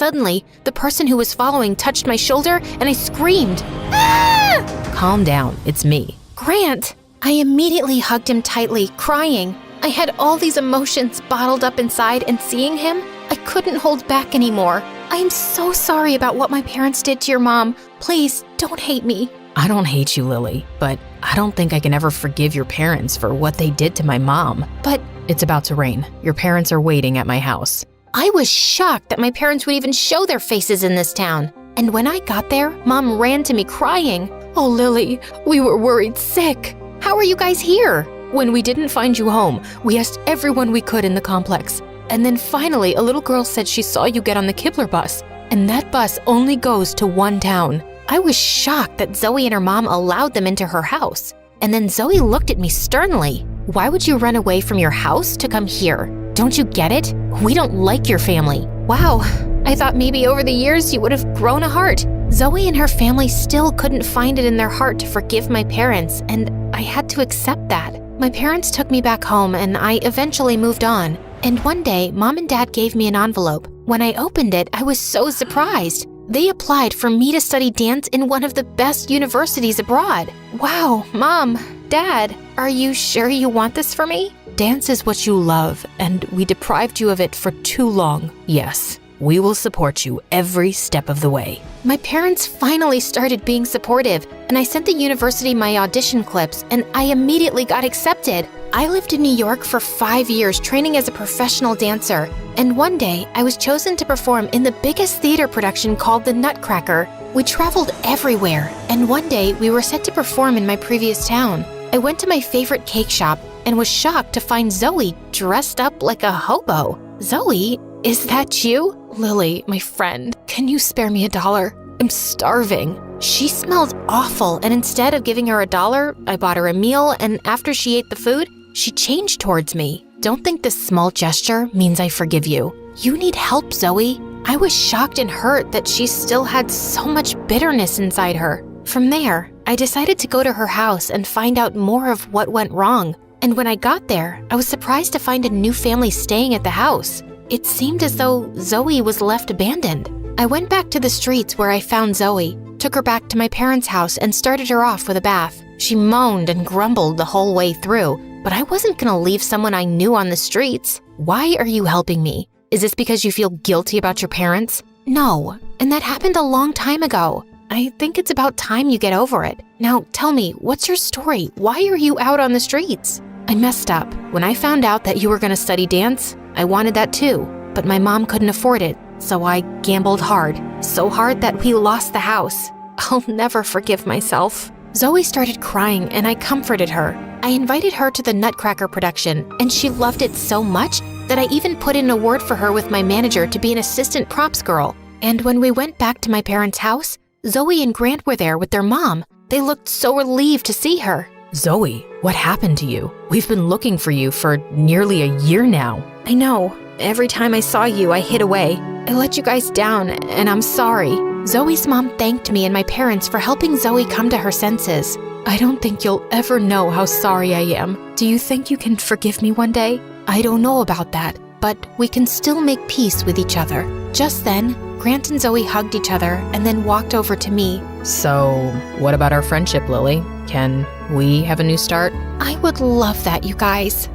Suddenly, the person who was following touched my shoulder and I screamed, "Ah!" Calm down, it's me. Grant! I immediately hugged him tightly, crying. I had all these emotions bottled up inside, and seeing him, I couldn't hold back anymore. I am so sorry about what my parents did to your mom. Please, don't hate me. I don't hate you, Lily, but I don't think I can ever forgive your parents for what they did to my mom. But it's about to rain. Your parents are waiting at my house. I was shocked that my parents would even show their faces in this town. And when I got there, Mom ran to me crying. "Oh, Lily, we were worried sick. How are you guys here?" When we didn't find you home, we asked everyone we could in the complex. And then finally, a little girl said she saw you get on the Kibler bus. And that bus only goes to one town. I was shocked that Zoe and her mom allowed them into her house. And then Zoe looked at me sternly. "Why would you run away from your house to come here? Don't you get it? We don't like your family." Wow, I thought maybe over the years you would have grown a heart. Zoe and her family still couldn't find it in their heart to forgive my parents, and I had to accept that. My parents took me back home and I eventually moved on. And one day, Mom and Dad gave me an envelope. When I opened it, I was so surprised. They applied for me to study dance in one of the best universities abroad. Wow, Mom, Dad, are you sure you want this for me? Dance is what you love, and we deprived you of it for too long. Yes, we will support you every step of the way. My parents finally started being supportive, and I sent the university my audition clips, and I immediately got accepted. I lived in New York for 5 years training as a professional dancer, and one day I was chosen to perform in the biggest theater production called The Nutcracker. We traveled everywhere, and one day we were set to perform in my previous town. I went to my favorite cake shop and was shocked to find Zoe dressed up like a hobo. "Zoe, is that you?" Lily, my friend, can you spare me $1? I'm starving. She smelled awful, and instead of giving her $1, I bought her a meal, and after she ate the food, she changed towards me. Don't think this small gesture means I forgive you. You need help, Zoe. I was shocked and hurt that she still had so much bitterness inside her. From there, I decided to go to her house and find out more of what went wrong. And when I got there, I was surprised to find a new family staying at the house. It seemed as though Zoe was left abandoned. I went back to the streets where I found Zoe, took her back to my parents' house, and started her off with a bath. She moaned and grumbled the whole way through, but I wasn't gonna leave someone I knew on the streets. Why are you helping me? Is this because you feel guilty about your parents? No, and that happened a long time ago. I think it's about time you get over it. Now tell me, what's your story? Why are you out on the streets? I messed up. When I found out that you were gonna study dance, I wanted that too, but my mom couldn't afford it, so I gambled hard. So hard that we lost the house. I'll never forgive myself. Zoe started crying and I comforted her. I invited her to the Nutcracker production, and she loved it so much that I even put in a word for her with my manager to be an assistant props girl. And when we went back to my parents' house, Zoe and Grant were there with their mom. They looked so relieved to see her. Zoe, what happened to you? We've been looking for you for nearly a year now. I know. Every time I saw you, I hid away. I let you guys down, and I'm sorry. Zoe's mom thanked me and my parents for helping Zoe come to her senses. I don't think you'll ever know how sorry I am. Do you think you can forgive me one day? I don't know about that, but we can still make peace with each other. Just then, Grant and Zoe hugged each other and then walked over to me. So, what about our friendship, Lily? Can we have a new start? I would love that, you guys.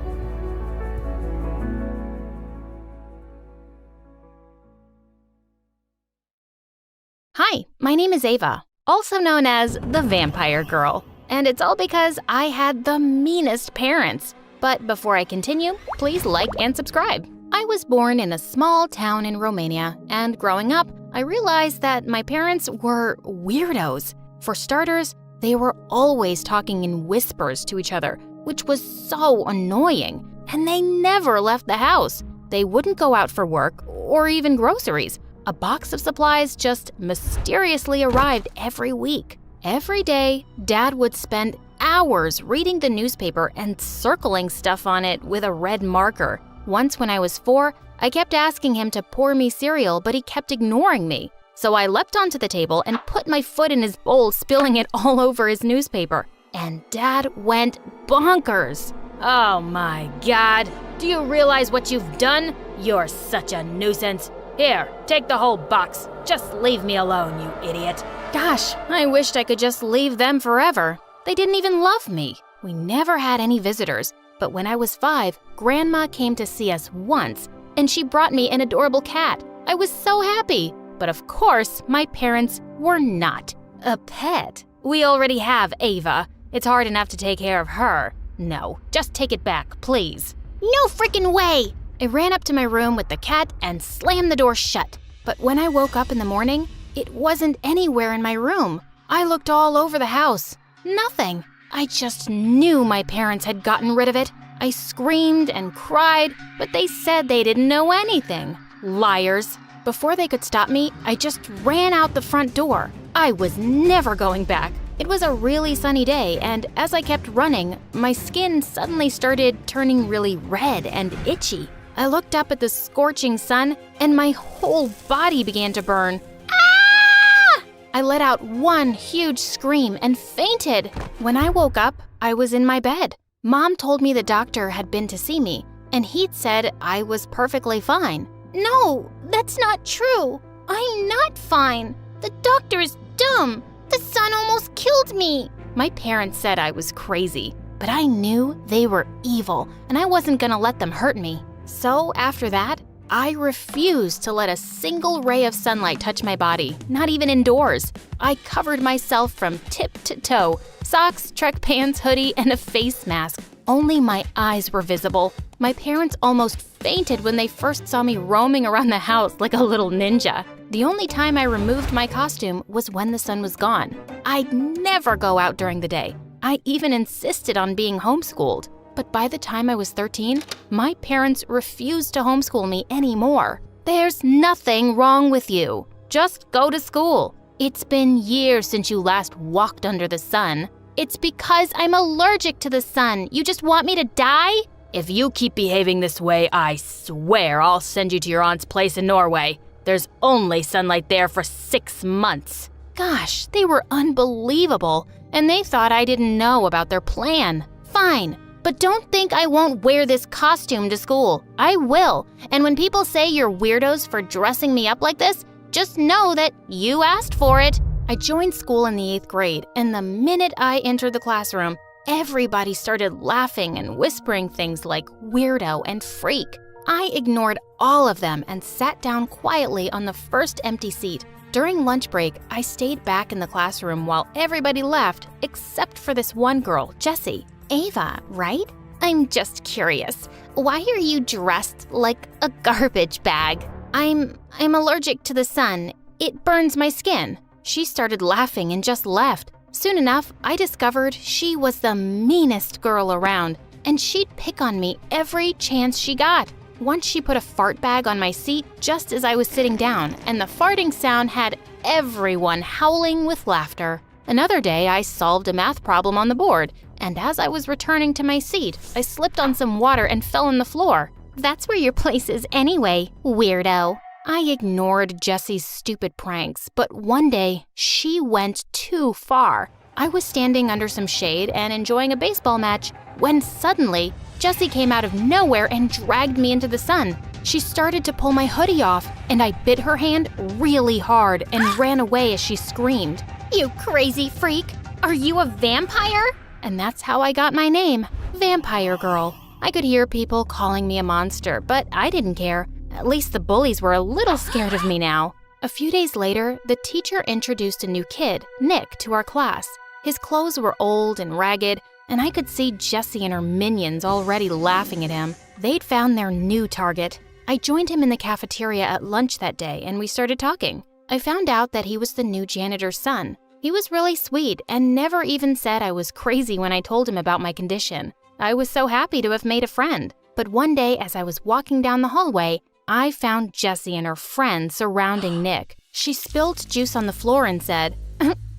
Hi, my name is Ava, also known as the Vampire Girl. And it's all because I had the meanest parents. But before I continue, please like and subscribe. I was born in a small town in Romania, and growing up, I realized that my parents were weirdos. For starters, they were always talking in whispers to each other, which was so annoying. And they never left the house. They wouldn't go out for work or even groceries. A box of supplies just mysteriously arrived every week. Every day, Dad would spend hours reading the newspaper and circling stuff on it with a red marker. Once when I was 4, I kept asking him to pour me cereal, but he kept ignoring me. So I leapt onto the table and put my foot in his bowl, spilling it all over his newspaper. And Dad went bonkers. "Oh my God, do you realize what you've done? You're such a nuisance. Here, take the whole box. Just leave me alone, you idiot. Gosh, I wished I could just leave them forever. They didn't even love me. We never had any visitors, but when I was 5, Grandma came to see us once, and she brought me an adorable cat. I was so happy. But of course, my parents were not. A pet? We already have Ava. It's hard enough to take care of her. No, just take it back, please. No freaking way! I ran up to my room with the cat and slammed the door shut. But when I woke up in the morning, it wasn't anywhere in my room. I looked all over the house. Nothing. I just knew my parents had gotten rid of it. I screamed and cried, but they said they didn't know anything. Liars. Before they could stop me, I just ran out the front door. I was never going back. It was a really sunny day, and as I kept running, my skin suddenly started turning really red and itchy. I looked up at the scorching sun, and my whole body began to burn. Ah! I let out one huge scream and fainted. When I woke up, I was in my bed. Mom told me the doctor had been to see me, and he'd said I was perfectly fine. No, that's not true. I'm not fine. The doctor is dumb. The sun almost killed me. My parents said I was crazy, but I knew they were evil, and I wasn't gonna let them hurt me. So after that, I refused to let a single ray of sunlight touch my body, not even indoors. I covered myself from tip to toe, socks, Trek pants, hoodie, and a face mask. Only my eyes were visible. My parents almost fainted when they first saw me roaming around the house like a little ninja. The only time I removed my costume was when the sun was gone. I'd never go out during the day. I even insisted on being homeschooled. But by the time I was 13, my parents refused to homeschool me anymore. There's nothing wrong with you. Just go to school. It's been years since you last walked under the sun. It's because I'm allergic to the sun. You just want me to die? If you keep behaving this way, I swear I'll send you to your aunt's place in Norway. There's only sunlight there for 6 months. Gosh, they were unbelievable, and they thought I didn't know about their plan. Fine, but don't think I won't wear this costume to school. I will, and when people say you're weirdos for dressing me up like this, just know that you asked for it. I joined school in the 8th grade, and the minute I entered the classroom, everybody started laughing and whispering things like weirdo and freak. I ignored all of them and sat down quietly on the first empty seat. During lunch break, I stayed back in the classroom while everybody left, except for this one girl, Jessie. Ava, right? I'm just curious. Why are you dressed like a garbage bag? I'm allergic to the sun. It burns my skin. She started laughing and just left. Soon enough, I discovered she was the meanest girl around, and she'd pick on me every chance she got. Once she put a fart bag on my seat just as I was sitting down, and the farting sound had everyone howling with laughter. Another day, I solved a math problem on the board, and as I was returning to my seat, I slipped on some water and fell on the floor. That's where your place is anyway, weirdo. I ignored Jessie's stupid pranks, but one day, she went too far. I was standing under some shade and enjoying a baseball match when suddenly, Jessie came out of nowhere and dragged me into the sun. She started to pull my hoodie off, and I bit her hand really hard and ran away as she screamed. You crazy freak! Are you a vampire? And that's how I got my name, Vampire Girl. I could hear people calling me a monster, but I didn't care. At least the bullies were a little scared of me now. A few days later, the teacher introduced a new kid, Nick, to our class. His clothes were old and ragged, and I could see Jessie and her minions already laughing at him. They'd found their new target. I joined him in the cafeteria at lunch that day, and we started talking. I found out that he was the new janitor's son. He was really sweet and never even said I was crazy when I told him about my condition. I was so happy to have made a friend. But one day, as I was walking down the hallway, I found Jessie and her friend surrounding Nick. She spilled juice on the floor and said,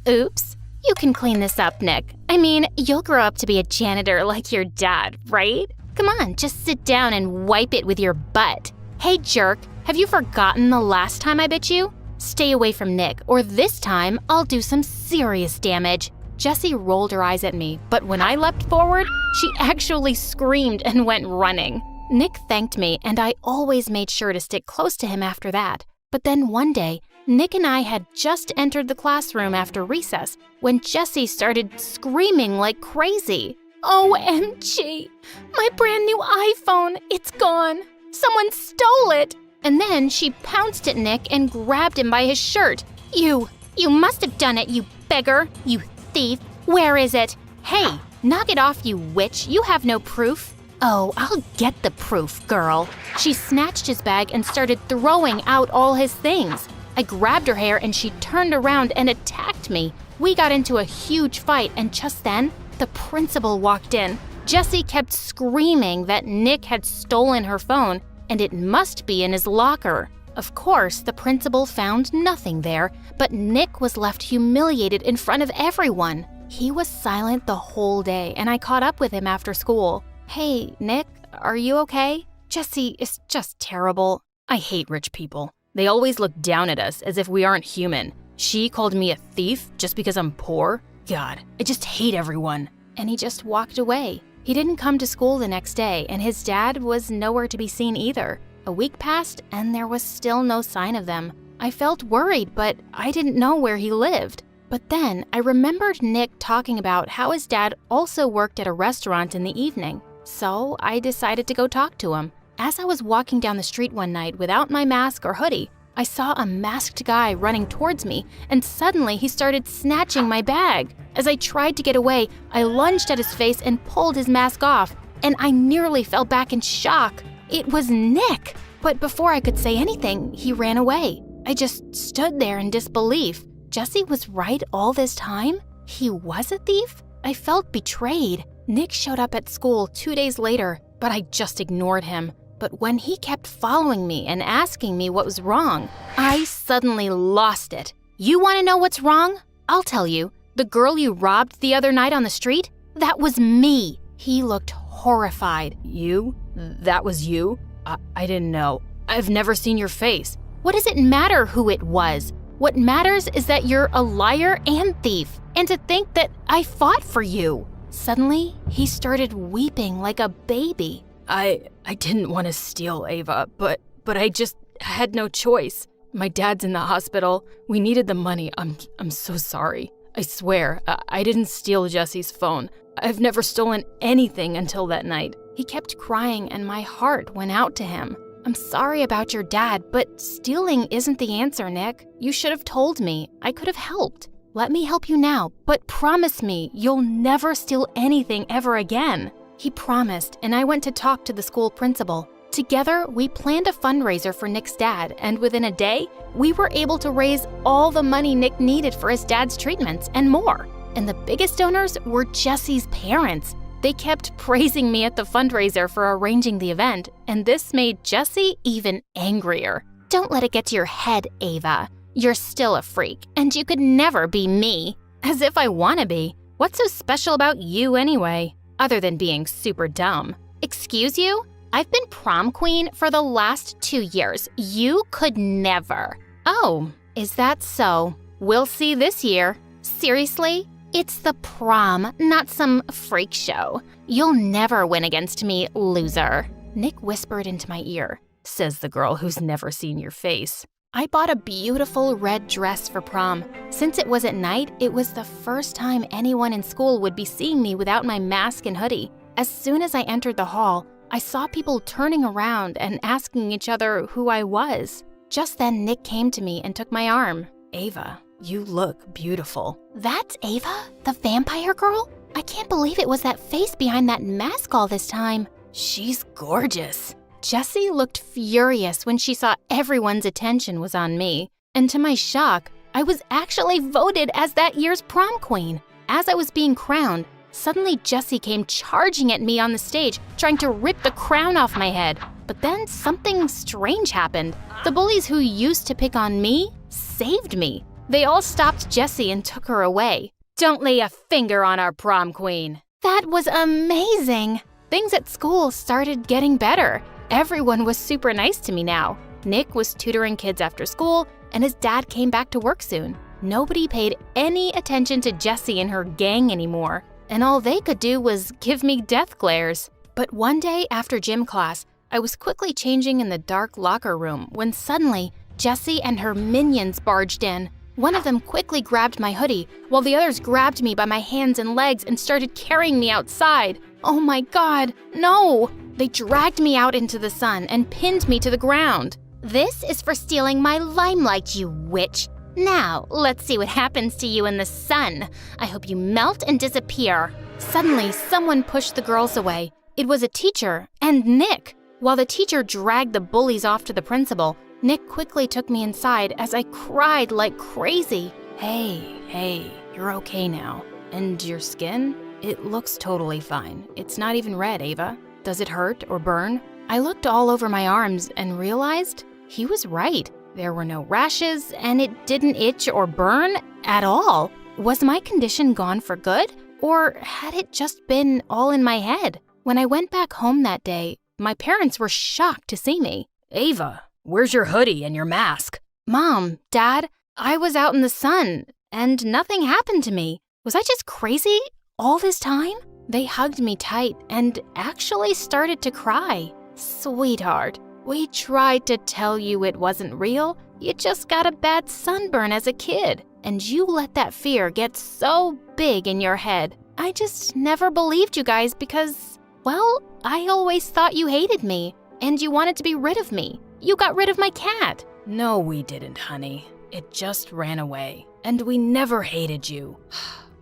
"Oops, you can clean this up, Nick. I mean, you'll grow up to be a janitor like your dad, right? Come on, just sit down and wipe it with your butt. Hey, jerk, have you forgotten the last time I bit you? Stay away from Nick, or this time I'll do some serious damage." Jessie rolled her eyes at me, but when I leapt forward, she actually screamed and went running. Nick thanked me, and I always made sure to stick close to him after that. But then one day, Nick and I had just entered the classroom after recess when Jessie started screaming like crazy. OMG! My brand new iPhone! It's gone! Someone stole it! And then she pounced at Nick and grabbed him by his shirt. You must have done it, you beggar! You thief! Where is it? Hey, knock it off, you witch! You have no proof! Oh, I'll get the proof, girl. She snatched his bag and started throwing out all his things. I grabbed her hair and she turned around and attacked me. We got into a huge fight, and just then, the principal walked in. Jessie kept screaming that Nick had stolen her phone and it must be in his locker. Of course, the principal found nothing there, but Nick was left humiliated in front of everyone. He was silent the whole day, and I caught up with him after school. Hey, Nick, are you okay? Jessie is just terrible. I hate rich people. They always look down at us as if we aren't human. She called me a thief just because I'm poor? God, I just hate everyone. And he just walked away. He didn't come to school the next day, and his dad was nowhere to be seen either. A week passed, and there was still no sign of them. I felt worried, but I didn't know where he lived. But then I remembered Nick talking about how his dad also worked at a restaurant in the evening. So I decided to go talk to him. As I was walking down the street one night without my mask or hoodie, I saw a masked guy running towards me, and suddenly he started snatching my bag. As I tried to get away, I lunged at his face and pulled his mask off, and I nearly fell back in shock. It was Nick! But before I could say anything, he ran away. I just stood there in disbelief. Jessie was right all this time? He was a thief? I felt betrayed. Nick showed up at school 2 days later, but I just ignored him. But when he kept following me and asking me what was wrong, I suddenly lost it. You want to know what's wrong? I'll tell you. The girl you robbed the other night on the street? That was me. He looked horrified. You? That was you? I didn't know. I've never seen your face. What does it matter who it was? What matters is that you're a liar and thief, and to think that I fought for you. Suddenly, he started weeping like a baby. I didn't want to steal, Ava, but I just had no choice. My dad's in the hospital. We needed the money. I'm so sorry. I swear, I didn't steal Jessie's phone. I've never stolen anything until that night. He kept crying, and my heart went out to him. I'm sorry about your dad, but stealing isn't the answer, Nick. You should have told me. I could have helped. Let me help you now, but promise me you'll never steal anything ever again. He promised, and I went to talk to the school principal. Together, we planned a fundraiser for Nick's dad, and within a day, we were able to raise all the money Nick needed for his dad's treatments and more. And the biggest donors were Jessie's parents. They kept praising me at the fundraiser for arranging the event, and this made Jessie even angrier. Don't let it get to your head, Ava. You're still a freak, and you could never be me. As if I want to be. What's so special about you anyway? Other than being super dumb. Excuse you? I've been prom queen for the last 2 years. You could never. Oh, is that so? We'll see this year. Seriously? It's the prom, not some freak show. You'll never win against me, loser. Nick whispered into my ear. Says the girl who's never seen your face. I bought a beautiful red dress for prom. Since it was at night, it was the first time anyone in school would be seeing me without my mask and hoodie. As soon as I entered the hall, I saw people turning around and asking each other who I was. Just then, Nick came to me and took my arm. Ava, you look beautiful. That's Ava? The vampire girl? I can't believe it was that face behind that mask all this time. She's gorgeous. Jessie looked furious when she saw everyone's attention was on me. And to my shock, I was actually voted as that year's prom queen. As I was being crowned, suddenly Jessie came charging at me on the stage, trying to rip the crown off my head. But then something strange happened. The bullies who used to pick on me saved me. They all stopped Jessie and took her away. Don't lay a finger on our prom queen. That was amazing. Things at school started getting better. Everyone was super nice to me now. Nick was tutoring kids after school, and his dad came back to work soon. Nobody paid any attention to Jessie and her gang anymore, and all they could do was give me death glares. But one day after gym class, I was quickly changing in the dark locker room when suddenly Jessie and her minions barged in. One of them quickly grabbed my hoodie, while the others grabbed me by my hands and legs and started carrying me outside. Oh my God, no! They dragged me out into the sun and pinned me to the ground. This is for stealing my limelight, you witch. Now, let's see what happens to you in the sun. I hope you melt and disappear. Suddenly, someone pushed the girls away. It was a teacher, and Nick. While the teacher dragged the bullies off to the principal, Nick quickly took me inside as I cried like crazy. Hey, you're okay now. And your skin? It looks totally fine. It's not even red, Ava. Does it hurt or burn? I looked all over my arms and realized he was right. There were no rashes, and it didn't itch or burn at all. Was my condition gone for good? Or had it just been all in my head? When I went back home that day, my parents were shocked to see me. Ava, where's your hoodie and your mask? Mom, Dad, I was out in the sun, and nothing happened to me. Was I just crazy all this time? They hugged me tight and actually started to cry. Sweetheart, we tried to tell you it wasn't real. You just got a bad sunburn as a kid, and you let that fear get so big in your head. I just never believed you guys because, well, I always thought you hated me, and you wanted to be rid of me. You got rid of my cat. No, we didn't, honey. It just ran away, and we never hated you.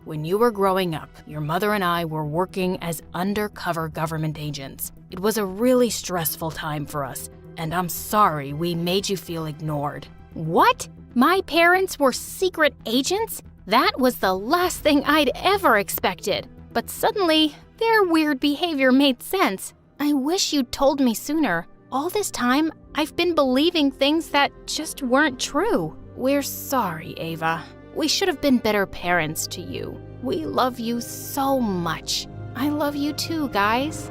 When you were growing up, your mother and I were working as undercover government agents. It was a really stressful time for us, and I'm sorry we made you feel ignored. What? My parents were secret agents? That was the last thing I'd ever expected. But suddenly, their weird behavior made sense. I wish you'd told me sooner. All this time, I've been believing things that just weren't true. We're sorry, Ava. We should have been better parents to you. We love you so much. I love you too, guys.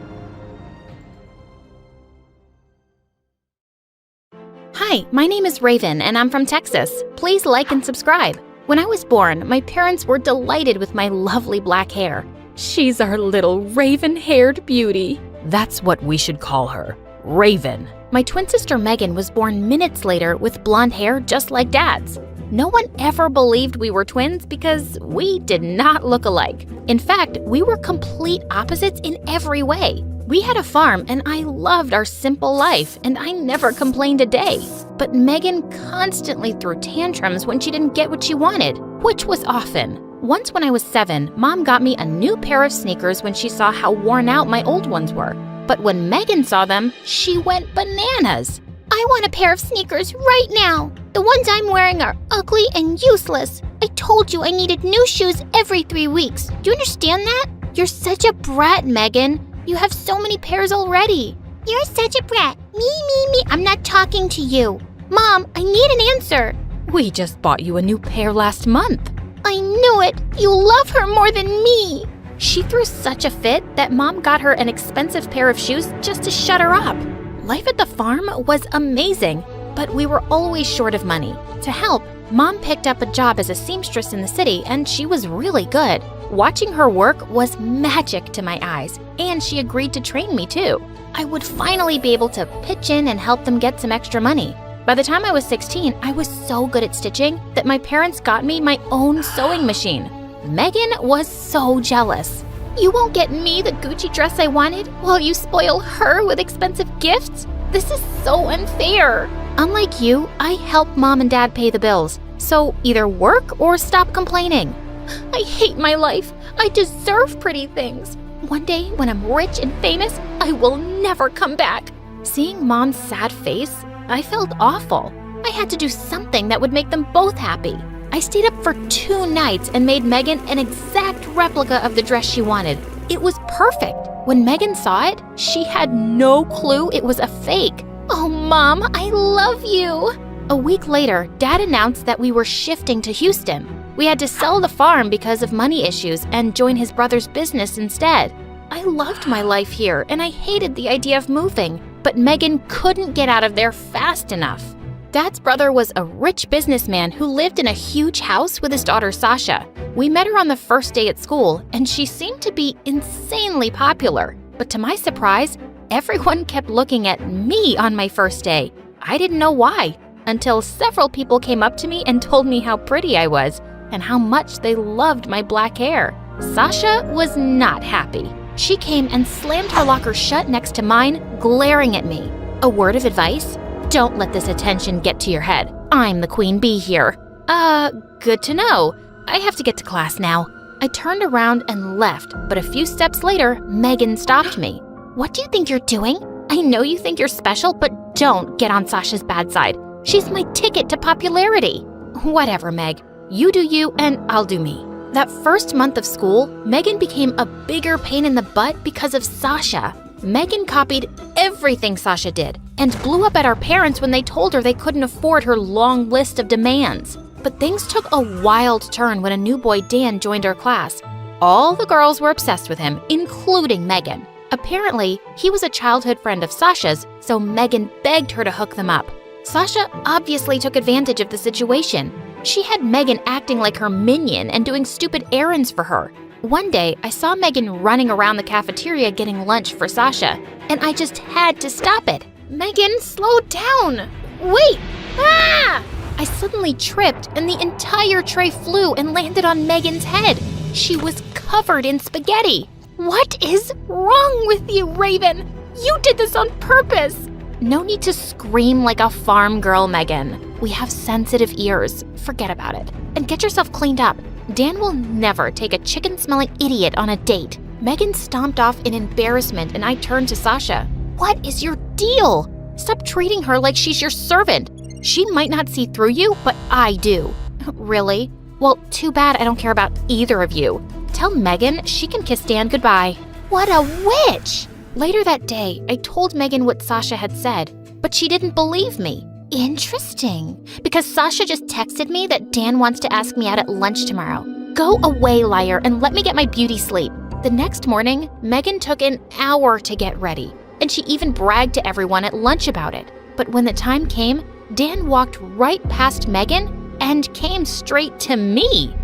Hi, my name is Raven, and I'm from Texas. Please like and subscribe. When I was born, my parents were delighted with my lovely black hair. She's our little raven-haired beauty. That's what we should call her, Raven. My twin sister Megan was born minutes later with blonde hair just like Dad's. No one ever believed we were twins because we did not look alike. In fact, we were complete opposites in every way. We had a farm and I loved our simple life and I never complained a day. But Megan constantly threw tantrums when she didn't get what she wanted, which was often. Once when I was 7, Mom got me a new pair of sneakers when she saw how worn out my old ones were. But when Megan saw them, she went bananas. I want a pair of sneakers right now. The ones I'm wearing are ugly and useless. I told you I needed new shoes every 3 weeks. Do you understand that? You're such a brat, Megan. You have so many pairs already. You're such a brat. Me. I'm not talking to you. Mom, I need an answer. We just bought you a new pair last month. I knew it. You love her more than me. She threw such a fit that Mom got her an expensive pair of shoes just to shut her up. Life at the farm was amazing, but we were always short of money. To help, Mom picked up a job as a seamstress in the city, and she was really good. Watching her work was magic to my eyes, and she agreed to train me too. I would finally be able to pitch in and help them get some extra money. By the time I was 16, I was so good at stitching that my parents got me my own sewing machine. Megan was so jealous. You won't get me the Gucci dress I wanted while you spoil her with expensive gifts? This is so unfair. Unlike you, I help Mom and Dad pay the bills, so either work or stop complaining. I hate my life. I deserve pretty things. One day, when I'm rich and famous, I will never come back. Seeing Mom's sad face, I felt awful. I had to do something that would make them both happy. I stayed up for 2 nights and made Megan an exact replica of the dress she wanted. It was perfect. When Megan saw it, she had no clue it was a fake. Oh, Mom, I love you. A week later, Dad announced that we were shifting to Houston. We had to sell the farm because of money issues and join his brother's business instead. I loved my life here and I hated the idea of moving, but Megan couldn't get out of there fast enough. Dad's brother was a rich businessman who lived in a huge house with his daughter Sasha. We met her on the first day at school and she seemed to be insanely popular. But to my surprise, Everyone kept looking at me on my first day. I didn't know why, until several people came up to me and told me how pretty I was and how much they loved my black hair. Sasha was not happy. She came and slammed her locker shut next to mine, glaring at me. A word of advice? Don't let this attention get to your head. I'm the queen bee here. Good to know. I have to get to class now. I turned around and left, but a few steps later, Megan stopped me. What do you think you're doing? I know you think you're special, but don't get on Sasha's bad side. She's my ticket to popularity. Whatever, Meg. You do you, and I'll do me. That first month of school, Megan became a bigger pain in the butt because of Sasha. Megan copied everything Sasha did and blew up at our parents when they told her they couldn't afford her long list of demands. But things took a wild turn when a new boy, Dan, joined our class. All the girls were obsessed with him, including Megan. Apparently, he was a childhood friend of Sasha's, so Megan begged her to hook them up. Sasha obviously took advantage of the situation. She had Megan acting like her minion and doing stupid errands for her. One day, I saw Megan running around the cafeteria getting lunch for Sasha, and I just had to stop it. Megan, slow down! Wait! Ah! I suddenly tripped, and the entire tray flew and landed on Megan's head. She was covered in spaghetti. What is wrong with you, Raven? You did this on purpose! No need to scream like a farm girl, Megan. We have sensitive ears. Forget about it. And get yourself cleaned up. Dan will never take a chicken-smelling idiot on a date. Megan stomped off in embarrassment, and I turned to Sasha. What is your deal? Stop treating her like she's your servant. She might not see through you, but I do. Really? Well, too bad I don't care about either of you. Tell Megan she can kiss Dan goodbye. What a witch! Later that day, I told Megan what Sasha had said, but she didn't believe me. Interesting, because Sasha just texted me that Dan wants to ask me out at lunch tomorrow. Go away, liar, and let me get my beauty sleep. The next morning, Megan took an hour to get ready, and she even bragged to everyone at lunch about it. But when the time came, Dan walked right past Megan and came straight to me.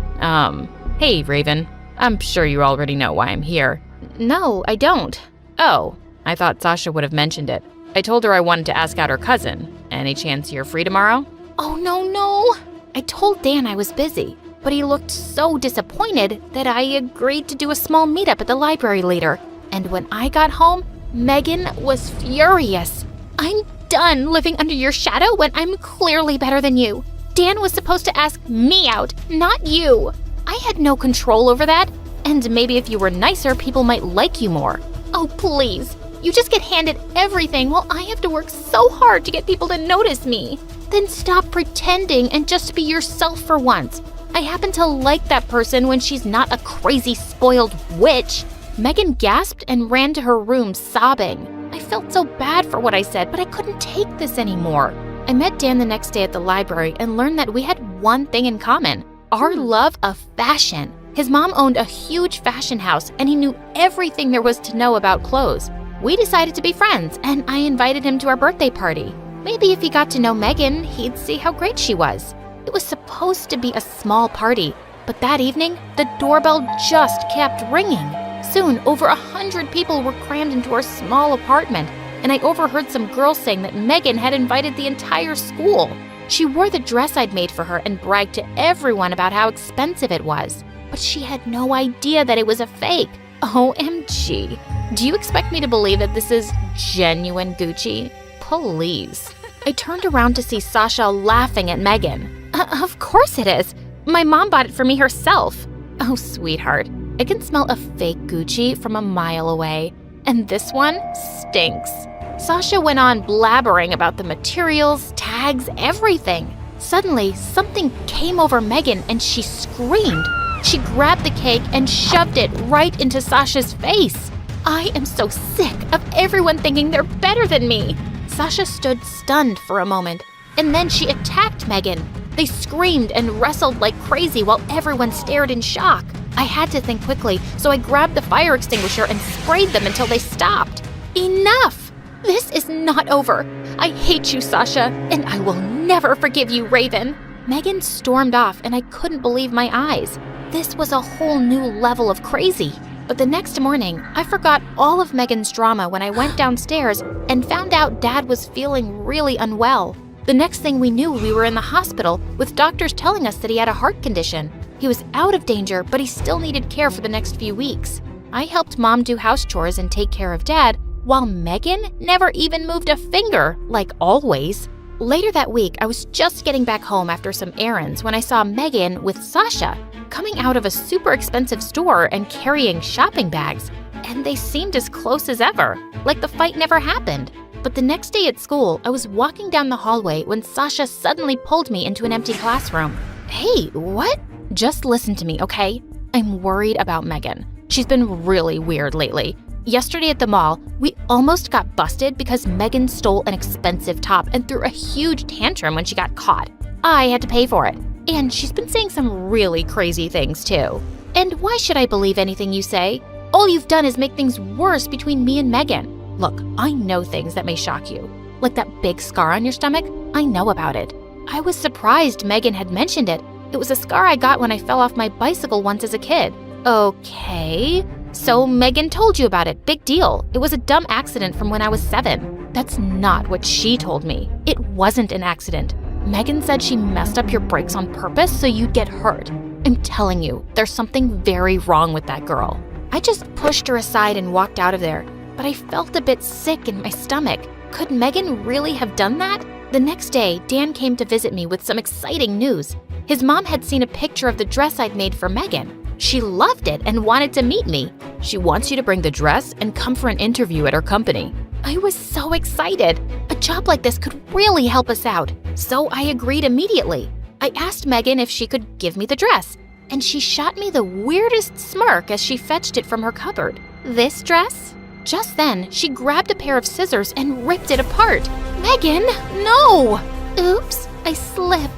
Hey, Raven. I'm sure you already know why I'm here. No, I don't. Oh, I thought Sasha would have mentioned it. I told her I wanted to ask out her cousin. Any chance you're free tomorrow? Oh, no. I told Dan I was busy, but he looked so disappointed that I agreed to do a small meetup at the library later. And when I got home, Megan was furious. I'm done living under your shadow when I'm clearly better than you. Dan was supposed to ask me out, not you. I had no control over that, and maybe if you were nicer, people might like you more. Oh, please. You just get handed everything while I have to work so hard to get people to notice me. Then stop pretending and just be yourself for once. I happen to like that person when she's not a crazy, spoiled witch. Megan gasped and ran to her room sobbing. I felt so bad for what I said, but I couldn't take this anymore. I met Dan the next day at the library and learned that we had one thing in common: our love of fashion. His mom owned a huge fashion house, and he knew everything there was to know about clothes. We decided to be friends, and I invited him to our birthday party. Maybe if he got to know Megan, he'd see how great she was. It was supposed to be a small party, but that evening, the doorbell just kept ringing. Soon, over 100 people were crammed into our small apartment, and I overheard some girls saying that Megan had invited the entire school. She wore the dress I'd made for her and bragged to everyone about how expensive it was. But she had no idea that it was a fake. OMG. Do you expect me to believe that this is genuine Gucci? Please. I turned around to see Sasha laughing at Megan. Of course it is. My mom bought it for me herself. Oh, sweetheart. I can smell a fake Gucci from a mile away. And this one stinks. Sasha went on blabbering about the materials, tags, everything. Suddenly, something came over Megan and she screamed. She grabbed the cake and shoved it right into Sasha's face. I am so sick of everyone thinking they're better than me. Sasha stood stunned for a moment, and then she attacked Megan. They screamed and wrestled like crazy while everyone stared in shock. I had to think quickly, so I grabbed the fire extinguisher and sprayed them until they stopped. Enough! This is not over. I hate you, Sasha, and I will never forgive you, Raven. Megan stormed off, and I couldn't believe my eyes. This was a whole new level of crazy. But the next morning, I forgot all of Megan's drama when I went downstairs and found out Dad was feeling really unwell. The next thing we knew, we were in the hospital with doctors telling us that he had a heart condition. He was out of danger, but he still needed care for the next few weeks. I helped Mom do house chores and take care of Dad, while Megan never even moved a finger, like always. Later that week, I was just getting back home after some errands when I saw Megan with Sasha coming out of a super expensive store and carrying shopping bags. And they seemed as close as ever, like the fight never happened. But the next day at school, I was walking down the hallway when Sasha suddenly pulled me into an empty classroom. Hey, what? Just listen to me, okay? I'm worried about Megan. She's been really weird lately. Yesterday at the mall, we almost got busted because Megan stole an expensive top and threw a huge tantrum when she got caught. I had to pay for it. And she's been saying some really crazy things too. And why should I believe anything you say? All you've done is make things worse between me and Megan. Look, I know things that may shock you. Like that big scar on your stomach, I know about it. I was surprised Megan had mentioned it. It was a scar I got when I fell off my bicycle once as a kid. Okay, so Megan told you about it. Big deal. It was a dumb accident from when I was 7. That's not what she told me. It wasn't an accident. Megan said she messed up your brakes on purpose so you'd get hurt. I'm telling you, there's something very wrong with that girl. I just pushed her aside and walked out of there, but I felt a bit sick in my stomach. Could Megan really have done that? The next day, Dan came to visit me with some exciting news. His mom had seen a picture of the dress I'd made for Megan. She loved it and wanted to meet me. She wants you to bring the dress and come for an interview at her company. I was so excited. A job like this could really help us out, so I agreed immediately. I asked Megan if she could give me the dress, and she shot me the weirdest smirk as she fetched it from her cupboard. This dress? Just then, she grabbed a pair of scissors and ripped it apart. Megan, no! Oops, I slipped.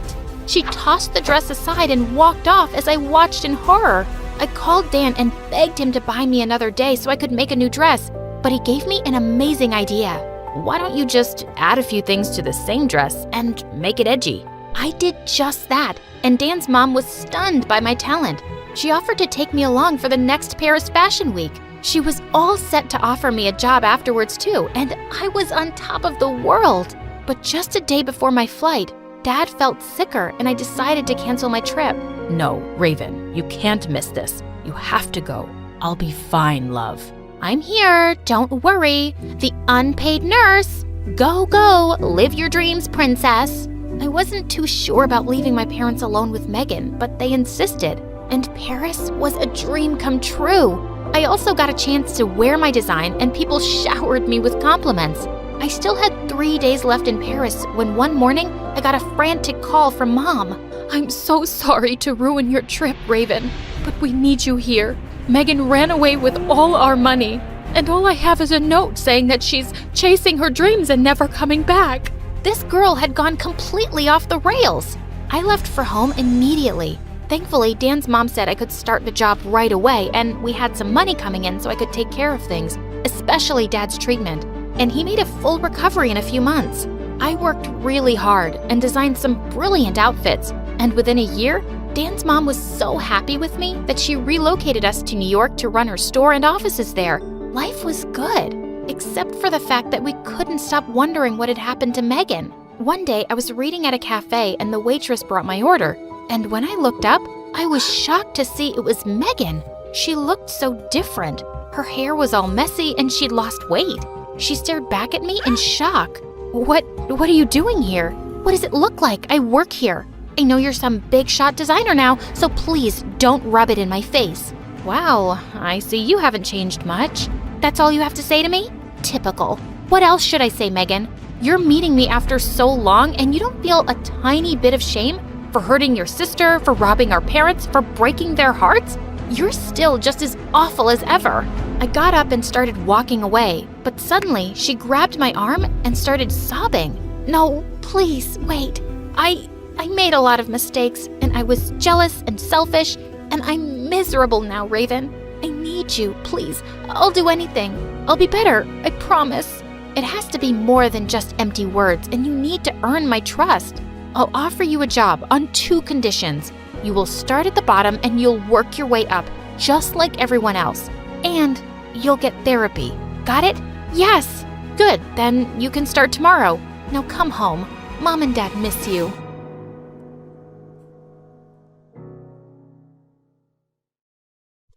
She tossed the dress aside and walked off as I watched in horror. I called Dan and begged him to buy me another day so I could make a new dress, but he gave me an amazing idea. Why don't you just add a few things to the same dress and make it edgy? I did just that, and Dan's mom was stunned by my talent. She offered to take me along for the next Paris Fashion Week. She was all set to offer me a job afterwards too, and I was on top of the world. But just a day before my flight, Dad felt sicker and I decided to cancel my trip. No, Raven, you can't miss this. You have to go. I'll be fine, love. I'm here, don't worry. The unpaid nurse. Go, go, live your dreams, princess. I wasn't too sure about leaving my parents alone with Megan, but they insisted. And Paris was a dream come true. I also got a chance to wear my design and people showered me with compliments. I still had 3 days left in Paris when one morning I got a frantic call from Mom. I'm so sorry to ruin your trip, Raven, but we need you here. Megan ran away with all our money, and all I have is a note saying that she's chasing her dreams and never coming back. This girl had gone completely off the rails. I left for home immediately. Thankfully, Dan's mom said I could start the job right away, and we had some money coming in so I could take care of things, especially Dad's treatment. And he made a full recovery in a few months. I worked really hard and designed some brilliant outfits, and within a year, Dan's mom was so happy with me that she relocated us to New York to run her store and offices there. Life was good, except for the fact that we couldn't stop wondering what had happened to Megan. One day, I was reading at a cafe and the waitress brought my order, and when I looked up, I was shocked to see it was Megan. She looked so different. Her hair was all messy and she'd lost weight. She stared back at me in shock. What are you doing here? What does it look like? I work here. I know you're some big shot designer now, so please don't rub it in my face. Wow, I see you haven't changed much. That's all you have to say to me? Typical. What else should I say, Megan? You're meeting me after so long and you don't feel a tiny bit of shame for hurting your sister, for robbing our parents, for breaking their hearts? You're still just as awful as ever. I got up and started walking away, but suddenly she grabbed my arm and started sobbing. No, please, wait. I made a lot of mistakes, and I was jealous and selfish, and I'm miserable now, Raven. I need you, please. I'll do anything. I'll be better, I promise. It has to be more than just empty words, and you need to earn my trust. I'll offer you a job on 2 conditions. You will start at the bottom and you'll work your way up, just like everyone else. And you'll get therapy. Got it? Yes! Good, then you can start tomorrow. Now come home. Mom and Dad miss you.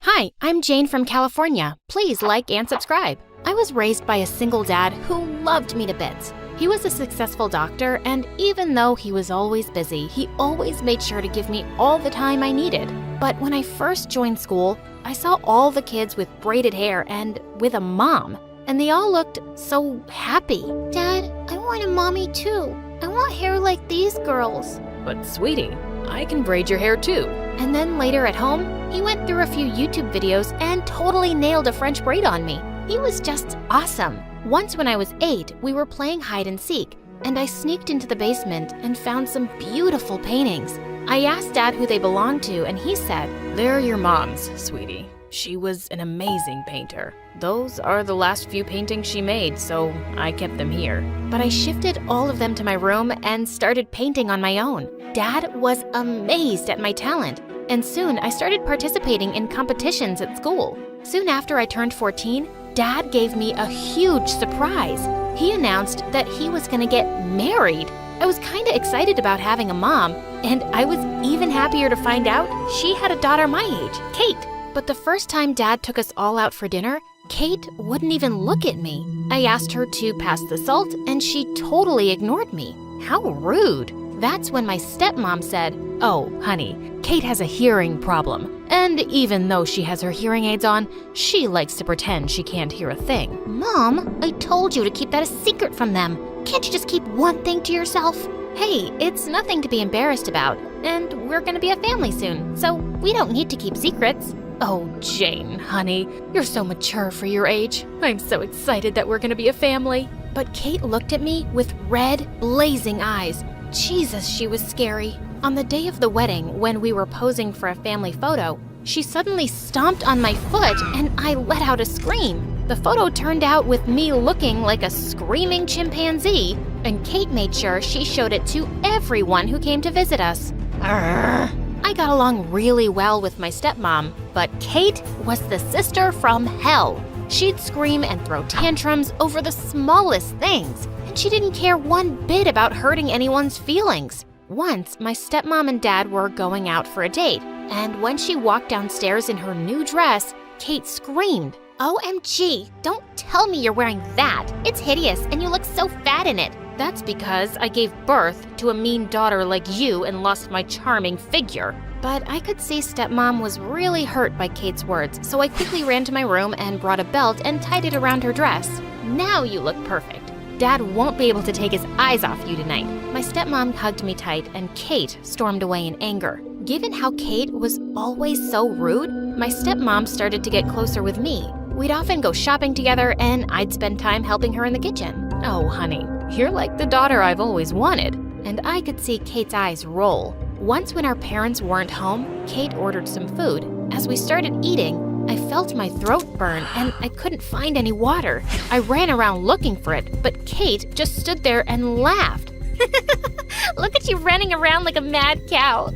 Hi, I'm Jane from California. Please like and subscribe. I was raised by a single dad who loved me to bits. He was a successful doctor, and even though he was always busy, he always made sure to give me all the time I needed. But when I first joined school, I saw all the kids with braided hair and with a mom, and they all looked so happy. Dad, I want a mommy too. I want hair like these girls. But sweetie, I can braid your hair too. And then later at home, he went through a few YouTube videos and totally nailed a French braid on me. He was just awesome. Once when I was 8, we were playing hide and seek, and I sneaked into the basement and found some beautiful paintings. I asked Dad who they belonged to, and he said, They're your mom's, sweetie. She was an amazing painter. Those are the last few paintings she made, so I kept them here. But I shifted all of them to my room and started painting on my own. Dad was amazed at my talent, and soon I started participating in competitions at school. Soon after I turned 14, Dad gave me a huge surprise. He announced that he was gonna get married. I was kinda excited about having a mom, and I was even happier to find out she had a daughter my age, Kate. But the first time Dad took us all out for dinner, Kate wouldn't even look at me. I asked her to pass the salt, and she totally ignored me. How rude. That's when my stepmom said, Oh, honey, Kate has a hearing problem. And even though she has her hearing aids on, she likes to pretend she can't hear a thing. Mom, I told you to keep that a secret from them. Can't you just keep one thing to yourself? Hey, it's nothing to be embarrassed about, and we're gonna be a family soon, so we don't need to keep secrets. Oh, Jane, honey, you're so mature for your age. I'm so excited that we're gonna be a family. But Kate looked at me with red, blazing eyes. Jesus, she was scary. On the day of the wedding, when we were posing for a family photo, she suddenly stomped on my foot and I let out a scream. The photo turned out with me looking like a screaming chimpanzee, and Kate made sure she showed it to everyone who came to visit us. I got along really well with my stepmom, but Kate was the sister from hell. She'd scream and throw tantrums over the smallest things, and she didn't care one bit about hurting anyone's feelings. Once, my stepmom and dad were going out for a date, and when she walked downstairs in her new dress, Kate screamed, OMG, don't tell me you're wearing that. It's hideous and you look so fat in it. That's because I gave birth to a mean daughter like you and lost my charming figure. But I could see stepmom was really hurt by Kate's words, so I quickly ran to my room and brought a belt and tied it around her dress. Now you look perfect. Dad won't be able to take his eyes off you tonight. My stepmom hugged me tight and Kate stormed away in anger. Given how Kate was always so rude, my stepmom started to get closer with me. We'd often go shopping together and I'd spend time helping her in the kitchen. Oh, honey, you're like the daughter I've always wanted. And I could see Kate's eyes roll. Once when our parents weren't home, Kate ordered some food. As we started eating, I felt my throat burn and I couldn't find any water. I ran around looking for it, but Kate just stood there and laughed. Look at you running around like a mad cow.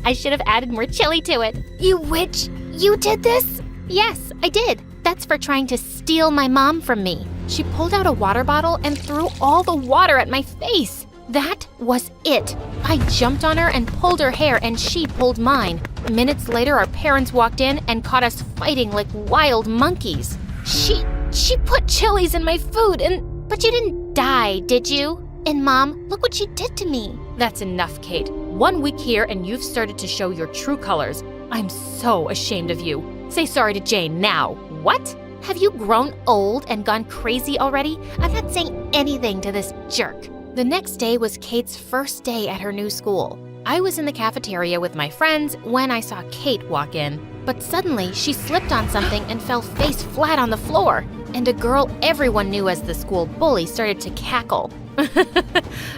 I should have added more chili to it. You witch, you did this? Yes, I did. That's for trying to steal my mom from me. She pulled out a water bottle and threw all the water at my face. That was it. I jumped on her and pulled her hair and she pulled mine. Minutes later, our parents walked in and caught us fighting like wild monkeys. She put chilies in my food But you didn't die, did you? And Mom, look what she did to me. That's enough, Kate. 1 week here and you've started to show your true colors. I'm so ashamed of you. Say sorry to Jane now. What? Have you grown old and gone crazy already? I'm not saying anything to this jerk. The next day was Kate's first day at her new school. I was in the cafeteria with my friends when I saw Kate walk in. But suddenly, she slipped on something and fell face flat on the floor. And a girl everyone knew as the school bully started to cackle.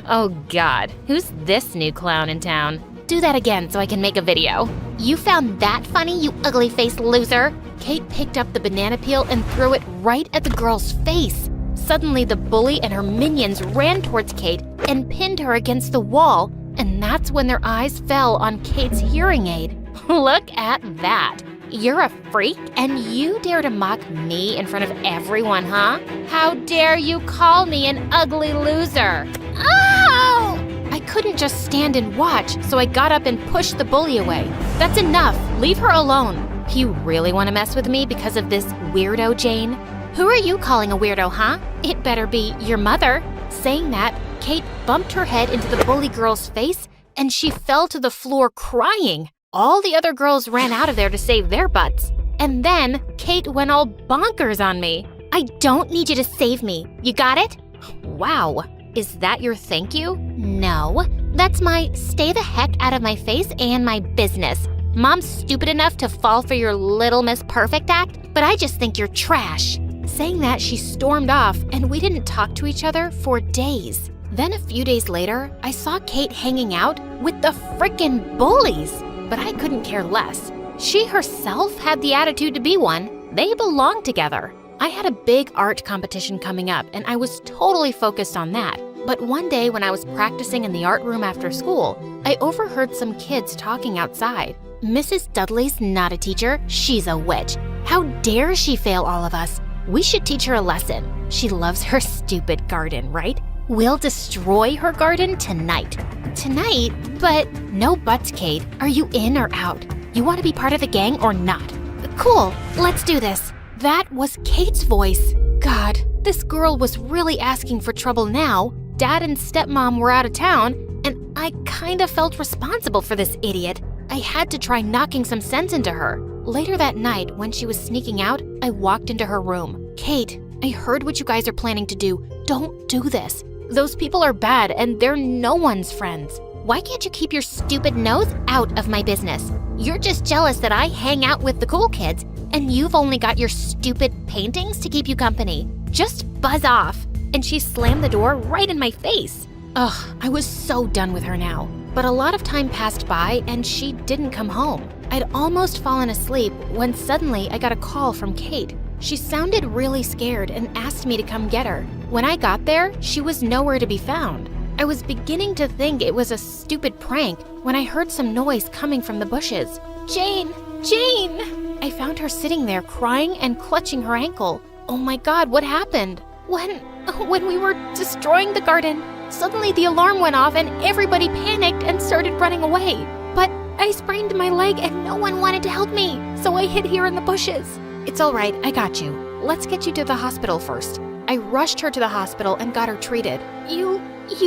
Oh God, who's this new clown in town? Do that again so I can make a video. You found that funny, you ugly-faced loser? Kate picked up the banana peel and threw it right at the girl's face. Suddenly, the bully and her minions ran towards Kate and pinned her against the wall, and that's when their eyes fell on Kate's hearing aid. Look at that. You're a freak, and you dare to mock me in front of everyone, huh? How dare you call me an ugly loser? Ow! I couldn't just stand and watch, so I got up and pushed the bully away. That's enough. Leave her alone. You really want to mess with me because of this weirdo, Jane? Who are you calling a weirdo, huh? It better be your mother. Saying that, Kate bumped her head into the bully girl's face, and she fell to the floor crying. All the other girls ran out of there to save their butts. And then Kate went all bonkers on me. I don't need you to save me. You got it? Wow. Is that your thank you? No. That's my stay the heck out of my face and my business. Mom's stupid enough to fall for your little Miss Perfect act, but I just think you're trash. Saying that, she stormed off, and we didn't talk to each other for days. Then a few days later, I saw Kate hanging out with the frickin' bullies, but I couldn't care less. She herself had the attitude to be one. They belonged together. I had a big art competition coming up, and I was totally focused on that. But one day when I was practicing in the art room after school, I overheard some kids talking outside. Mrs. Dudley's not a teacher, she's a witch. How dare she fail all of us? We should teach her a lesson. She loves her stupid garden, right? We'll destroy her garden tonight. Tonight? But No buts, Kate. Are you in or out? You want to be part of the gang or not? cool, let's do this. That was Kate's voice. God, this girl was really asking for trouble now. Dad and stepmom were out of town, and I kinda felt responsible for this idiot. I had to try knocking some sense into her. Later that night, when she was sneaking out, I walked into her room. Kate, I heard what you guys are planning to do. Don't do this. Those people are bad, and they're no one's friends. Why can't you keep your stupid nose out of my business? You're just jealous that I hang out with the cool kids, and you've only got your stupid paintings to keep you company. Just buzz off. And she slammed the door right in my face. Ugh, I was so done with her now. But a lot of time passed by, and she didn't come home. I'd almost fallen asleep when suddenly I got a call from Kate. She sounded really scared and asked me to come get her. When I got there, she was nowhere to be found. I was beginning to think it was a stupid prank when I heard some noise coming from the bushes. Jane! Jane! I found her sitting there crying and clutching her ankle. Oh my God, what happened? When we were destroying the garden, suddenly the alarm went off and everybody panicked and started running away. But I sprained my leg and no one wanted to help me, so I hid here in the bushes. It's all right, I got you. Let's get you to the hospital first. I rushed her to the hospital and got her treated. You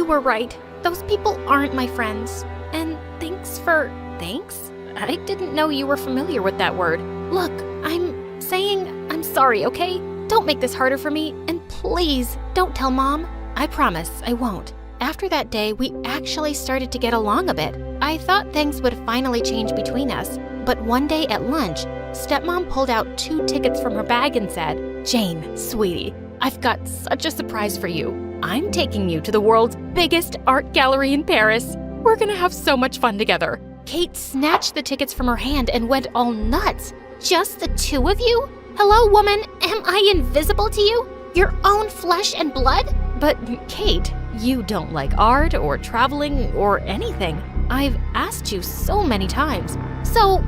were right. Those people aren't my friends. And thanks? I didn't know you were familiar with that word. Look, I'm saying I'm sorry, okay? Don't make this harder for me, and please don't tell Mom. I promise I won't. After that day, we actually started to get along a bit. I thought things would finally change between us. But one day at lunch, stepmom pulled out 2 tickets from her bag and said, "Jane, sweetie, I've got such a surprise for you. I'm taking you to the world's biggest art gallery in Paris. We're gonna have so much fun together." Kate snatched the tickets from her hand and went all nuts. Just the two of you? Hello, woman, am I invisible to you? Your own flesh and blood? But Kate, you don't like art or traveling or anything. I've asked you so many times. So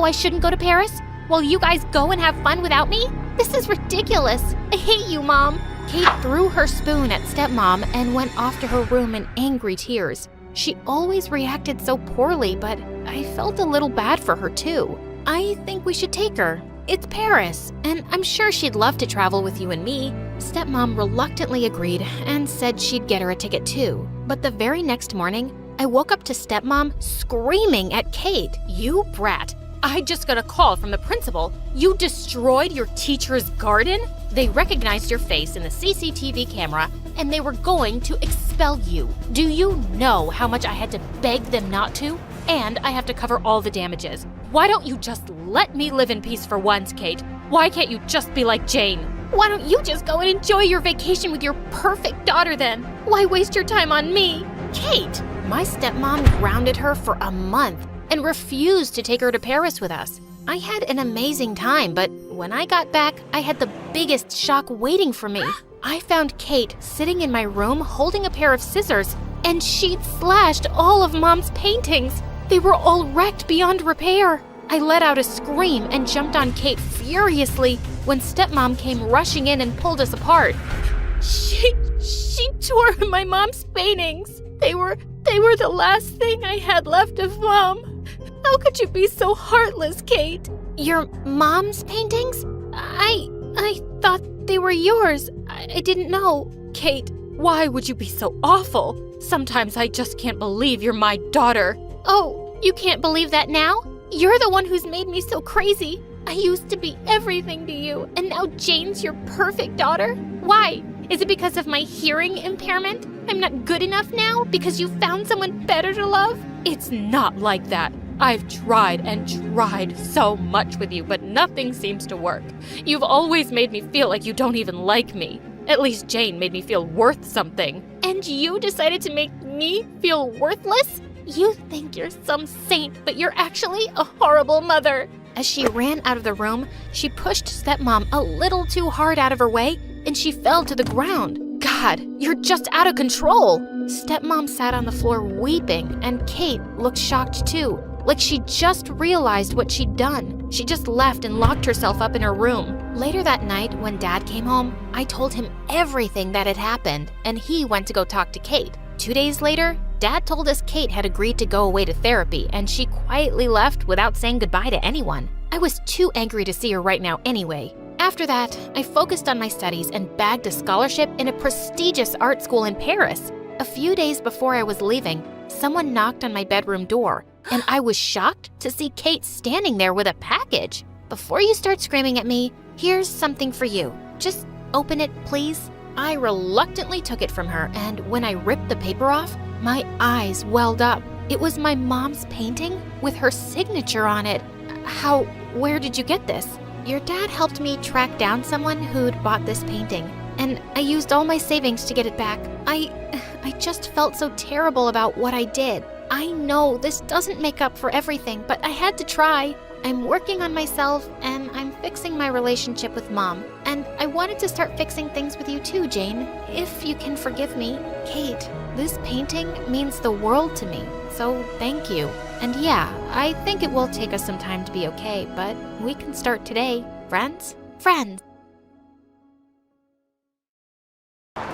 I shouldn't go to Paris? While you guys go and have fun without me? This is ridiculous. I hate you, Mom. Kate threw her spoon at stepmom and went off to her room in angry tears. She always reacted so poorly, but I felt a little bad for her too. I think we should take her. It's Paris, and I'm sure she'd love to travel with you and me. Stepmom reluctantly agreed and said she'd get her a ticket too. But the very next morning, I woke up to stepmom screaming at Kate. "You brat! I just got a call from the principal. You destroyed your teacher's garden? They recognized your face in the CCTV camera, and they were going to expel you. Do you know how much I had to beg them not to? And I have to cover all the damages. Why don't you just let me live in peace for once, Kate? Why can't you just be like Jane? Why don't you just go and enjoy your vacation with your perfect daughter then? Why waste your time on me? Kate!" My stepmom grounded her for a month and refused to take her to Paris with us. I had an amazing time, but when I got back, I had the biggest shock waiting for me. I found Kate sitting in my room holding a pair of scissors, and she'd slashed all of Mom's paintings. They were all wrecked beyond repair. I let out a scream and jumped on Kate furiously when stepmom came rushing in and pulled us apart. She tore my mom's paintings. They were the last thing I had left of Mom. How could you be so heartless, Kate? Your mom's paintings? I thought they were yours. I didn't know. Kate, why would you be so awful? Sometimes I just can't believe you're my daughter. Oh, you can't believe that now? You're the one who's made me so crazy. I used to be everything to you, and now Jane's your perfect daughter? Why? Is it because of my hearing impairment? I'm not good enough now because you found someone better to love? It's not like that. I've tried and tried so much with you, but nothing seems to work. You've always made me feel like you don't even like me. At least Jane made me feel worth something. And you decided to make me feel worthless? You think you're some saint, but you're actually a horrible mother. As she ran out of the room, she pushed stepmom a little too hard out of her way, and she fell to the ground. God, you're just out of control. Stepmom sat on the floor weeping, and Kate looked shocked too, like she just realized what she'd done. She just left and locked herself up in her room. Later that night, when Dad came home, I told him everything that had happened, and he went to go talk to Kate. 2 days later, Dad told us Kate had agreed to go away to therapy, and she quietly left without saying goodbye to anyone. I was too angry to see her right now anyway. After that, I focused on my studies and bagged a scholarship in a prestigious art school in Paris. A few days before I was leaving, someone knocked on my bedroom door, and I was shocked to see Kate standing there with a package. Before you start screaming at me, here's something for you. Just open it, please. I reluctantly took it from her, and when I ripped the paper off, my eyes welled up. It was my mom's painting with her signature on it. Where did you get this? Your dad helped me track down someone who'd bought this painting, and I used all my savings to get it back. I just felt so terrible about what I did. I know this doesn't make up for everything, but I had to try. I'm working on myself, and I'm fixing my relationship with Mom. And I wanted to start fixing things with you too, Jane, if you can forgive me. Kate, this painting means the world to me, so thank you. And yeah, I think it will take us some time to be okay, but we can start today. Friends? Friends.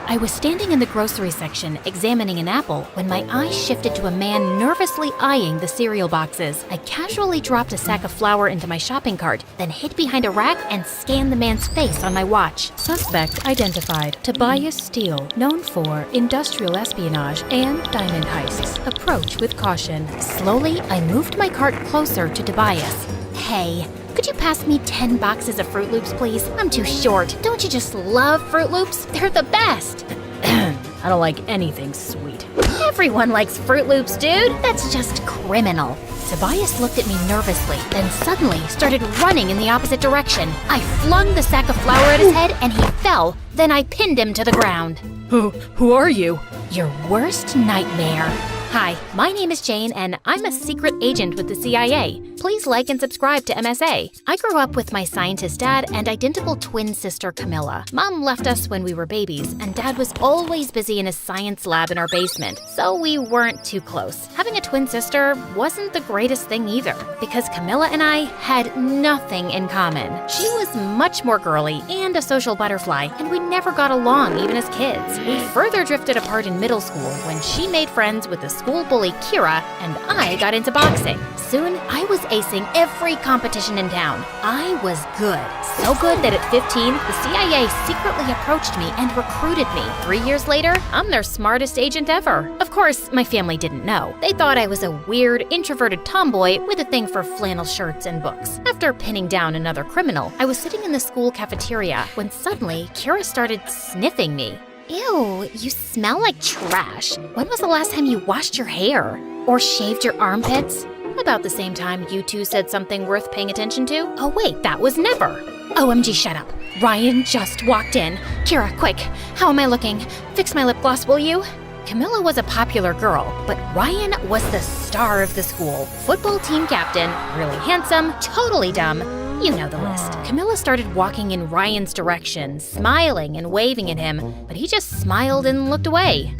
I was standing in the grocery section examining an apple when my eyes shifted to a man nervously eyeing the cereal boxes. I casually dropped a sack of flour into my shopping cart, then hid behind a rack and scanned the man's face on my watch. Suspect identified: Tobias Steele, known for industrial espionage and diamond heists. Approach with caution. Slowly, I moved my cart closer to Tobias. Hey, could you pass me 10 boxes of Fruit Loops, please? I'm too short. Don't you just love Fruit Loops? They're the best. I don't like anything sweet. Everyone likes Fruit Loops, dude. That's just criminal. Tobias looked at me nervously, then suddenly started running in the opposite direction. I flung the sack of flour at his head and he fell. Then I pinned him to the ground. Who are you? Your worst nightmare. Hi, my name is Jane, and I'm a secret agent with the CIA. Please like and subscribe to MSA. I grew up with my scientist dad and identical twin sister Camilla. Mom left us when we were babies, and Dad was always busy in his science lab in our basement, so we weren't too close. Having a twin sister wasn't the greatest thing either, because Camilla and I had nothing in common. She was much more girly and a social butterfly, and we never got along even as kids. We further drifted apart in middle school when she made friends with the school bully Kira, and I got into boxing. Soon, I was acing every competition in town. I was good. So good that at 15, the CIA secretly approached me and recruited me. 3 years later, I'm their smartest agent ever. Of course, my family didn't know. They thought I was a weird, introverted tomboy with a thing for flannel shirts and books. After pinning down another criminal, I was sitting in the school cafeteria when suddenly Kira started sniffing me. Ew, you smell like trash. When was the last time you washed your hair? Or shaved your armpits? About the same time you two said something worth paying attention to? Oh wait, that was never. OMG, shut up. Ryan just walked in. Kira, quick, how am I looking? Fix my lip gloss, will you? Camilla was a popular girl, but Ryan was the star of the school. Football team captain, really handsome, totally dumb. You know the list. Camilla started walking in Ryan's direction, smiling and waving at him, but he just smiled and looked away.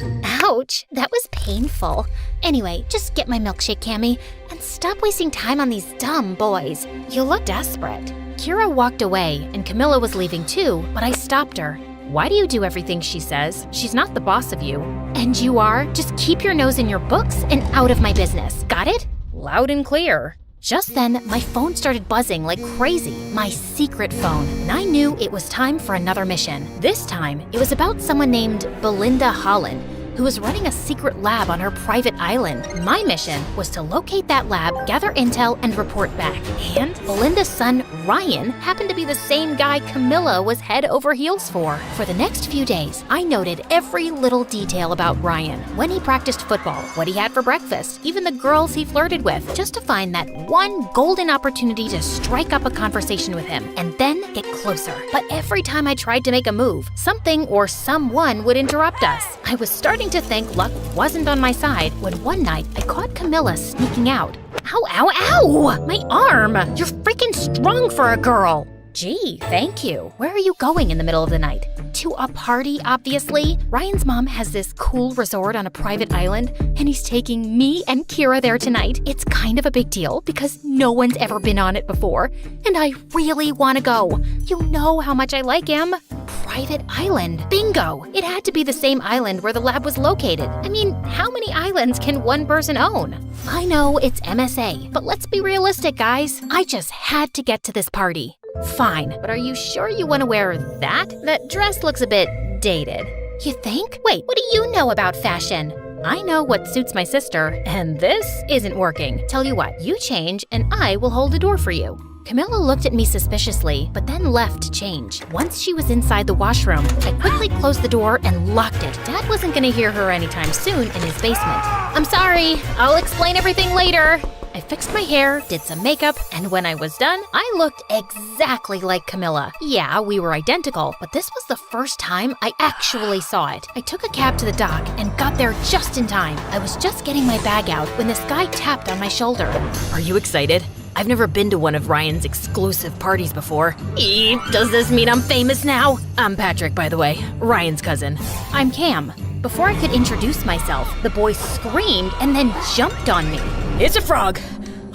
Ouch, that was painful. Anyway, just get my milkshake, Cammy, and stop wasting time on these dumb boys. You look desperate. Kira walked away, and Camilla was leaving too, but I stopped her. Why do you do everything she says? She's not the boss of you. And you are? Just keep your nose in your books and out of my business. Got it? Loud and clear. Just then, my phone started buzzing like crazy. My secret phone. And I knew it was time for another mission. This time, it was about someone named Belinda Holland, who was running a secret lab on her private island. My mission was to locate that lab, gather intel, and report back. And Belinda's son, Ryan, happened to be the same guy Camilla was head over heels for. For the next few days, I noted every little detail about Ryan. When he practiced football, what he had for breakfast, even the girls he flirted with, just to find that one golden opportunity to strike up a conversation with him, and then get closer. But every time I tried to make a move, something or someone would interrupt us. I was starting to think luck wasn't on my side when one night I caught Camilla sneaking out. Ow, ow, ow! My arm! You're freaking strong for a girl! Gee, thank you. Where are you going in the middle of the night? To a party, obviously. Ryan's mom has this cool resort on a private island, and he's taking me and Kira there tonight. It's kind of a big deal because no one's ever been on it before, and I really want to go. You know how much I like him. Private island. Bingo! It had to be the same island where the lab was located. I mean, how many islands can one person own? I know it's MSA, but let's be realistic, guys. I just had to get to this party. Fine, but are you sure you want to wear that? That dress looks a bit dated. You think? Wait, what do you know about fashion? I know what suits my sister, and this isn't working. Tell you what, you change, and I will hold the door for you. Camilla looked at me suspiciously, but then left to change. Once she was inside the washroom, I quickly closed the door and locked it. Dad wasn't gonna hear her anytime soon in his basement. I'm sorry, I'll explain everything later. I fixed my hair, did some makeup, and when I was done, I looked exactly like Camilla. Yeah, we were identical, but this was the first time I actually saw it. I took a cab to the dock and got there just in time. I was just getting my bag out when this guy tapped on my shoulder. Are you excited? I've never been to one of Ryan's exclusive parties before. Does this mean I'm famous now? I'm Patrick, by the way, Ryan's cousin. I'm Cam. Before I could introduce myself, the boy screamed and then jumped on me. It's a frog.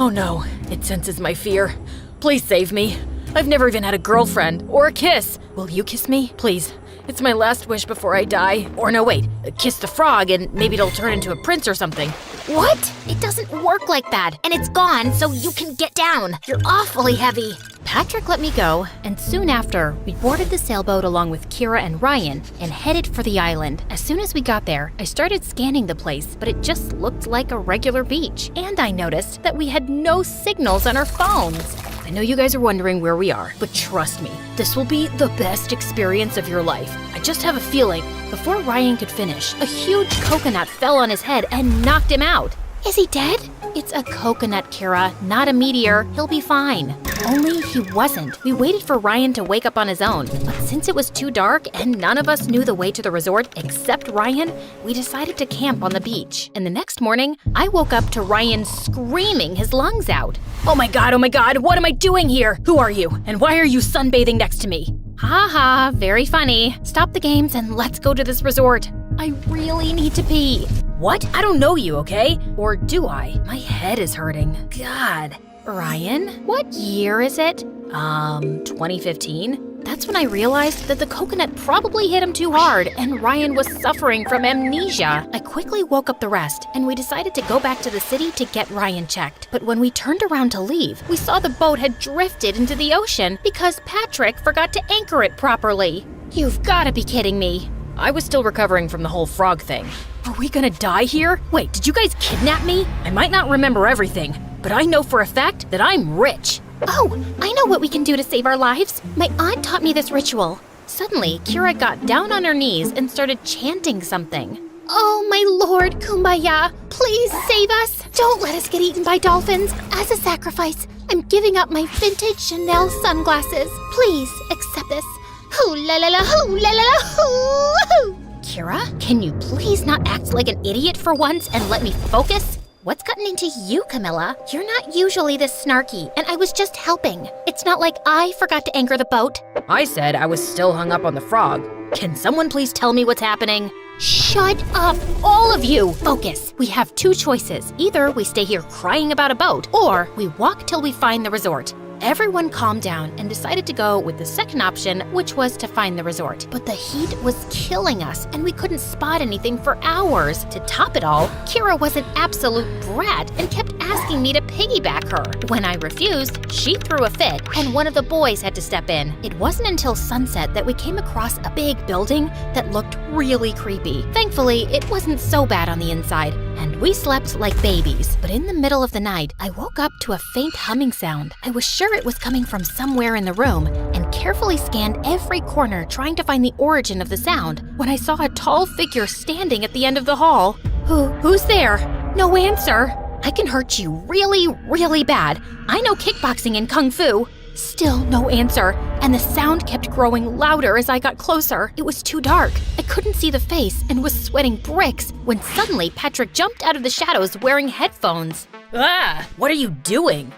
Oh no, it senses my fear. Please save me. I've never even had a girlfriend or a kiss. Will you kiss me? Please. It's my last wish before I die. Or no, wait. Kiss the frog and maybe it'll turn into a prince or something. What? It doesn't work like that. And it's gone, so you can get down. You're awfully heavy. Patrick let me go, and soon after, we boarded the sailboat along with Kira and Ryan and headed for the island. As soon as we got there, I started scanning the place, but it just looked like a regular beach. And I noticed that we had no signals on our phones. I know you guys are wondering where we are, but trust me, this will be the best experience of your life. I just have a feeling. Before Ryan could finish, a huge coconut fell on his head and knocked him out. Is he dead? It's a coconut, Kira, not a meteor. He'll be fine. Only he wasn't. We waited for Ryan to wake up on his own, but since it was too dark and none of us knew the way to the resort except Ryan, we decided to camp on the beach. And the next morning, I woke up to Ryan screaming his lungs out. Oh my god, what am I doing here? Who are you? And why are you sunbathing next to me? Ha ha, very funny. Stop the games and let's go to this resort. I really need to pee. What? I don't know you, okay? Or do I? My head is hurting. God. Ryan, what year is it? 2015? That's when I realized that the coconut probably hit him too hard and Ryan was suffering from amnesia. I quickly woke up the rest and we decided to go back to the city to get Ryan checked. But when we turned around to leave, we saw the boat had drifted into the ocean because Patrick forgot to anchor it properly. You've gotta be kidding me. I was still recovering from the whole frog thing. Are we gonna die here? Wait, did you guys kidnap me? I might not remember everything, but I know for a fact that I'm rich. Oh, I know what we can do to save our lives. My aunt taught me this ritual. Suddenly, Kira got down on her knees and started chanting something. Oh, my Lord, Kumbaya, please save us. Don't let us get eaten by dolphins. As a sacrifice, I'm giving up my vintage Chanel sunglasses. Please accept this. Hoo la la la, hoo la la la, hoo. Kira, can you please not act like an idiot for once and let me focus? What's gotten into you, Camilla? You're not usually this snarky, and I was just helping. It's not like I forgot to anchor the boat. I said I was still hung up on the frog. Can someone please tell me what's happening? Shut up, all of you! Focus. We have two choices. Either we stay here crying about a boat, or we walk till we find the resort. Everyone calmed down and decided to go with the second option, which was to find the resort. But the heat was killing us, and we couldn't spot anything for hours. To top it all, Kira was an absolute brat and kept asking me to piggyback her. When I refused, she threw a fit, and one of the boys had to step in. It wasn't until sunset that we came across a big building that looked really creepy. Thankfully, it wasn't so bad on the inside, and we slept like babies. But in the middle of the night, I woke up to a faint humming sound. I was sure it was coming from somewhere in the room and carefully scanned every corner trying to find the origin of the sound when I saw a tall figure standing at the end of the hall. Who's there? No answer. I can hurt you really, really bad. I know kickboxing and kung fu. Still no answer, and the sound kept growing louder as I got closer. It was too dark. I couldn't see the face and was sweating bricks when suddenly Patrick jumped out of the shadows wearing headphones. Ah, what are you doing?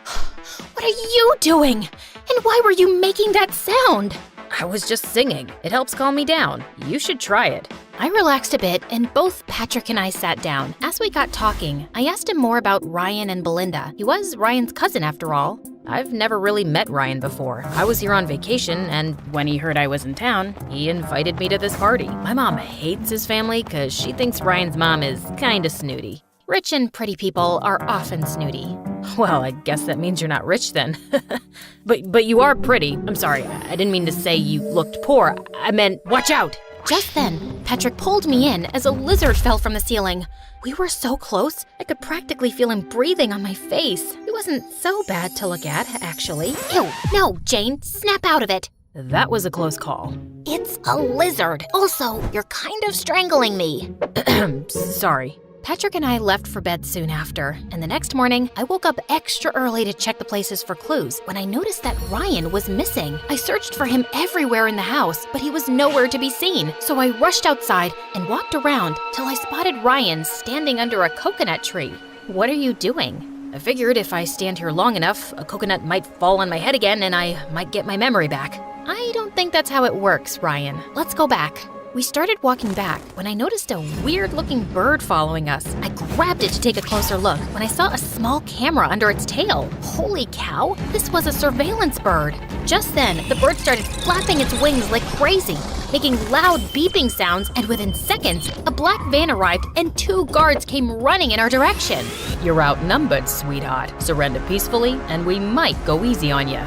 What are you doing? And why were you making that sound? I was just singing. It helps calm me down. You should try it. I relaxed a bit, and both Patrick and I sat down. As we got talking, I asked him more about Ryan and Belinda. He was Ryan's cousin after all. I've never really met Ryan before. I was here on vacation, and when he heard I was in town, he invited me to this party. My mom hates his family because she thinks Ryan's mom is kinda snooty. Rich and pretty people are often snooty. Well, I guess that means you're not rich then. But you are pretty. I'm sorry, I didn't mean to say you looked poor. I meant, watch out! Just then, Patrick pulled me in as a lizard fell from the ceiling. We were so close, I could practically feel him breathing on my face. He wasn't so bad to look at, actually. Ew, no, Jane, snap out of it. That was a close call. It's a lizard. Also, you're kind of strangling me. Sorry. Patrick and I left for bed soon after, and the next morning, I woke up extra early to check the places for clues when I noticed that Ryan was missing. I searched for him everywhere in the house, but he was nowhere to be seen. So I rushed outside and walked around till I spotted Ryan standing under a coconut tree. What are you doing? I figured if I stand here long enough, a coconut might fall on my head again and I might get my memory back. I don't think that's how it works, Ryan. Let's go back. We started walking back when I noticed a weird-looking bird following us. I grabbed it to take a closer look when I saw a small camera under its tail. Holy cow, this was a surveillance bird. Just then, the bird started flapping its wings like crazy, making loud beeping sounds, and within seconds, a black van arrived and 2 guards came running in our direction. You're outnumbered, sweetheart. Surrender peacefully, and we might go easy on you.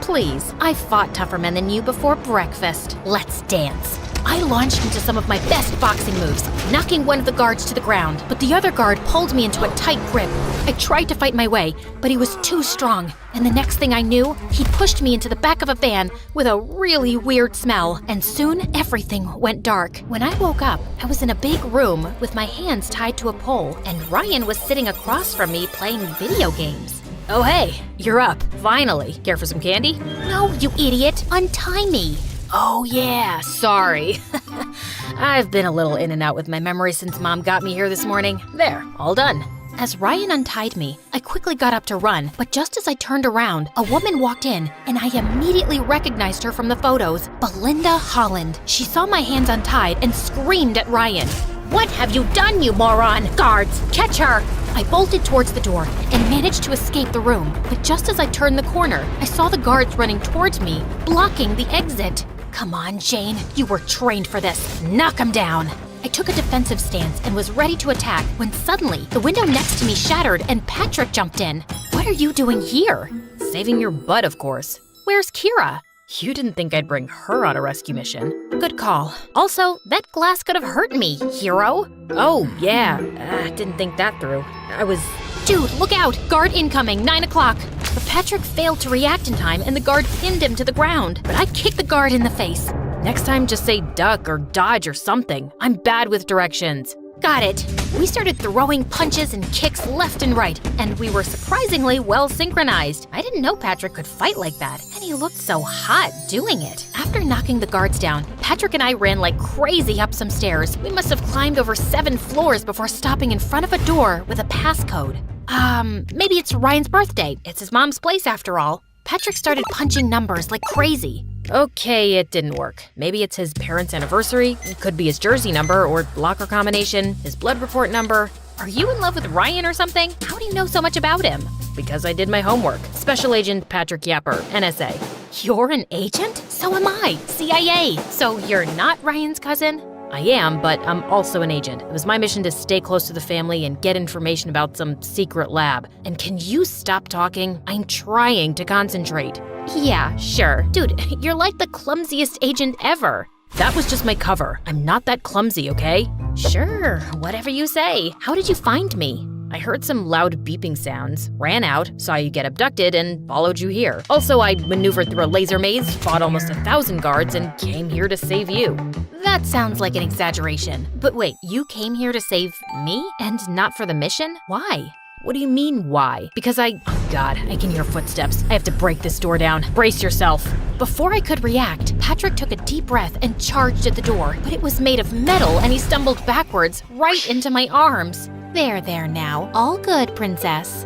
Please, I fought tougher men than you before breakfast. Let's dance. I launched into some of my best boxing moves, knocking one of the guards to the ground, but the other guard pulled me into a tight grip. I tried to fight my way, but he was too strong, and the next thing I knew, he pushed me into the back of a van with a really weird smell, and soon everything went dark. When I woke up, I was in a big room with my hands tied to a pole, and Ryan was sitting across from me playing video games. Oh hey, you're up, finally. Care for some candy? No, you idiot, untie me. Oh yeah, sorry. I've been a little in and out with my memory since Mom got me here this morning. There, all done. As Ryan untied me, I quickly got up to run, but just as I turned around, a woman walked in, and I immediately recognized her from the photos, Belinda Holland. She saw my hands untied and screamed at Ryan. What have you done, you moron? Guards, catch her! I bolted towards the door and managed to escape the room, but just as I turned the corner, I saw the guards running towards me, blocking the exit. Come on, Jane, you were trained for this. Knock him down. I took a defensive stance and was ready to attack when suddenly the window next to me shattered and Patrick jumped in. What are you doing here? Saving your butt, of course. Where's Kira? You didn't think I'd bring her on a rescue mission. Good call. Also, that glass could have hurt me, hero. Oh, yeah. Didn't think that through. Dude, look out! Guard incoming, 9 o'clock. But Patrick failed to react in time and the guard pinned him to the ground. But I kicked the guard in the face. Next time, just say duck or dodge or something. I'm bad with directions. Got it. We started throwing punches and kicks left and right, and we were surprisingly well synchronized. I didn't know Patrick could fight like that, and he looked so hot doing it. After knocking the guards down, Patrick and I ran like crazy up some stairs. We must have climbed over 7 floors before stopping in front of a door with a passcode. Maybe it's Ryan's birthday. It's his mom's place after all. Patrick started punching numbers like crazy. Okay, it didn't work. Maybe it's his parents' anniversary, it could be his jersey number or locker combination, his blood report number. Are you in love with Ryan or something? How do you know so much about him? Because I did my homework. Special Agent Patrick Yapper, NSA. You're an agent? So am I, CIA. So you're not Ryan's cousin? I am, but I'm also an agent. It was my mission to stay close to the family and get information about some secret lab. And can you stop talking? I'm trying to concentrate. Yeah, sure. Dude, you're like the clumsiest agent ever. That was just my cover. I'm not that clumsy, okay? Sure, whatever you say. How did you find me? I heard some loud beeping sounds, ran out, saw you get abducted, and followed you here. Also, I maneuvered through a laser maze, fought almost 1,000 guards, and came here to save you. That sounds like an exaggeration. But wait, you came here to save me and not for the mission? Why? What do you mean, why? Because oh God, I can hear footsteps. I have to break this door down. Brace yourself. Before I could react, Patrick took a deep breath and charged at the door, but it was made of metal and he stumbled backwards right into my arms. There now. All good, princess.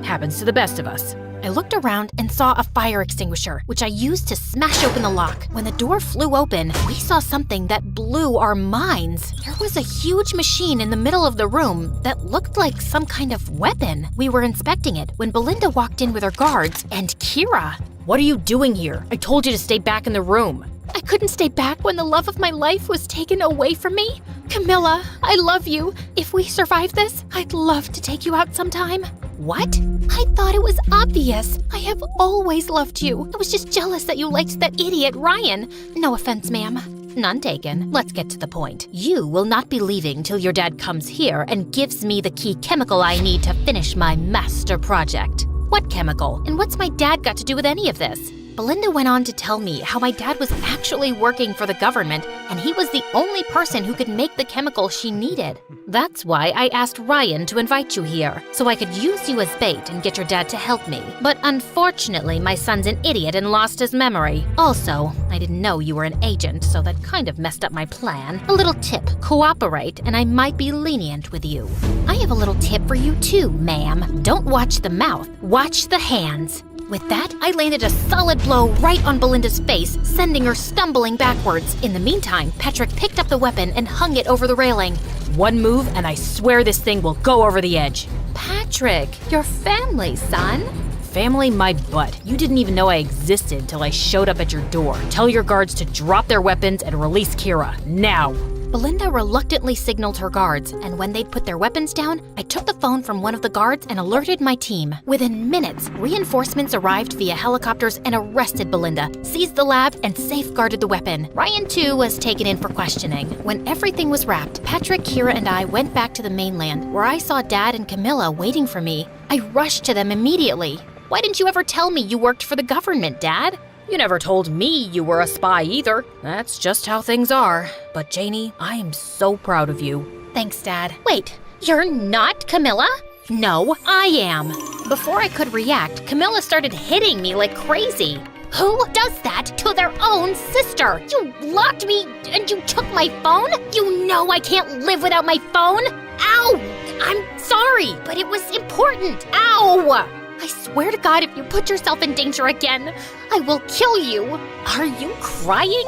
Happens to the best of us. I looked around and saw a fire extinguisher, which I used to smash open the lock. When the door flew open, we saw something that blew our minds. There was a huge machine in the middle of the room that looked like some kind of weapon. We were inspecting it when Belinda walked in with her guards and Kira. What are you doing here? I told you to stay back in the room. I couldn't stay back when the love of my life was taken away from me. Camilla, I love you. If we survive this, I'd love to take you out sometime. What? I thought it was obvious. I have always loved you. I was just jealous that you liked that idiot Ryan. No offense, ma'am. None taken. Let's get to the point. You will not be leaving till your dad comes here and gives me the key chemical I need to finish my master project. What chemical? And what's my dad got to do with any of this? Belinda went on to tell me how my dad was actually working for the government and he was the only person who could make the chemical she needed. That's why I asked Ryan to invite you here, so I could use you as bait and get your dad to help me. But unfortunately, my son's an idiot and lost his memory. Also, I didn't know you were an agent, so that kind of messed up my plan. A little tip, cooperate and I might be lenient with you. I have a little tip for you too, ma'am. Don't watch the mouth, watch the hands. With that, I landed a solid blow right on Belinda's face, sending her stumbling backwards. In the meantime, Patrick picked up the weapon and hung it over the railing. One move, and I swear this thing will go over the edge. Patrick, your family, son. Family my butt. You didn't even know I existed till I showed up at your door. Tell your guards to drop their weapons and release Kira, now. Belinda reluctantly signaled her guards, and when they'd put their weapons down, I took the phone from one of the guards and alerted my team. Within minutes, reinforcements arrived via helicopters and arrested Belinda, seized the lab, and safeguarded the weapon. Ryan, too, was taken in for questioning. When everything was wrapped, Patrick, Kira, and I went back to the mainland, where I saw Dad and Camilla waiting for me. I rushed to them immediately. Why didn't you ever tell me you worked for the government, Dad? You never told me you were a spy either. That's just how things are. But Janie, I am so proud of you. Thanks, Dad. Wait, you're not Camilla? No, I am. Before I could react, Camilla started hitting me like crazy. Who does that to their own sister? You locked me and you took my phone? You know I can't live without my phone. Ow! I'm sorry, but it was important. Ow! I swear to God, if you put yourself in danger again, I will kill you. Are you crying?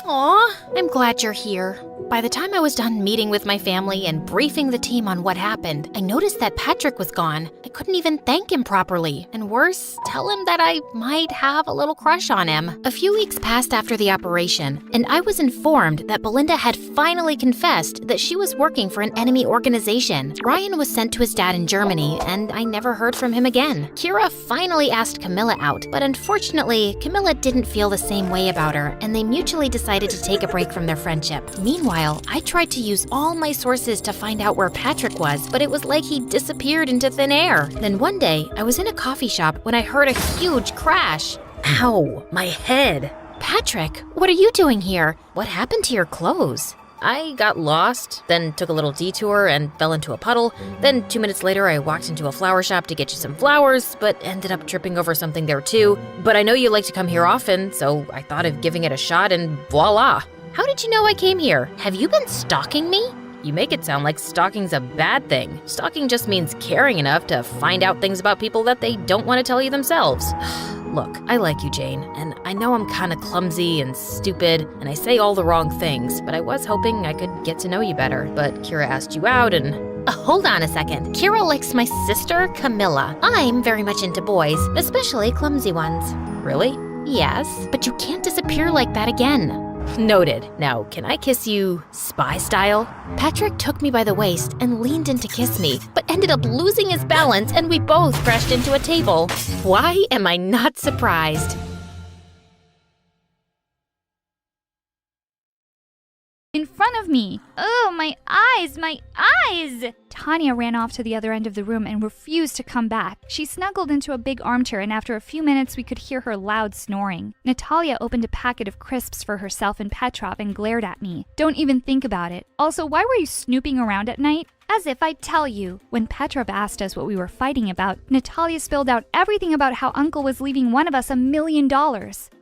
Aw, I'm glad you're here. By the time I was done meeting with my family and briefing the team on what happened, I noticed that Patrick was gone. I couldn't even thank him properly. And worse, tell him that I might have a little crush on him. A few weeks passed after the operation, and I was informed that Belinda had finally confessed that she was working for an enemy organization. Ryan was sent to his dad in Germany, and I never heard from him again. Kira finally asked Camilla out, but unfortunately, Camilla didn't feel the same way about her, and they mutually decided to take a break from their friendship. Meanwhile, I tried to use all my sources to find out where Patrick was, but it was like he disappeared into thin air. Then one day, I was in a coffee shop when I heard a huge crash. Ow, my head. Patrick, what are you doing here? What happened to your clothes? I got lost, then took a little detour and fell into a puddle. Then 2 minutes later, I walked into a flower shop to get you some flowers, but ended up tripping over something there too. But I know you like to come here often, so I thought of giving it a shot and voila. How did you know I came here? Have you been stalking me? You make it sound like stalking's a bad thing. Stalking just means caring enough to find out things about people that they don't want to tell you themselves. Look, I like you, Jane, and I know I'm kind of clumsy and stupid, and I say all the wrong things, but I was hoping I could get to know you better. But Kira asked you out, and Hold on a second. Kira likes my sister, Camilla. I'm very much into boys, especially clumsy ones. really? Yes, but you can't disappear like that again. Noted. Now, can I kiss you spy style? Patrick took me by the waist and leaned in to kiss me, but ended up losing his balance and we both crashed into a table. Why am I not surprised? In front of me. Oh, my eyes, my eyes! Tanya ran off to the other end of the room and refused to come back. She snuggled into a big armchair, and after a few minutes, we could hear her loud snoring. Natalia opened a packet of crisps for herself and Petrov and glared at me. Don't even think about it. Also, why were you snooping around at night? As if I'd tell you. When Petrov asked us what we were fighting about, Natalia spilled out everything about how Uncle was leaving one of us $1 million.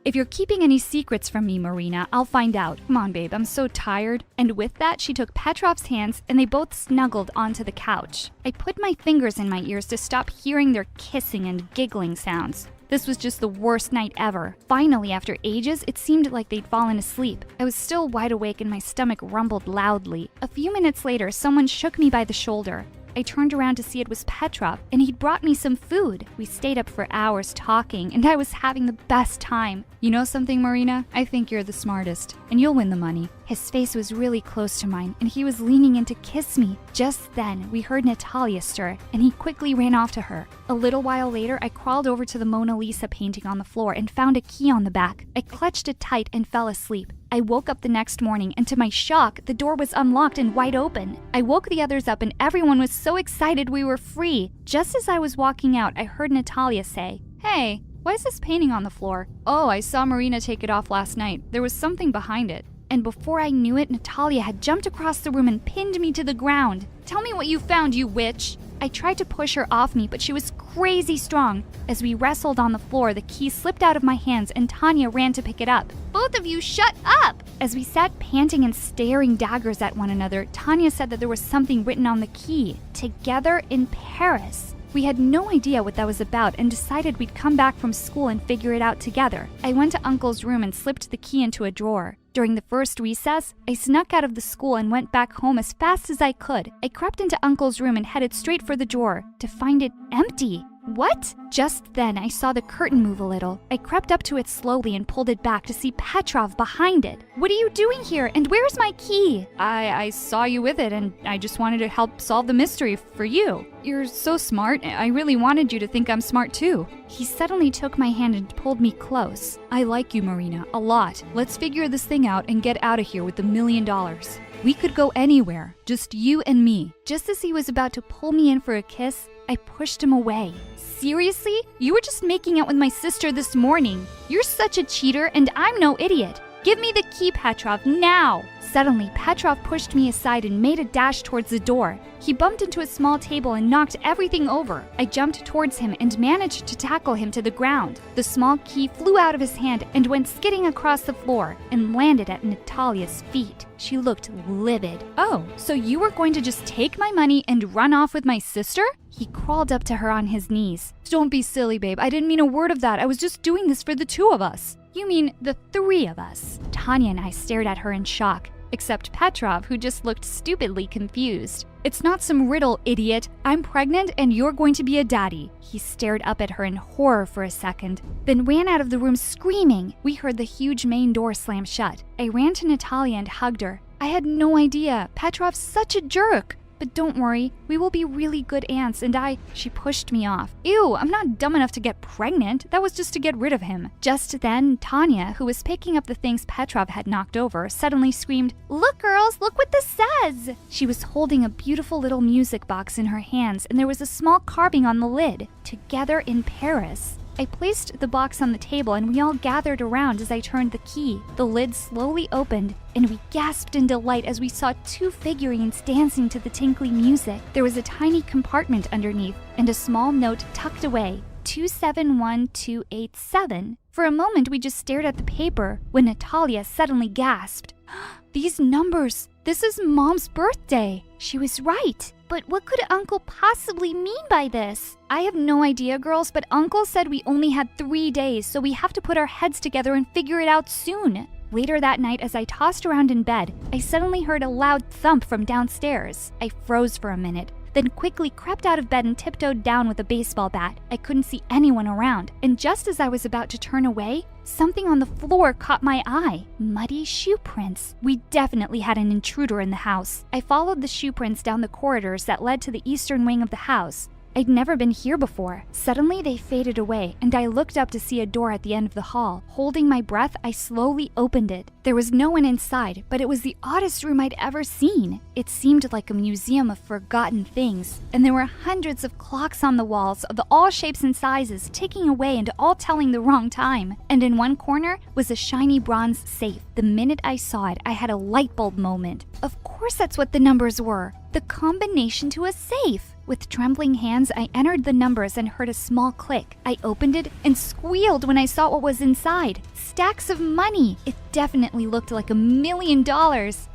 If you're keeping any secrets from me, Marina, I'll find out. Come on, babe, I'm so tired. And with that, she took Petrov's hands and they both snuggled onto the couch. I put my fingers in my ears to stop hearing their kissing and giggling sounds. This was just the worst night ever. Finally, after ages, it seemed like they'd fallen asleep. I was still wide awake and my stomach rumbled loudly. A few minutes later, someone shook me by the shoulder. I turned around to see it was Petrov, and he'd brought me some food. We stayed up for hours talking, and I was having the best time. You know something, Marina? I think you're the smartest, and you'll win the money. His face was really close to mine, and he was leaning in to kiss me. Just then, we heard Natalia stir, and he quickly ran off to her. A little while later, I crawled over to the Mona Lisa painting on the floor and found a key on the back. I clutched it tight and fell asleep. I woke up the next morning, and to my shock, the door was unlocked and wide open. I woke the others up, and everyone was so excited we were free. Just as I was walking out, I heard Natalia say, "Hey, why is this painting on the floor?" "Oh, I saw Marina take it off last night. There was something behind it." And before I knew it, Natalia had jumped across the room and pinned me to the ground. "Tell me what you found, you witch!" I tried to push her off me, but she was crazy strong. As we wrestled on the floor, the key slipped out of my hands and Tanya ran to pick it up. "Both of you, shut up!" As we sat panting and staring daggers at one another, Tanya said that there was something written on the key. Together in Paris. We had no idea what that was about and decided we'd come back from school and figure it out together. I went to Uncle's room and slipped the key into a drawer. During the first recess, I snuck out of the school and went back home as fast as I could. I crept into Uncle's room and headed straight for the drawer, to find it empty. What? Just then, I saw the curtain move a little. I crept up to it slowly and pulled it back to see Petrov behind it. "What are you doing here? And where's my key?" I saw you with it, and I just wanted to help solve the mystery for you. You're so smart. I really wanted you to think I'm smart too." He suddenly took my hand and pulled me close. "I like you, Marina, a lot. Let's figure this thing out and get out of here with $1 million. We could go anywhere, just you and me." Just as he was about to pull me in for a kiss, I pushed him away. "Seriously? You were just making out with my sister this morning. You're such a cheater, and I'm no idiot. Give me the key, Petrov, now!" Suddenly, Petrov pushed me aside and made a dash towards the door. He bumped into a small table and knocked everything over. I jumped towards him and managed to tackle him to the ground. The small key flew out of his hand and went skidding across the floor and landed at Natalia's feet. She looked livid. "Oh, so you were going to just take my money and run off with my sister?" He crawled up to her on his knees. "Don't be silly, babe. I didn't mean a word of that. I was just doing this for the two of us." "You mean the three of us?" Tanya and I stared at her in shock, except Petrov, who just looked stupidly confused. "It's not some riddle, idiot. I'm pregnant and you're going to be a daddy." He stared up at her in horror for a second, then ran out of the room screaming. We heard the huge main door slam shut. I ran to Natalia and hugged her. "I had no idea. Petrov's such a jerk. But don't worry, we will be really good aunts, and She pushed me off. "Ew, I'm not dumb enough to get pregnant. That was just to get rid of him." Just then, Tanya, who was picking up the things Petrov had knocked over, suddenly screamed, "Look, girls, look what this says!" She was holding a beautiful little music box in her hands, and there was a small carving on the lid. "Together in Paris." I placed the box on the table and we all gathered around as I turned the key. The lid slowly opened and we gasped in delight as we saw two figurines dancing to the tinkly music. There was a tiny compartment underneath and a small note tucked away, 271287. For a moment we just stared at the paper when Natalia suddenly gasped. These numbers. This is Mom's birthday. She was right. But what could Uncle possibly mean by this? I have no idea, girls, but Uncle said we only had 3 days, so we have to put our heads together and figure it out soon. Later that night, as I tossed around in bed, I suddenly heard a loud thump from downstairs. I froze for a minute, then quickly crept out of bed and tiptoed down with a baseball bat. I couldn't see anyone around, and just as I was about to turn away, something on the floor caught my eye. Muddy shoe prints. We definitely had an intruder in the house. I followed the shoe prints down the corridors that led to the eastern wing of the house. I'd never been here before. Suddenly, they faded away, and I looked up to see a door at the end of the hall. Holding my breath, I slowly opened it. There was no one inside, but it was the oddest room I'd ever seen. It seemed like a museum of forgotten things, and there were hundreds of clocks on the walls of all shapes and sizes, ticking away and all telling the wrong time. And in one corner was a shiny bronze safe. The minute I saw it, I had a light bulb moment. Of course that's what the numbers were. The combination to a safe. With trembling hands, I entered the numbers and heard a small click. I opened it and squealed when I saw what was inside. Stacks of money. It definitely looked like $1 million.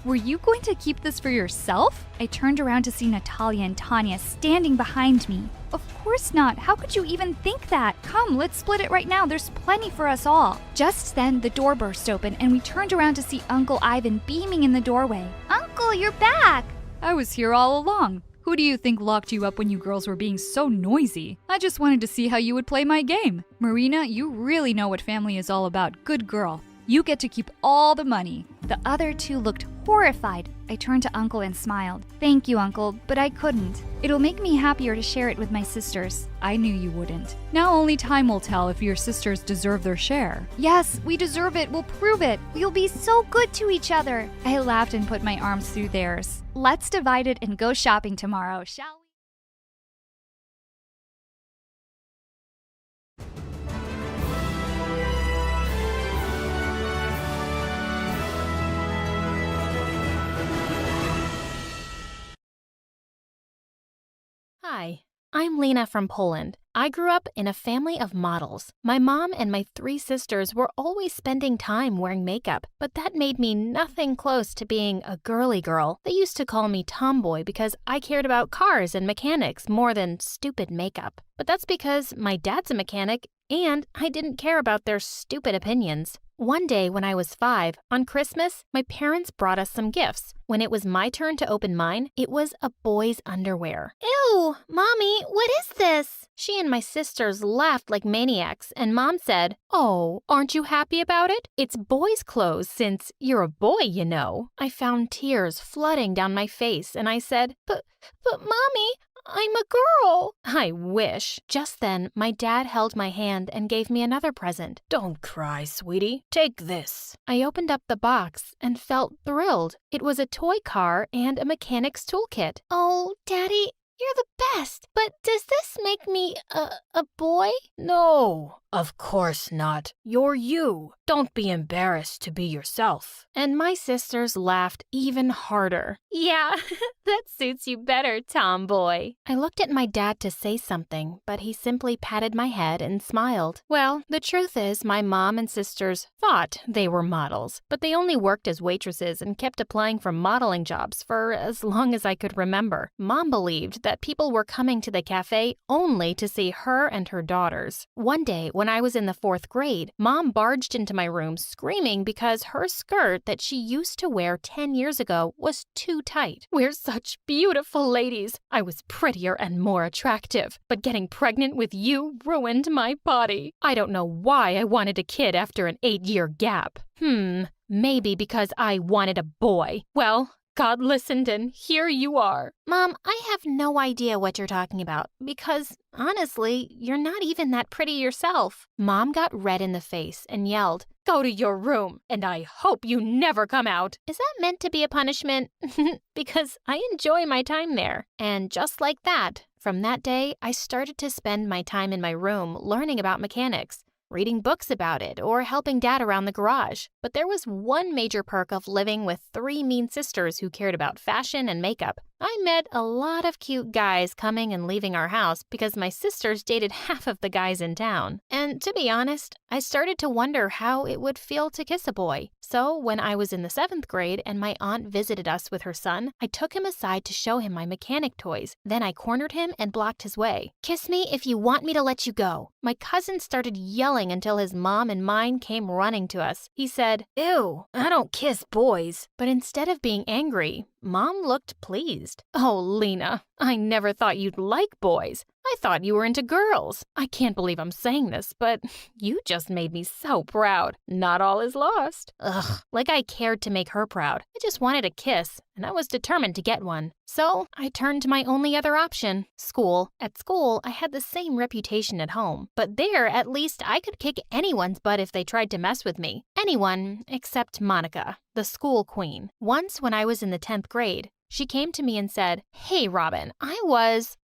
Were you going to keep this for yourself? I turned around to see Natalia and Tanya standing behind me. Of course not. How could you even think that? Come, let's split it right now. There's plenty for us all. Just then, the door burst open and we turned around to see Uncle Ivan beaming in the doorway. Uncle, you're back! I was here all along. Who do you think locked you up when you girls were being so noisy? I just wanted to see how you would play my game. Marina, you really know what family is all about. Good girl. You get to keep all the money. The other two looked horrified. I turned to Uncle and smiled. Thank you, Uncle, but I couldn't. It'll make me happier to share it with my sisters. I knew you wouldn't. Now only time will tell if your sisters deserve their share. Yes, we deserve it. We'll prove it. We'll be so good to each other. I laughed and put my arms through theirs. Let's divide it and go shopping tomorrow, shall we? Hi, I'm Lena from Poland. I grew up in a family of models. My mom and my 3 sisters were always spending time wearing makeup, but that made me nothing close to being a girly girl. They used to call me tomboy because I cared about cars and mechanics more than stupid makeup. But that's because my dad's a mechanic and I didn't care about their stupid opinions. One day when I was 5, on Christmas, my parents brought us some gifts. When it was my turn to open mine, it was a boy's underwear. Ew, Mommy, what is this? She and my sisters laughed like maniacs, and Mom said, "Oh, aren't you happy about it? It's boys' clothes since you're a boy, you know." I found tears flooding down my face, and I said, But Mommy, I'm a girl." I wish. Just then, my dad held my hand and gave me another present. "Don't cry, sweetie. Take this." I opened up the box and felt thrilled. It was a toy car and a mechanic's toolkit. Oh, Daddy, you're the best. But does this make me a boy? No, of course not. You're you. Don't be embarrassed to be yourself. And my sisters laughed even harder. "Yeah, that suits you better, tomboy." I looked at my dad to say something, but he simply patted my head and smiled. Well, the truth is my mom and sisters thought they were models, but they only worked as waitresses and kept applying for modeling jobs for as long as I could remember. Mom believed that people were coming to the cafe only to see her and her daughters. One day, when I was in the 4th grade, Mom barged into my room screaming because her skirt that she used to wear 10 years ago was too tight. "We're such beautiful ladies. I was prettier and more attractive, but getting pregnant with you ruined my body. I don't know why I wanted a kid after an 8-year gap. Maybe because I wanted a boy. Well, God listened and here you are." "Mom, I have no idea what you're talking about because, honestly, you're not even that pretty yourself." Mom got red in the face and yelled, "Go to your room, and I hope you never come out." Is that meant to be a punishment? Because I enjoy my time there. And just like that, from that day, I started to spend my time in my room learning about mechanics. reading books about it, or helping Dad around the garage. But there was one major perk of living with 3 mean sisters who cared about fashion and makeup. I met a lot of cute guys coming and leaving our house because my sisters dated half of the guys in town. And to be honest, I started to wonder how it would feel to kiss a boy. So when I was in the 7th grade and my aunt visited us with her son, I took him aside to show him my mechanic toys. Then I cornered him and blocked his way. "Kiss me if you want me to let you go." My cousin started yelling until his mom and mine came running to us. He said, "Ew, I don't kiss boys." But instead of being angry, Mom looked pleased. "Oh, Lena, I never thought you'd like boys. I thought you were into girls. I can't believe I'm saying this, but you just made me so proud. Not all is lost." Ugh, like I cared to make her proud. I just wanted a kiss, and I was determined to get one. So I turned to my only other option, school. At school, I had the same reputation at home, but there, at least, I could kick anyone's butt if they tried to mess with me. Anyone except Monica, the school queen. Once when I was in the 10th grade, she came to me and said, "Hey, Robin,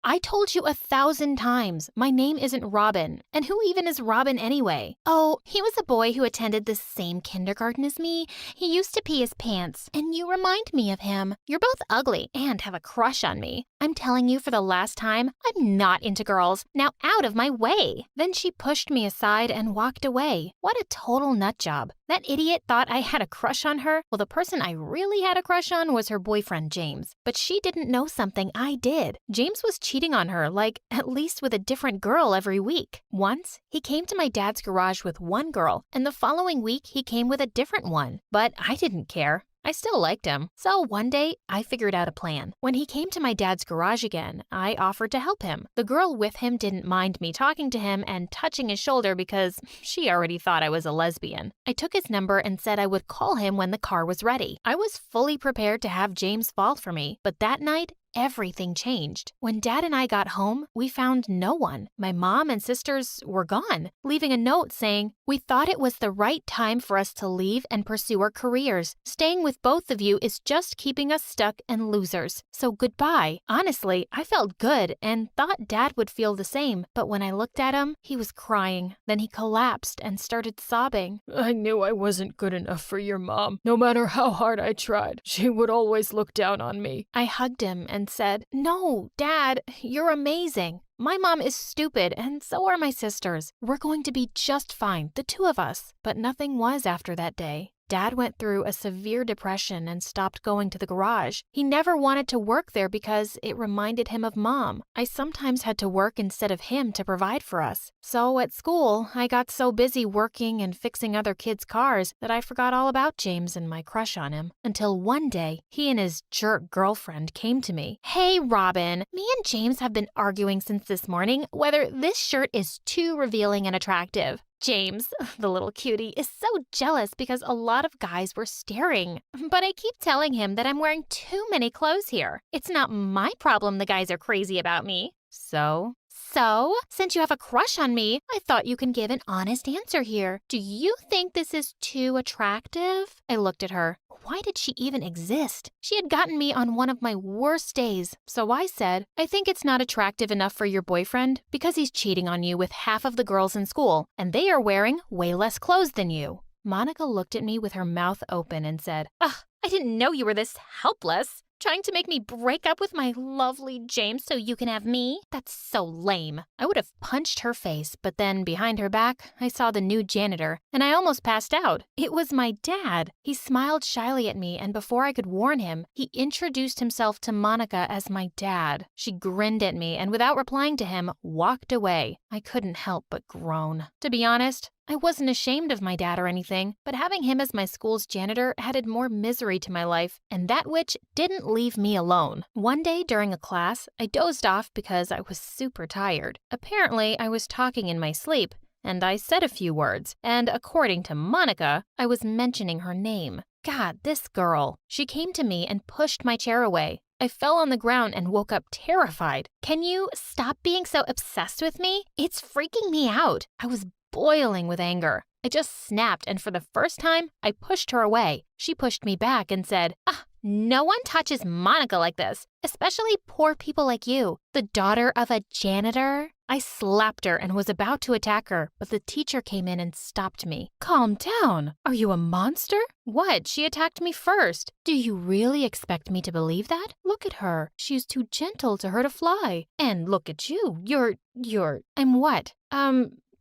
I told you 1,000 times, my name isn't Robin. And who even is Robin anyway?" "Oh, he was a boy who attended the same kindergarten as me. He used to pee his pants, and you remind me of him. You're both ugly and have a crush on me. I'm telling you for the last time, I'm not into girls. Now out of my way." Then she pushed me aside and walked away. What a total nut job. That idiot thought I had a crush on her. Well, the person I really had a crush on was her boyfriend, James. But she didn't know something I did. James was cheating on her, like, at least with a different girl every week. Once, he came to my dad's garage with one girl, and the following week he came with a different one. But I didn't care. I still liked him. So one day, I figured out a plan. When he came to my dad's garage again, I offered to help him. The girl with him didn't mind me talking to him and touching his shoulder because she already thought I was a lesbian. I took his number and said I would call him when the car was ready. I was fully prepared to have James fall for me, but that night, everything changed. When Dad and I got home, we found no one. My mom and sisters were gone, leaving a note saying, "We thought it was the right time for us to leave and pursue our careers. Staying with both of you is just keeping us stuck and losers. So goodbye." Honestly, I felt good and thought Dad would feel the same, but when I looked at him, he was crying. Then he collapsed and started sobbing. "I knew I wasn't good enough for your mom. No matter how hard I tried, she would always look down on me." I hugged him and said, "No, Dad, you're amazing. My mom is stupid, and so are my sisters. We're going to be just fine, the two of us." But nothing was after that day. Dad went through a severe depression and stopped going to the garage. He never wanted to work there because it reminded him of Mom. I sometimes had to work instead of him to provide for us. So at school, I got so busy working and fixing other kids' cars that I forgot all about James and my crush on him. Until one day, he and his jerk girlfriend came to me. "Hey, Robin, me and James have been arguing since this morning whether this shirt is too revealing and attractive. James, the little cutie, is so jealous because a lot of guys were staring. But I keep telling him that I'm wearing too many clothes here. It's not my problem the guys are crazy about me." So, since you have a crush on me, I thought you can give an honest answer here. Do you think this is too attractive? I looked at her. Why did she even exist? She had gotten me on one of my worst days. So I said, "I think it's not attractive enough for your boyfriend because he's cheating on you with half of the girls in school, and they are wearing way less clothes than you." Monica looked at me with her mouth open and said, "Ugh, I didn't know you were this helpless. Trying to make me break up with my lovely James so you can have me? That's so lame." I would have punched her face, but then behind her back, I saw the new janitor, and I almost passed out. It was my dad. He smiled shyly at me, and before I could warn him, he introduced himself to Monica as my dad. She grinned at me, and without replying to him, walked away. I couldn't help but groan. To be honest, I wasn't ashamed of my dad or anything, but having him as my school's janitor added more misery to my life, and that witch didn't leave me alone. One day during a class, I dozed off because I was super tired. Apparently, I was talking in my sleep, and I said a few words, and according to Monica, I was mentioning her name. God, this girl. She came to me and pushed my chair away. I fell on the ground and woke up terrified. "Can you stop being so obsessed with me? It's freaking me out." I was boiling with anger. I just snapped, and for the first time, I pushed her away. She pushed me back and said, No one touches Monica like this, especially poor people like you, the daughter of a janitor. I slapped her and was about to attack her, but the teacher came in and stopped me. Calm down. Are you a monster? What? She attacked me first. Do you really expect me to believe that? Look at her. She's too gentle to hurt a fly. And look at you. I'm what?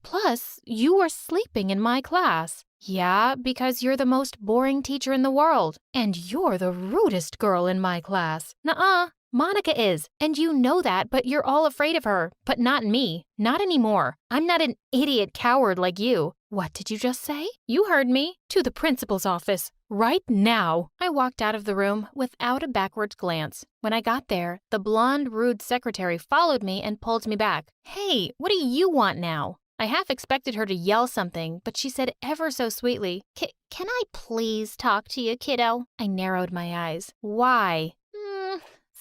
Plus, you were sleeping in my class. Yeah, because you're the most boring teacher in the world. And you're the rudest girl in my class. Nuh-uh. Monica is, and you know that, but you're all afraid of her. But not me. Not anymore. I'm not an idiot coward like you. What did you just say? You heard me. To the principal's office. Right now. I walked out of the room without a backward glance. When I got there, the blonde, rude secretary followed me and pulled me back. Hey, what do you want now? I half expected her to yell something, but she said ever so sweetly, Can I please talk to you, kiddo? I narrowed my eyes. Why?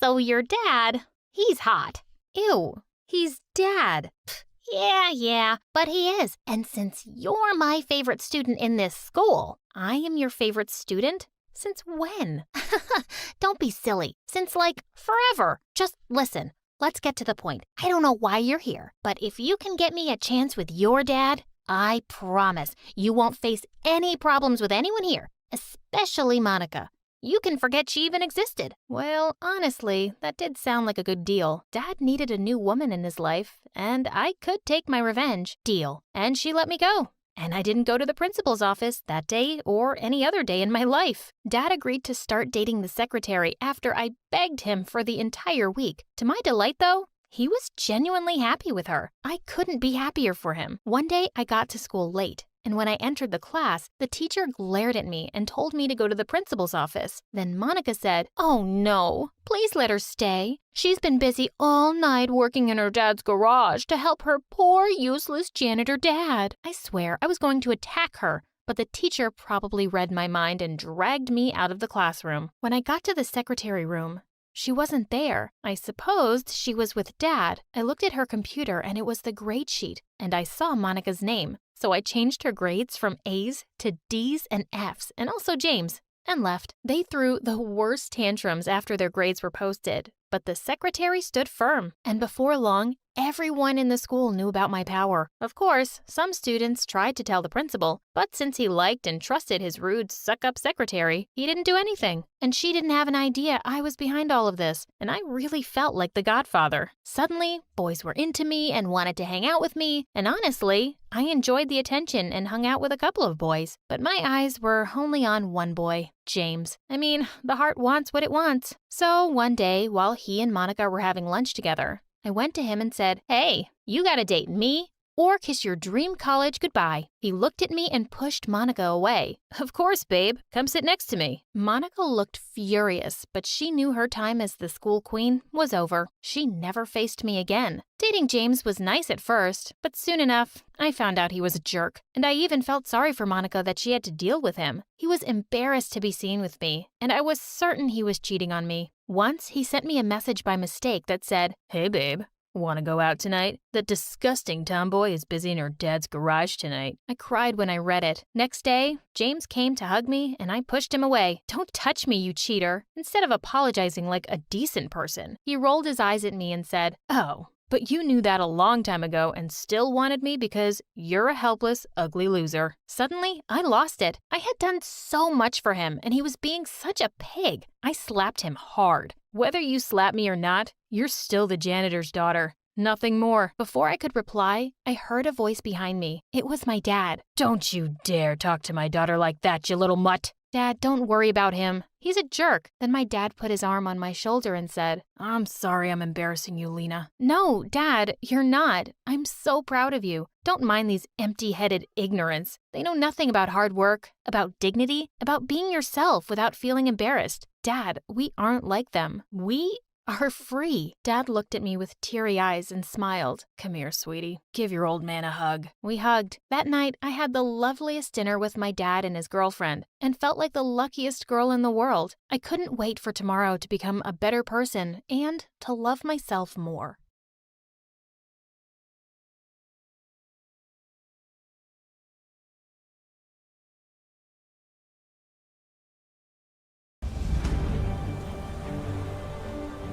So your dad, he's hot. Ew, he's Dad. Yeah, but he is. And since you're my favorite student in this school, I am your favorite student? Since when? Don't be silly. Since, forever. Just listen. Let's get to the point. I don't know why you're here, but if you can get me a chance with your dad, I promise you won't face any problems with anyone here, especially Monica. You can forget she even existed. Well, honestly, that did sound like a good deal. Dad needed a new woman in his life, and I could take my revenge. Deal. And she let me go. And I didn't go to the principal's office that day or any other day in my life. Dad agreed to start dating the secretary after I begged him for the entire week. To my delight, though, he was genuinely happy with her. I couldn't be happier for him. One day, I got to school late. And when I entered the class, the teacher glared at me and told me to go to the principal's office. Then Monica said, Oh no, please let her stay. She's been busy all night working in her dad's garage to help her poor, useless janitor dad. I swear I was going to attack her, but the teacher probably read my mind and dragged me out of the classroom. When I got to the secretary room, she wasn't there. I supposed she was with Dad. I looked at her computer and it was the grade sheet, and I saw Monica's name. So I changed her grades from A's to D's and F's, and also James, and left. They threw the worst tantrums after their grades were posted, but the secretary stood firm, and before long, everyone in the school knew about my power. Of course, some students tried to tell the principal, but since he liked and trusted his rude, suck-up secretary, he didn't do anything. And she didn't have an idea I was behind all of this, and I really felt like the godfather. Suddenly, boys were into me and wanted to hang out with me, and honestly, I enjoyed the attention and hung out with a couple of boys. But my eyes were only on one boy, James. I mean, the heart wants what it wants. So one day, while he and Monica were having lunch together, I went to him and said, Hey, you gotta date me or kiss your dream college goodbye. He looked at me and pushed Monica away. Of course, babe. Come sit next to me. Monica looked furious, but she knew her time as the school queen was over. She never faced me again. Dating James was nice at first, but soon enough, I found out he was a jerk. And I even felt sorry for Monica that she had to deal with him. He was embarrassed to be seen with me, and I was certain he was cheating on me. Once, he sent me a message by mistake that said, Hey, babe. Want to go out tonight? That disgusting tomboy is busy in her dad's garage tonight. I cried when I read it. Next day, James came to hug me and I pushed him away. Don't touch me, you cheater. Instead of apologizing like a decent person, he rolled his eyes at me and said, Oh, but you knew that a long time ago and still wanted me because you're a helpless, ugly loser. Suddenly, I lost it. I had done so much for him and he was being such a pig. I slapped him hard. Whether you slap me or not, you're still the janitor's daughter. Nothing more. Before I could reply, I heard a voice behind me. It was my dad. Don't you dare talk to my daughter like that, you little mutt. Dad, don't worry about him. He's a jerk. Then my dad put his arm on my shoulder and said, I'm sorry I'm embarrassing you, Lena. No, Dad, you're not. I'm so proud of you. Don't mind these empty-headed ignorants. They know nothing about hard work, about dignity, about being yourself without feeling embarrassed. Dad, we aren't like them. We are free. Dad looked at me with teary eyes and smiled. Come here, sweetie. Give your old man a hug. We hugged. That night, I had the loveliest dinner with my dad and his girlfriend and felt like the luckiest girl in the world. I couldn't wait for tomorrow to become a better person and to love myself more.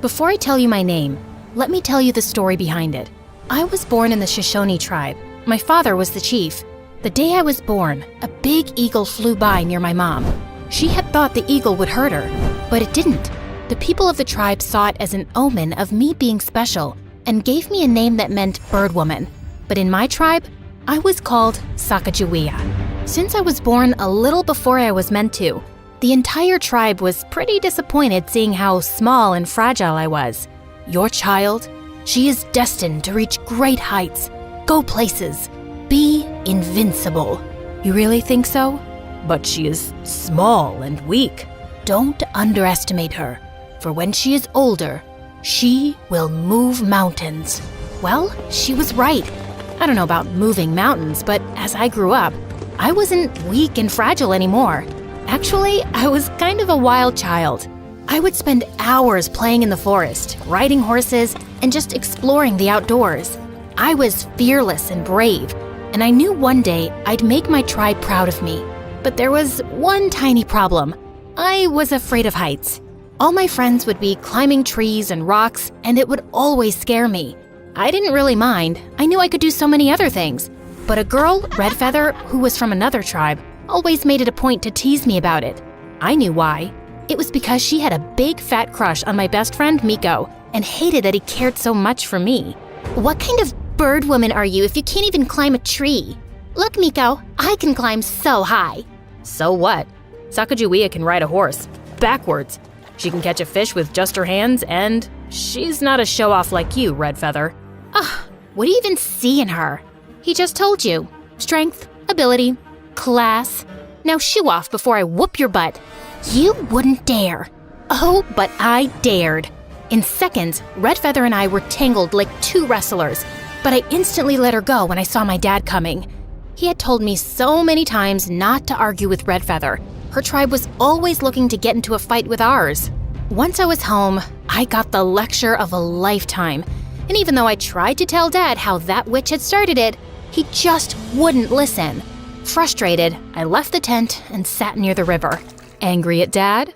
Before I tell you my name, let me tell you the story behind it. I was born in the Shoshone tribe. My father was the chief. The day I was born, a big eagle flew by near my mom. She had thought the eagle would hurt her, but it didn't. The people of the tribe saw it as an omen of me being special and gave me a name that meant bird woman. But in my tribe, I was called Sacagawea. Since I was born a little before I was meant to, the entire tribe was pretty disappointed seeing how small and fragile I was. Your child, she is destined to reach great heights, go places, be invincible. You really think so? But she is small and weak. Don't underestimate her, for when she is older, she will move mountains. Well, she was right. I don't know about moving mountains, but as I grew up, I wasn't weak and fragile anymore. Actually, I was kind of a wild child. I would spend hours playing in the forest, riding horses, and just exploring the outdoors. I was fearless and brave, and I knew one day I'd make my tribe proud of me. But there was one tiny problem. I was afraid of heights. All my friends would be climbing trees and rocks, and it would always scare me. I didn't really mind. I knew I could do so many other things. But a girl, Redfeather, who was from another tribe, always made it a point to tease me about it. I knew why. It was because she had a big fat crush on my best friend Miko and hated that he cared so much for me. What kind of bird woman are you if you can't even climb a tree? Look, Miko, I can climb so high. So what? Sacagawea can ride a horse, backwards. She can catch a fish with just her hands, and she's not a show-off like you, Redfeather. What do you even see in her? He just told you. Strength, ability, class. Now shoo off before I whoop your butt. You wouldn't dare. Oh, but I dared. In seconds, Redfeather and I were tangled like two wrestlers, but I instantly let her go when I saw my dad coming. He had told me so many times not to argue with Redfeather. Her tribe was always looking to get into a fight with ours. Once I was home, I got the lecture of a lifetime. And even though I tried to tell Dad how that witch had started it, he just wouldn't listen. Frustrated, I left the tent and sat near the river. Angry at Dad?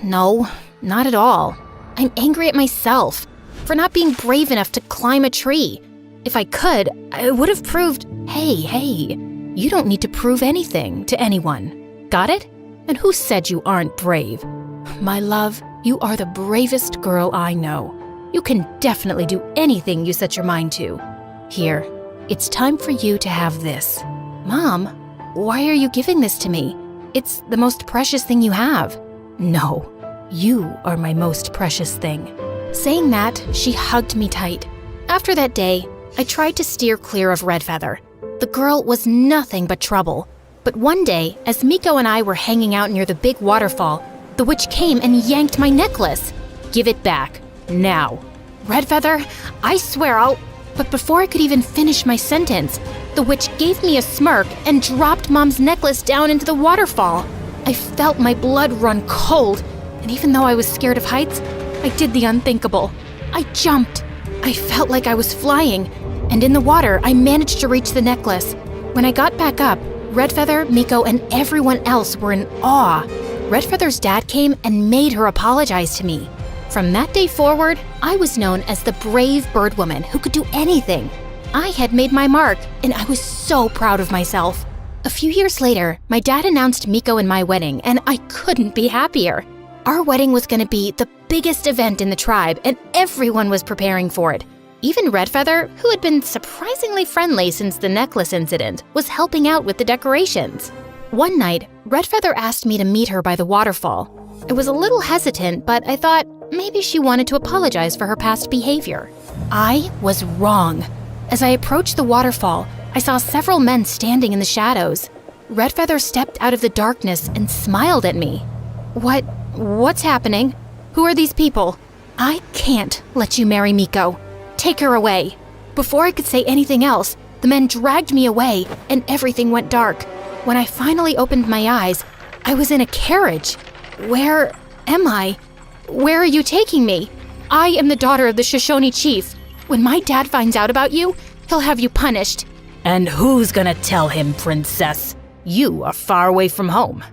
No, not at all. I'm angry at myself for not being brave enough to climb a tree. If I could, I would have proved, hey, you don't need to prove anything to anyone. Got it? And who said you aren't brave? My love, you are the bravest girl I know. You can definitely do anything you set your mind to. Here, it's time for you to have this. Mom, why are you giving this to me? It's the most precious thing you have. No, you are my most precious thing. Saying that, she hugged me tight. After that day, I tried to steer clear of Redfeather. The girl was nothing but trouble. But one day, as Miko and I were hanging out near the big waterfall, the witch came and yanked my necklace. Give it back, now. Redfeather, I swear I'll... But before I could even finish my sentence, the witch gave me a smirk and dropped Mom's necklace down into the waterfall. I felt my blood run cold, and even though I was scared of heights, I did the unthinkable. I jumped. I felt like I was flying, and in the water, I managed to reach the necklace. When I got back up, Redfeather, Miko, and everyone else were in awe. Redfeather's dad came and made her apologize to me. From that day forward, I was known as the brave bird woman who could do anything. I had made my mark, and I was so proud of myself. A few years later, my dad announced Miko and my wedding, and I couldn't be happier. Our wedding was going to be the biggest event in the tribe, and everyone was preparing for it. Even Redfeather, who had been surprisingly friendly since the necklace incident, was helping out with the decorations. One night, Redfeather asked me to meet her by the waterfall. I was a little hesitant, but I thought maybe she wanted to apologize for her past behavior. I was wrong. As I approached the waterfall, I saw several men standing in the shadows. Redfeather stepped out of the darkness and smiled at me. What's happening? Who are these people? I can't let you marry Miko. Take her away. Before I could say anything else, the men dragged me away and everything went dark. When I finally opened my eyes, I was in a carriage. Where am I? Where are you taking me? I am the daughter of the Shoshone chief. When my dad finds out about you, he'll have you punished. And who's gonna tell him, princess? You are far away from home.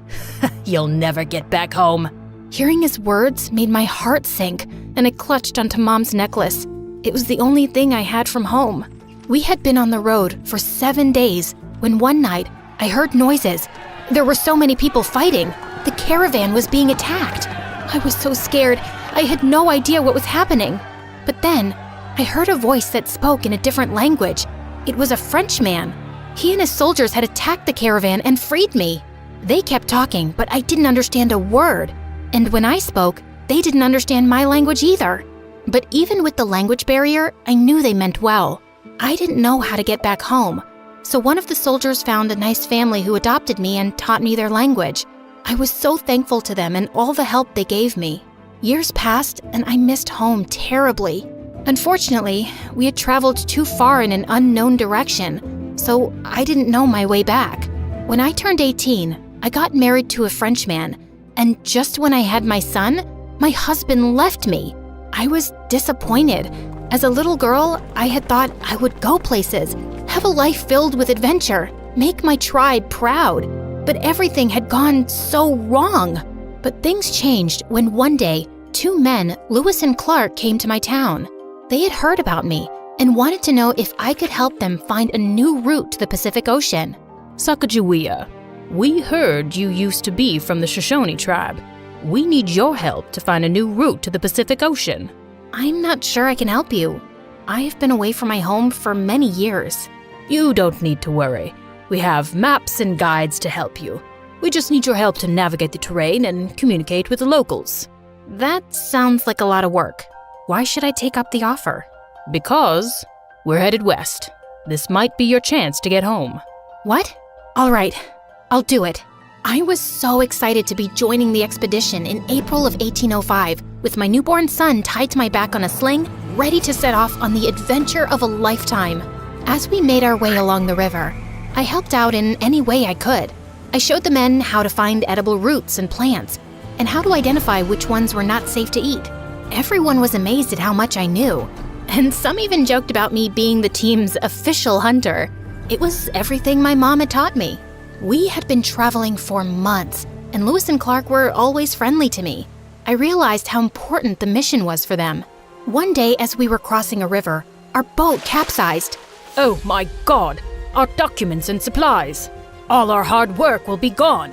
You'll never get back home. Hearing his words made my heart sink. and I clutched onto Mom's necklace. It was the only thing I had from home. We had been on the road for 7 days when one night I heard noises. There were so many people fighting. The caravan was being attacked. I was so scared. I had no idea what was happening. But then I heard a voice that spoke in a different language. It was a Frenchman. He and his soldiers had attacked the caravan and freed me. They kept talking, but I didn't understand a word. And when I spoke, they didn't understand my language either. But even with the language barrier, I knew they meant well. I didn't know how to get back home. So one of the soldiers found a nice family who adopted me and taught me their language. I was so thankful to them and all the help they gave me. Years passed and I missed home terribly. Unfortunately, we had traveled too far in an unknown direction, so I didn't know my way back. When I turned 18, I got married to a Frenchman, and just when I had my son, my husband left me. I was disappointed. As a little girl, I had thought I would go places, have a life filled with adventure, make my tribe proud. But everything had gone so wrong. But things changed when one day, 2 men, Lewis and Clark, came to my town. They had heard about me and wanted to know if I could help them find a new route to the Pacific Ocean. Sacagawea, we heard you used to be from the Shoshone tribe. We need your help to find a new route to the Pacific Ocean. I'm not sure I can help you. I have been away from my home for many years. You don't need to worry. We have maps and guides to help you. We just need your help to navigate the terrain and communicate with the locals. That sounds like a lot of work. Why should I take up the offer? Because we're headed west. This might be your chance to get home. What? All right, I'll do it. I was so excited to be joining the expedition in April of 1805 with my newborn son tied to my back on a sling, ready to set off on the adventure of a lifetime. As we made our way along the river, I helped out in any way I could. I showed the men how to find edible roots and plants, and how to identify which ones were not safe to eat. Everyone was amazed at how much I knew, and some even joked about me being the team's official hunter. It was everything my mom had taught me. We had been traveling for months, and Lewis and Clark were always friendly to me. I realized how important the mission was for them. One day, as we were crossing a river, our boat capsized. Oh my God! Our documents and supplies! All our hard work will be gone!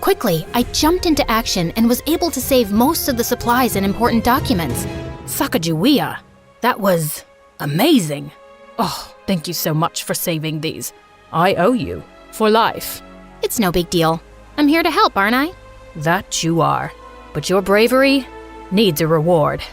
Quickly, I jumped into action and was able to save most of the supplies and important documents. Sacagawea, that was amazing. Oh, thank you so much for saving these. I owe you for life. It's no big deal. I'm here to help, aren't I? That you are. But your bravery needs a reward.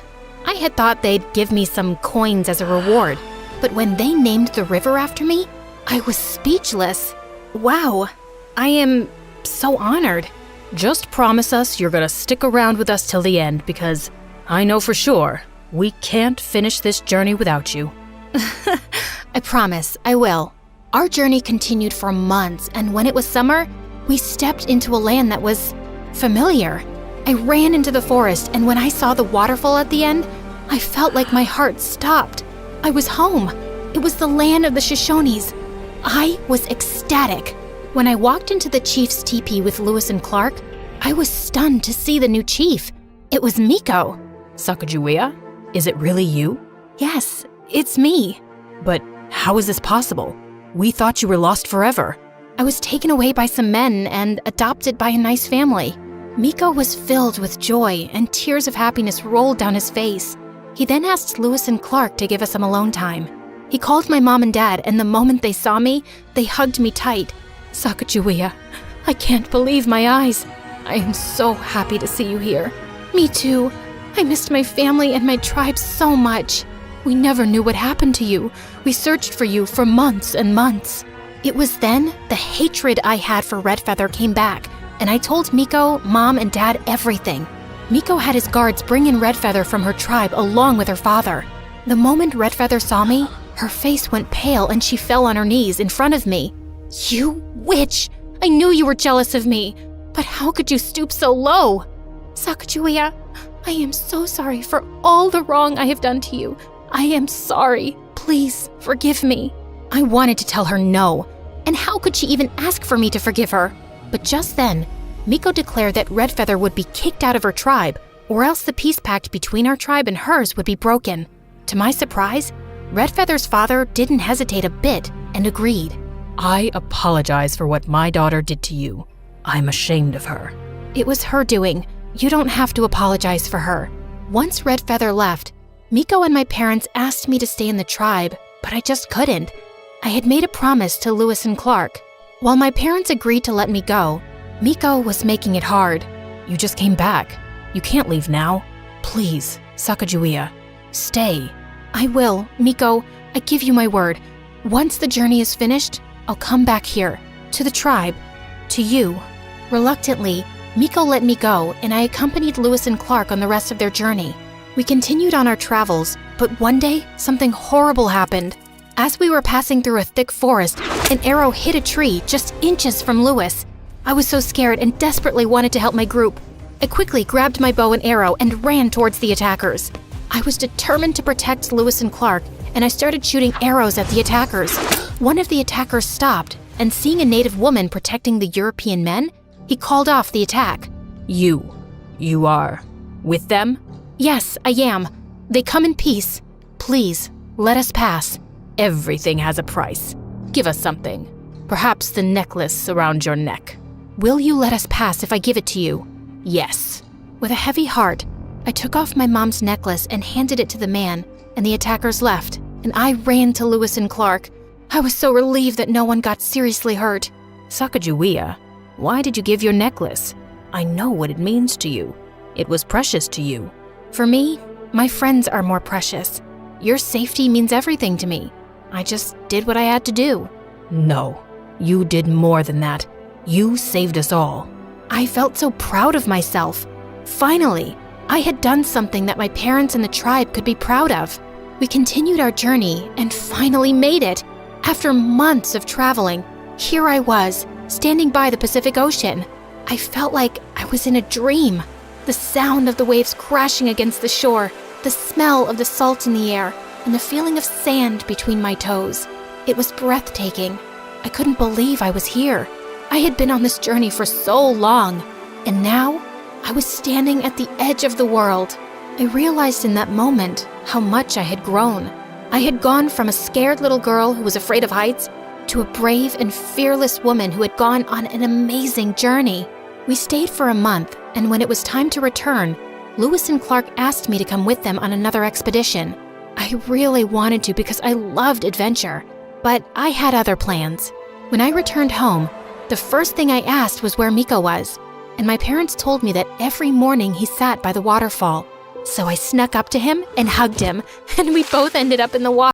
I had thought they'd give me some coins as a reward, but when they named the river after me, I was speechless. Wow, I am so honored. Just promise us you're gonna stick around with us till the end, because I know for sure we can't finish this journey without you. I promise, I will. Our journey continued for months, and when it was summer, we stepped into a land that was familiar. I ran into the forest, and when I saw the waterfall at the end, I felt like my heart stopped. I was home. It was the land of the Shoshones. I was ecstatic. When I walked into the chief's teepee with Lewis and Clark, I was stunned to see the new chief. It was Miko. Sacagawea, is it really you? Yes, it's me. But how is this possible? We thought you were lost forever. I was taken away by some men and adopted by a nice family. Miko was filled with joy, and tears of happiness rolled down his face. He then asked Lewis and Clark to give us some alone time. He called my mom and dad, and the moment they saw me, they hugged me tight. Sacagawea, I can't believe my eyes. I am so happy to see you here. Me too. I missed my family and my tribe so much. We never knew what happened to you. We searched for you for months and months. It was then the hatred I had for Redfeather came back, and I told Miko, Mom, and Dad everything. Miko had his guards bring in Redfeather from her tribe along with her father. The moment Redfeather saw me, her face went pale and she fell on her knees in front of me. You witch! I knew you were jealous of me, but how could you stoop so low? Sacagawea, I am so sorry for all the wrong I have done to you. I am sorry. Please forgive me. I wanted to tell her no, and how could she even ask for me to forgive her? But just then, Miko declared that Redfeather would be kicked out of her tribe, or else the peace pact between our tribe and hers would be broken. To my surprise, Redfeather's father didn't hesitate a bit and agreed. I apologize for what my daughter did to you. I'm ashamed of her. It was her doing. You don't have to apologize for her. Once Redfeather left, Miko and my parents asked me to stay in the tribe, but I just couldn't. I had made a promise to Lewis and Clark. While my parents agreed to let me go, Miko was making it hard. You just came back. You can't leave now. Please, Sacagawea, stay. I will, Miko. I give you my word. Once the journey is finished, I'll come back here, to the tribe, to you. Reluctantly, Miko let me go, and I accompanied Lewis and Clark on the rest of their journey. We continued on our travels, but one day, something horrible happened. As we were passing through a thick forest, an arrow hit a tree just inches from Lewis. I was so scared and desperately wanted to help my group. I quickly grabbed my bow and arrow and ran towards the attackers. I was determined to protect Lewis and Clark, and I started shooting arrows at the attackers. One of the attackers stopped, and seeing a native woman protecting the European men, he called off the attack. You are with them? Yes, I am. They come in peace. Please, let us pass. Everything has a price. Give us something. Perhaps the necklace around your neck. Will you let us pass if I give it to you? Yes. With a heavy heart, I took off my mom's necklace and handed it to the man, and the attackers left, and I ran to Lewis and Clark. I was so relieved that no one got seriously hurt. Sacagawea, why did you give your necklace? I know what it means to you. It was precious to you. For me, my friends are more precious. Your safety means everything to me. I just did what I had to do. No, you did more than that. You saved us all. I felt so proud of myself. Finally, I had done something that my parents and the tribe could be proud of. We continued our journey and finally made it. After months of traveling, here I was, standing by the Pacific Ocean. I felt like I was in a dream. The sound of the waves crashing against the shore, the smell of the salt in the air, and the feeling of sand between my toes. It was breathtaking. I couldn't believe I was here. I had been on this journey for so long, and now I was standing at the edge of the world. I realized in that moment how much I had grown. I had gone from a scared little girl who was afraid of heights to a brave and fearless woman who had gone on an amazing journey. We stayed for a month, and when it was time to return, Lewis and Clark asked me to come with them on another expedition. I really wanted to because I loved adventure, but I had other plans. When I returned home, the first thing I asked was where Miko was, and my parents told me that every morning he sat by the waterfall. So I snuck up to him and hugged him, and we both ended up in the water.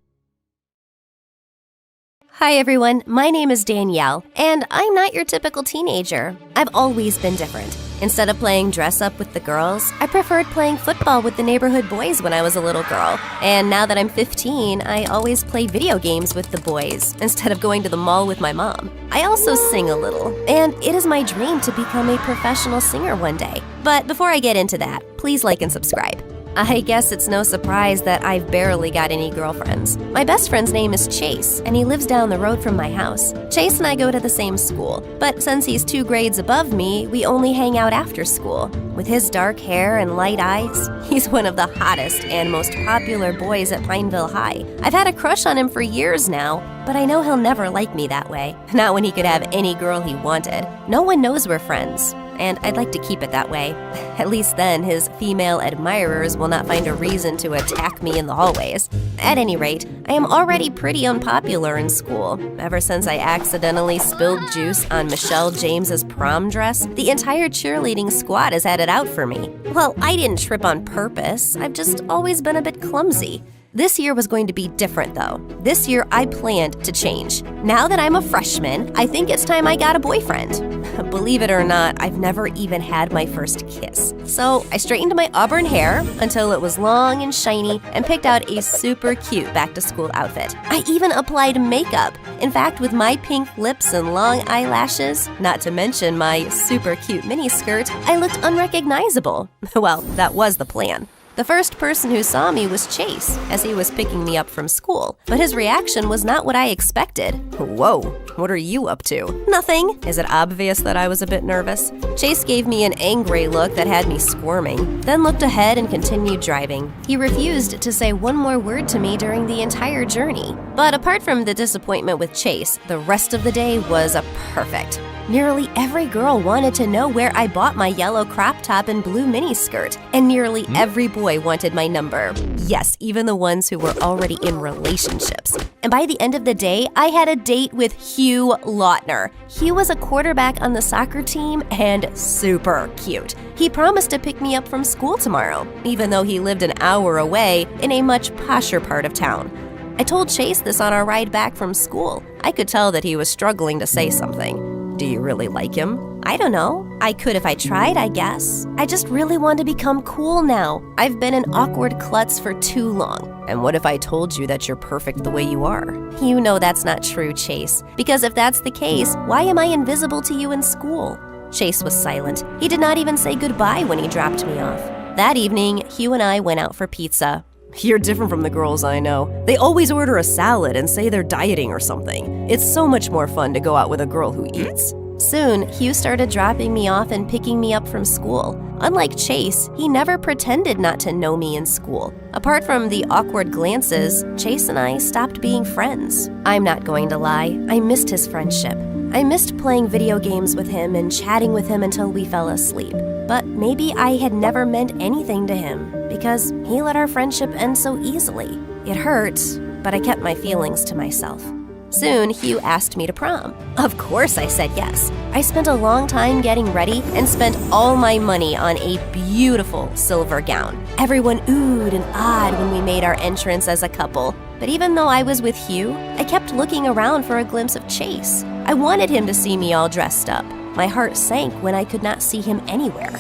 Hi everyone, my name is Danielle, and I'm not your typical teenager. I've always been different. Instead of playing dress up with the girls, I preferred playing football with the neighborhood boys when I was a little girl. And now that I'm 15, I always play video games with the boys instead of going to the mall with my mom. I also sing a little, and it is my dream to become a professional singer one day. But before I get into that, please like and subscribe. I guess it's no surprise that I've barely got any girlfriends. My best friend's name is Chase, and he lives down the road from my house. Chase and I go to the same school, but since he's 2 grades above me, we only hang out after school. With his dark hair and light eyes, he's one of the hottest and most popular boys at Pineville High. I've had a crush on him for years now, but I know he'll never like me that way. Not when he could have any girl he wanted. No one knows we're friends, and I'd like to keep it that way. At least then his female admirers will not find a reason to attack me in the hallways. At any rate, I am already pretty unpopular in school. Ever since I accidentally spilled juice on Michelle James's prom dress, the entire cheerleading squad has had it out for me. Well, I didn't trip on purpose. I've just always been a bit clumsy. This year was going to be different, though. This year, I planned to change. Now that I'm a freshman, I think it's time I got a boyfriend. Believe it or not, I've never even had my first kiss. So I straightened my auburn hair until it was long and shiny and picked out a super cute back-to-school outfit. I even applied makeup. In fact, with my pink lips and long eyelashes, not to mention my super cute miniskirt, I looked unrecognizable. Well, that was the plan. The first person who saw me was Chase, as he was picking me up from school, but his reaction was not what I expected. Whoa, What are you up to? Nothing. Is it obvious that I was a bit nervous? Chase gave me an angry look that had me squirming, then looked ahead and continued driving. He refused to say one more word to me during the entire journey. But apart from the disappointment with Chase, the rest of the day was perfect. Nearly every girl wanted to know where I bought my yellow crop top and blue mini skirt, and nearly every boy wanted my number. Yes, even the ones who were already in relationships. And by the end of the day, I had a date with Hugh Lautner. Hugh was a quarterback on the soccer team and super cute. He promised to pick me up from school tomorrow, even though he lived an hour away in a much posher part of town. I told Chase this on our ride back from school. I could tell that he was struggling to say something. Do you really like him? I don't know. I could if I tried, I guess. I just really want to become cool now. I've been an awkward klutz for too long. And what if I told you that you're perfect the way you are? You know that's not true, Chase. Because if that's the case, why am I invisible to you in school? Chase was silent. He did not even say goodbye when he dropped me off. That evening, Hugh and I went out for pizza. You're different from the girls I know. They always order a salad and say they're dieting or something. It's so much more fun to go out with a girl who eats. Soon, Hugh started dropping me off and picking me up from school. Unlike Chase, he never pretended not to know me in school. Apart from the awkward glances, Chase and I stopped being friends. I'm not going to lie, I missed his friendship. I missed playing video games with him and chatting with him until we fell asleep. But maybe I had never meant anything to him because he let our friendship end so easily. It hurt, but I kept my feelings to myself. Soon, Hugh asked me to prom. Of course I said yes. I spent a long time getting ready and spent all my money on a beautiful silver gown. Everyone oohed and ahed when we made our entrance as a couple. But even though I was with Hugh, I kept looking around for a glimpse of Chase. I wanted him to see me all dressed up. My heart sank when I could not see him anywhere.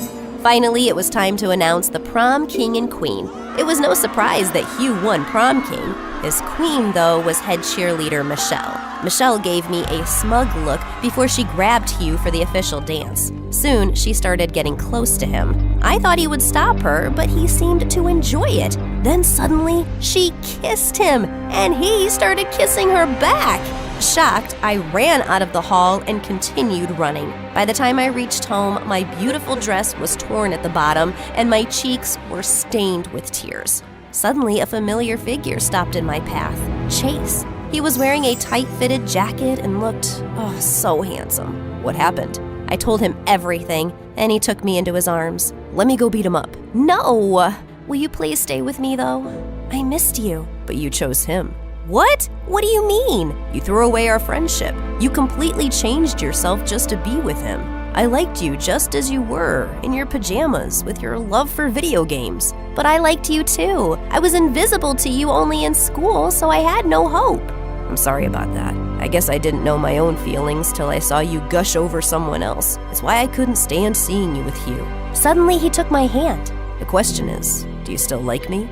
Finally, it was time to announce the prom king and queen. It was no surprise that Hugh won prom king. His queen, though, was head cheerleader Michelle. Michelle gave me a smug look before she grabbed Hugh for the official dance. Soon, she started getting close to him. I thought he would stop her, but he seemed to enjoy it. Then suddenly, she kissed him, and he started kissing her back. Shocked, I ran out of the hall and continued running. By the time I reached home, my beautiful dress was torn at the bottom and my cheeks were stained with tears. Suddenly, a familiar figure stopped in my path. Chase. He was wearing a tight-fitted jacket and looked, so handsome. What happened? I told him everything, and he took me into his arms. Let me go beat him up. No! Will you please stay with me, though? I missed you. But you chose him. What? What do you mean? You threw away our friendship. You completely changed yourself just to be with him. I liked you just as you were, in your pajamas, with your love for video games. But I liked you too. I was invisible to you only in school, so I had no hope. I'm sorry about that. I guess I didn't know my own feelings till I saw you gush over someone else. It's why I couldn't stand seeing you with Hugh. Suddenly, he took my hand. The question is, do you still like me?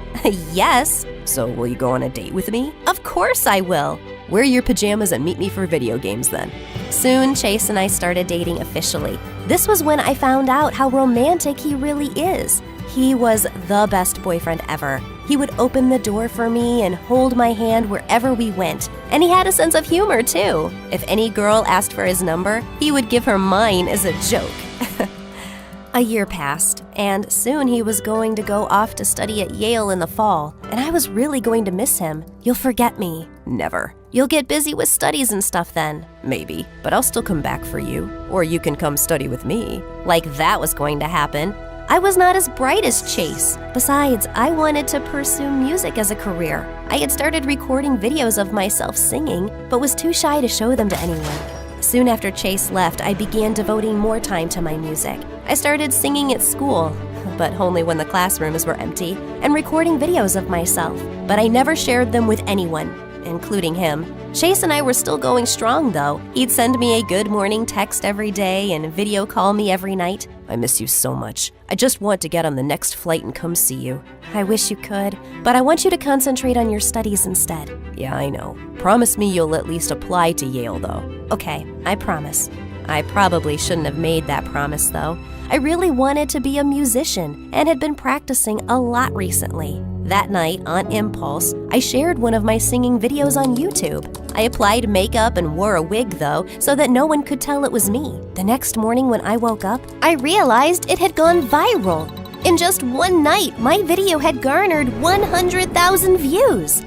Yes. So will you go on a date with me? Of course I will. Wear your pajamas and meet me for video games then. Soon, Chase and I started dating officially. This was when I found out how romantic he really is. He was the best boyfriend ever. He would open the door for me and hold my hand wherever we went. And he had a sense of humor too. If any girl asked for his number, he would give her mine as a joke. A year passed, and soon he was going to go off to study at Yale in the fall, and I was really going to miss him. You'll forget me. Never. You'll get busy with studies and stuff then. Maybe, but I'll still come back for you. Or you can come study with me. Like that was going to happen. I was not as bright as Chase. Besides, I wanted to pursue music as a career. I had started recording videos of myself singing, but was too shy to show them to anyone. Soon after Chase left, I began devoting more time to my music. I started singing at school, but only when the classrooms were empty, and recording videos of myself. But I never shared them with anyone, including him. Chase and I were still going strong, though. He'd send me a good morning text every day and video call me every night. I miss you so much. I just want to get on the next flight and come see you. I wish you could, but I want you to concentrate on your studies instead. Yeah, I know. Promise me you'll at least apply to Yale, though. Okay, I promise. I probably shouldn't have made that promise, though. I really wanted to be a musician and had been practicing a lot recently. That night, on impulse, I shared one of my singing videos on YouTube. I applied makeup and wore a wig, though, so that no one could tell it was me. The next morning when I woke up, I realized it had gone viral. In just one night, my video had garnered 100,000 views.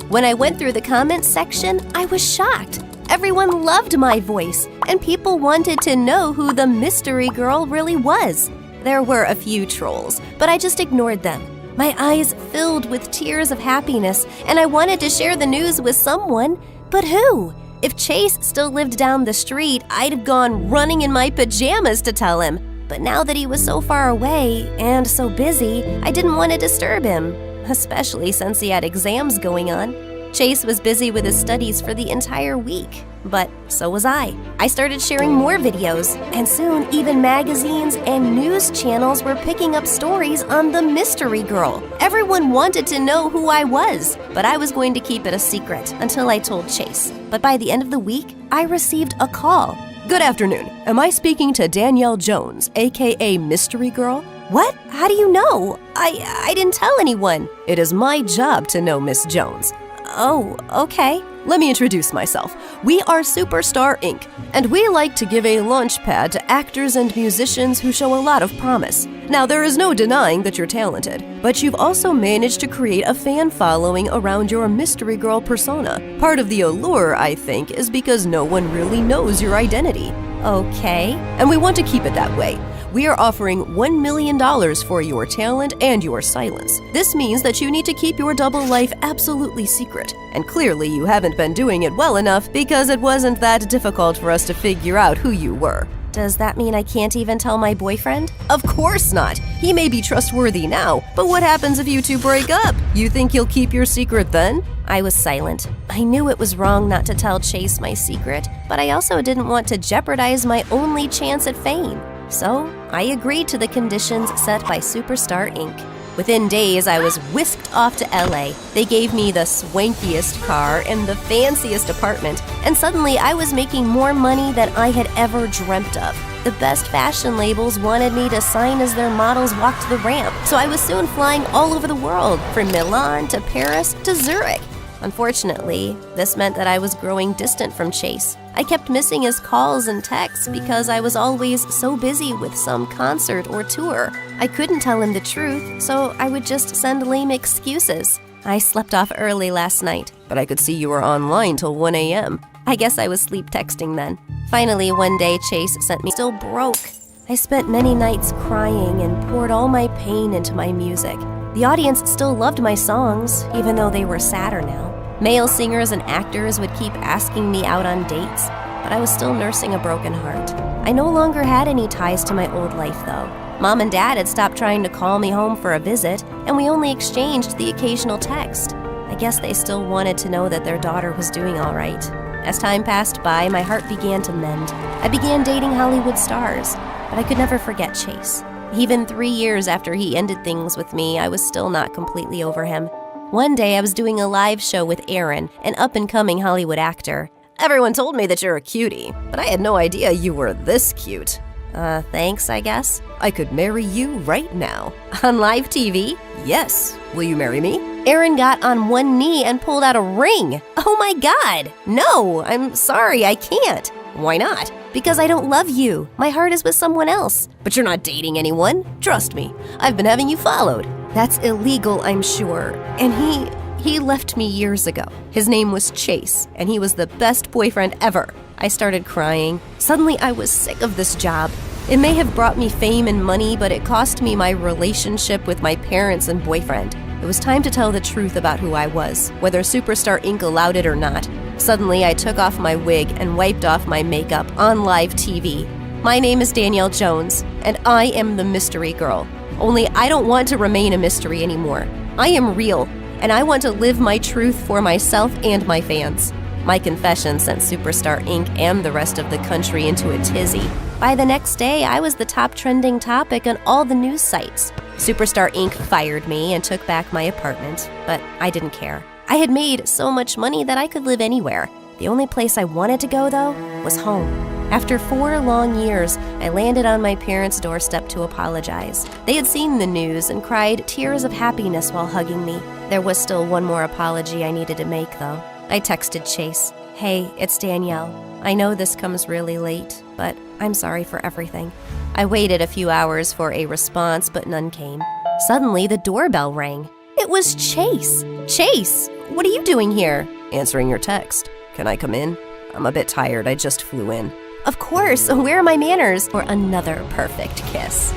When I went through the comments section, I was shocked. Everyone loved my voice, and people wanted to know who the mystery girl really was. There were a few trolls, but I just ignored them. My eyes filled with tears of happiness, and I wanted to share the news with someone. But who? If Chase still lived down the street, I'd have gone running in my pajamas to tell him. But now that he was so far away and so busy, I didn't want to disturb him, especially since he had exams going on. Chase was busy with his studies for the entire week, but so was I. I started sharing more videos, and soon even magazines and news channels were picking up stories on the mystery girl. Everyone wanted to know who I was, but I was going to keep it a secret until I told Chase. But by the end of the week, I received a call. Good afternoon. Am I speaking to Danielle Jones, aka Mystery Girl? What? How do you know? I didn't tell anyone. It is my job to know Miss Jones. Oh, okay. Let me introduce myself. We are Superstar Inc., and we like to give a launch pad to actors and musicians who show a lot of promise. Now, there is no denying that you're talented, but you've also managed to create a fan following around your mystery girl persona. Part of the allure, I think, is because no one really knows your identity. Okay. And we want to keep it that way. We are offering $1 million for your talent and your silence. This means that you need to keep your double life absolutely secret. And clearly you haven't been doing it well enough because it wasn't that difficult for us to figure out who you were. Does that mean I can't even tell my boyfriend? Of course not. He may be trustworthy now, but what happens if you two break up? You think he'll keep your secret then? I was silent. I knew it was wrong not to tell Chase my secret, but I also didn't want to jeopardize my only chance at fame. So I agreed to the conditions set by Superstar Inc. Within days, I was whisked off to LA. They gave me the swankiest car and the fanciest apartment, and suddenly I was making more money than I had ever dreamt of. The best fashion labels wanted me to sign as their models walked the ramp, so I was soon flying all over the world, from Milan to Paris to Zurich. Unfortunately, this meant that I was growing distant from Chase. I kept missing his calls and texts because I was always so busy with some concert or tour. I couldn't tell him the truth, so I would just send lame excuses. I slept off early last night. But I could see you were online till 1 a.m. I guess I was sleep texting then. Finally, one day, Chase sent me still broke. I spent many nights crying and poured all my pain into my music. The audience still loved my songs, even though they were sadder now. Male singers and actors would keep asking me out on dates, but I was still nursing a broken heart. I no longer had any ties to my old life, though. Mom and Dad had stopped trying to call me home for a visit, and we only exchanged the occasional text. I guess they still wanted to know that their daughter was doing all right. As time passed by, my heart began to mend. I began dating Hollywood stars, but I could never forget Chase. Even 3 years after he ended things with me, I was still not completely over him. One day, I was doing a live show with Aaron, an up-and-coming Hollywood actor. Everyone told me that you're a cutie, but I had no idea you were this cute. Thanks, I guess. I could marry you right now. On live TV? Yes. Will you marry me? Aaron got on one knee and pulled out a ring. Oh my God! No, I'm sorry, I can't. Why not? Because I don't love you. My heart is with someone else. But you're not dating anyone. Trust me, I've been having you followed. That's illegal, I'm sure. And he left me years ago. His name was Chase, and he was the best boyfriend ever. I started crying. Suddenly, I was sick of this job. It may have brought me fame and money, but it cost me my relationship with my parents and boyfriend. It was time to tell the truth about who I was, whether Superstar Inc. allowed it or not. Suddenly, I took off my wig and wiped off my makeup on live TV. My name is Danielle Jones, and I am the mystery girl. Only I don't want to remain a mystery anymore. I am real, and I want to live my truth for myself and my fans. My confession sent Superstar Inc. and the rest of the country into a tizzy. By the next day, I was the top trending topic on all the news sites. Superstar Inc. fired me and took back my apartment, but I didn't care. I had made so much money that I could live anywhere. The only place I wanted to go, though, was home. After 4 long years, I landed on my parents' doorstep to apologize. They had seen the news and cried tears of happiness while hugging me. There was still one more apology I needed to make, though. I texted Chase. Hey, it's Danielle. I know this comes really late, but I'm sorry for everything. I waited a few hours for a response, but none came. Suddenly, the doorbell rang. It was Chase. Chase, what are you doing here? Answering your text. Can I come in? I'm a bit tired. I just flew in. Of course, where are my manners for another perfect kiss?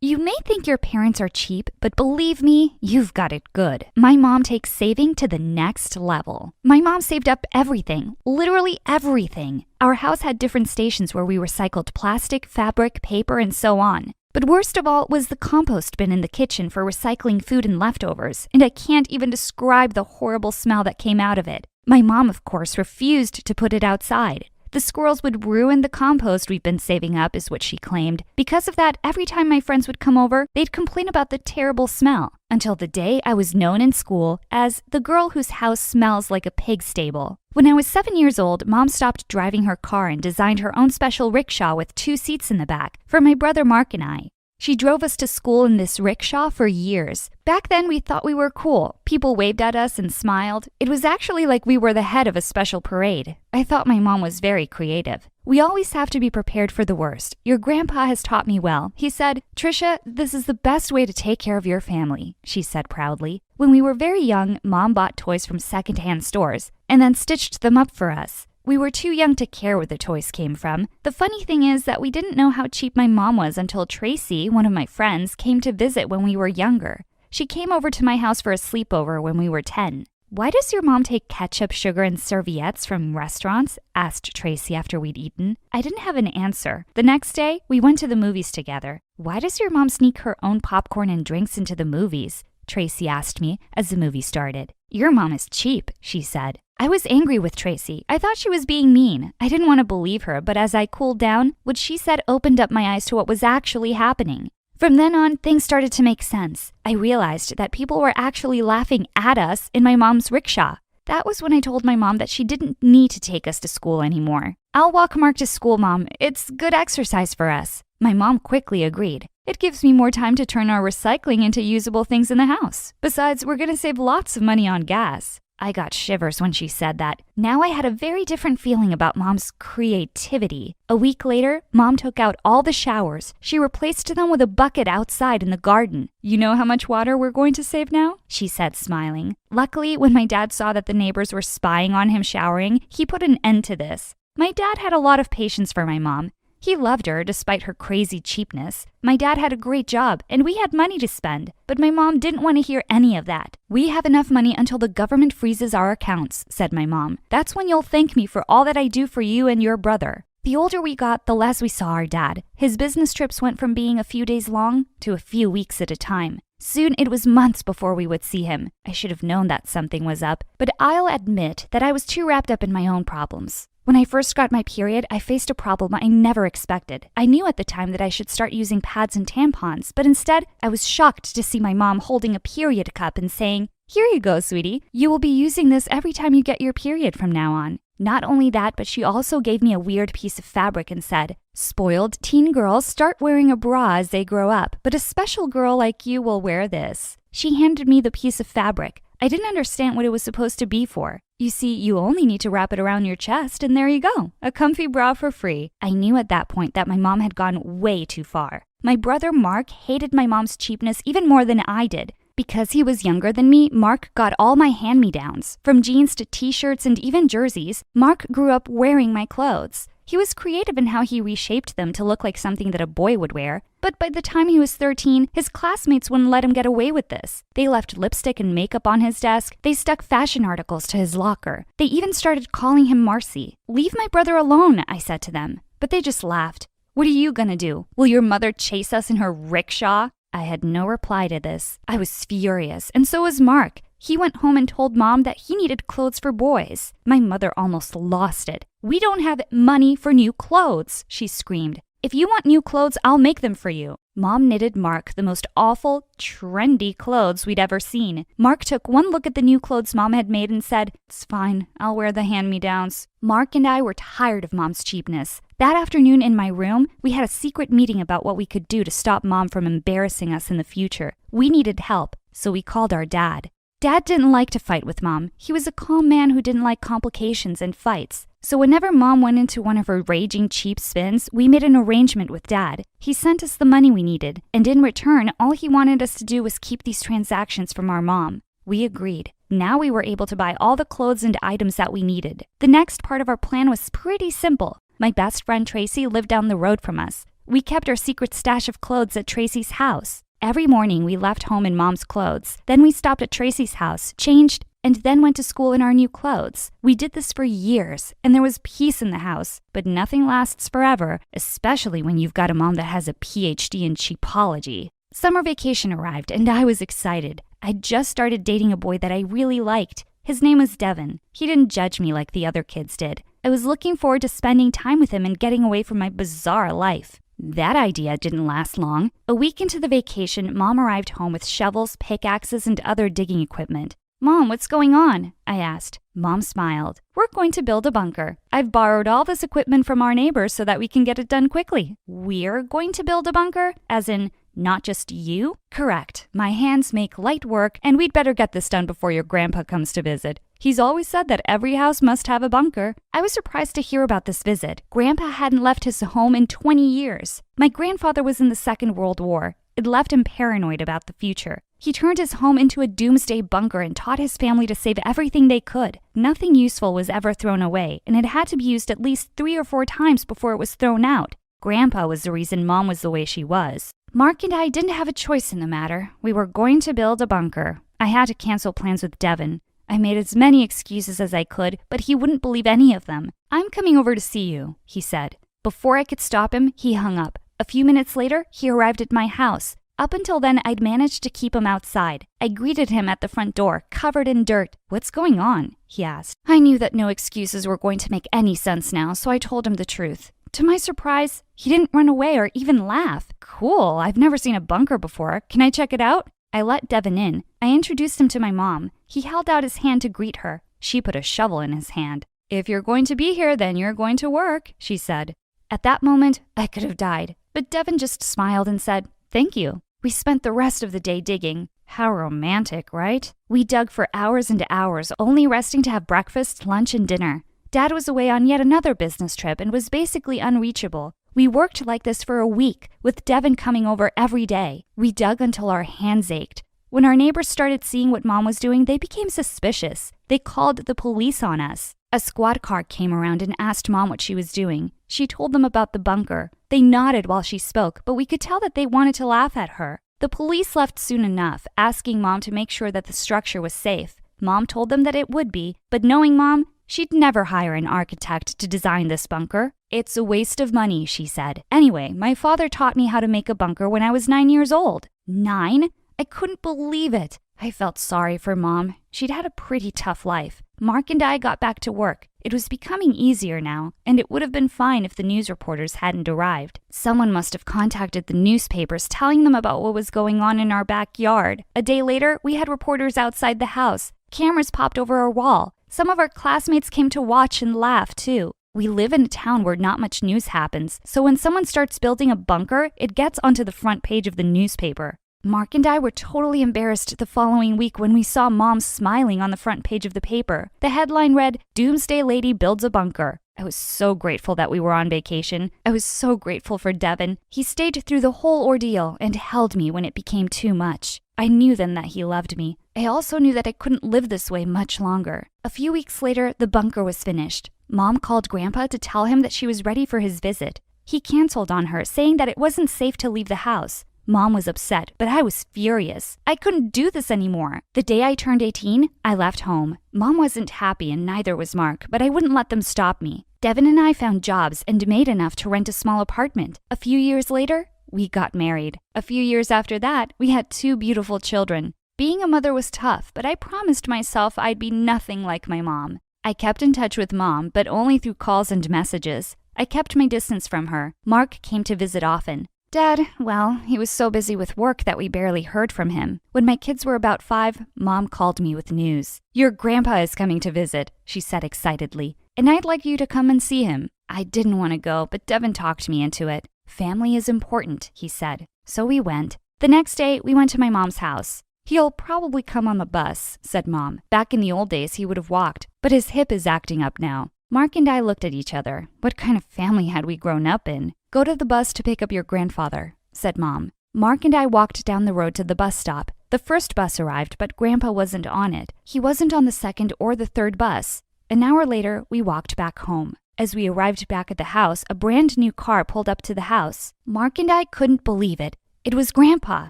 You may think your parents are cheap, but believe me, you've got it good. My mom takes saving to the next level. My mom saved up everything, literally everything. Our house had different stations where we recycled plastic, fabric, paper, and so on. But worst of all was the compost bin in the kitchen for recycling food and leftovers, and I can't even describe the horrible smell that came out of it. My mom, of course, refused to put it outside. The squirrels would ruin the compost we've been saving up, is what she claimed. Because of that, every time my friends would come over, they'd complain about the terrible smell. Until the day I was known in school as the girl whose house smells like a pig stable. When I was 7 years old, Mom stopped driving her car and designed her own special rickshaw with 2 seats in the back for my brother Mark and I. She drove us to school in this rickshaw for years. Back then, we thought we were cool. People waved at us and smiled. It was actually like we were the head of a special parade. I thought my mom was very creative. We always have to be prepared for the worst. Your grandpa has taught me well. He said, "Trisha, this is the best way to take care of your family," she said proudly. When we were very young, Mom bought toys from secondhand stores and then stitched them up for us. We were too young to care where the toys came from. The funny thing is that we didn't know how cheap my mom was until Tracy, one of my friends, came to visit when we were younger. She came over to my house for a sleepover when we were 10. "Why does your mom take ketchup, sugar, and serviettes from restaurants?" asked Tracy after we'd eaten. I didn't have an answer. The next day, we went to the movies together. "Why does your mom sneak her own popcorn and drinks into the movies?" Tracy asked me as the movie started. "Your mom is cheap," she said. I was angry with Tracy. I thought she was being mean. I didn't want to believe her, but as I cooled down, what she said opened up my eyes to what was actually happening. From then on, things started to make sense. I realized that people were actually laughing at us in my mom's rickshaw. That was when I told my mom that she didn't need to take us to school anymore. "I'll walk Mark to school, Mom. It's good exercise for us." My mom quickly agreed. "It gives me more time to turn our recycling into usable things in the house. Besides, we're going to save lots of money on gas." I got shivers when she said that. Now I had a very different feeling about Mom's creativity. A week later, Mom took out all the showers. She replaced them with a bucket outside in the garden. "You know how much water we're going to save now?" she said, smiling. Luckily, when my dad saw that the neighbors were spying on him showering, he put an end to this. My dad had a lot of patience for my mom. He loved her despite her crazy cheapness. My dad had a great job, and we had money to spend, but my mom didn't want to hear any of that. "We have enough money until the government freezes our accounts," said my mom. "That's when you'll thank me for all that I do for you and your brother." The older we got, the less we saw our dad. His business trips went from being a few days long to a few weeks at a time. Soon it was months before we would see him. I should have known that something was up, but I'll admit that I was too wrapped up in my own problems. When I first got my period, I faced a problem I never expected. I knew at the time that I should start using pads and tampons, but instead, I was shocked to see my mom holding a period cup and saying, "Here you go, sweetie. You will be using this every time you get your period from now on." Not only that, but she also gave me a weird piece of fabric and said, "Spoiled teen girls start wearing a bra as they grow up, but a special girl like you will wear this." She handed me the piece of fabric. I didn't understand what it was supposed to be for. You see, you only need to wrap it around your chest, and there you go, a comfy bra for free. I knew at that point that my mom had gone way too far. My brother Mark hated my mom's cheapness even more than I did. Because he was younger than me, Mark got all my hand-me-downs. From jeans to t-shirts and even jerseys, Mark grew up wearing my clothes. He was creative in how he reshaped them to look like something that a boy would wear. But by the time he was 13, his classmates wouldn't let him get away with this. They left lipstick and makeup on his desk. They stuck fashion articles to his locker. They even started calling him Marcy. "Leave my brother alone," I said to them. But they just laughed. "What are you gonna do? Will your mother chase us in her rickshaw?" I had no reply to this. I was furious, and so was Mark. He went home and told Mom that he needed clothes for boys. My mother almost lost it. "We don't have money for new clothes," she screamed. "If you want new clothes, I'll make them for you." Mom knitted Mark the most awful, trendy clothes we'd ever seen. Mark took one look at the new clothes Mom had made and said, "It's fine, I'll wear the hand-me-downs." Mark and I were tired of Mom's cheapness. That afternoon in my room, we had a secret meeting about what we could do to stop Mom from embarrassing us in the future. We needed help. so we called our dad. Dad didn't like to fight with Mom. He was a calm man who didn't like complications and fights. So whenever Mom went into one of her raging cheap spins, we made an arrangement with Dad. He sent us the money we needed, and in return, all he wanted us to do was keep these transactions from our mom. We agreed. Now we were able to buy all the clothes and items that we needed. The next part of our plan was pretty simple. My best friend Tracy lived down the road from us. We kept our secret stash of clothes at Tracy's house. Every morning we left home in Mom's clothes. Then we stopped at Tracy's house, changed, and then went to school in our new clothes. We did this for years, and there was peace in the house, but nothing lasts forever, especially when you've got a mom that has a PhD in cheapology. Summer vacation arrived, and I was excited. I'd just started dating a boy that I really liked. His name was Devin. He didn't judge me like the other kids did. I was looking forward to spending time with him and getting away from my bizarre life. That idea didn't last long. A week into the vacation, Mom arrived home with shovels, pickaxes, and other digging equipment. "Mom, what's going on?" I asked. Mom smiled. "We're going to build a bunker. I've borrowed all this equipment from our neighbors so that we can get it done quickly." "We're going to build a bunker? As in, not just you?" "Correct. My hands make light work, and we'd better get this done before your grandpa comes to visit. He's always said that every house must have a bunker." I was surprised to hear about this visit. Grandpa hadn't left his home in 20 years. My grandfather was in the Second World War. It left him paranoid about the future. He turned his home into a doomsday bunker and taught his family to save everything they could. Nothing useful was ever thrown away, and it had to be used at least 3 or 4 times before it was thrown out. Grandpa was the reason Mom was the way she was. Mark and I didn't have a choice in the matter. We were going to build a bunker. I had to cancel plans with Devin. I made as many excuses as I could, but he wouldn't believe any of them. "I'm coming over to see you," he said. Before I could stop him, he hung up. A few minutes later, he arrived at my house. Up until then, I'd managed to keep him outside. I greeted him at the front door, covered in dirt. "What's going on?" he asked. I knew that no excuses were going to make any sense now, so I told him the truth. To my surprise, he didn't run away or even laugh. "Cool, I've never seen a bunker before. Can I check it out?" I let Devin in. I introduced him to my mom. He held out his hand to greet her. She put a shovel in his hand. "If you're going to be here, then you're going to work," she said. At that moment, I could have died, but Devin just smiled and said, "Thank you." We spent the rest of the day digging. How romantic, right? We dug for hours and hours, only resting to have breakfast, lunch, and dinner. Dad was away on yet another business trip and was basically unreachable. We worked like this for a week, with Devin coming over every day. We dug until our hands ached. When our neighbors started seeing what Mom was doing, they became suspicious. They called the police on us. A squad car came around and asked Mom what she was doing. She told them about the bunker. They nodded while she spoke, but we could tell that they wanted to laugh at her. The police left soon enough, asking Mom to make sure that the structure was safe. Mom told them that it would be, but knowing Mom, she'd never hire an architect to design this bunker. "It's a waste of money," she said. Anyway, my father taught me how to make a bunker when I was 9 years old. 9? I couldn't believe it. I felt sorry for Mom. She'd had a pretty tough life. Mark and I got back to work. It was becoming easier now, and it would have been fine if the news reporters hadn't arrived. Someone must have contacted the newspapers telling them about what was going on in our backyard. A day later, we had reporters outside the house. Cameras popped over our wall. Some of our classmates came to watch and laugh, too. We live in a town where not much news happens, so when someone starts building a bunker, it gets onto the front page of the newspaper. Mark and I were totally embarrassed the following week when we saw Mom smiling on the front page of the paper. The headline read, "Doomsday Lady Builds a Bunker." I was so grateful that we were on vacation. I was so grateful for Devin. He stayed through the whole ordeal and held me when it became too much. I knew then that he loved me. I also knew that I couldn't live this way much longer. A few weeks later, the bunker was finished. Mom called Grandpa to tell him that she was ready for his visit. He canceled on her, saying that it wasn't safe to leave the house. Mom was upset, but I was furious. I couldn't do this anymore. The day I turned 18, I left home. Mom wasn't happy and neither was Mark, but I wouldn't let them stop me. Devin and I found jobs and made enough to rent a small apartment. A few years later, we got married. A few years after that, we had 2 beautiful children. Being a mother was tough, but I promised myself I'd be nothing like my mom. I kept in touch with Mom, but only through calls and messages. I kept my distance from her. Mark came to visit often. Dad, well, he was so busy with work that we barely heard from him. When my kids were about 5, Mom called me with news. "Your grandpa is coming to visit," she said excitedly, "and I'd like you to come and see him." I didn't want to go, but Devin talked me into it. "Family is important," he said. So we went. The next day, we went to my mom's house. He'll probably come on the bus, said Mom. Back in the old days, he would have walked, but his hip is acting up now. Mark and I looked at each other. What kind of family had we grown up in? Go to the bus to pick up your grandfather, said Mom. Mark and I walked down the road to the bus stop. The first bus arrived, but Grandpa wasn't on it. He wasn't on the second or the third bus. An hour later, we walked back home. As we arrived back at the house, a brand new car pulled up to the house. Mark and I couldn't believe it. It was Grandpa.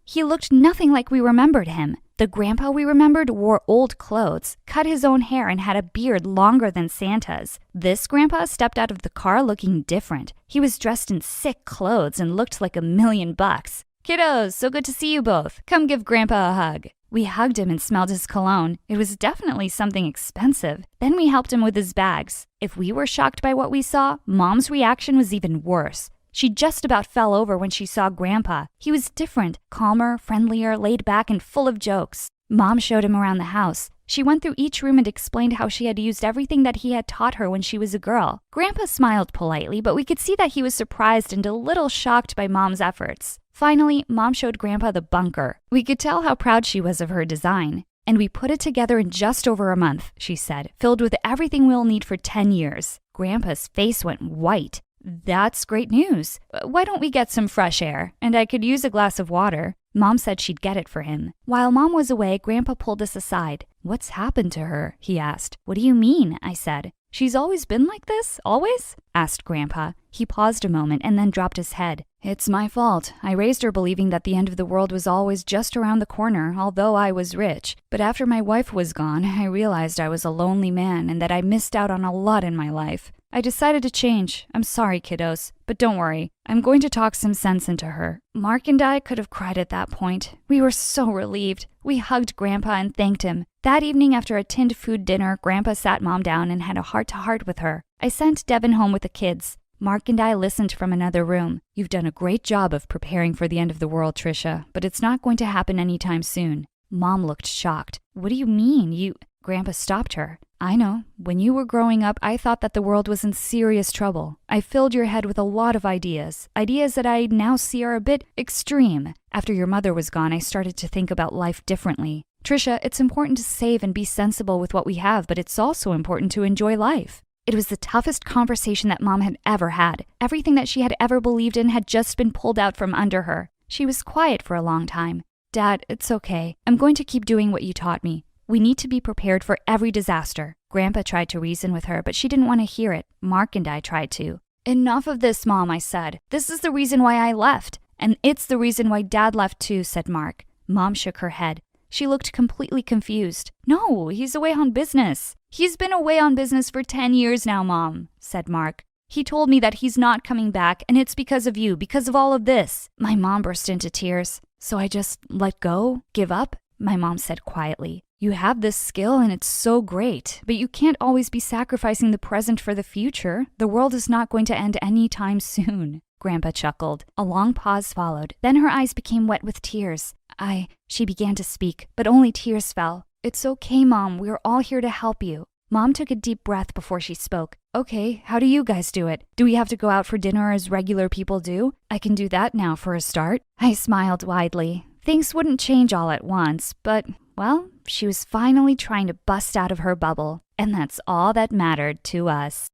He looked nothing like we remembered him. The Grandpa we remembered wore old clothes, cut his own hair, and had a beard longer than Santa's. This Grandpa stepped out of the car looking different. He was dressed in sick clothes and looked like $1,000,000. Kiddos, so good to see you both. Come give Grandpa a hug. We hugged him and smelled his cologne. It was definitely something expensive. Then we helped him with his bags. If we were shocked by what we saw, Mom's reaction was even worse. She just about fell over when she saw Grandpa. He was different, calmer, friendlier, laid back, and full of jokes. Mom showed him around the house. She went through each room and explained how she had used everything that he had taught her when she was a girl. Grandpa smiled politely, but we could see that he was surprised and a little shocked by Mom's efforts. Finally, Mom showed Grandpa the bunker. We could tell how proud she was of her design. And we put it together in just over a month, she said, filled with everything we'll need for 10 years. Grandpa's face went white. That's great news. Why don't we get some fresh air? And I could use a glass of water. Mom said she'd get it for him. While Mom was away, Grandpa pulled us aside. What's happened to her? He asked. What do you mean? I said. She's always been like this? Always? Asked Grandpa. He paused a moment and then dropped his head. It's my fault. I raised her believing that the end of the world was always just around the corner, although I was rich. But after my wife was gone, I realized I was a lonely man and that I missed out on a lot in my life. I decided to change. I'm sorry, kiddos. But don't worry. I'm going to talk some sense into her. Mark and I could have cried at that point. We were so relieved. We hugged Grandpa and thanked him. That evening after a tinned food dinner, Grandpa sat Mom down and had a heart-to-heart with her. I sent Devin home with the kids. Mark and I listened from another room. You've done a great job of preparing for the end of the world, Trisha, but it's not going to happen anytime soon. Mom looked shocked. What do you mean? Grandpa stopped her. I know. When you were growing up, I thought that the world was in serious trouble. I filled your head with a lot of ideas that I now see are a bit extreme. After your mother was gone, I started to think about life differently. Trisha, it's important to save and be sensible with what we have, but it's also important to enjoy life. It was the toughest conversation that Mom had ever had. Everything that she had ever believed in had just been pulled out from under her. She was quiet for a long time. Dad, it's okay. I'm going to keep doing what you taught me. We need to be prepared for every disaster. Grandpa tried to reason with her, but she didn't want to hear it. Mark and I tried to. Enough of this, Mom, I said. This is the reason why I left. And it's the reason why Dad left too, said Mark. Mom shook her head. She looked completely confused. No, he's away on business. He's been away on business for 10 years now, Mom, said Mark. He told me that he's not coming back, and it's because of you, because of all of this. My mom burst into tears. So I just let go? Give up? My mom said quietly. You have this skill and it's so great, but you can't always be sacrificing the present for the future. The world is not going to end anytime soon. Grandpa chuckled. A long pause followed. Then her eyes became wet with tears. She began to speak, but only tears fell. It's okay, Mom. We're all here to help you. Mom took a deep breath before she spoke. Okay, how do you guys do it? Do we have to go out for dinner as regular people do? I can do that now for a start. I smiled widely. Things wouldn't change all at once, but, well, she was finally trying to bust out of her bubble. And that's all that mattered to us.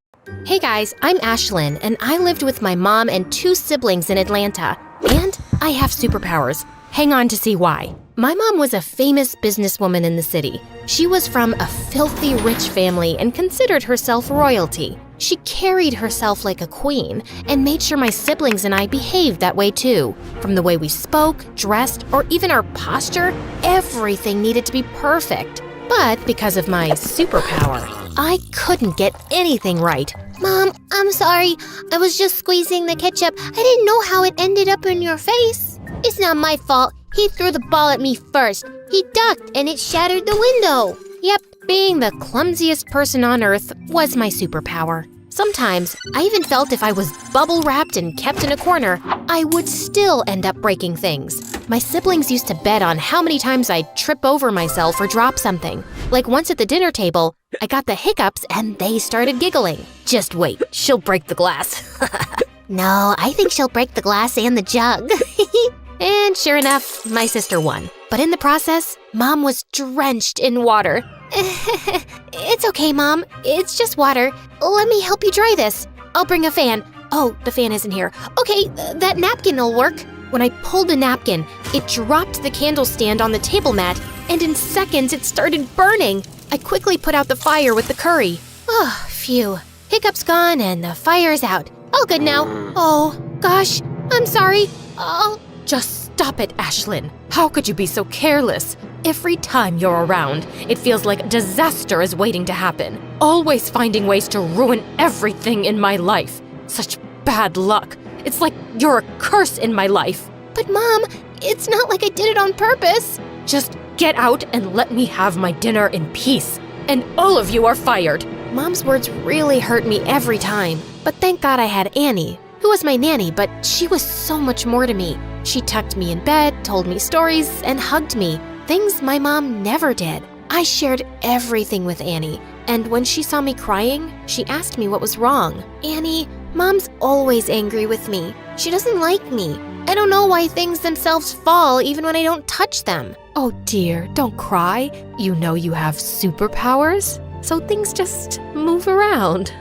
Hey guys, I'm Ashlyn, and I lived with my mom and 2 siblings in Atlanta. And I have superpowers. Hang on to see why. My mom was a famous businesswoman in the city. She was from a filthy rich family and considered herself royalty. She carried herself like a queen and made sure my siblings and I behaved that way too. From the way we spoke, dressed, or even our posture, everything needed to be perfect. But because of my superpower, I couldn't get anything right. Mom, I'm sorry. I was just squeezing the ketchup. I didn't know how it ended up in your face. It's not my fault. He threw the ball at me first. He ducked and it shattered the window. Yep, being the clumsiest person on earth was my superpower. Sometimes, I even felt if I was bubble wrapped and kept in a corner, I would still end up breaking things. My siblings used to bet on how many times I'd trip over myself or drop something. Like once at the dinner table, I got the hiccups and they started giggling. Just wait, she'll break the glass. No, I think she'll break the glass and the jug. And sure enough, my sister won. But in the process, Mom was drenched in water. It's okay, Mom. It's just water. Let me help you dry this. I'll bring a fan. Oh, the fan isn't here. Okay, that napkin will work. When I pulled the napkin, it dropped the candle stand on the table mat, and in seconds it started burning. I quickly put out the fire with the curry. Oh, phew. Hiccup's gone and the fire's out. All good now. Oh, gosh, I'm sorry. Oh. Just stop it, Ashlyn. How could you be so careless? Every time you're around, it feels like a disaster is waiting to happen. Always finding ways to ruin everything in my life. Such bad luck. It's like you're a curse in my life. But Mom, it's not like I did it on purpose. Just get out and let me have my dinner in peace. And all of you are fired. Mom's words really hurt me every time. But thank God I had Annie, who was my nanny, but she was so much more to me. She tucked me in bed, told me stories, and hugged me. Things my mom never did. I shared everything with Annie, and when she saw me crying, she asked me what was wrong. Annie, Mom's always angry with me. She doesn't like me. I don't know why things themselves fall even when I don't touch them. Oh dear, don't cry. You know you have superpowers, so things just move around.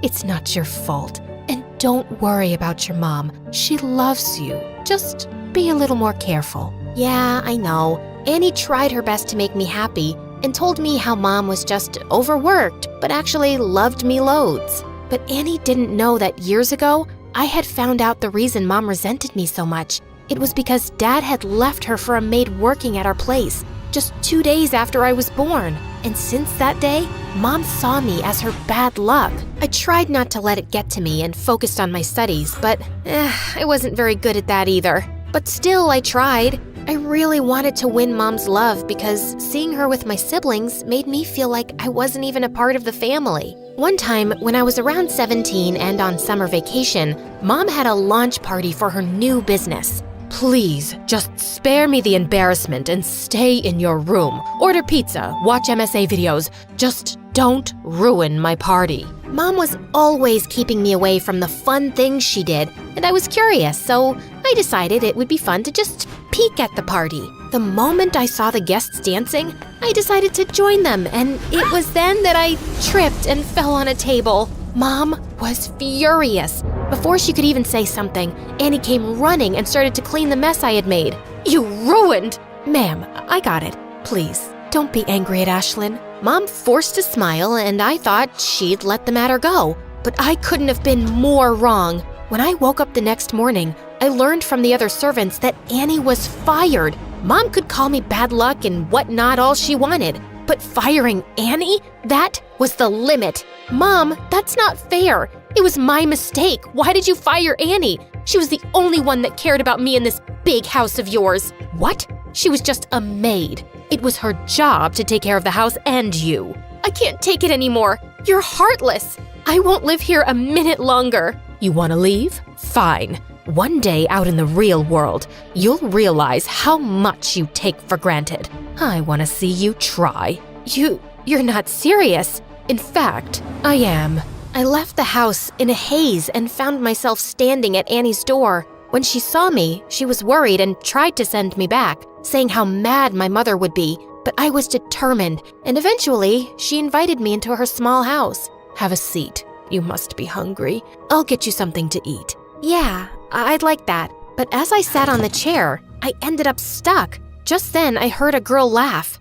It's not your fault. And don't worry about your mom. She loves you. Just be a little more careful. Yeah, I know. Annie tried her best to make me happy and told me how Mom was just overworked, but actually loved me loads. But Annie didn't know that years ago, I had found out the reason Mom resented me so much. It was because Dad had left her for a maid working at our place just 2 days after I was born. And since that day, Mom saw me as her bad luck. I tried not to let it get to me and focused on my studies, but I wasn't very good at that either. But still, I tried. I really wanted to win Mom's love because seeing her with my siblings made me feel like I wasn't even a part of the family. One time, when I was around 17 and on summer vacation, Mom had a launch party for her new business. Please, just spare me the embarrassment and stay in your room. Order pizza, watch MSA videos. Just don't ruin my party. Mom was always keeping me away from the fun things she did, and I was curious, so I decided it would be fun to just peek at the party. The moment I saw the guests dancing, I decided to join them, and it was then that I tripped and fell on a table. Mom was furious. Before she could even say something, Annie came running and started to clean the mess I had made. You ruined! Ma'am, I got it. Please, don't be angry at Ashlyn. Mom forced a smile, and I thought she'd let the matter go. But I couldn't have been more wrong. When I woke up the next morning, I learned from the other servants that Annie was fired. Mom could call me bad luck and whatnot all she wanted. But firing Annie? That was the limit. Mom, that's not fair. It was my mistake. Why did you fire Annie? She was the only one that cared about me in this big house of yours. What? She was just a maid. It was her job to take care of the house and you. I can't take it anymore. You're heartless. I won't live here a minute longer. You want to leave? Fine. One day out in the real world, you'll realize how much you take for granted. I want to see you try. You're not serious. In fact, I am. I left the house in a haze and found myself standing at Annie's door. When she saw me, she was worried and tried to send me back, saying how mad my mother would be. But I was determined, and eventually, she invited me into her small house. Have a seat. You must be hungry. I'll get you something to eat. Yeah, I'd like that. But as I sat on the chair, I ended up stuck. Just then, I heard a girl laugh.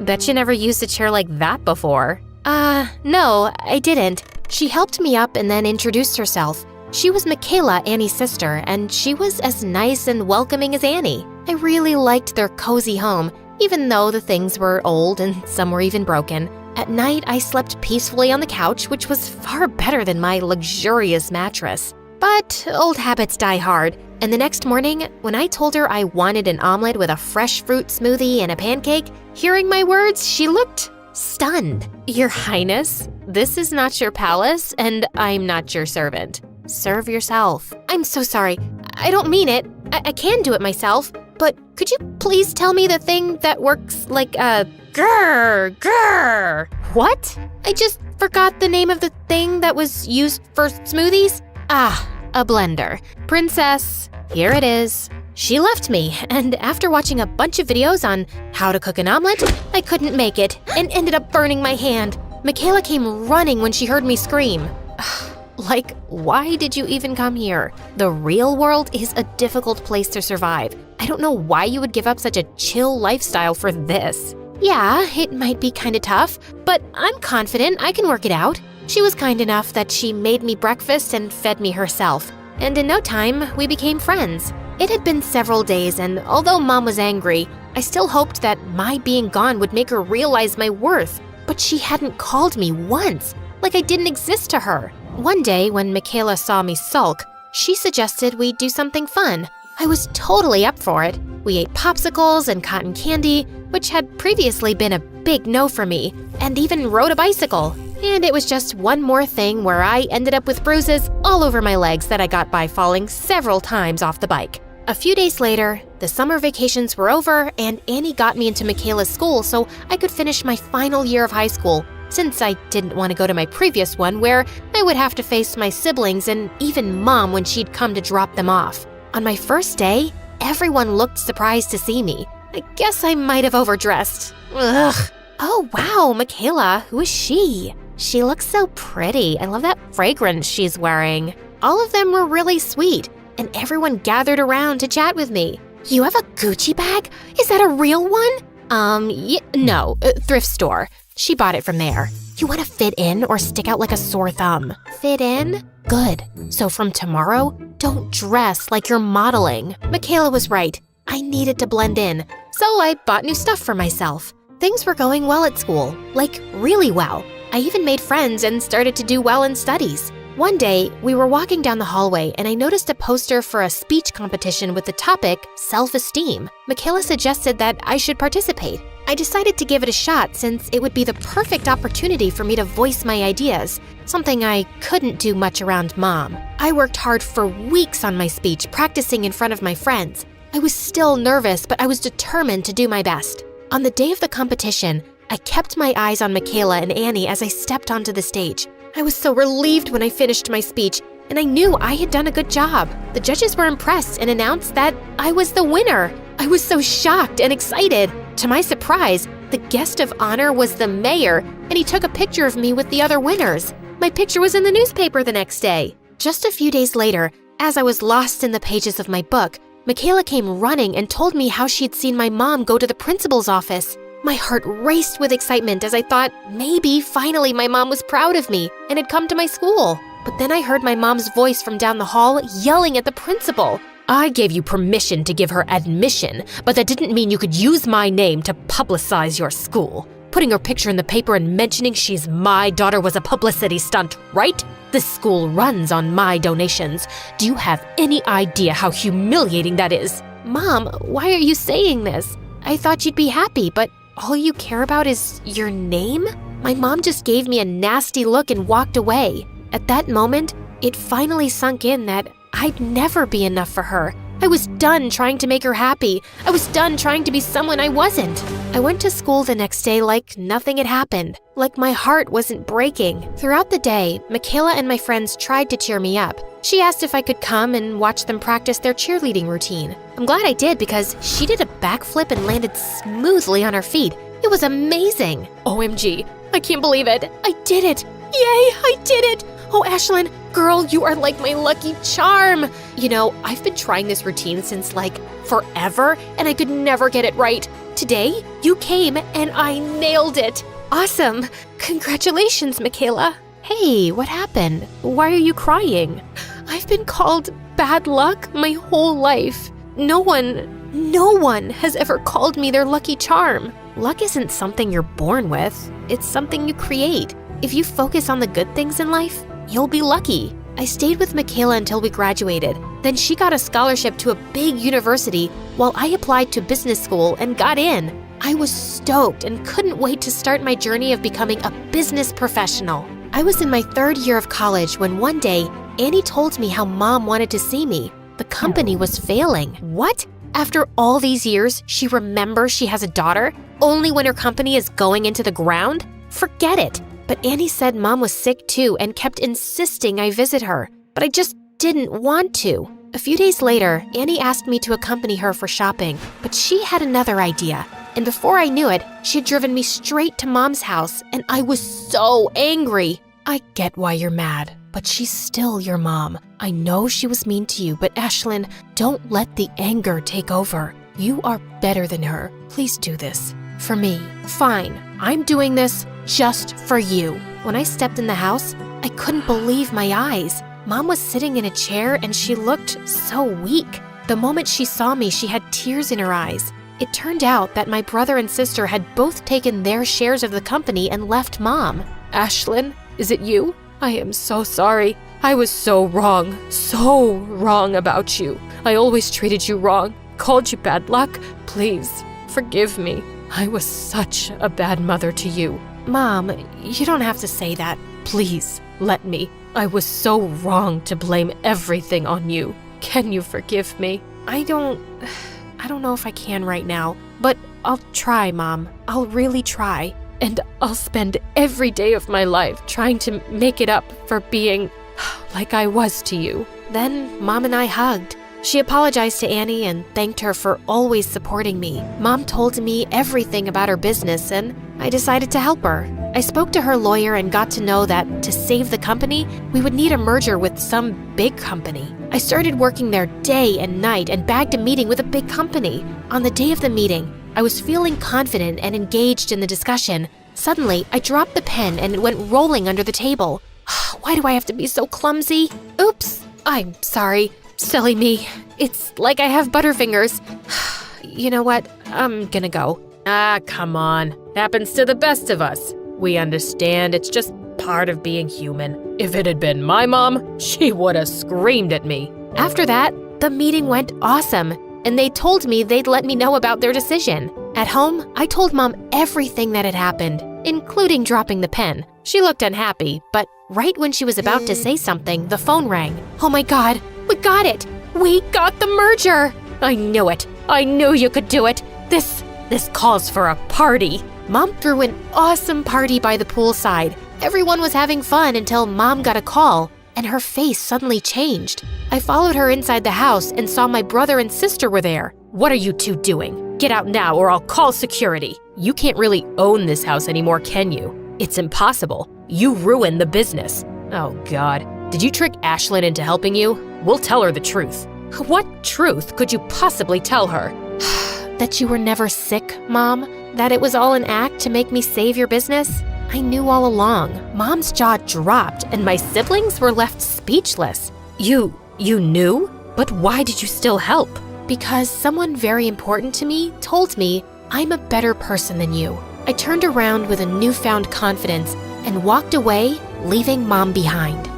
Bet you never used a chair like that before. No, I didn't. She helped me up and then introduced herself. She was Michaela, Annie's sister, and she was as nice and welcoming as Annie. I really liked their cozy home, even though the things were old and some were even broken. At night, I slept peacefully on the couch, which was far better than my luxurious mattress. But old habits die hard, and the next morning, when I told her I wanted an omelet with a fresh fruit smoothie and a pancake, hearing my words, she looked stunned. Your Highness, this is not your palace, and I'm not your servant. Serve yourself. I'm so sorry. I don't mean it. I can do it myself, but could you please tell me the thing that works like a grrr? What? I just forgot the name of the thing that was used for smoothies. A blender. Princess, here it is. She left me, and after watching a bunch of videos on how to cook an omelet, I couldn't make it and ended up burning my hand. Michaela came running when she heard me scream. Like, why did you even come here? The real world is a difficult place to survive. I don't know why you would give up such a chill lifestyle for this. Yeah, it might be kinda tough, but I'm confident I can work it out. She was kind enough that she made me breakfast and fed me herself. And in no time, we became friends. It had been several days, and although Mom was angry, I still hoped that my being gone would make her realize my worth. But she hadn't called me once, like I didn't exist to her. One day, when Michaela saw me sulk, she suggested we do something fun. I was totally up for it. We ate popsicles and cotton candy, which had previously been a big no for me, and even rode a bicycle. And it was just one more thing where I ended up with bruises all over my legs that I got by falling several times off the bike. A few days later, the summer vacations were over and Annie got me into Michaela's school so I could finish my final year of high school, since I didn't want to go to my previous one where I would have to face my siblings and even Mom when she'd come to drop them off. On my first day, everyone looked surprised to see me. I guess I might have overdressed. Ugh. Oh wow, Michaela, who is she? She looks so pretty. I love that fragrance she's wearing. All of them were really sweet, and everyone gathered around to chat with me. You have a Gucci bag? Is that a real one? No, thrift store. She bought it from there. You want to fit in or stick out like a sore thumb? Fit in? Good. So from tomorrow, don't dress like you're modeling. Michaela was right. I needed to blend in, so I bought new stuff for myself. Things were going well at school, like really well. I even made friends and started to do well in studies. One day, we were walking down the hallway and I noticed a poster for a speech competition with the topic self-esteem. Michaela suggested that I should participate. I decided to give it a shot since it would be the perfect opportunity for me to voice my ideas, something I couldn't do much around Mom. I worked hard for weeks on my speech, practicing in front of my friends. I was still nervous, but I was determined to do my best. On the day of the competition, I kept my eyes on Michaela and Annie as I stepped onto the stage. I was so relieved when I finished my speech, and I knew I had done a good job. The judges were impressed and announced that I was the winner. I was so shocked and excited. To my surprise, the guest of honor was the mayor, and he took a picture of me with the other winners. My picture was in the newspaper the next day. Just a few days later, as I was lost in the pages of my book, Michaela came running and told me how she'd seen my mom go to the principal's office. My heart raced with excitement as I thought maybe finally my mom was proud of me and had come to my school. But then I heard my mom's voice from down the hall yelling at the principal. I gave you permission to give her admission, but that didn't mean you could use my name to publicize your school. Putting her picture in the paper and mentioning she's my daughter was a publicity stunt, right? This school runs on my donations. Do you have any idea how humiliating that is? Mom, why are you saying this? I thought you'd be happy, but all you care about is your name? My mom just gave me a nasty look and walked away. At that moment, it finally sunk in that I'd never be enough for her. I was done trying to make her happy. I was done trying to be someone I wasn't. I went to school the next day like nothing had happened, like my heart wasn't breaking. Throughout the day, Michaela and my friends tried to cheer me up. She asked if I could come and watch them practice their cheerleading routine. I'm glad I did because she did a backflip and landed smoothly on her feet. It was amazing. OMG, I can't believe it. I did it. Yay, I did it. Oh, Ashlyn, girl, you are like my lucky charm. You know, I've been trying this routine since like forever, and I could never get it right. Today, you came and I nailed it. Awesome. Congratulations, Michaela. Hey, what happened? Why are you crying? I've been called bad luck my whole life. No one has ever called me their lucky charm. Luck isn't something you're born with. It's something you create. If you focus on the good things in life, you'll be lucky. I stayed with Michaela until we graduated. Then she got a scholarship to a big university while I applied to business school and got in. I was stoked and couldn't wait to start my journey of becoming a business professional. I was in my third year of college when one day, Annie told me how Mom wanted to see me. The company was failing. What? After all these years, she remembers she has a daughter only when her company is going into the ground? Forget it. But Annie said Mom was sick too and kept insisting I visit her. But I just didn't want to. A few days later, Annie asked me to accompany her for shopping, but she had another idea. And before I knew it, she had driven me straight to Mom's house, and I was so angry. I get why you're mad, but she's still your mom. I know she was mean to you, but Ashlyn, don't let the anger take over. You are better than her. Please do this. For me. Fine, I'm doing this just for you. When I stepped in the house, I couldn't believe my eyes. Mom was sitting in a chair and she looked so weak. The moment she saw me, she had tears in her eyes. It turned out that my brother and sister had both taken their shares of the company and left Mom. Ashlyn, is it you? I am so sorry. I was so wrong about you. I always treated you wrong, called you bad luck. Please, forgive me. I was such a bad mother to you. Mom, you don't have to say that. Please, let me. I was so wrong to blame everything on you. Can you forgive me? I don't know if I can right now, but I'll try, Mom. I'll really try. And I'll spend every day of my life trying to make it up for being like I was to you. Then Mom and I hugged. She apologized to Annie and thanked her for always supporting me. Mom told me everything about her business and I decided to help her. I spoke to her lawyer and got to know that to save the company, we would need a merger with some big company. I started working there day and night and bagged a meeting with a big company. On the day of the meeting, I was feeling confident and engaged in the discussion. Suddenly, I dropped the pen and it went rolling under the table. Why do I have to be so clumsy? Oops, I'm sorry. Silly me. It's like I have butterfingers. You know what? I'm gonna go. Come on. Happens to the best of us. We understand it's just part of being human. If it had been my mom, she would have screamed at me. After that, the meeting went awesome, and they told me they'd let me know about their decision. At home, I told Mom everything that had happened, including dropping the pen. She looked unhappy, but right when she was about to say something, the phone rang. Oh my God, we got it! We got the merger! I knew it! I knew you could do it! This calls for a party! Mom threw an awesome party by the poolside. Everyone was having fun until Mom got a call, and her face suddenly changed. I followed her inside the house and saw my brother and sister were there. What are you two doing? Get out now or I'll call security. You can't really own this house anymore, can you? It's impossible. You ruined the business. Oh God, did you trick Ashlyn into helping you? We'll tell her the truth. What truth could you possibly tell her? That you were never sick, Mom? That it was all an act to make me save your business? I knew all along. Mom's jaw dropped and my siblings were left speechless. You knew? But why did you still help? Because someone very important to me told me I'm a better person than you. I turned around with a newfound confidence and walked away, leaving Mom behind.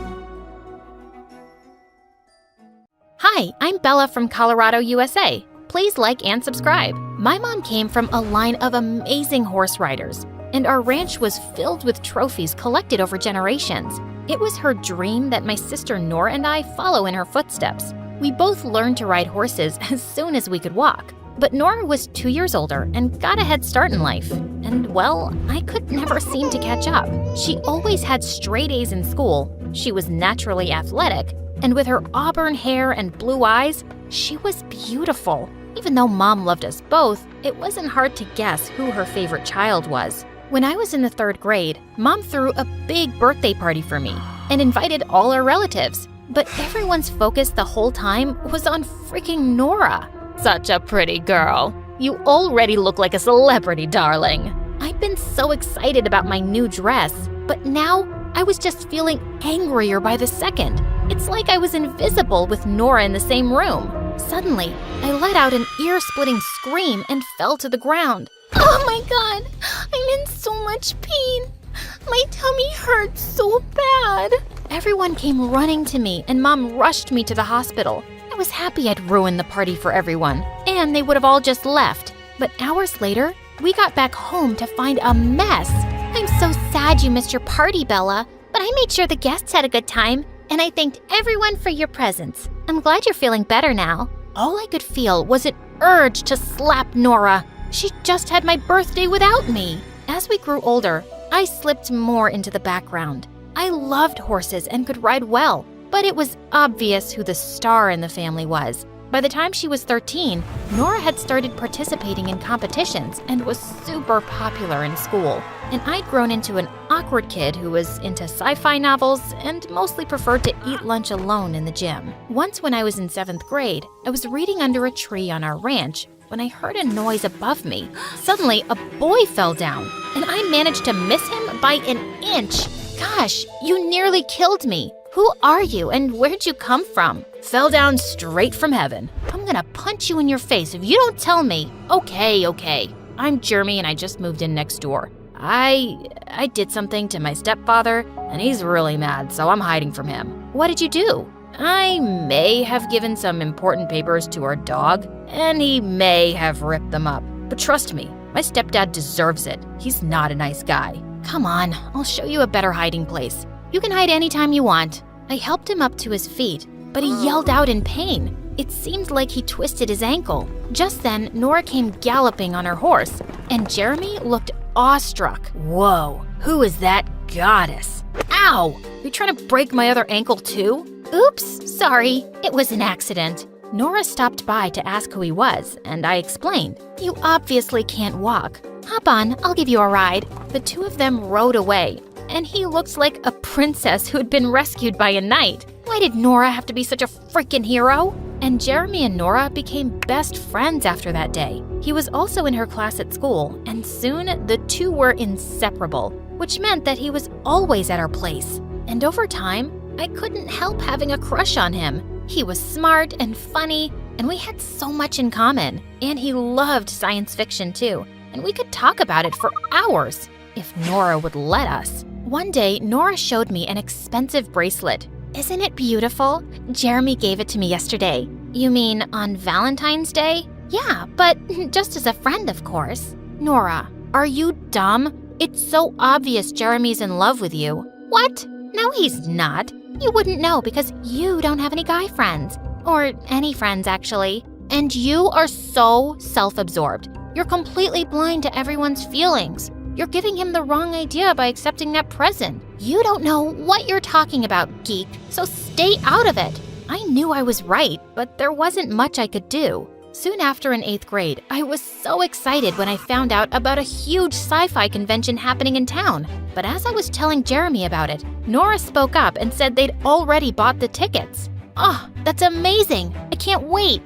Hi, I'm Bella from Colorado, USA. Please like and subscribe. My mom came from a line of amazing horse riders, and our ranch was filled with trophies collected over generations. It was her dream that my sister Nora and I follow in her footsteps. We both learned to ride horses as soon as we could walk. But Nora was 2 years older and got a head start in life. And well, I could never seem to catch up. She always had straight A's in school. She was naturally athletic, and with her auburn hair and blue eyes, she was beautiful. Even though Mom loved us both, it wasn't hard to guess who her favorite child was. When I was in the 3rd grade, Mom threw a big birthday party for me and invited all our relatives. But everyone's focus the whole time was on freaking Nora. Such a pretty girl. You already look like a celebrity, darling. I'd been so excited about my new dress, but now I was just feeling angrier by the second. It's like I was invisible with Nora in the same room. Suddenly, I let out an ear-splitting scream and fell to the ground. Oh my God, I'm in so much pain. My tummy hurts so bad. Everyone came running to me and Mom rushed me to the hospital. I was happy I'd ruined the party for everyone, and they would have all just left. But hours later, we got back home to find a mess. I'm so sad you missed your party, Bella, but I made sure the guests had a good time, and I thanked everyone for your presents. I'm glad you're feeling better now. All I could feel was an urge to slap Nora. She just had my birthday without me. As we grew older, I slipped more into the background. I loved horses and could ride well, but it was obvious who the star in the family was. By the time she was 13, Nora had started participating in competitions and was super popular in school. And I'd grown into an awkward kid who was into sci-fi novels and mostly preferred to eat lunch alone in the gym. Once when I was in 7th grade, I was reading under a tree on our ranch when I heard a noise above me. Suddenly, a boy fell down, and I managed to miss him by an inch. Gosh, you nearly killed me. Who are you and where'd you come from? Fell down straight from heaven. I'm gonna punch you in your face if you don't tell me. Okay. I'm Jeremy and I just moved in next door. I did something to my stepfather and he's really mad, so I'm hiding from him. What did you do? I may have given some important papers to our dog and he may have ripped them up. But trust me, my stepdad deserves it. He's not a nice guy. Come on, I'll show you a better hiding place. You can hide anytime you want. I helped him up to his feet, but he yelled out in pain. It seemed like he twisted his ankle. Just then, Nora came galloping on her horse, and Jeremy looked awestruck. Whoa, who is that goddess? Ow! You trying to break my other ankle too? Oops, sorry. It was an accident. Nora stopped by to ask who he was, and I explained. You obviously can't walk. Hop on, I'll give you a ride. The two of them rode away, and he looked like a princess who had been rescued by a knight. Why did Nora have to be such a freaking hero? And Jeremy and Nora became best friends after that day. He was also in her class at school, and soon the two were inseparable, which meant that he was always at our place. And over time, I couldn't help having a crush on him. He was smart and funny, and we had so much in common. And he loved science fiction too, and we could talk about it for hours, if Nora would let us. One day, Nora showed me an expensive bracelet. Isn't it beautiful? Jeremy gave it to me yesterday. You mean on Valentine's Day? Yeah, but just as a friend, of course. Nora, are you dumb? It's so obvious Jeremy's in love with you. What? No, he's not. You wouldn't know because you don't have any guy friends. Or any friends, actually. And you are so self-absorbed. You're completely blind to everyone's feelings. You're giving him the wrong idea by accepting that present. You don't know what you're talking about, geek, so stay out of it. I knew I was right, but there wasn't much I could do. Soon after in 8th grade, I was so excited when I found out about a huge sci-fi convention happening in town. But as I was telling Jeremy about it, Nora spoke up and said they'd already bought the tickets. Oh, that's amazing. I can't wait.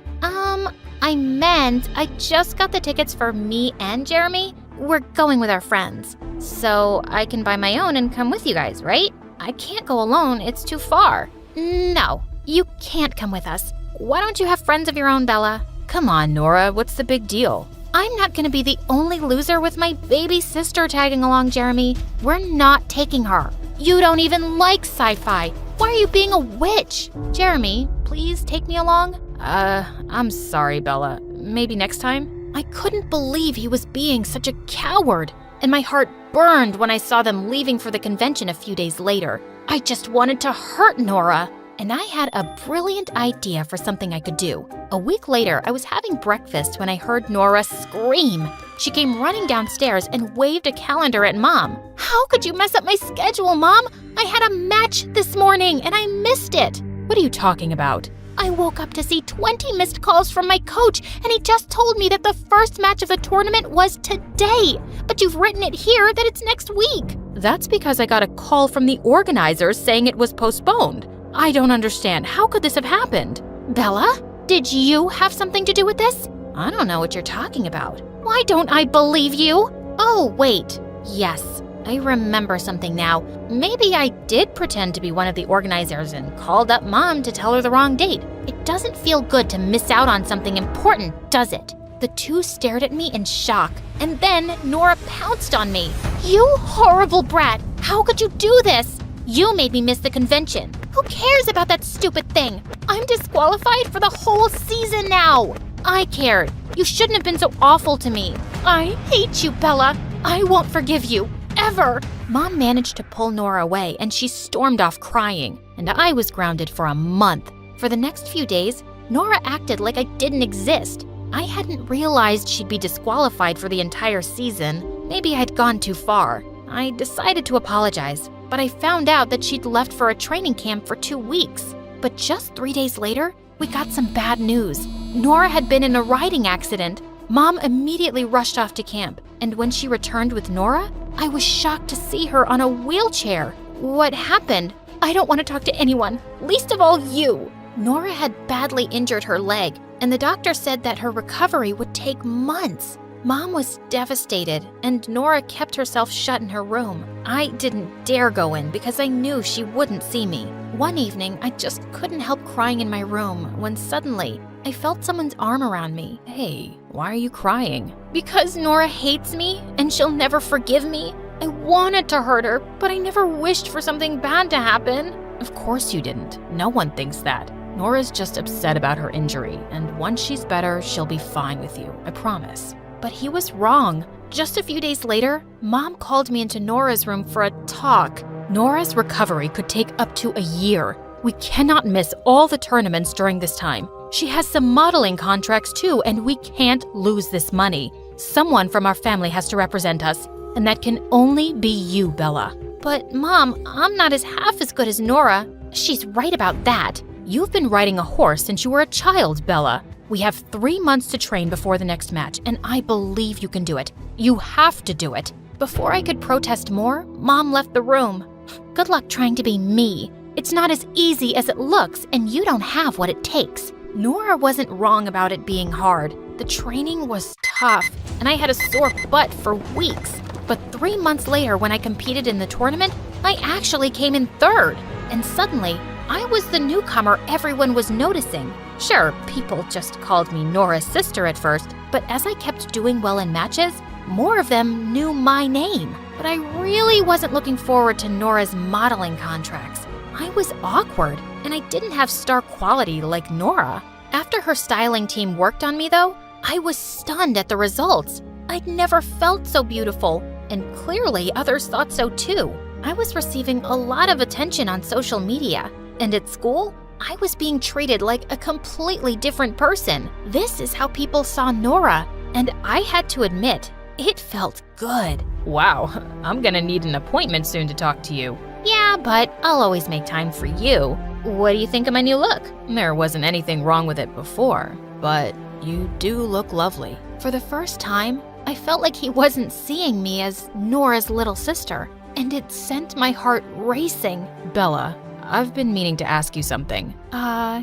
I meant I just got the tickets for me and Jeremy. We're going with our friends. So I can buy my own and come with you guys, right? I can't go alone, it's too far. No, you can't come with us. Why don't you have friends of your own, Bella? Come on, Nora, what's the big deal? I'm not gonna be the only loser with my baby sister tagging along, Jeremy. We're not taking her. You don't even like sci-fi. Why are you being a witch? Jeremy, please take me along. I'm sorry, Bella. Maybe next time? I couldn't believe he was being such a coward, and my heart burned when I saw them leaving for the convention a few days later. I just wanted to hurt Nora, and I had a brilliant idea for something I could do. A week later, I was having breakfast when I heard Nora scream. She came running downstairs and waved a calendar at Mom. How could you mess up my schedule, Mom? I had a match this morning, and I missed it. What are you talking about? I woke up to see 20 missed calls from my coach, and he just told me that the first match of the tournament was today. But you've written it here that it's next week. That's because I got a call from the organizers saying it was postponed. I don't understand. How could this have happened? Bella, did you have something to do with this? I don't know what you're talking about. Why don't I believe you? Oh, wait. Yes, I remember something now. Maybe I did pretend to be one of the organizers and called up Mom to tell her the wrong date. It doesn't feel good to miss out on something important, does it? The two stared at me in shock, and then Nora pounced on me. You horrible brat! How could you do this? You made me miss the convention. Who cares about that stupid thing? I'm disqualified for the whole season now. I cared. You shouldn't have been so awful to me. I hate you, Bella. I won't forgive you. Ever. Mom managed to pull Nora away and she stormed off crying, and I was grounded for a month. For the next few days, Nora acted like I didn't exist. I hadn't realized she'd be disqualified for the entire season. Maybe I'd gone too far. I decided to apologize. but I found out that she'd left for a training camp for 2 weeks. But just 3 days later, we got some bad news. Nora had been in a riding accident. Mom immediately rushed off to camp, and when she returned with Nora, I was shocked to see her on a wheelchair. What happened? I don't want to talk to anyone, least of all you. Nora had badly injured her leg, and the doctor said that her recovery would take months. Mom was devastated, and Nora kept herself shut in her room. I didn't dare go in because I knew she wouldn't see me. One evening, I just couldn't help crying in my room when suddenly I felt someone's arm around me. Hey, why are you crying? Because Nora hates me and she'll never forgive me. I wanted to hurt her, but I never wished for something bad to happen. Of course you didn't. No one thinks that. Nora's just upset about her injury, and once she's better, she'll be fine with you. I promise. But he was wrong. Just a few days later, Mom called me into Nora's room for a talk. Nora's recovery could take up to a year. We cannot miss all the tournaments during this time. She has some modeling contracts too, and we can't lose this money. Someone from our family has to represent us, and that can only be you, Bella. But Mom, I'm not half as good as Nora. She's right about that. You've been riding a horse since you were a child, Bella. We have 3 months to train before the next match, and I believe you can do it. You have to do it. Before I could protest more, Mom left the room. Good luck trying to be me. It's not as easy as it looks, and you don't have what it takes. Nora wasn't wrong about it being hard. The training was tough, and I had a sore butt for weeks. But 3 months later, when I competed in the tournament, I actually came in third. And suddenly, I was the newcomer everyone was noticing. Sure, people just called me Nora's sister at first, but as I kept doing well in matches, more of them knew my name. But I really wasn't looking forward to Nora's modeling contracts. I was awkward, and I didn't have star quality like Nora. After her styling team worked on me, though, I was stunned at the results. I'd never felt so beautiful, and clearly others thought so too. I was receiving a lot of attention on social media, and at school, I was being treated like a completely different person. This is how people saw Nora, and I had to admit, it felt good. Wow, I'm gonna need an appointment soon to talk to you. Yeah, but I'll always make time for you. What do you think of my new look? There wasn't anything wrong with it before, but you do look lovely. For the first time, I felt like he wasn't seeing me as Nora's little sister, and it sent my heart racing. Bella, I've been meaning to ask you something.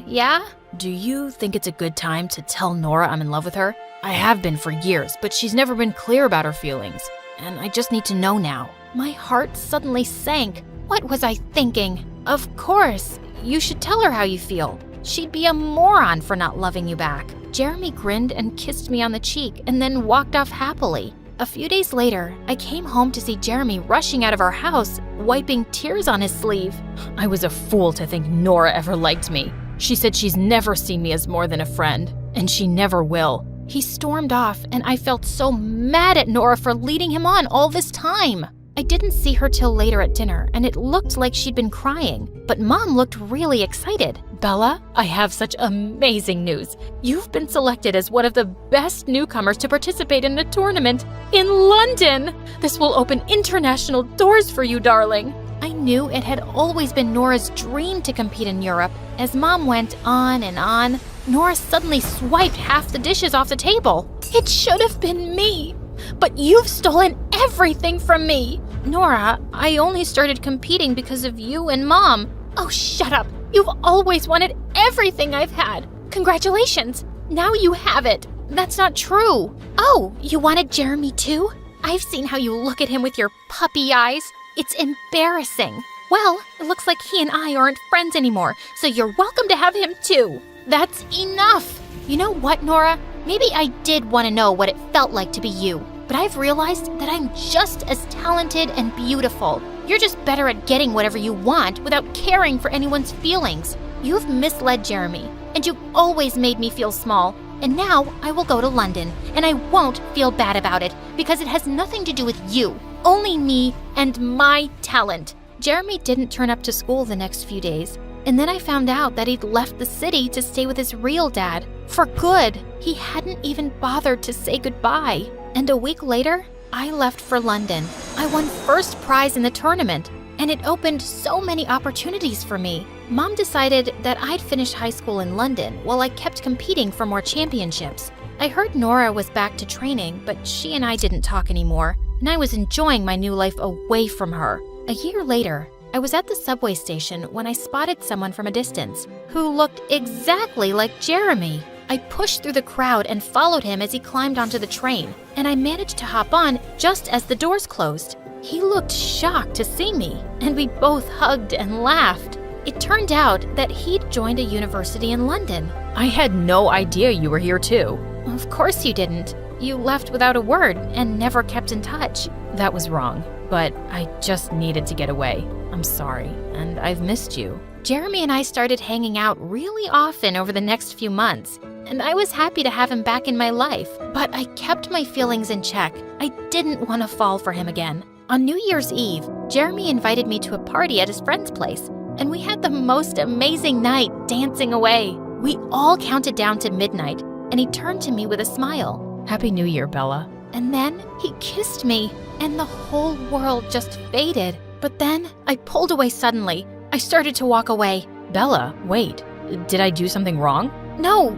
Yeah? Do you think it's a good time to tell Nora I'm in love with her? I have been for years, but she's never been clear about her feelings, and I just need to know now. My heart suddenly sank. What was I thinking? Of course, you should tell her how you feel. She'd be a moron for not loving you back. Jeremy grinned and kissed me on the cheek and then walked off happily. A few days later, I came home to see Jeremy rushing out of our house, wiping tears on his sleeve. I was a fool to think Nora ever liked me. She said she's never seen me as more than a friend, and she never will. He stormed off, and I felt so mad at Nora for leading him on all this time. I didn't see her till later at dinner, and it looked like she'd been crying, but Mom looked really excited. Bella, I have such amazing news. You've been selected as one of the best newcomers to participate in a tournament in London. This will open international doors for you, darling. I knew it had always been Nora's dream to compete in Europe. As Mom went on and on, Nora suddenly swiped half the dishes off the table. It should have been me, but you've stolen everything from me. Nora, I only started competing because of you and Mom. Oh, shut up. You've always wanted everything I've had. Congratulations. Now you have it. That's not true. Oh, you wanted Jeremy too? I've seen how you look at him with your puppy eyes. It's embarrassing. Well, it looks like he and I aren't friends anymore, so you're welcome to have him too. That's enough. You know what, Nora? Maybe I did want to know what it felt like to be you, but I've realized that I'm just as talented and beautiful. You're just better at getting whatever you want without caring for anyone's feelings. You've misled Jeremy, and you've always made me feel small. And now I will go to London, and I won't feel bad about it because it has nothing to do with you. Only me and my talent. Jeremy didn't turn up to school the next few days, and then I found out that he'd left the city to stay with his real dad. For good. He hadn't even bothered to say goodbye. And a week later, I left for London. I won first prize in the tournament. and it opened so many opportunities for me. Mom decided that I'd finish high school in London while I kept competing for more championships. I heard Nora was back to training, but she and I didn't talk anymore, and I was enjoying my new life away from her. A year later, I was at the subway station when I spotted someone from a distance who looked exactly like Jeremy. I pushed through the crowd and followed him as he climbed onto the train, and I managed to hop on just as the doors closed. He looked shocked to see me, and we both hugged and laughed. It turned out that he'd joined a university in London. I had no idea you were here too. Of course you didn't. You left without a word and never kept in touch. That was wrong, but I just needed to get away. I'm sorry, and I've missed you. Jeremy and I started hanging out really often over the next few months, and I was happy to have him back in my life, but I kept my feelings in check. I didn't want to fall for him again. On New Year's Eve, Jeremy invited me to a party at his friend's place, and we had the most amazing night dancing away. We all counted down to midnight, and he turned to me with a smile. Happy New Year, Bella. And then he kissed me, and the whole world just faded. But then I pulled away suddenly. I started to walk away. Bella, wait. Did I do something wrong? No,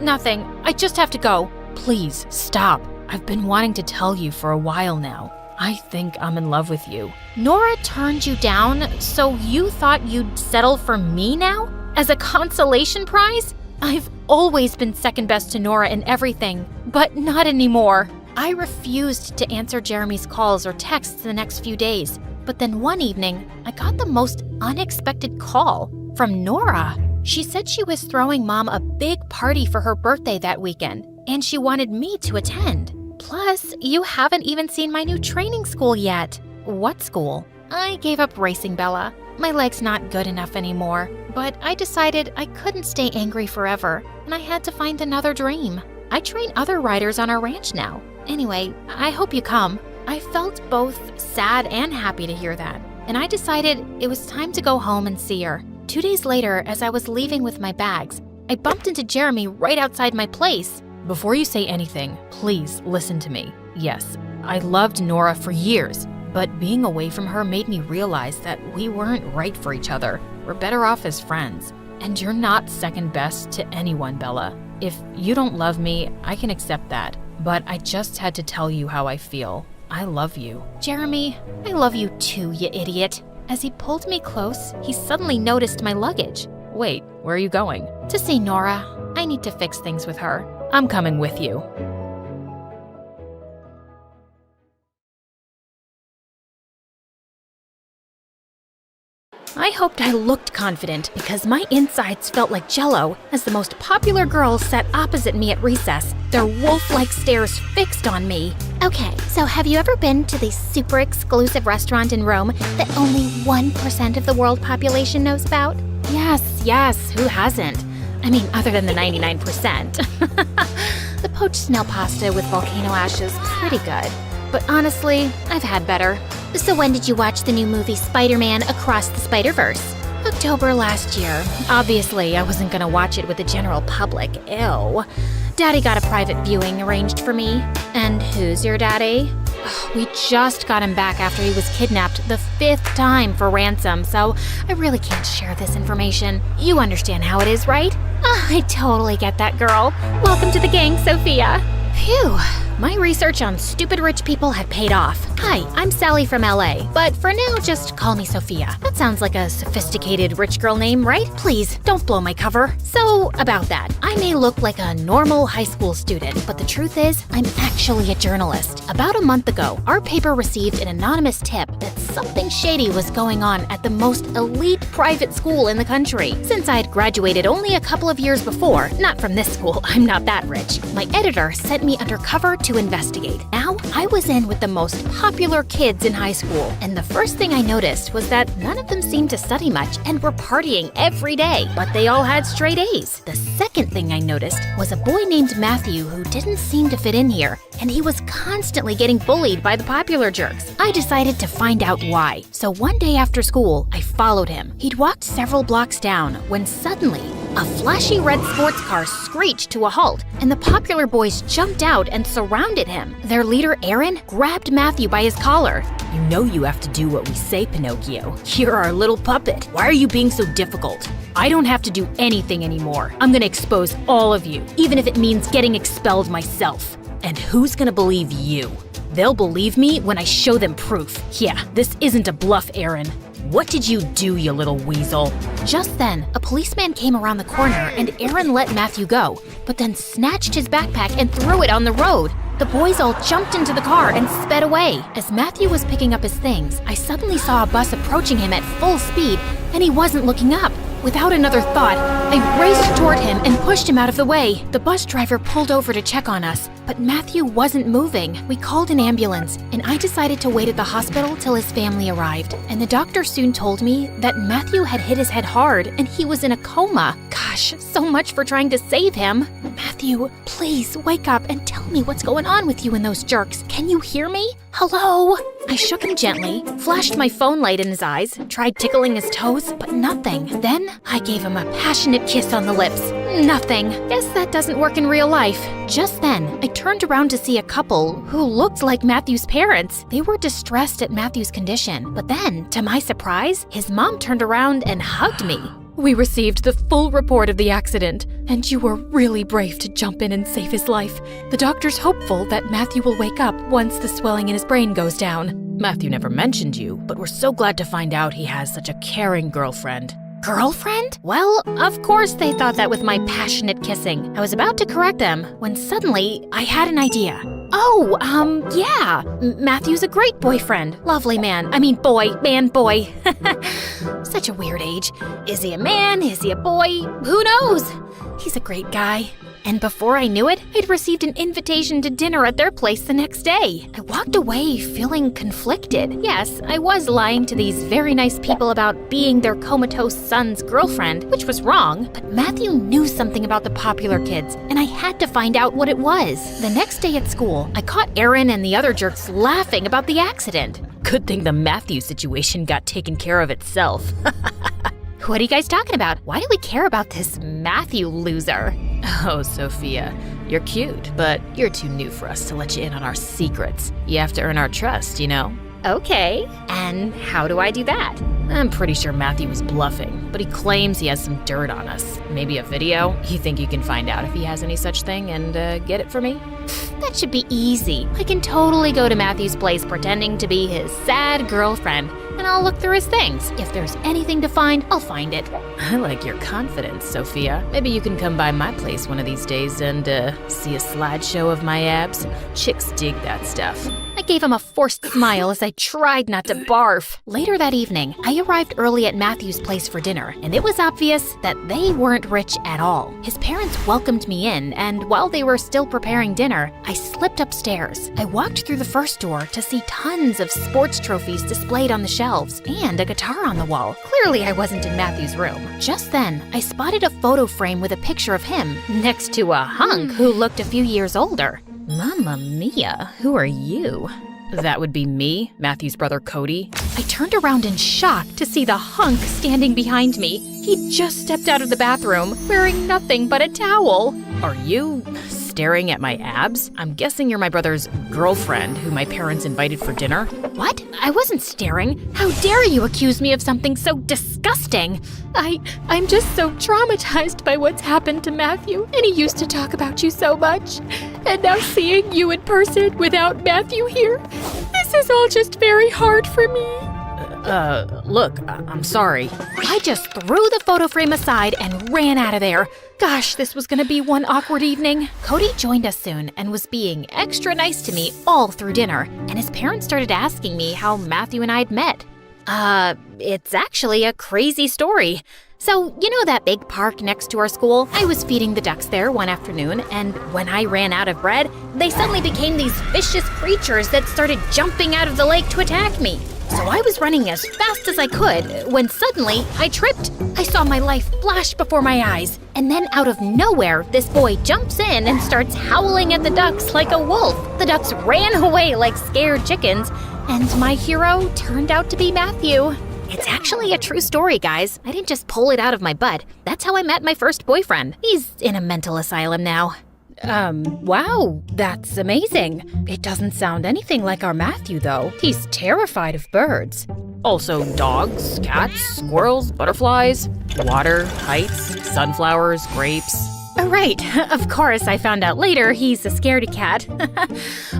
nothing. I just have to go. Please, stop. I've been wanting to tell you for a while now. I think I'm in love with you. Nora turned you down, so you thought you'd settle for me now? As a consolation prize? I've always been second best to Nora in everything, but not anymore. I refused to answer Jeremy's calls or texts the next few days. But then one evening, I got the most unexpected call from Nora. She said she was throwing Mom a big party for her birthday that weekend, and she wanted me to attend. Plus, you haven't even seen my new training school yet. What school? I gave up racing, Bella. My leg's not good enough anymore, but I decided I couldn't stay angry forever, and I had to find another dream. I train other riders on our ranch now. Anyway, I hope you come. I felt both sad and happy to hear that, and I decided it was time to go home and see her. 2 days later, as I was leaving with my bags, I bumped into Jeremy right outside my place. Before you say anything, please listen to me. Yes, I loved Nora for years, but being away from her made me realize that we weren't right for each other. We're better off as friends. And you're not second best to anyone, Bella. If you don't love me, I can accept that, but I just had to tell you how I feel. I love you. Jeremy, I love you too, you idiot. As he pulled me close, he suddenly noticed my luggage. Wait, where are you going? To see Nora. I need to fix things with her. I'm coming with you. I hoped I looked confident because my insides felt like jello as the most popular girls sat opposite me at recess, their wolf-like stares fixed on me. Okay, so have you ever been to the super exclusive restaurant in Rome that only 1% of the world population knows about? Yes, who hasn't? I mean, other than the 99%. The poached snail pasta with volcano ash is pretty good, but honestly, I've had better. So when did you watch the new movie Spider-Man Across the Spider-Verse? October last year. Obviously, I wasn't gonna watch it with the general public. Ew. Daddy got a private viewing arranged for me. And who's your daddy? We just got him back after he was kidnapped the 5th time for ransom, so I really can't share this information. You understand how it is, right? I totally get that, girl. Welcome to the gang, Sophia. Phew. My research on stupid rich people had paid off. Hi, I'm Sally from LA, but for now, just call me Sophia. That sounds like a sophisticated rich girl name, right? Please, don't blow my cover. So, about that, I may look like a normal high school student, but the truth is, I'm actually a journalist. About a month ago, our paper received an anonymous tip that something shady was going on at the most elite private school in the country. Since I'd graduated only a couple of years before, not from this school, I'm not that rich, my editor sent me undercover to investigate. Now, I was in with the most popular kids in high school, and the first thing I noticed was that none of them seemed to study much and were partying every day, but they all had straight A's. The second thing I noticed was a boy named Matthew who didn't seem to fit in here, and he was constantly getting bullied by the popular jerks. I decided to find out why. So one day after school, I followed him. He'd walked several blocks down when suddenly A flashy red sports car screeched to a halt, and the popular boys jumped out and surrounded him. Their leader, Aaron, grabbed Matthew by his collar. You know you have to do what we say, Pinocchio. You're our little puppet. Why are you being so difficult? I don't have to do anything anymore. I'm gonna expose all of you, even if it means getting expelled myself. And who's gonna believe you? They'll believe me when I show them proof. Yeah, this isn't a bluff, Aaron. What did you do, you little weasel? Just then, a policeman came around the corner and Aaron let Matthew go, but then snatched his backpack and threw it on the road. The boys all jumped into the car and sped away. As Matthew was picking up his things, I suddenly saw a bus approaching him at full speed, and he wasn't looking up. Without another thought, I raced toward him and pushed him out of the way. The bus driver pulled over to check on us, but Matthew wasn't moving. We called an ambulance, and I decided to wait at the hospital till his family arrived. And the doctor soon told me that Matthew had hit his head hard and he was in a coma. Gosh, so much for trying to save him. Matthew, please wake up and tell me what's going on with you and those jerks. Can you hear me? Hello? I shook him gently, flashed my phone light in his eyes, tried tickling his toes, but nothing. Then I gave him a passionate kiss on the lips. Nothing. Guess that doesn't work in real life. Just then, I turned around to see a couple who looked like Matthew's parents. They were distressed at Matthew's condition, but then, to my surprise, his mom turned around and hugged me. We received the full report of the accident, and you were really brave to jump in and save his life. The doctor's hopeful that Matthew will wake up once the swelling in his brain goes down. Matthew never mentioned you, but we're so glad to find out he has such a caring girlfriend. Girlfriend? Well, of course they thought that with my passionate kissing. I was about to correct them when suddenly I had an idea. Oh, yeah. Matthew's a great boyfriend. Lovely man. I mean boy. Such a weird age. Is he a man? Is he a boy? Who knows? He's a great guy. And before I knew it, I'd received an invitation to dinner at their place the next day. I walked away feeling conflicted. Yes, I was lying to these very nice people about being their comatose son's girlfriend, which was wrong, but Matthew knew something about the popular kids, and I had to find out what it was. The next day at school, I caught Aaron and the other jerks laughing about the accident. Good thing the Matthew situation got taken care of itself. What are you guys talking about? Why do we care about this Matthew loser? Oh, Sophia, you're cute, but you're too new for us to let you in on our secrets. You have to earn our trust, you know? Okay, and how do I do that? I'm pretty sure Matthew was bluffing, but he claims he has some dirt on us. Maybe a video? You think you can find out if he has any such thing and get it for me? That should be easy. I can totally go to Matthew's place pretending to be his sad girlfriend, and I'll look through his things. If there's anything to find, I'll find it. I like your confidence, Sophia. Maybe you can come by my place one of these days and see a slideshow of my abs. Chicks dig that stuff. I gave him a forced smile as I tried not to barf. Later that evening, I arrived early at Matthew's place for dinner, and it was obvious that they weren't rich at all. His parents welcomed me in, and while they were still preparing dinner, I slipped upstairs. I walked through the first door to see tons of sports trophies displayed on the shelves, and a guitar on the wall. Clearly, I wasn't in Matthew's room. Just then, I spotted a photo frame with a picture of him next to a hunk who looked a few years older. Mamma mia, who are you? That would be me, Matthew's brother Cody. I turned around in shock to see the hunk standing behind me. He'd just stepped out of the bathroom, wearing nothing but a towel. Are you staring at my abs? I'm guessing you're my brother's girlfriend who my parents invited for dinner. What? I wasn't staring. How dare you accuse me of something so disgusting? I'm just so traumatized by what's happened to Matthew, and he used to talk about you so much. And now seeing you in person without Matthew here, this is all just very hard for me. Look, I'm sorry. I just threw the photo frame aside and ran out of there. Gosh, this was gonna be one awkward evening. Cody joined us soon and was being extra nice to me all through dinner, and his parents started asking me how Matthew and I'd met. It's actually a crazy story. So, you know that big park next to our school? I was feeding the ducks there one afternoon, and when I ran out of bread, they suddenly became these vicious creatures that started jumping out of the lake to attack me. So I was running as fast as I could when suddenly I tripped. I saw my life flash before my eyes. And then out of nowhere, this boy jumps in and starts howling at the ducks like a wolf. The ducks ran away like scared chickens, and my hero turned out to be Matthew. It's actually a true story, guys. I didn't just pull it out of my butt. That's how I met my first boyfriend. He's in a mental asylum now. Wow, that's amazing. It doesn't sound anything like our Matthew, though. He's terrified of birds. Also, dogs, cats, squirrels, butterflies, water, heights, sunflowers, grapes. Right, of course, I found out later he's a scaredy cat.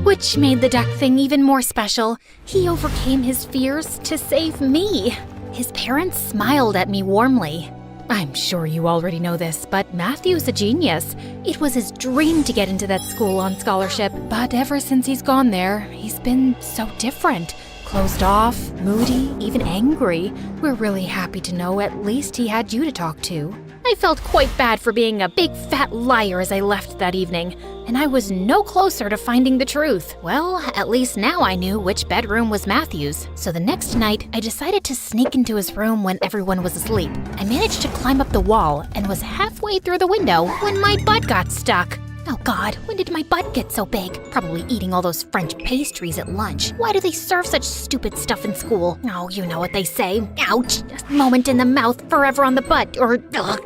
Which made the duck thing even more special. He overcame his fears to save me. His parents smiled at me warmly. I'm sure you already know this, but Matthew's a genius. It was his dream to get into that school on scholarship, but ever since he's gone there, he's been so different. Closed off, moody, even angry. We're really happy to know at least he had you to talk to. I felt quite bad for being a big fat liar as I left that evening, and I was no closer to finding the truth. Well, at least now I knew which bedroom was Matthew's. So the next night, I decided to sneak into his room when everyone was asleep. I managed to climb up the wall and was halfway through the window when my butt got stuck. Oh God, when did my butt get so big? Probably eating all those French pastries at lunch. Why do they serve such stupid stuff in school? Oh, you know what they say. Ouch! A moment in the mouth, forever on the butt, or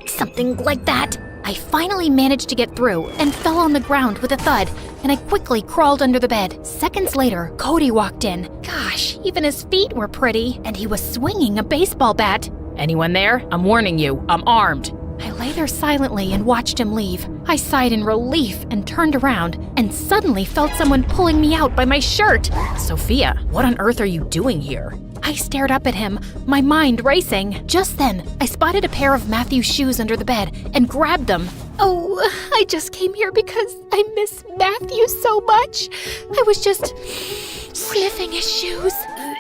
something like that. I finally managed to get through and fell on the ground with a thud, and I quickly crawled under the bed. Seconds later, Cody walked in. Gosh, even his feet were pretty, and he was swinging a baseball bat. Anyone there? I'm warning you, I'm armed. I lay there silently and watched him leave. I sighed in relief and turned around and suddenly felt someone pulling me out by my shirt. Sophia, what on earth are you doing here? I stared up at him, my mind racing. Just then, I spotted a pair of Matthew's shoes under the bed and grabbed them. Oh, I just came here because I miss Matthew so much. I was just sniffing his shoes.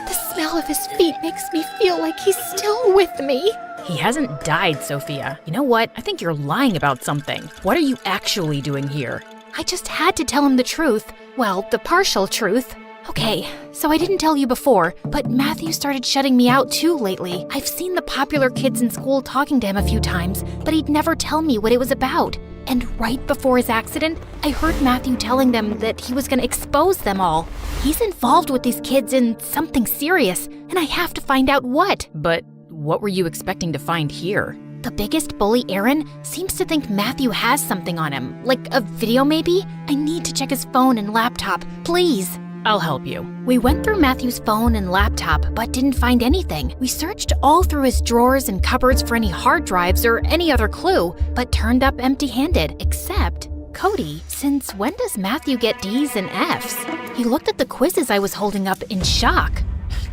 The smell of his feet makes me feel like he's still with me. He hasn't died, Sophia. You know what? I think you're lying about something. What are you actually doing here? I just had to tell him the truth. Well, the partial truth. Okay, so I didn't tell you before, but Matthew started shutting me out too lately. I've seen the popular kids in school talking to him a few times, but he'd never tell me what it was about. And right before his accident, I heard Matthew telling them that he was gonna expose them all. He's involved with these kids in something serious, and I have to find out what. But what were you expecting to find here? The biggest bully, Aaron, seems to think Matthew has something on him, like a video maybe? I need to check his phone and laptop, please. I'll help you. We went through Matthew's phone and laptop, but didn't find anything. We searched all through his drawers and cupboards for any hard drives or any other clue, but turned up empty-handed, except Cody. Since when does Matthew get D's and F's? He looked at the quizzes I was holding up in shock.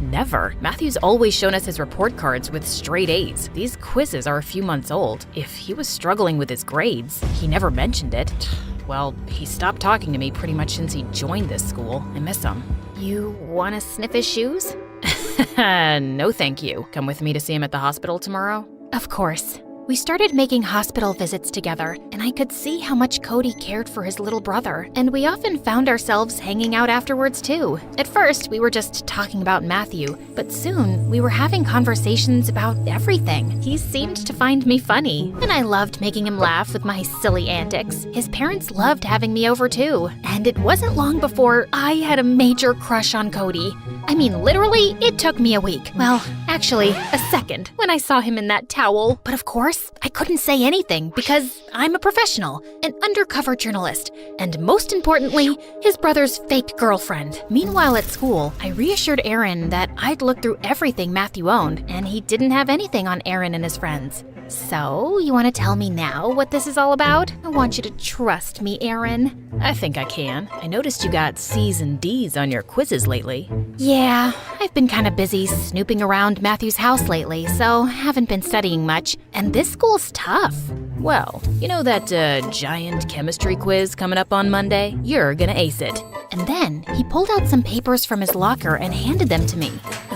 Never. Matthew's always shown us his report cards with straight A's. These quizzes are a few months old. If he was struggling with his grades, he never mentioned it. Well, he stopped talking to me pretty much since he joined this school. I miss him. You want to sniff his shoes? No, thank you. Come with me to see him at the hospital tomorrow? Of course. We started making hospital visits together, and I could see how much Cody cared for his little brother, and we often found ourselves hanging out afterwards too. At first, we were just talking about Matthew, but soon we were having conversations about everything. He seemed to find me funny, and I loved making him laugh with my silly antics. His parents loved having me over too, and it wasn't long before I had a major crush on Cody. I mean, literally, it took me a week. Well, actually, a second when I saw him in that towel. But of course, I couldn't say anything because I'm a professional, an undercover journalist, and most importantly, his brother's fake girlfriend. Meanwhile at school, I reassured Aaron that I'd looked through everything Matthew owned, and he didn't have anything on Aaron and his friends. So, you want to tell me now what this is all about? I want you to trust me, Aaron. I think I can. I noticed you got C's and D's on your quizzes lately. Yeah, I've been kind of busy snooping around Matthew's house lately, so haven't been studying much. And this school's tough. Well, you know that giant chemistry quiz coming up on Monday? You're gonna ace it. And then he pulled out some papers from his locker and handed them to me.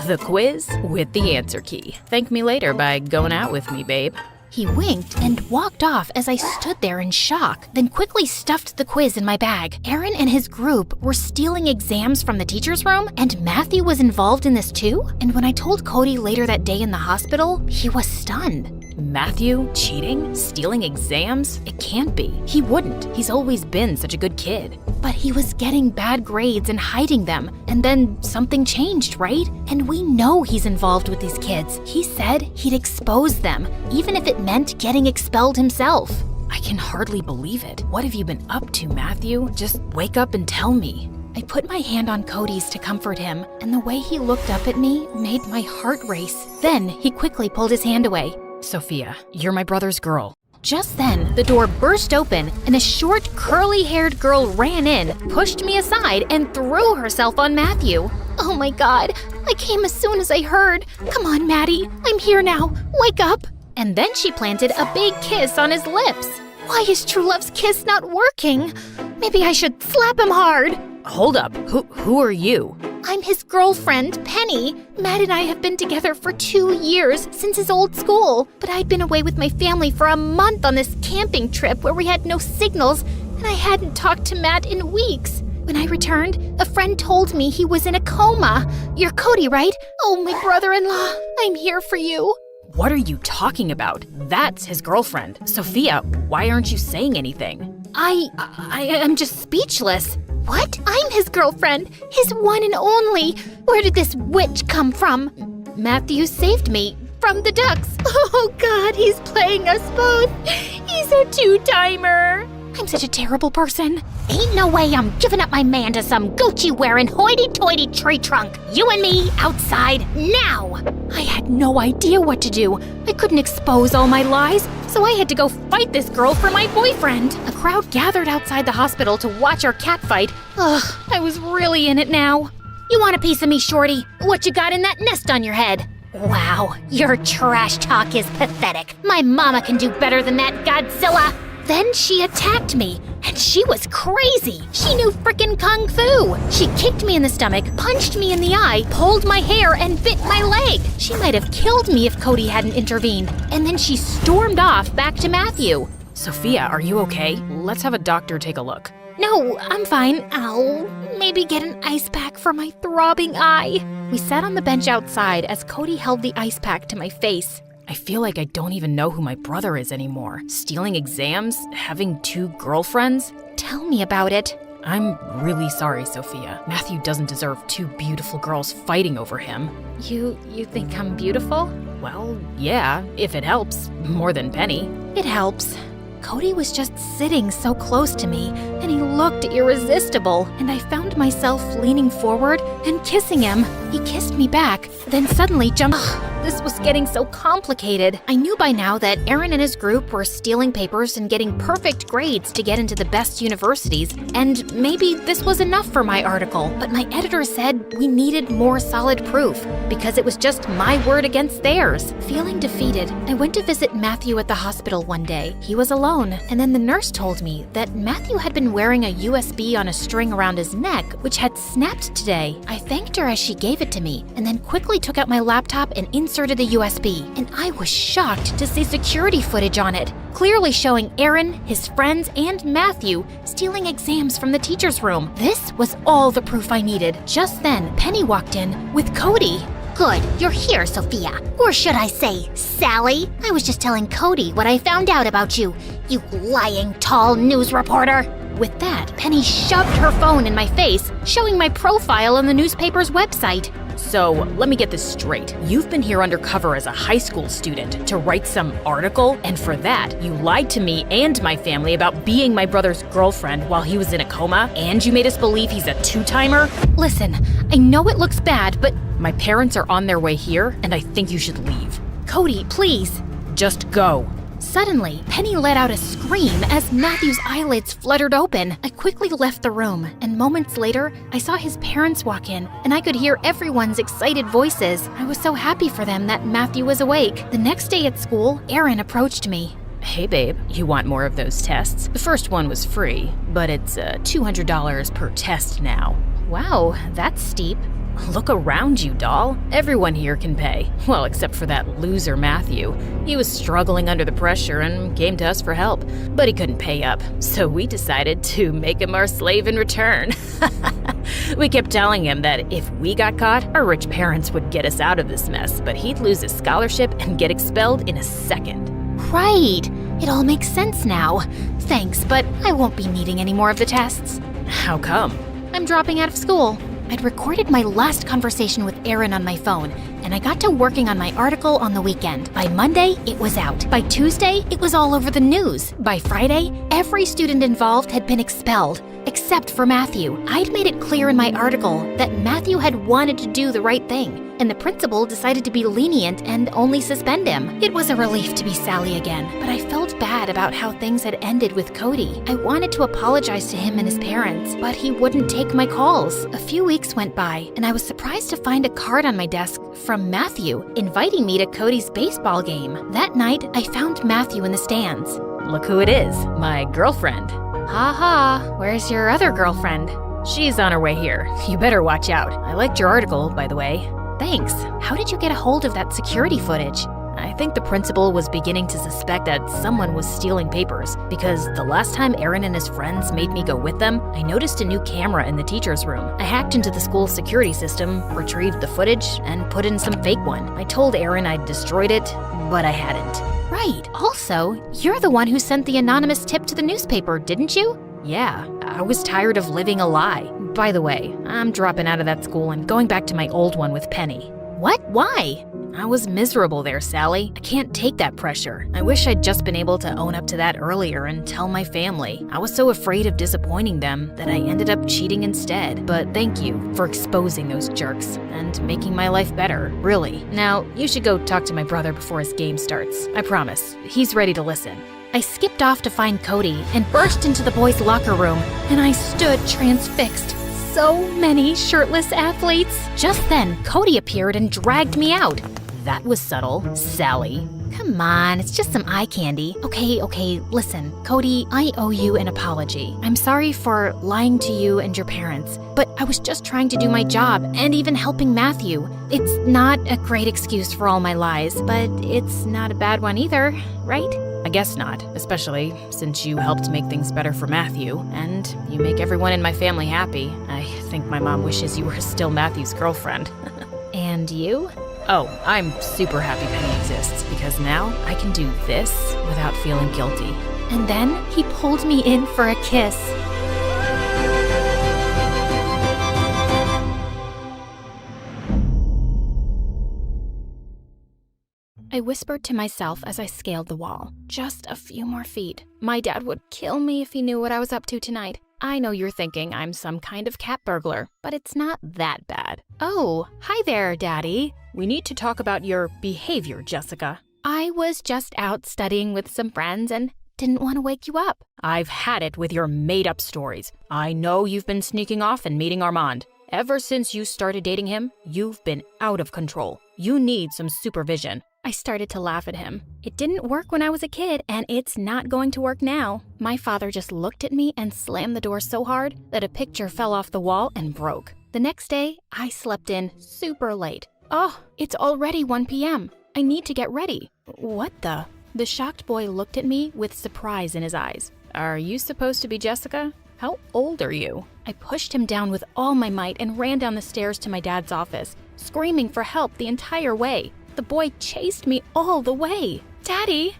The quiz with the answer key. Thank me later by going out with me, babe. He winked and walked off as I stood there in shock, then quickly stuffed the quiz in my bag. Aaron and his group were stealing exams from the teacher's room, and Matthew was involved in this too? And when I told Cody later that day in the hospital, he was stunned. Matthew? Cheating? Stealing exams? It can't be. He wouldn't. He's always been such a good kid. But he was getting bad grades and hiding them. And then something changed, right? And we know he's involved with these kids. He said he'd expose them, even if it meant getting expelled himself. I can hardly believe it. What have you been up to, Matthew? Just wake up and tell me. I put my hand on Cody's to comfort him, and the way he looked up at me made my heart race. Then he quickly pulled his hand away. Sophia, you're my brother's girl. Just then, the door burst open, and a short, curly-haired girl ran in, pushed me aside, and threw herself on Matthew. Oh my god, I came as soon as I heard. Come on, Maddie, I'm here now. Wake up. And then she planted a big kiss on his lips. Why is True Love's kiss not working? Maybe I should slap him hard. Hold up, who are you? I'm his girlfriend, Penny. Matt and I have been together for 2 years, since his old school. But I'd been away with my family for a month on this camping trip where we had no signals, and I hadn't talked to Matt in weeks. When I returned, a friend told me he was in a coma. You're Cody, right? Oh, my brother-in-law, I'm here for you. What are you talking about? That's his girlfriend. Sophia, why aren't you saying anything? I'm just speechless. What? I'm his girlfriend, his one and only. Where did this witch come from? Matthew saved me from the ducks. Oh God, he's playing us both. He's a two-timer. I'm such a terrible person. Ain't no way I'm giving up my man to some Gucci-wearing hoity-toity tree trunk. You and me outside now. I had no idea what to do. I couldn't expose all my lies, so I had to go fight this girl for my boyfriend. A crowd gathered outside the hospital to watch our catfight. Ugh, I was really in it now. You want a piece of me, shorty? What you got in that nest on your head? Wow, your trash talk is pathetic. My mama can do better than that, Godzilla. Then she attacked me, and she was crazy. She knew frickin' kung fu. She kicked me in the stomach, punched me in the eye, pulled my hair, and bit my leg. She might have killed me if Cody hadn't intervened. And then she stormed off back to Matthew. Sophia, are you okay? Let's have a doctor take a look. No, I'm fine. I'll maybe get an ice pack for my throbbing eye. We sat on the bench outside as Cody held the ice pack to my face. I feel like I don't even know who my brother is anymore. Stealing exams? Having 2 girlfriends? Tell me about it. I'm really sorry, Sophia. Matthew doesn't deserve 2 beautiful girls fighting over him. You think I'm beautiful? Well, yeah, if it helps. More than Penny. It helps. Cody was just sitting so close to me, and he looked irresistible, and I found myself leaning forward and kissing him. He kissed me back, then suddenly jumped. This was getting so complicated. I knew by now that Aaron and his group were stealing papers and getting perfect grades to get into the best universities, and maybe this was enough for my article. But my editor said we needed more solid proof, because it was just my word against theirs. Feeling defeated, I went to visit Matthew at the hospital one day. He was alone, and then the nurse told me that Matthew had been wearing a USB on a string around his neck, which had snapped today. I thanked her as she gave it to me, and then quickly took out my laptop and inserted the USB, and I was shocked to see security footage on it, clearly showing Aaron, his friends, and Matthew stealing exams from the teacher's room. This was all the proof I needed. Just then, Penny walked in with Cody. Good, you're here, Sophia. Or should I say, Sally? I was just telling Cody what I found out about you, you lying tall news reporter. With that, Penny shoved her phone in my face, showing my profile on the newspaper's website. So, let me get this straight. You've been here undercover as a high school student to write some article, and for that, you lied to me and my family about being my brother's girlfriend while he was in a coma, and you made us believe he's a 2-timer? Listen, I know it looks bad, but my parents are on their way here, and I think you should leave. Cody, please. Just go. Suddenly, Penny let out a scream as Matthew's eyelids fluttered open. I quickly left the room, and moments later, I saw his parents walk in, and I could hear everyone's excited voices. I was so happy for them that Matthew was awake. The next day at school, Aaron approached me. Hey babe, you want more of those tests? The first one was free, but it's $200 per test now. Wow, that's steep. Look around you, doll. Everyone here can pay. Well, except for that loser Matthew. He was struggling under the pressure and came to us for help, but he couldn't pay up. So we decided to make him our slave in return. We kept telling him that if we got caught, our rich parents would get us out of this mess, but he'd lose his scholarship and get expelled in a second. Right. It all makes sense now. Thanks, but I won't be needing any more of the tests. How come? I'm dropping out of school. I'd recorded my last conversation with Aaron on my phone, and I got to working on my article on the weekend. By Monday, it was out. By Tuesday, it was all over the news. By Friday, every student involved had been expelled, except for Matthew. I'd made it clear in my article that Matthew had wanted to do the right thing, and the principal decided to be lenient and only suspend him. It was a relief to be Sally again, but I felt bad about how things had ended with Cody. I wanted to apologize to him and his parents, but he wouldn't take my calls. A few weeks went by, and I was surprised to find a card on my desk from Matthew, inviting me to Cody's baseball game. That night, I found Matthew in the stands. Look who it is, my girlfriend. Ha ha, where's your other girlfriend? She's on her way here. You better watch out. I liked your article, by the way. Thanks. How did you get a hold of that security footage? I think the principal was beginning to suspect that someone was stealing papers, because the last time Aaron and his friends made me go with them, I noticed a new camera in the teacher's room. I hacked into the school's security system, retrieved the footage, and put in some fake one. I told Aaron I'd destroyed it, but I hadn't. Right. Also, you're the one who sent the anonymous tip to the newspaper, didn't you? Yeah, I was tired of living a lie. By the way, I'm dropping out of that school and going back to my old one with Penny. What? Why? I was miserable there, Sally. I can't take that pressure. I wish I'd just been able to own up to that earlier and tell my family. I was so afraid of disappointing them that I ended up cheating instead. But thank you for exposing those jerks and making my life better, really. Now, you should go talk to my brother before his game starts. I promise. He's ready to listen. I skipped off to find Cody and burst into the boys' locker room, and I stood transfixed. So many shirtless athletes. Just then, Cody appeared and dragged me out. That was subtle, Sally. Come on, it's just some eye candy. Okay, listen. Cody, I owe you an apology. I'm sorry for lying to you and your parents, but I was just trying to do my job and even helping Matthew. It's not a great excuse for all my lies, but it's not a bad one either, right? I guess not, especially since you helped make things better for Matthew, and you make everyone in my family happy. I think my mom wishes you were still Matthew's girlfriend. And you? Oh, I'm super happy Penny exists, because now I can do this without feeling guilty. And then he pulled me in for a kiss. I whispered to myself as I scaled the wall. Just a few more feet. My dad would kill me if he knew what I was up to tonight. I know you're thinking I'm some kind of cat burglar, but it's not that bad. Oh, hi there, Daddy. We need to talk about your behavior, Jessica. I was just out studying with some friends and didn't want to wake you up. I've had it with your made-up stories. I know you've been sneaking off and meeting Armand. Ever since you started dating him, you've been out of control. You need some supervision. I started to laugh at him. It didn't work when I was a kid, and it's not going to work now. My father just looked at me and slammed the door so hard that a picture fell off the wall and broke. The next day, I slept in super late. Oh, it's already 1 p.m. I need to get ready. What the? The shocked boy looked at me with surprise in his eyes. Are you supposed to be Jessica? How old are you? I pushed him down with all my might and ran down the stairs to my dad's office, screaming for help the entire way. The boy chased me all the way. Daddy,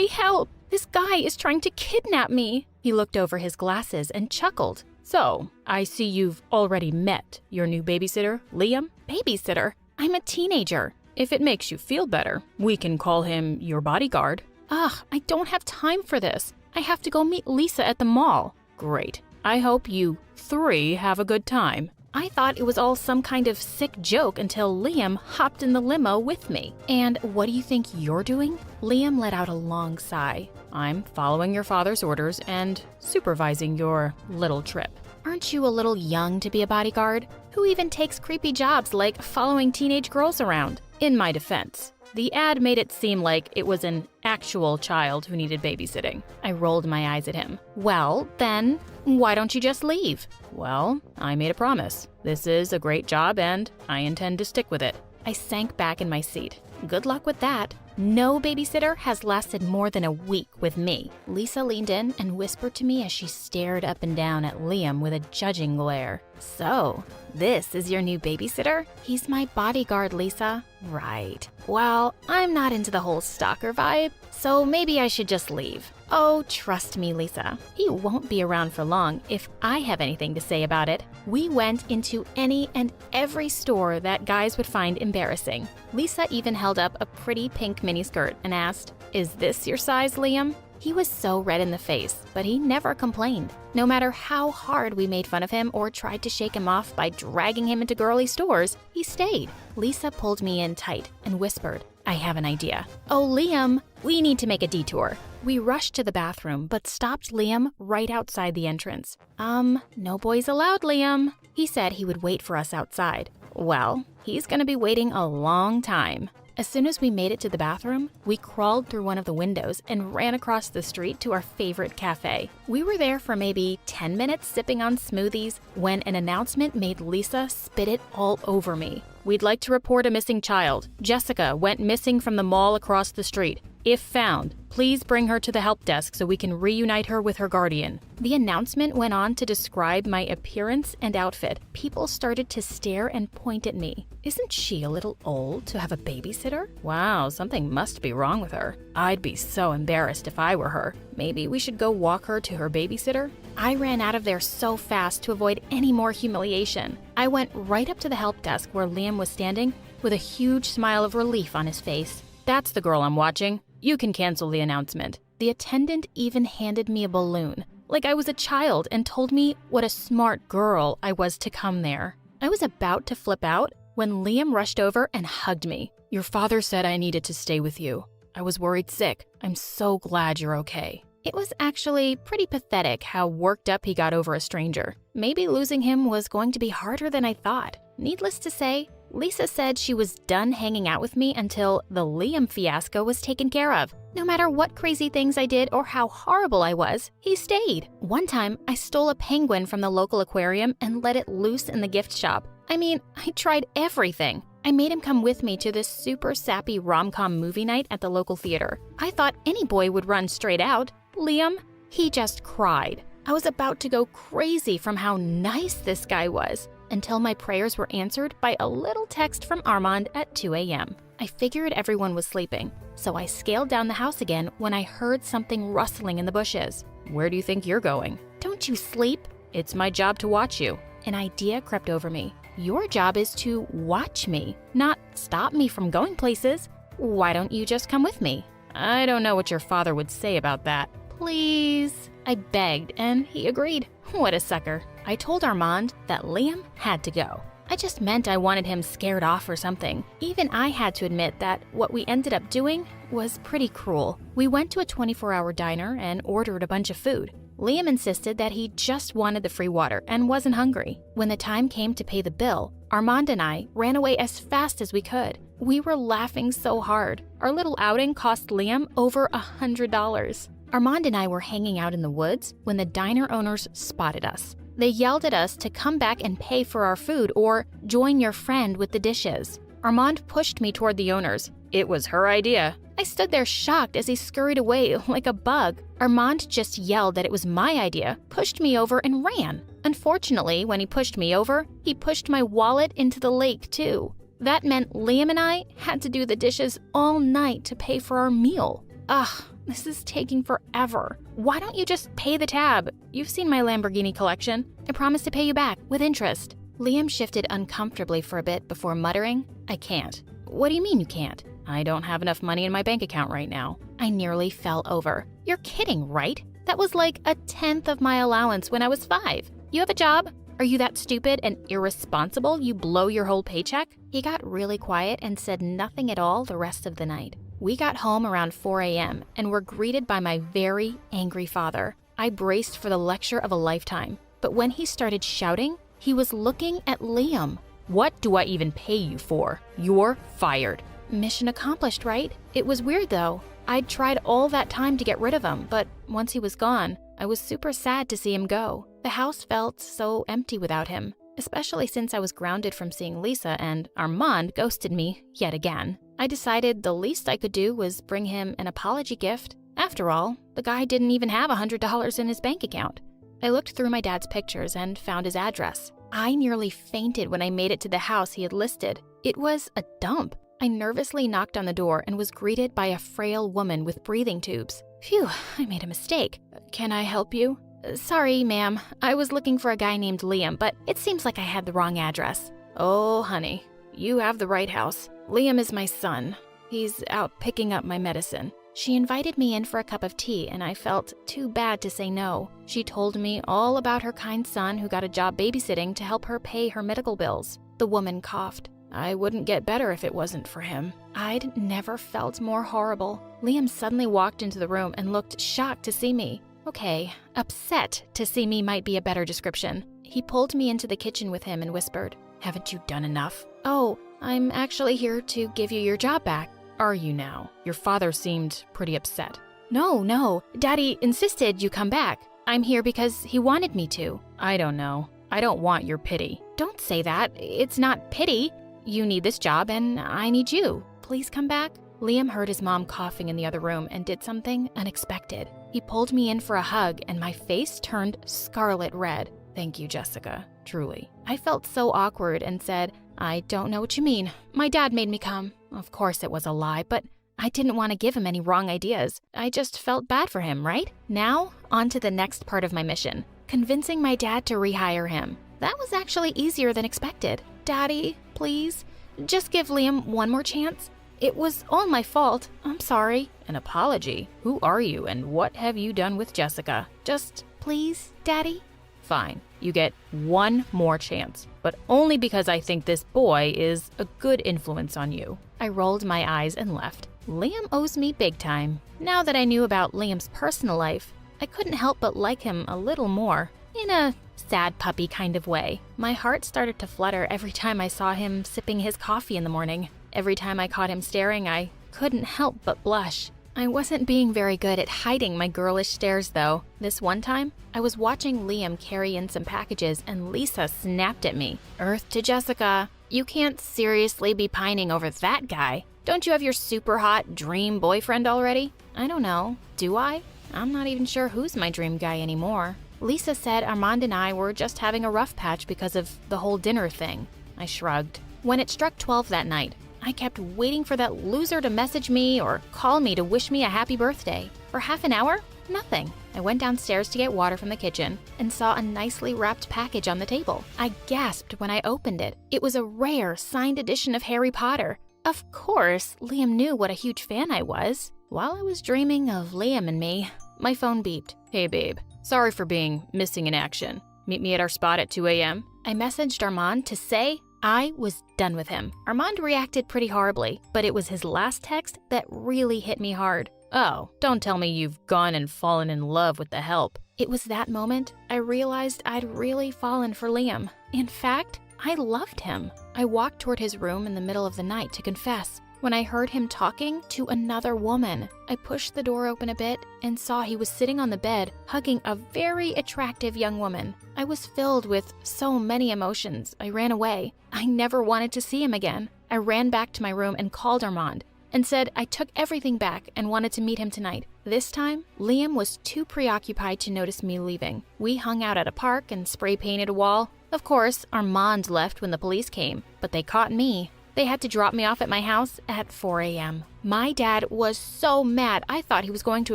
help! This guy is trying to kidnap me. He looked over his glasses and chuckled. So, I see you've already met your new babysitter, Liam? Babysitter? I'm a teenager. If it makes you feel better, we can call him your bodyguard. Ugh, I don't have time for this. I have to go meet Lisa at the mall. Great. I hope you 3 have a good time. I thought it was all some kind of sick joke until Liam hopped in the limo with me. And what do you think you're doing? Liam let out a long sigh. I'm following your father's orders and supervising your little trip. Aren't you a little young to be a bodyguard? Who even takes creepy jobs like following teenage girls around? In my defense, The ad made it seem like it was an actual child who needed babysitting. I rolled my eyes at him. Well, then, why don't you just leave? Well, I made a promise. This is a great job and I intend to stick with it. I sank back in my seat. Good luck with that. No babysitter has lasted more than a week with me. Lisa leaned in and whispered to me as she stared up and down at Liam with a judging glare. So, this is your new babysitter? He's my bodyguard, Lisa. Right. Well, I'm not into the whole stalker vibe, so maybe I should just leave. Oh, trust me, Lisa. He won't be around for long if I have anything to say about it. We went into any and every store that guys would find embarrassing. Lisa even held up a pretty pink miniskirt and asked, "Is this your size, Liam?" He was so red in the face, but he never complained. No matter how hard we made fun of him or tried to shake him off by dragging him into girly stores, he stayed. Lisa pulled me in tight and whispered, "I have an idea." "Oh, Liam, we need to make a detour." We rushed to the bathroom, but stopped Liam right outside the entrance. No boys allowed, Liam." He said he would wait for us outside. Well, he's gonna be waiting a long time. As soon as we made it to the bathroom, we crawled through one of the windows and ran across the street to our favorite cafe. We were there for maybe 10 minutes sipping on smoothies when an announcement made Lisa spit it all over me. "We'd like to report a missing child. Jessica went missing from the mall across the street. If found, please bring her to the help desk so we can reunite her with her guardian." The announcement went on to describe my appearance and outfit. People started to stare and point at me. Isn't she a little old to have a babysitter? Wow, something must be wrong with her. I'd be so embarrassed if I were her. Maybe we should go walk her to her babysitter? I ran out of there so fast to avoid any more humiliation. I went right up to the help desk where Liam was standing with a huge smile of relief on his face. "That's the girl I'm watching. You can cancel the announcement." The attendant even handed me a balloon, like I was a child, and told me what a smart girl I was to come there. I was about to flip out when Liam rushed over and hugged me. "Your father said I needed to stay with you. I was worried sick. I'm so glad you're okay." It was actually pretty pathetic how worked up he got over a stranger. Maybe losing him was going to be harder than I thought. Needless to say, Lisa said she was done hanging out with me until the Liam fiasco was taken care of. No matter what crazy things I did or how horrible I was, he stayed. One time, I stole a penguin from the local aquarium and let it loose in the gift shop. I mean, I tried everything. I made him come with me to this super sappy rom-com movie night at the local theater. I thought any boy would run straight out. Liam, he just cried. I was about to go crazy from how nice this guy was, until my prayers were answered by a little text from Armand at 2 a.m. I figured everyone was sleeping, so I scaled down the house again when I heard something rustling in the bushes. "Where do you think you're going?" "Don't you sleep?" "It's my job to watch you." An idea crept over me. Your job is to watch me, not stop me from going places. Why don't you just come with me? I don't know what your father would say about that. Please. I begged, and he agreed. What a sucker. I told Armand that Liam had to go. I just meant I wanted him scared off or something. Even I had to admit that what we ended up doing was pretty cruel. We went to a 24-hour diner and ordered a bunch of food. Liam insisted that he just wanted the free water and wasn't hungry. When the time came to pay the bill, Armand and I ran away as fast as we could. We were laughing so hard. Our little outing cost Liam over $100. Armand and I were hanging out in the woods when the diner owners spotted us. They yelled at us to come back and pay for our food or join your friend with the dishes. Armand pushed me toward the owners. It was her idea. I stood there shocked as he scurried away like a bug. Armand just yelled that it was my idea, pushed me over, and ran. Unfortunately, when he pushed me over, he pushed my wallet into the lake too. That meant Liam and I had to do the dishes all night to pay for our meal. Ugh, this is taking forever. Why don't you just pay the tab? You've seen my Lamborghini collection. I promise to pay you back with interest. Liam shifted uncomfortably for a bit before muttering, I can't. What do you mean you can't? I don't have enough money in my bank account right now. I nearly fell over. You're kidding, right? That was like 1/10 of my allowance when I was 5. You have a job? Are you that stupid and irresponsible you blow your whole paycheck? He got really quiet and said nothing at all the rest of the night. We got home around 4 a.m. and were greeted by my very angry father. I braced for the lecture of a lifetime, but when he started shouting, he was looking at Liam. What do I even pay you for? You're fired. mission accomplished, right? It was weird though. I'd tried all that time to get rid of him, but once he was gone, I was super sad to see him go. The house felt so empty without him, especially since I was grounded from seeing Lisa and Armand ghosted me yet again. I decided the least I could do was bring him an apology gift. After all, the guy didn't even have $100 in his bank account. I looked through my dad's pictures and found his address. I nearly fainted when I made it to the house he had listed. It was a dump. I nervously knocked on the door and was greeted by a frail woman with breathing tubes. Phew, I made a mistake. Can I help you? Sorry, ma'am. I was looking for a guy named Liam, but it seems like I had the wrong address. Oh, honey, you have the right house. Liam is my son. He's out picking up my medicine. She invited me in for a cup of tea, and I felt too bad to say no. She told me all about her kind son who got a job babysitting to help her pay her medical bills. The woman coughed. I wouldn't get better if it wasn't for him. I'd never felt more horrible. Liam suddenly walked into the room and looked shocked to see me. Okay, upset to see me might be a better description. He pulled me into the kitchen with him and whispered, "Haven't you done enough?" "Oh, I'm actually here to give you your job back." "Are you now? Your father seemed pretty upset." No, Daddy insisted you come back. I'm here because he wanted me to." "I don't know. I don't want your pity." "Don't say that. It's not pity. You need this job and I need you. Please come back." Liam heard his mom coughing in the other room and did something unexpected. He pulled me in for a hug and my face turned scarlet red. "Thank you, Jessica. Truly." I felt so awkward and said, "I don't know what you mean. My dad made me come." Of course it was a lie, but I didn't want to give him any wrong ideas. I just felt bad for him, right? Now, on to the next part of my mission, convincing my dad to rehire him. That was actually easier than expected. "Daddy, please, just give Liam one more chance. It was all my fault. I'm sorry." An apology? Who are you and what have you done with Jessica? Just please, Daddy. Fine, you get one more chance, but only because I think this boy is a good influence on you. I rolled my eyes and left. Liam owes me big time. Now that I knew about Liam's personal life, I couldn't help but like him a little more, in a sad puppy kind of way. My heart started to flutter every time I saw him sipping his coffee in the morning. Every time I caught him staring, I couldn't help but blush. I wasn't being very good at hiding my girlish stares, though. This one time, I was watching Liam carry in some packages and Lisa snapped at me. "Earth to Jessica, you can't seriously be pining over that guy. Don't you have your super hot dream boyfriend already?" "I don't know. Do I? I'm not even sure who's my dream guy anymore." Lisa said Armand and I were just having a rough patch because of the whole dinner thing. I shrugged. When it struck 12 that night, I kept waiting for that loser to message me or call me to wish me a happy birthday. For half an hour, nothing. I went downstairs to get water from the kitchen and saw a nicely wrapped package on the table. I gasped when I opened it. It was a rare, signed edition of Harry Potter. Of course, Liam knew what a huge fan I was. While I was dreaming of Liam and me, my phone beeped. "Hey babe, sorry for being missing in action. Meet me at our spot at 2 a.m. I messaged Armand to say I was done with him. Armand reacted pretty horribly, but it was his last text that really hit me hard. "Oh, don't tell me you've gone and fallen in love with the help." It was that moment I realized I'd really fallen for Liam. In fact, I loved him. I walked toward his room in the middle of the night to confess. When I heard him talking to another woman, I pushed the door open a bit and saw he was sitting on the bed, hugging a very attractive young woman. I was filled with so many emotions, I ran away. I never wanted to see him again. I ran back to my room and called Armand and said I took everything back and wanted to meet him tonight. This time, Liam was too preoccupied to notice me leaving. We hung out at a park and spray painted a wall. Of course, Armand left when the police came, but they caught me. They had to drop me off at my house at 4 a.m. My dad was so mad I thought he was going to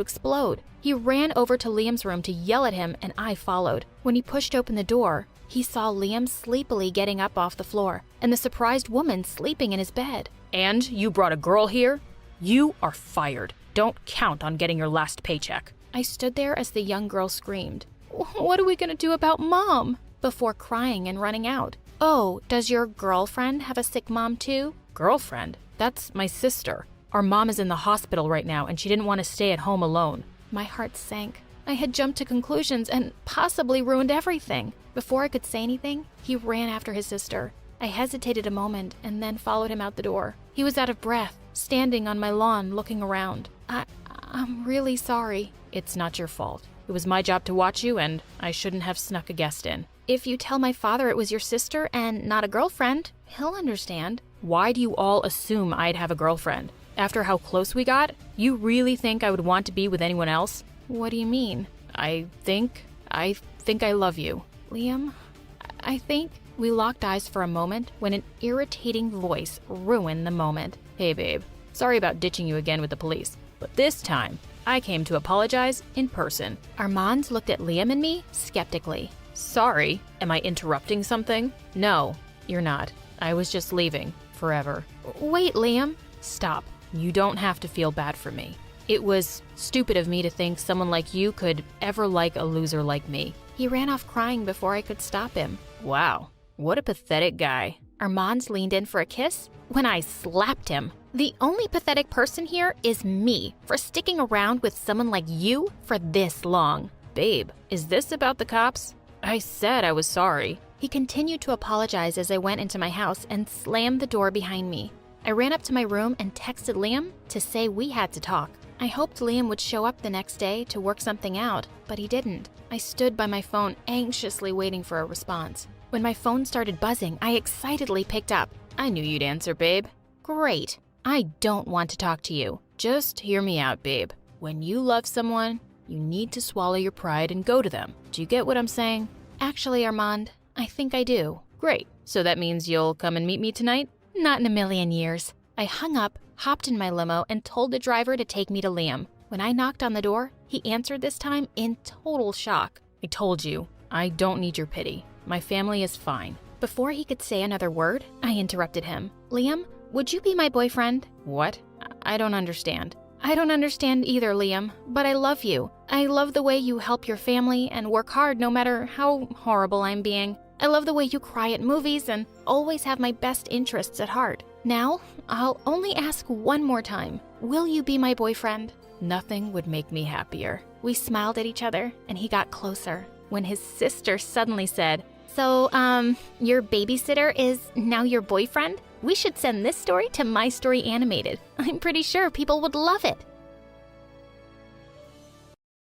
explode. He ran over to Liam's room to yell at him and I followed. When he pushed open the door, he saw Liam sleepily getting up off the floor and the surprised woman sleeping in his bed. "And you brought a girl here? You are fired. Don't count on getting your last paycheck." I stood there as the young girl screamed, "What are we going to do about Mom?" before crying and running out. "Oh, does your girlfriend have a sick mom too?" "Girlfriend? That's my sister. Our mom is in the hospital right now and she didn't want to stay at home alone." My heart sank. I had jumped to conclusions and possibly ruined everything. Before I could say anything, he ran after his sister. I hesitated a moment and then followed him out the door. He was out of breath, standing on my lawn looking around. I'm really sorry. It's not your fault. It was my job to watch you, and I shouldn't have snuck a guest in. If you tell my father it was your sister and not a girlfriend, he'll understand. Why do you all assume I'd have a girlfriend? After how close we got, you really think I would want to be with anyone else? What do you mean? I think I love you. Liam, I think... We locked eyes for a moment when an irritating voice ruined the moment. Hey babe, sorry about ditching you again with the police, but this time, I came to apologize in person. Armand looked at Liam and me skeptically. Sorry, am I interrupting something? No, you're not. I was just leaving, forever. Wait, Liam. Stop. You don't have to feel bad for me. It was stupid of me to think someone like you could ever like a loser like me. He ran off crying before I could stop him. Wow, what a pathetic guy. Armand leaned in for a kiss when I slapped him. The only pathetic person here is me for sticking around with someone like you for this long. Babe, is this about the cops? I said I was sorry. He continued to apologize as I went into my house and slammed the door behind me. I ran up to my room and texted Liam to say we had to talk. I hoped Liam would show up the next day to work something out, but he didn't. I stood by my phone anxiously waiting for a response. When my phone started buzzing, I excitedly picked up. I knew you'd answer, babe. Great. I don't want to talk to you. Just hear me out, babe. When you love someone, you need to swallow your pride and go to them. Do you get what I'm saying? Actually, Armand, I think I do. Great. So that means you'll come and meet me tonight? Not in a million years. I hung up, hopped in my limo, and told the driver to take me to Liam. When I knocked on the door, he answered this time in total shock. I told you, I don't need your pity. My family is fine. Before he could say another word, I interrupted him. Liam, would you be my boyfriend? What? I don't understand. I don't understand either, Liam, but I love you. I love the way you help your family and work hard no matter how horrible I'm being. I love the way you cry at movies and always have my best interests at heart. Now, I'll only ask one more time. Will you be my boyfriend? Nothing would make me happier. We smiled at each other, and he got closer when his sister suddenly said, So, your babysitter is now your boyfriend? We should send this story to My Story Animated. I'm pretty sure people would love it.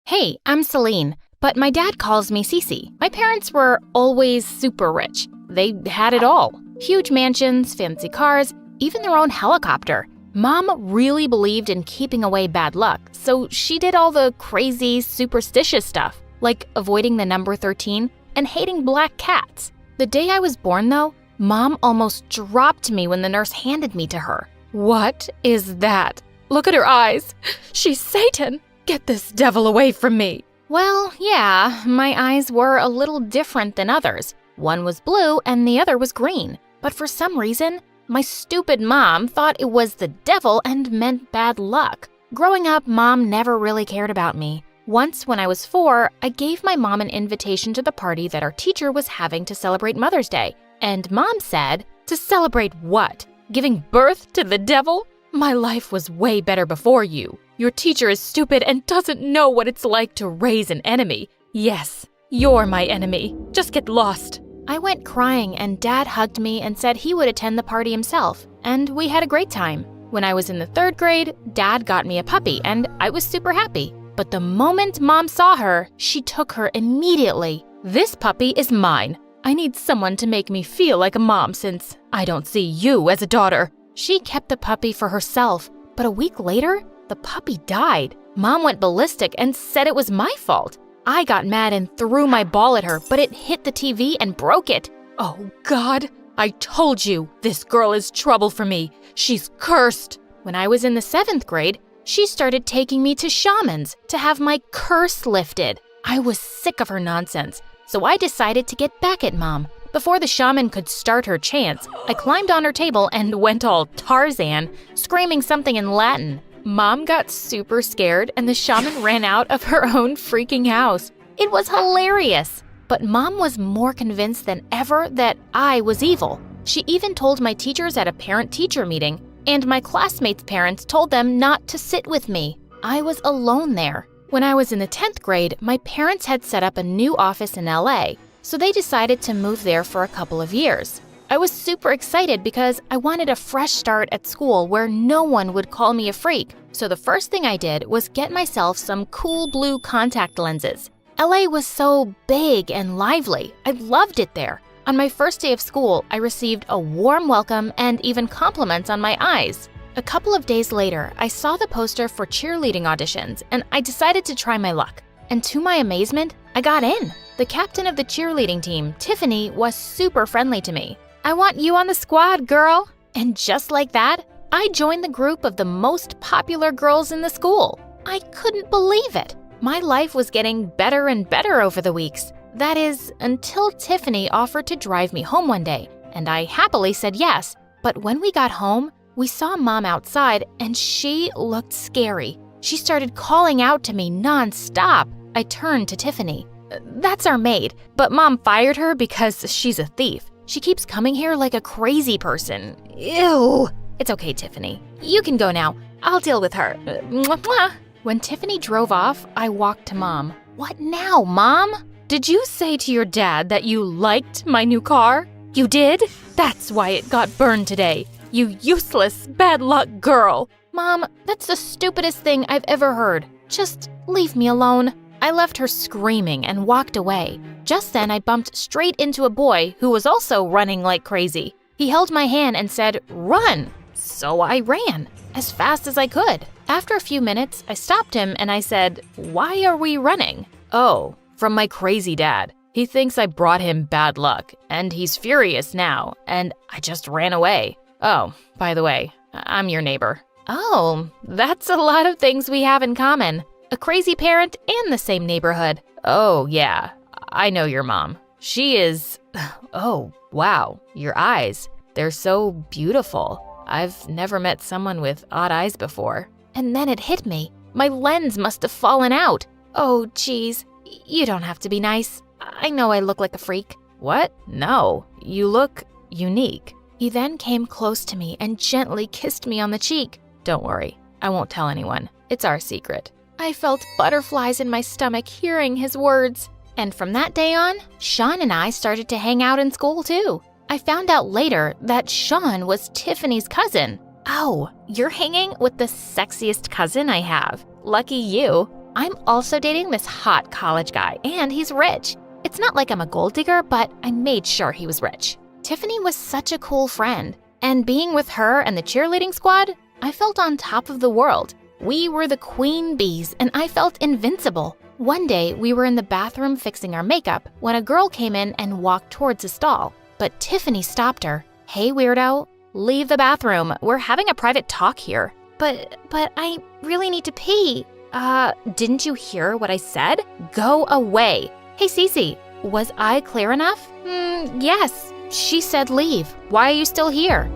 Hey, I'm Celine, but my dad calls me Cece. My parents were always super rich. They had it all. Huge mansions, fancy cars, even their own helicopter. Mom really believed in keeping away bad luck, so she did all the crazy, superstitious stuff, like avoiding the number 13 and hating black cats. The day I was born, though, Mom almost dropped me when the nurse handed me to her. What is that? Look at her eyes. She's Satan. Get this devil away from me. Well, yeah, my eyes were a little different than others. One was blue and the other was green. But for some reason, my stupid mom thought it was the devil and meant bad luck. Growing up, Mom never really cared about me. Once, when I was 4, I gave my mom an invitation to the party that our teacher was having to celebrate Mother's Day. And Mom said, To celebrate what? Giving birth to the devil? My life was way better before you. Your teacher is stupid and doesn't know what it's like to raise an enemy. Yes, you're my enemy. Just get lost. I went crying and Dad hugged me and said he would attend the party himself. And we had a great time. When I was in the 3rd grade, Dad got me a puppy and I was super happy. But the moment Mom saw her, she took her immediately. This puppy is mine. I need someone to make me feel like a mom since I don't see you as a daughter. She kept the puppy for herself, but a week later, the puppy died. Mom went ballistic and said it was my fault. I got mad and threw my ball at her, but it hit the TV and broke it. Oh, God, I told you, this girl is trouble for me. She's cursed. When I was in the 7th grade, she started taking me to shamans to have my curse lifted. I was sick of her nonsense, so I decided to get back at Mom. Before the shaman could start her chants, I climbed on her table and went all Tarzan, screaming something in Latin. Mom got super scared and the shaman ran out of her own freaking house. It was hilarious. But Mom was more convinced than ever that I was evil. She even told my teachers at a parent-teacher meeting, and my classmates' parents told them not to sit with me. I was alone there. When I was in the 10th grade, my parents had set up a new office in LA, so they decided to move there for a couple of years. I was super excited because I wanted a fresh start at school where no one would call me a freak. So the first thing I did was get myself some cool blue contact lenses. LA was so big and lively. I loved it there. On my first day of school, I received a warm welcome and even compliments on my eyes. A couple of days later, I saw the poster for cheerleading auditions and I decided to try my luck. And to my amazement, I got in. The captain of the cheerleading team, Tiffany, was super friendly to me. "I want you on the squad, girl." And just like that, I joined the group of the most popular girls in the school. I couldn't believe it. My life was getting better and better over the weeks. That is, until Tiffany offered to drive me home one day, and I happily said yes. But when we got home, we saw Mom outside, and she looked scary. She started calling out to me nonstop. I turned to Tiffany. "That's our maid, but Mom fired her because she's a thief. She keeps coming here like a crazy person. Ew." "It's okay, Tiffany. You can go now. I'll deal with her." Mwah, mwah. When Tiffany drove off, I walked to Mom. "What now, Mom?" "Did you say to your dad that you liked my new car?" "You did? That's why it got burned today. You useless, bad luck girl." "Mom, that's the stupidest thing I've ever heard. Just leave me alone." I left her screaming and walked away. Just then, I bumped straight into a boy who was also running like crazy. He held my hand and said, "Run!" So I ran, as fast as I could. After a few minutes, I stopped him and I said, "Why are we running?" "Oh, from my crazy dad. He thinks I brought him bad luck, and he's furious now, and I just ran away. Oh, by the way, I'm your neighbor." "Oh, that's a lot of things we have in common. A crazy parent and the same neighborhood." "Oh, yeah, I know your mom. She is... Oh, wow, your eyes. They're so beautiful. I've never met someone with odd eyes before." And then it hit me. My lens must have fallen out. "Oh, geez, you don't have to be nice. I know I look like a freak." "What? No, you look unique." He then came close to me and gently kissed me on the cheek. "Don't worry, I won't tell anyone. It's our secret." I felt butterflies in my stomach hearing his words. And from that day on, Sean and I started to hang out in school too. I found out later that Sean was Tiffany's cousin. "Oh, you're hanging with the sexiest cousin I have. Lucky you." I'm also dating this hot college guy, and he's rich. It's not like I'm a gold digger, but I made sure he was rich. Tiffany was such a cool friend, and being with her and the cheerleading squad, I felt on top of the world. We were the queen bees, and I felt invincible. One day, we were in the bathroom fixing our makeup when a girl came in and walked towards a stall. But Tiffany stopped her. "Hey, weirdo, leave the bathroom. We're having a private talk here." But I really need to pee." Didn't you hear what I said? Go away." "Hey, Cece, was I clear enough?" Yes. She said leave. Why are you still here?"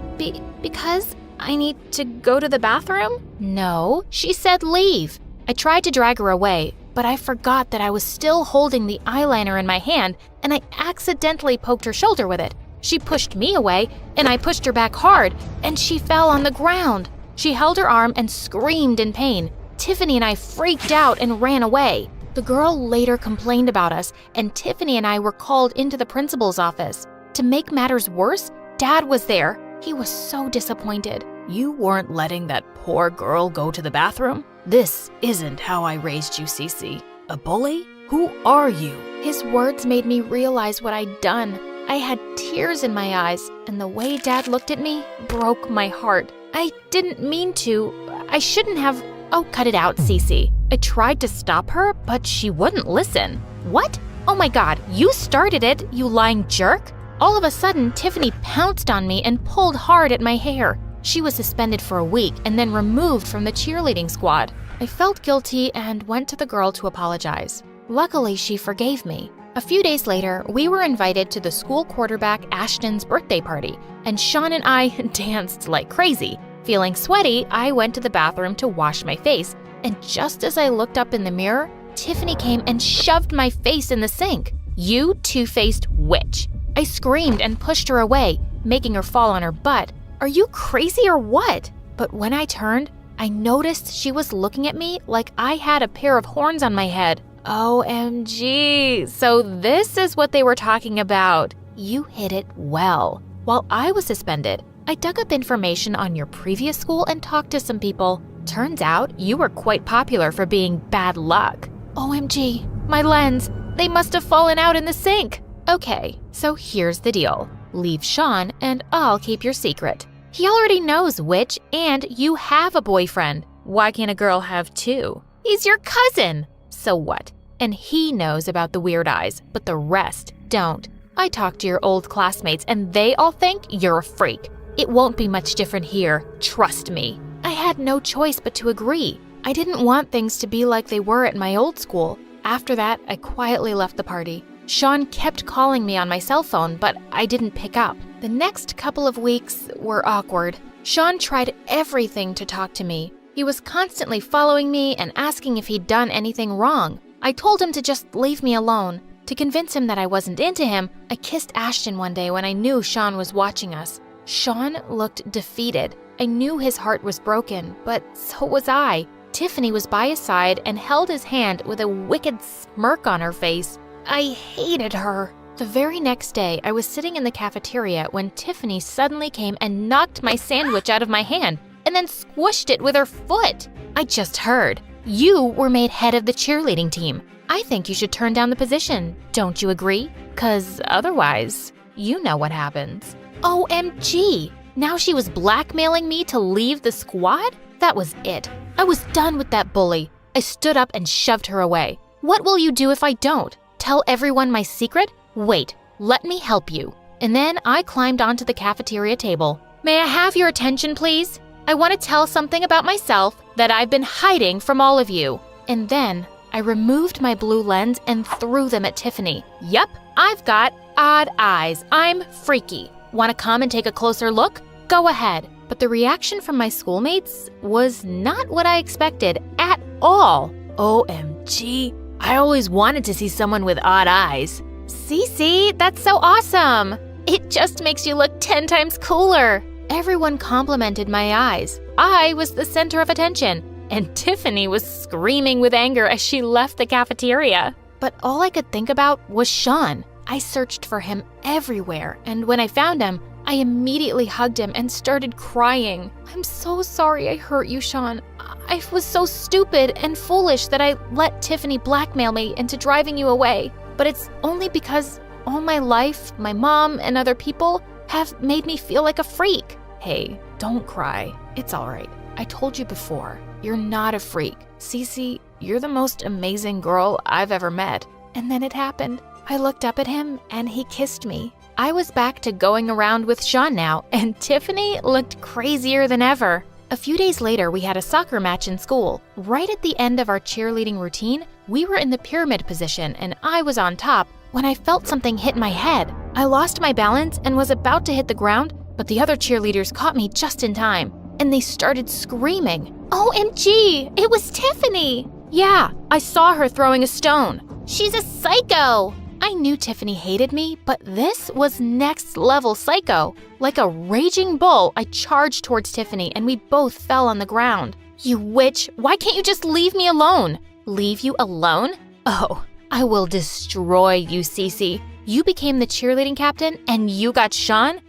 Because I need to go to the bathroom?" "No, she said leave." I tried to drag her away, but I forgot that I was still holding the eyeliner in my hand, and I accidentally poked her shoulder with it. She pushed me away, and I pushed her back hard, and she fell on the ground. She held her arm and screamed in pain. Tiffany and I freaked out and ran away. The girl later complained about us, and Tiffany and I were called into the principal's office. To make matters worse, Dad was there. He was so disappointed. "You weren't letting that poor girl go to the bathroom? This isn't how I raised you, Cece. A bully? Who are you?" His words made me realize what I'd done. I had tears in my eyes, and the way Dad looked at me broke my heart. I didn't mean to. I shouldn't have. "Oh, cut it out, Cece." I tried to stop her, but she wouldn't listen. "What? Oh my God, you started it, you lying jerk." All of a sudden, Tiffany pounced on me and pulled hard at my hair. She was suspended for a week and then removed from the cheerleading squad. I felt guilty and went to the girl to apologize. Luckily, she forgave me. A few days later, we were invited to the school quarterback Ashton's birthday party, and Sean and I danced like crazy. Feeling sweaty, I went to the bathroom to wash my face, and just as I looked up in the mirror, Tiffany came and shoved my face in the sink. "You two-faced witch." I screamed and pushed her away, making her fall on her butt. "Are you crazy or what?" But when I turned, I noticed she was looking at me like I had a pair of horns on my head. OMG, so this is what they were talking about. You hit it well. While I was suspended, I dug up information on your previous school and talked to some people. Turns out you were quite popular for being bad luck. OMG, my lens, they must have fallen out in the sink. Okay, so here's the deal. Leave Sean and I'll keep your secret. He already knows which, and you have a boyfriend. Why can't a girl have two? He's your cousin. So what? And he knows about the weird eyes, but the rest don't. I talked to your old classmates and they all think you're a freak. It won't be much different here, trust me. I had no choice but to agree. I didn't want things to be like they were at my old school. After that, I quietly left the party. Sean kept calling me on my cell phone, but I didn't pick up. The next couple of weeks were awkward. Sean tried everything to talk to me. He was constantly following me and asking if he'd done anything wrong. I told him to just leave me alone. To convince him that I wasn't into him, I kissed Ashton one day when I knew Sean was watching us. Sean looked defeated. I knew his heart was broken, but so was I. Tiffany was by his side and held his hand with a wicked smirk on her face. I hated her. The very next day, I was sitting in the cafeteria when Tiffany suddenly came and knocked my sandwich out of my hand and then squished it with her foot. I just heard. You were made head of the cheerleading team. I think you should turn down the position. Don't you agree? 'Cause otherwise, you know what happens. OMG! Now she was blackmailing me to leave the squad? That was it. I was done with that bully. I stood up and shoved her away. What will you do if I don't? Tell everyone my secret? Wait, let me help you. And then I climbed onto the cafeteria table. May I have your attention, please? I want to tell something about myself that I've been hiding from all of you. And then I removed my blue lens and threw them at Tiffany. Yup, I've got odd eyes. I'm freaky. Want to come and take a closer look? Go ahead. But the reaction from my schoolmates was not what I expected at all. OMG, I always wanted to see someone with odd eyes. Cece, that's so awesome. It just makes you look 10 times cooler. Everyone complimented my eyes. I was the center of attention, and Tiffany was screaming with anger as she left the cafeteria. But all I could think about was Sean. I searched for him everywhere, and when I found him, I immediately hugged him and started crying. I'm so sorry I hurt you, Sean. I was so stupid and foolish that I let Tiffany blackmail me into driving you away. But it's only because all my life, my mom and other people have made me feel like a freak. Hey, don't cry. It's all right. I told you before, you're not a freak. Cece, you're the most amazing girl I've ever met. And then it happened. I looked up at him and he kissed me. I was back to going around with Sean now, and Tiffany looked crazier than ever. A few days later, we had a soccer match in school. Right at the end of our cheerleading routine, we were in the pyramid position and I was on top when I felt something hit my head. I lost my balance and was about to hit the ground, but the other cheerleaders caught me just in time, and they started screaming. OMG, it was Tiffany. Yeah, I saw her throwing a stone. She's a psycho. I knew Tiffany hated me, but this was next level psycho. Like a raging bull, I charged towards Tiffany and we both fell on the ground. You witch, why can't you just leave me alone? Leave you alone? Oh, I will destroy you, Cece. You became the cheerleading captain and you got Sean?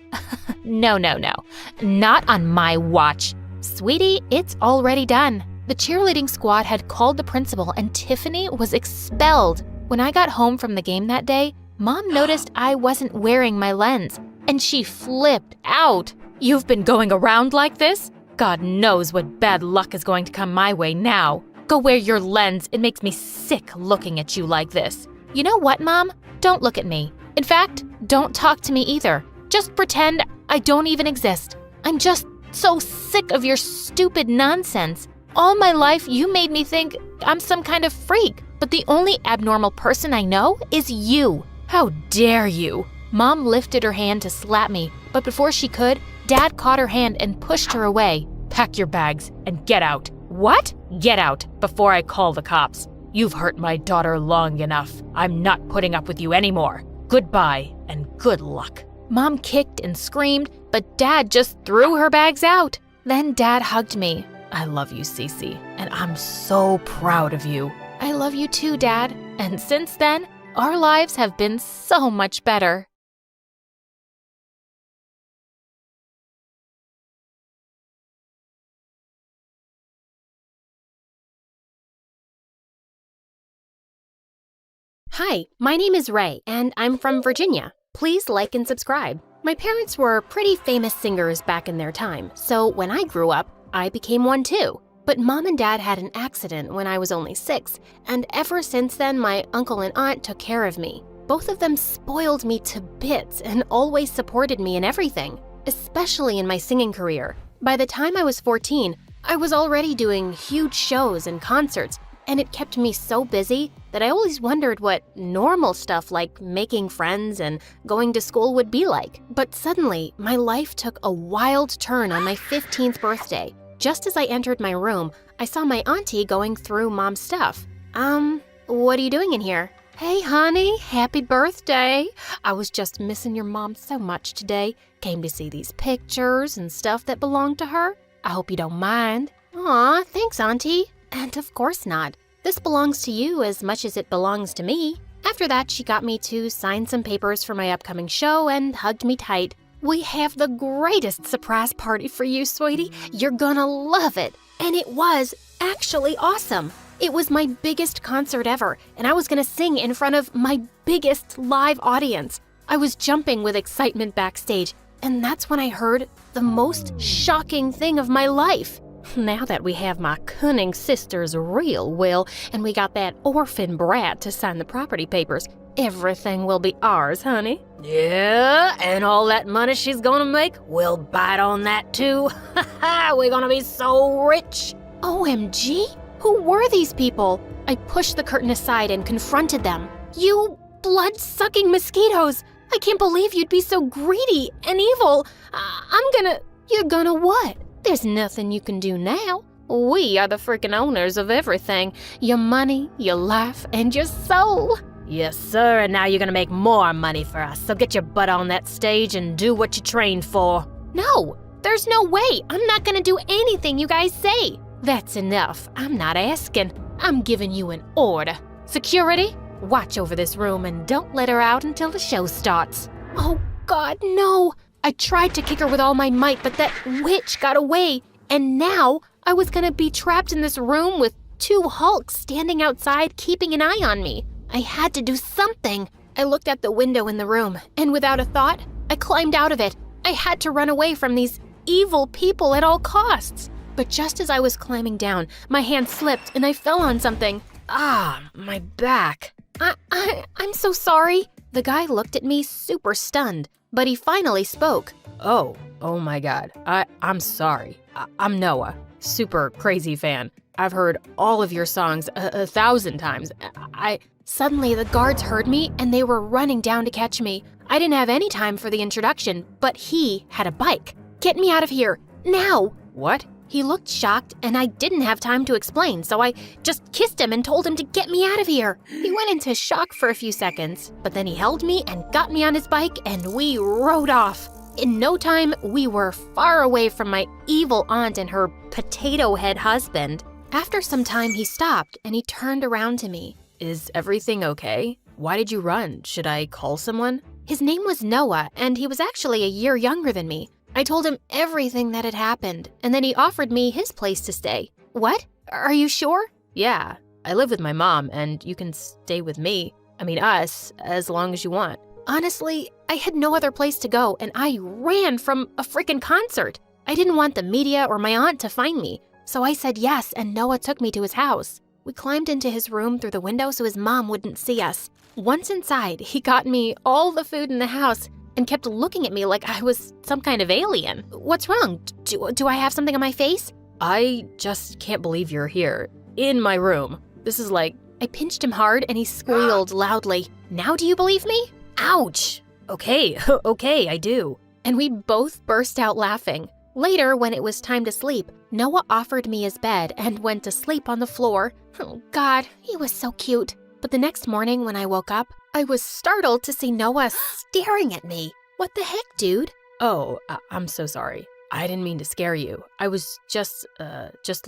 No. Not on my watch. Sweetie, it's already done. The cheerleading squad had called the principal and Tiffany was expelled. When I got home from the game that day, Mom noticed I wasn't wearing my lens, and she flipped out. You've been going around like this? God knows what bad luck is going to come my way now. Go wear your lens. It makes me sick looking at you like this. You know what, Mom? Don't look at me. In fact, don't talk to me either. Just pretend I don't even exist. I'm just so sick of your stupid nonsense. All my life, you made me think I'm some kind of freak. But the only abnormal person I know is you. How dare you? Mom lifted her hand to slap me, but before she could, Dad caught her hand and pushed her away. Pack your bags and get out. What? Get out before I call the cops. You've hurt my daughter long enough. I'm not putting up with you anymore. Goodbye and good luck. Mom kicked and screamed, but Dad just threw her bags out. Then Dad hugged me. I love you, Cece, and I'm so proud of you. I love you too, Dad. And since then, our lives have been so much better. Hi, my name is Ray, and I'm from Virginia. Please like and subscribe. My parents were pretty famous singers back in their time, so when I grew up, I became one too. But Mom and Dad had an accident when I was only 6, and ever since then, my uncle and aunt took care of me. Both of them spoiled me to bits and always supported me in everything, especially in my singing career. By the time I was 14, I was already doing huge shows and concerts, and it kept me so busy that I always wondered what normal stuff like making friends and going to school would be like. But suddenly, my life took a wild turn on my 15th birthday. Just as I entered my room, I saw my auntie going through Mom's stuff. What are you doing in here? Hey, honey, happy birthday. I was just missing your mom so much today. Came to see these pictures and stuff that belonged to her. I hope you don't mind. Aw, thanks, Auntie. And of course not. This belongs to you as much as it belongs to me. After that, she got me to sign some papers for my upcoming show and hugged me tight. We have the greatest surprise party for you, sweetie. You're gonna love it. And it was actually awesome. It was my biggest concert ever, and I was gonna sing in front of my biggest live audience. I was jumping with excitement backstage, and that's when I heard the most shocking thing of my life. Now that we have my cunning sister's real will, and we got that orphan brat to sign the property papers, everything will be ours, honey. Yeah, and all that money she's gonna make, we'll bite on that too. We're gonna be so rich. OMG, who were these people? I pushed the curtain aside and confronted them. You blood-sucking mosquitoes! I can't believe you'd be so greedy and evil. You're gonna what? There's nothing you can do now. We are the freaking owners of everything. Your money, your life, and your soul. Yes, sir, and now you're gonna make more money for us, so get your butt on that stage and do what you trained for. No, there's no way. I'm not gonna do anything you guys say. That's enough. I'm not asking. I'm giving you an order. Security, watch over this room and don't let her out until the show starts. Oh, God, no. I tried to kick her with all my might, but that witch got away. And now I was gonna be trapped in this room with 2 Hulks standing outside keeping an eye on me. I had to do something. I looked at the window in the room, and without a thought, I climbed out of it. I had to run away from these evil people at all costs. But just as I was climbing down, my hand slipped and I fell on something. Ah, my back. I'm so sorry. The guy looked at me super stunned, but he finally spoke. Oh my God. I'm sorry. I'm Noah, super crazy fan. I've heard all of your songs 1,000 times. Suddenly the guards heard me and they were running down to catch me. I didn't have any time for the introduction, but he had a bike. Get me out of here, now! What? He looked shocked and I didn't have time to explain, so I just kissed him and told him to get me out of here. He went into shock for a few seconds, but then he held me and got me on his bike and we rode off. In no time, we were far away from my evil aunt and her potato head husband. After some time, he stopped and he turned around to me. Is everything okay? Why did you run? Should I call someone? His name was Noah, and he was actually a year younger than me. I told him everything that had happened, and then he offered me his place to stay. What? Are you sure? Yeah, I live with my mom, and you can stay with me. I mean us, as long as you want. Honestly, I had no other place to go, and I ran from a freaking concert. I didn't want the media or my aunt to find me, so I said yes, and Noah took me to his house. We climbed into his room through the window so his mom wouldn't see us. Once inside, he got me all the food in the house and kept looking at me like I was some kind of alien. What's wrong? Do I have something on my face? I just can't believe you're here. In my room. This is like... I pinched him hard and he squealed loudly. Now do you believe me? Ouch! Okay, I do. And we both burst out laughing. Later, when it was time to sleep, Noah offered me his bed and went to sleep on the floor. Oh God, he was so cute. But the next morning when I woke up, I was startled to see Noah staring at me. What the heck, dude? Oh, I'm so sorry. I didn't mean to scare you. I was just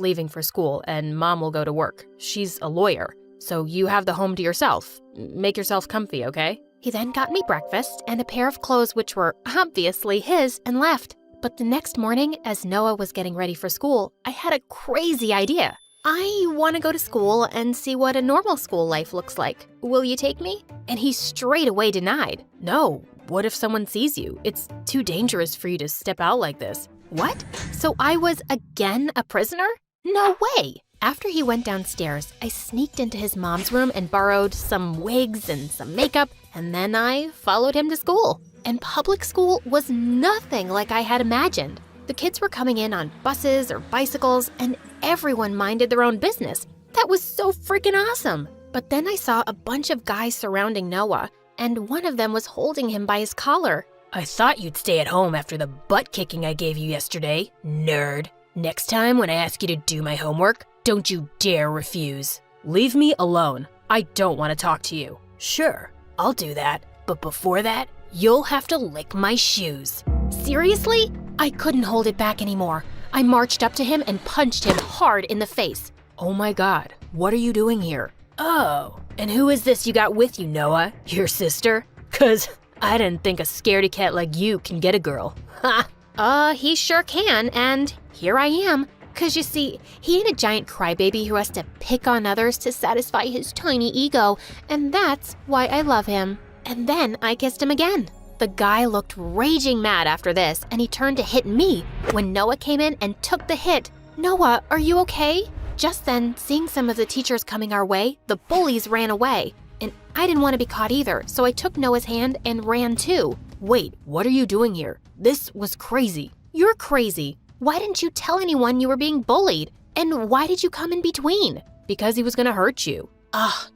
leaving for school and Mom will go to work. She's a lawyer, so you have the home to yourself. Make yourself comfy, okay? He then got me breakfast and a pair of clothes which were obviously his and left. But the next morning, as Noah was getting ready for school, I had a crazy idea. I want to go to school and see what a normal school life looks like. Will you take me? And he straight away denied. No, what if someone sees you? It's too dangerous for you to step out like this. What? So I was again a prisoner? No way! After he went downstairs, I sneaked into his mom's room and borrowed some wigs and some makeup, and then I followed him to school. And public school was nothing like I had imagined. The kids were coming in on buses or bicycles, and everyone minded their own business. That was so freaking awesome. But then I saw a bunch of guys surrounding Noah, and one of them was holding him by his collar. I thought you'd stay at home after the butt kicking I gave you yesterday, nerd. Next time when I ask you to do my homework, don't you dare refuse. Leave me alone. I don't want to talk to you. Sure, I'll do that. But before that, you'll have to lick my shoes. Seriously? I couldn't hold it back anymore. I marched up to him and punched him hard in the face. Oh my God, what are you doing here? Oh, and who is this you got with you, Noah? Your sister? 'Cause I didn't think a scaredy cat like you can get a girl. Ha! He sure can, and here I am. 'Cause you see, he ain't a giant crybaby who has to pick on others to satisfy his tiny ego, and that's why I love him. And then I kissed him again. The guy looked raging mad after this, and he turned to hit me when Noah came in and took the hit. Noah, are you okay? Just then, seeing some of the teachers coming our way, the bullies ran away. And I didn't want to be caught either, so I took Noah's hand and ran too. Wait, what are you doing here? This was crazy. You're crazy. Why didn't you tell anyone you were being bullied? And why did you come in between? Because he was gonna hurt you.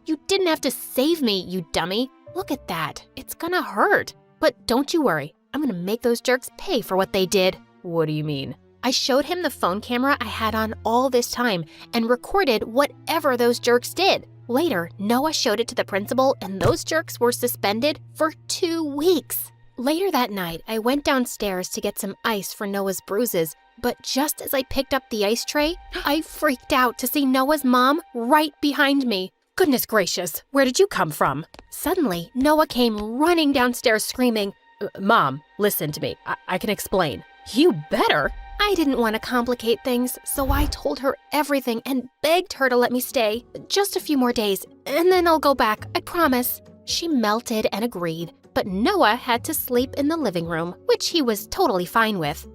You didn't have to save me, you dummy. Look at that. It's gonna hurt. But don't you worry. I'm gonna make those jerks pay for what they did. What do you mean? I showed him the phone camera I had on all this time and recorded whatever those jerks did. Later, Noah showed it to the principal, and those jerks were suspended for 2 weeks. Later that night, I went downstairs to get some ice for Noah's bruises, but just as I picked up the ice tray, I freaked out to see Noah's mom right behind me. Goodness gracious, where did you come from? Suddenly, Noah came running downstairs screaming, Mom, listen to me. I can explain. "You better." I didn't want to complicate things, so I told her everything and begged her to let me stay. Just a few more days, and then I'll go back, I promise. She melted and agreed, but Noah had to sleep in the living room, which he was totally fine with.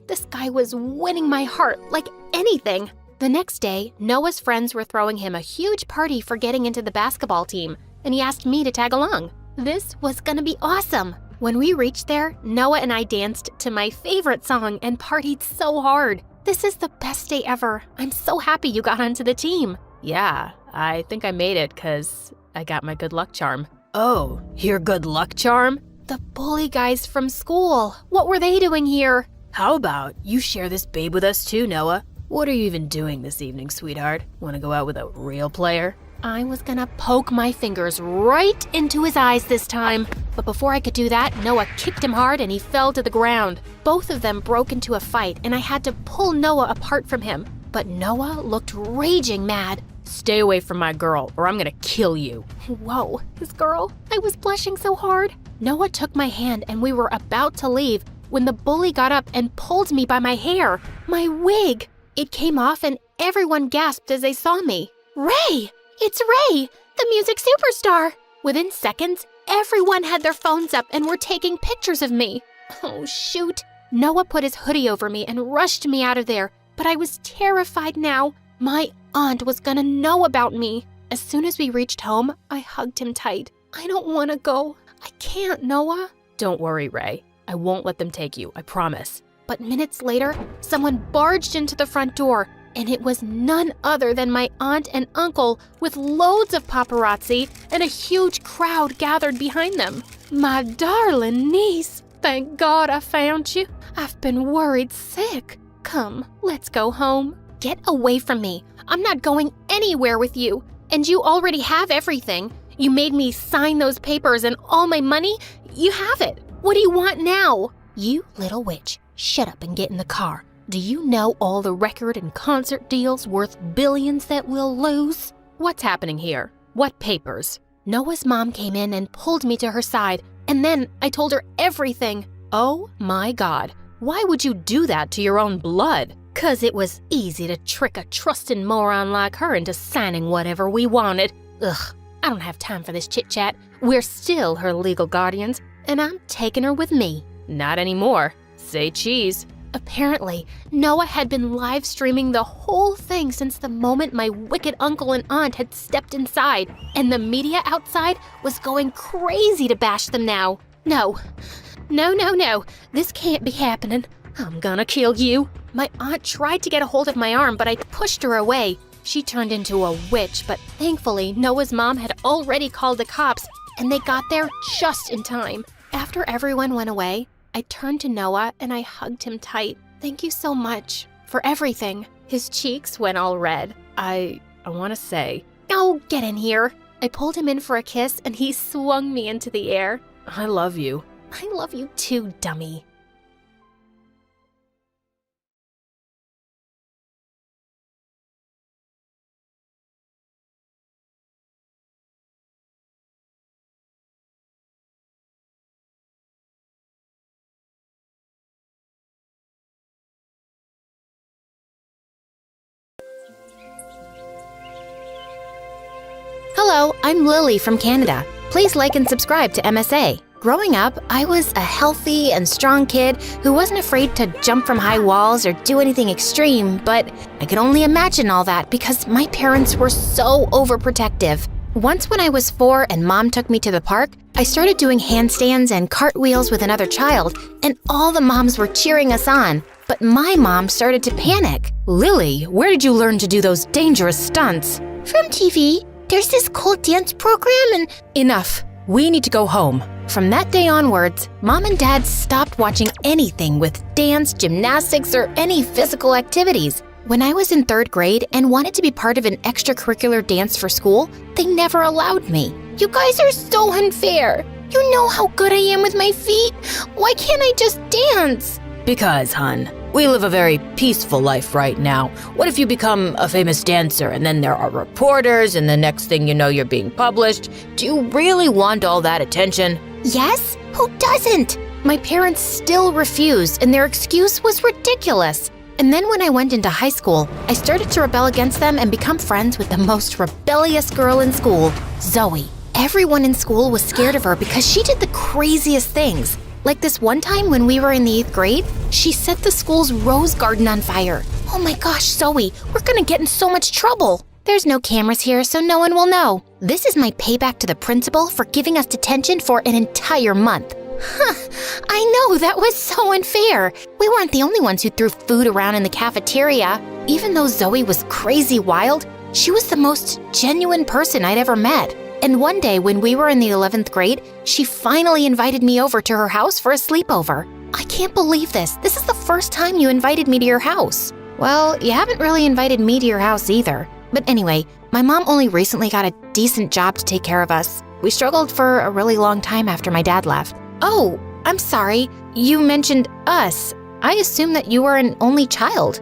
This guy was winning my heart like anything. The next day, Noah's friends were throwing him a huge party for getting into the basketball team, and he asked me to tag along. This was gonna be awesome. When we reached there, Noah and I danced to my favorite song and partied so hard. This is the best day ever. I'm so happy you got onto the team. Yeah, I think I made it because I got my good luck charm. Oh, your good luck charm? The bully guys from school. What were they doing here? How about you share this babe with us too, Noah? What are you even doing this evening, sweetheart? Want to go out with a real player? I was gonna poke my fingers right into his eyes this time. But before I could do that, Noah kicked him hard and he fell to the ground. Both of them broke into a fight and I had to pull Noah apart from him. But Noah looked raging mad. Stay away from my girl or I'm gonna kill you. Whoa, his girl? I was blushing so hard. Noah took my hand and we were about to leave when the bully got up and pulled me by my hair. My wig! It came off and everyone gasped as they saw me. Ray! It's Ray, the music superstar! Within seconds, everyone had their phones up and were taking pictures of me. Oh, shoot. Noah put his hoodie over me and rushed me out of there, but I was terrified now. My aunt was gonna know about me. As soon as we reached home, I hugged him tight. I don't want to go. I can't, Noah. Don't worry, Ray. I won't let them take you, I promise. But minutes later, someone barged into the front door, and it was none other than my aunt and uncle with loads of paparazzi and a huge crowd gathered behind them. My darling niece, thank God I found you. I've been worried sick. Come, let's go home. Get away from me. I'm not going anywhere with you. And you already have everything. You made me sign those papers and all my money. You have it. What do you want now? You little witch, shut up and get in the car. Do you know all the record and concert deals worth billions that we'll lose? What's happening here? What papers? Noah's mom came in and pulled me to her side, and then I told her everything. Oh my God, why would you do that to your own blood? 'Cause it was easy to trick a trusting moron like her into signing whatever we wanted. Ugh, I don't have time for this chit-chat. We're still her legal guardians, and I'm taking her with me. Not anymore. Say cheese. Apparently, Noah had been live streaming the whole thing since the moment my wicked uncle and aunt had stepped inside, and the media outside was going crazy to bash them now. No, this can't be happening. I'm gonna kill you. My aunt tried to get a hold of my arm, but I pushed her away. She turned into a witch, but thankfully, Noah's mom had already called the cops, and they got there just in time. After everyone went away, I turned to Noah and I hugged him tight. Thank you so much for everything. His cheeks went all red. I want to say, Oh, get in here. I pulled him in for a kiss and he swung me into the air. I love you. I love you too, dummy. Hello, I'm Lily from Canada. Please like and subscribe to MSA. Growing up, I was a healthy and strong kid who wasn't afraid to jump from high walls or do anything extreme, but I could only imagine all that because my parents were so overprotective. Once when I was 4 and Mom took me to the park, I started doing handstands and cartwheels with another child, and all the moms were cheering us on. But my mom started to panic. Lily, where did you learn to do those dangerous stunts? From TV. There's this cool dance program and Enough. We need to go home. From that day onwards, Mom and Dad stopped watching anything with dance, gymnastics, or any physical activities. When I was in 3rd grade and wanted to be part of an extracurricular dance for school, they never allowed me. you guys are so unfair. You know how good I am with my feet. Why can't I just dance? Because, hun, we live a very peaceful life right now. What if you become a famous dancer and then there are reporters and the next thing you know you're being published? Do you really want all that attention? Yes? Who doesn't? My parents still refused, and their excuse was ridiculous. And then when I went into high school, I started to rebel against them and become friends with the most rebellious girl in school, Zoe. Everyone in school was scared of her because she did the craziest things. Like this one time when we were in the 8th grade, she set the school's rose garden on fire. Oh my gosh, Zoe, we're gonna get in so much trouble. There's no cameras here, so no one will know. This is my payback to the principal for giving us detention for an entire month. I know, that was so unfair. We weren't the only ones who threw food around in the cafeteria. Even though Zoe was crazy wild, she was the most genuine person I'd ever met. And one day when we were in the 11th grade, she finally invited me over to her house for a sleepover. I can't believe this. This is the first time you invited me to your house. Well, you haven't really invited me to your house either. But anyway, my mom only recently got a decent job to take care of us. We struggled for a really long time after my dad left. Oh, I'm sorry. You mentioned us. I assumed that you were an only child.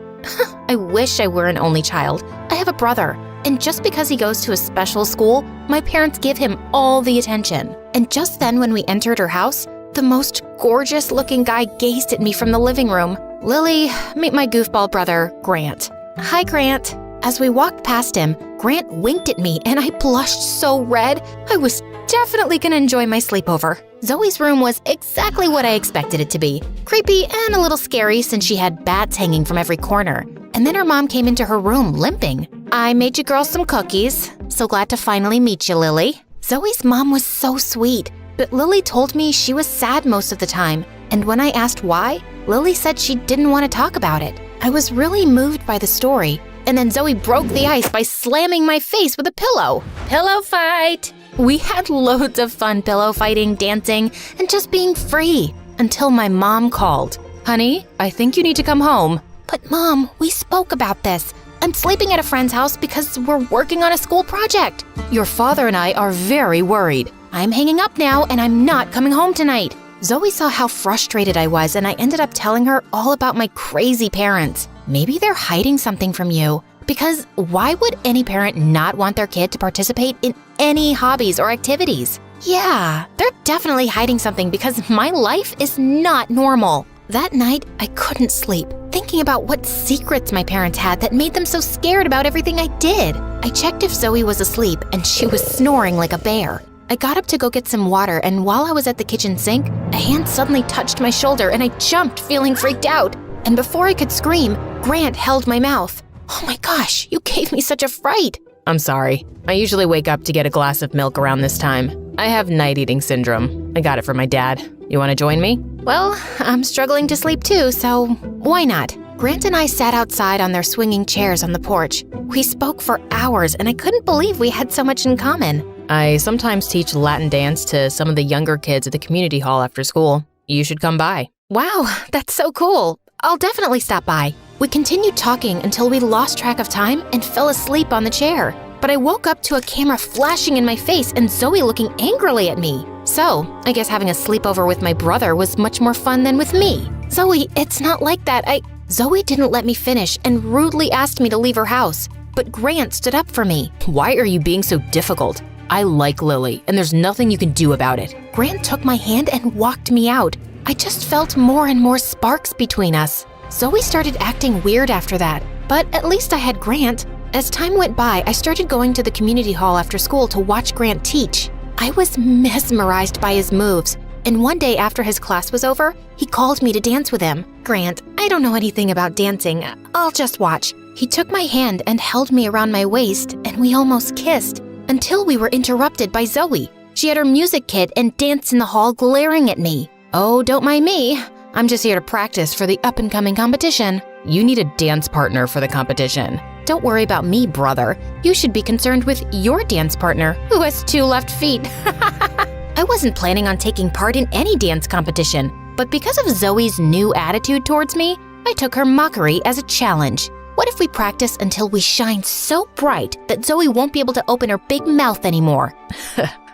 I wish I were an only child. I have a brother. And just because he goes to a special school, my parents give him all the attention. And just then when we entered her house, the most gorgeous looking guy gazed at me from the living room. Lily, meet my goofball brother, Grant. Hi, Grant. As we walked past him, Grant winked at me and I blushed so red. I was definitely gonna enjoy my sleepover. Zoe's room was exactly what I expected it to be. Creepy and a little scary since she had bats hanging from every corner. And then her mom came into her room limping. I made you girls some cookies. So glad to finally meet you, Lily. Zoe's mom was so sweet, but Lily told me she was sad most of the time. And when I asked why, Lily said she didn't want to talk about it. I was really moved by the story. And then Zoe broke the ice by slamming my face with a pillow. Pillow fight! We had loads of fun pillow fighting, dancing, and just being free until my mom called. Honey, I think you need to come home. But Mom, we spoke about this. I'm sleeping at a friend's house because we're working on a school project. Your father and I are very worried. I'm hanging up now and I'm not coming home tonight. Zoe saw how frustrated I was and I ended up telling her all about my crazy parents. Maybe they're hiding something from you. Because why would any parent not want their kid to participate in any hobbies or activities? Yeah, they're definitely hiding something because my life is not normal. That night, I couldn't sleep. thinking about what secrets my parents had that made them so scared about everything I did. I checked if Zoe was asleep, and she was snoring like a bear. I got up to go get some water, and while I was at the kitchen sink, a hand suddenly touched my shoulder, and I jumped, feeling freaked out. And before I could scream, Grant held my mouth. Oh my gosh, you gave me such a fright. I'm sorry. I usually wake up to get a glass of milk around this time. I have night eating syndrome. I got it from my dad. You want to join me? Well, I'm struggling to sleep too, so why not? Grant and I sat outside on their swinging chairs on the porch. We spoke for hours, and I couldn't believe we had so much in common. I sometimes teach Latin dance to some of the younger kids at the community hall after school. You should come by. Wow, that's so cool. I'll definitely stop by. We continued talking until we lost track of time and fell asleep on the chair. But I woke up to a camera flashing in my face and Zoe looking angrily at me. So, I guess having a sleepover with my brother was much more fun than with me. Zoe, it's not like that. Zoe didn't let me finish and rudely asked me to leave her house. But Grant stood up for me. Why are you being so difficult? I like Lily, and there's nothing you can do about it. Grant took my hand and walked me out. I just felt more and more sparks between us. Zoe started acting weird after that, but at least I had Grant. As time went by, I started going to the community hall after school to watch Grant teach. I was mesmerized by his moves, and one day after his class was over, he called me to dance with him. Grant, I don't know anything about dancing. I'll just watch. He took my hand and held me around my waist, and we almost kissed, until we were interrupted by Zoe. She had her music kit and danced in the hall glaring at me. Oh, don't mind me. I'm just here to practice for the up-and-coming competition. You need a dance partner for the competition. Don't worry about me, brother. You should be concerned with your dance partner, who has 2 left feet. I wasn't planning on taking part in any dance competition, but because of Zoe's new attitude towards me, I took her mockery as a challenge. What if we practice until we shine so bright that Zoe won't be able to open her big mouth anymore?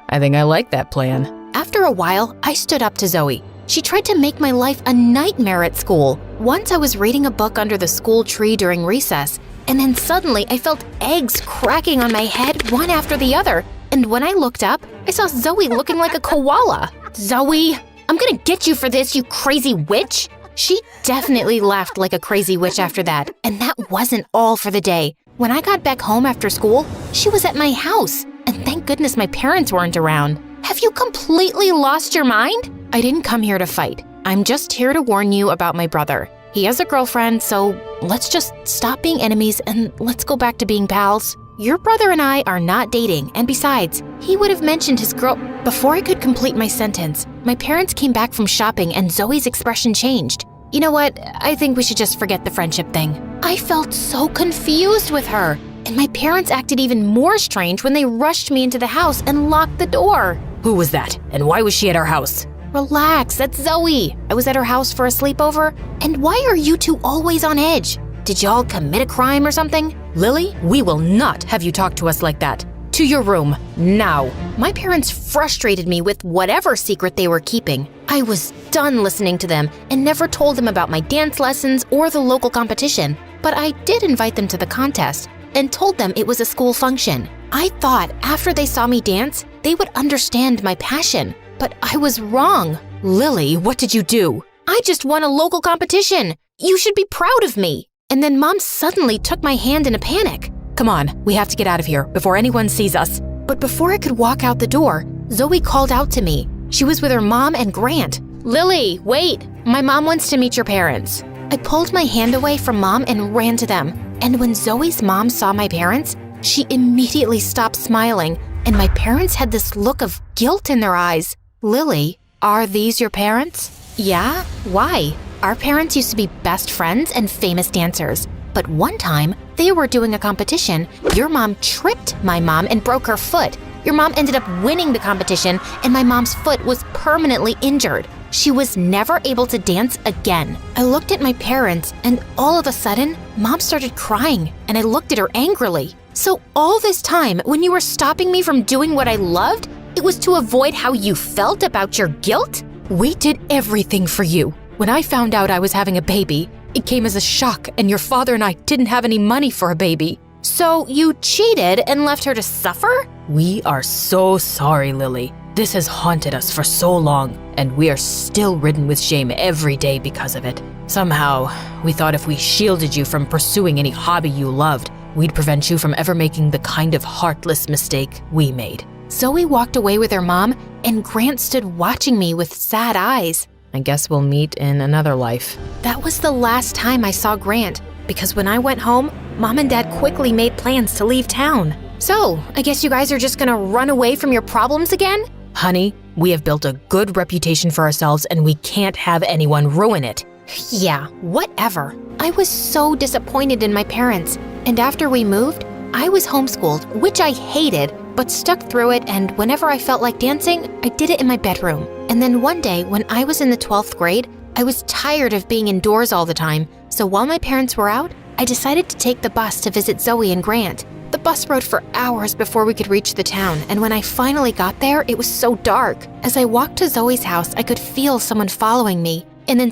I think I like that plan. After a while, I stood up to Zoe. She tried to make my life a nightmare at school. Once I was reading a book under the school tree during recess, and then suddenly I felt eggs cracking on my head one after the other. And when I looked up, I saw Zoe looking like a koala. Zoe, I'm gonna get you for this, you crazy witch. She definitely laughed like a crazy witch after that, and that wasn't all for the day. When I got back home after school, she was at my house, and thank goodness my parents weren't around. Have you completely lost your mind? I didn't come here to fight. I'm just here to warn you about my brother. He has a girlfriend, so let's just stop being enemies and let's go back to being pals. Your brother and I are not dating, and besides, he would have mentioned his girl. Before I could complete my sentence, my parents came back from shopping and Zoe's expression changed. You know what? I think we should just forget the friendship thing. I felt so confused with her, and my parents acted even more strange when they rushed me into the house and locked the door. Who was that? And why was she at our house? Relax, that's Zoe. I was at her house for a sleepover. And why are you two always on edge? Did y'all commit a crime or something? Lily, we will not have you talk to us like that. To your room, now. My parents frustrated me with whatever secret they were keeping. I was done listening to them and never told them about my dance lessons or the local competition. But I did invite them to the contest and told them it was a school function. I thought after they saw me dance, they would understand my passion. But I was wrong. Lily, what did you do? I just won a local competition. You should be proud of me. And then Mom suddenly took my hand in a panic. Come on, we have to get out of here before anyone sees us. But before I could walk out the door, Zoe called out to me. She was with her mom and Grant. Lily, wait. My mom wants to meet your parents. I pulled my hand away from Mom and ran to them. And when Zoe's mom saw my parents, she immediately stopped smiling, and my parents had this look of guilt in their eyes. Lily, are these your parents? Yeah? Why? Our parents used to be best friends and famous dancers. But one time, they were doing a competition. Your mom tripped my mom and broke her foot. Your mom ended up winning the competition, and my mom's foot was permanently injured. She was never able to dance again. I looked at my parents, and all of a sudden, Mom started crying, and I looked at her angrily. So all this time, when you were stopping me from doing what I loved, it was to avoid how you felt about your guilt? We did everything for you. When I found out I was having a baby, it came as a shock, and your father and I didn't have any money for a baby. So you cheated and left her to suffer? We are so sorry, Lily. This has haunted us for so long, and we are still ridden with shame every day because of it. Somehow, we thought if we shielded you from pursuing any hobby you loved, we'd prevent you from ever making the kind of heartless mistake we made. Zoe walked away with her mom, and Grant stood watching me with sad eyes. I guess we'll meet in another life. That was the last time I saw Grant, because when I went home, Mom and Dad quickly made plans to leave town. So, I guess you guys are just gonna run away from your problems again? Honey, we have built a good reputation for ourselves and we can't have anyone ruin it. Yeah, whatever. I was so disappointed in my parents, and after we moved, I was homeschooled, which I hated, but stuck through it, and whenever I felt like dancing, I did it in my bedroom. And then one day, when I was in the 12th grade, I was tired of being indoors all the time, so while my parents were out, I decided to take the bus to visit Zoe and Grant. The bus rode for hours before we could reach the town, and when I finally got there, it was so dark. As I walked to Zoe's house, I could feel someone following me, and then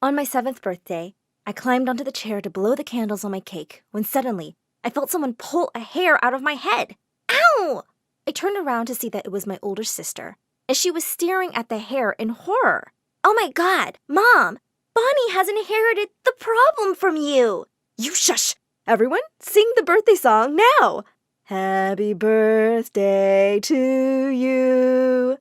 On my 7th birthday, I climbed onto the chair to blow the candles on my cake when suddenly I felt someone pull a hair out of my head. Ow! I turned around to see that it was my older sister, and she was staring at the hair in horror. Oh my God, Mom! Bonnie has inherited the problem from you! You shush! Everyone, sing the birthday song now! Happy birthday to you!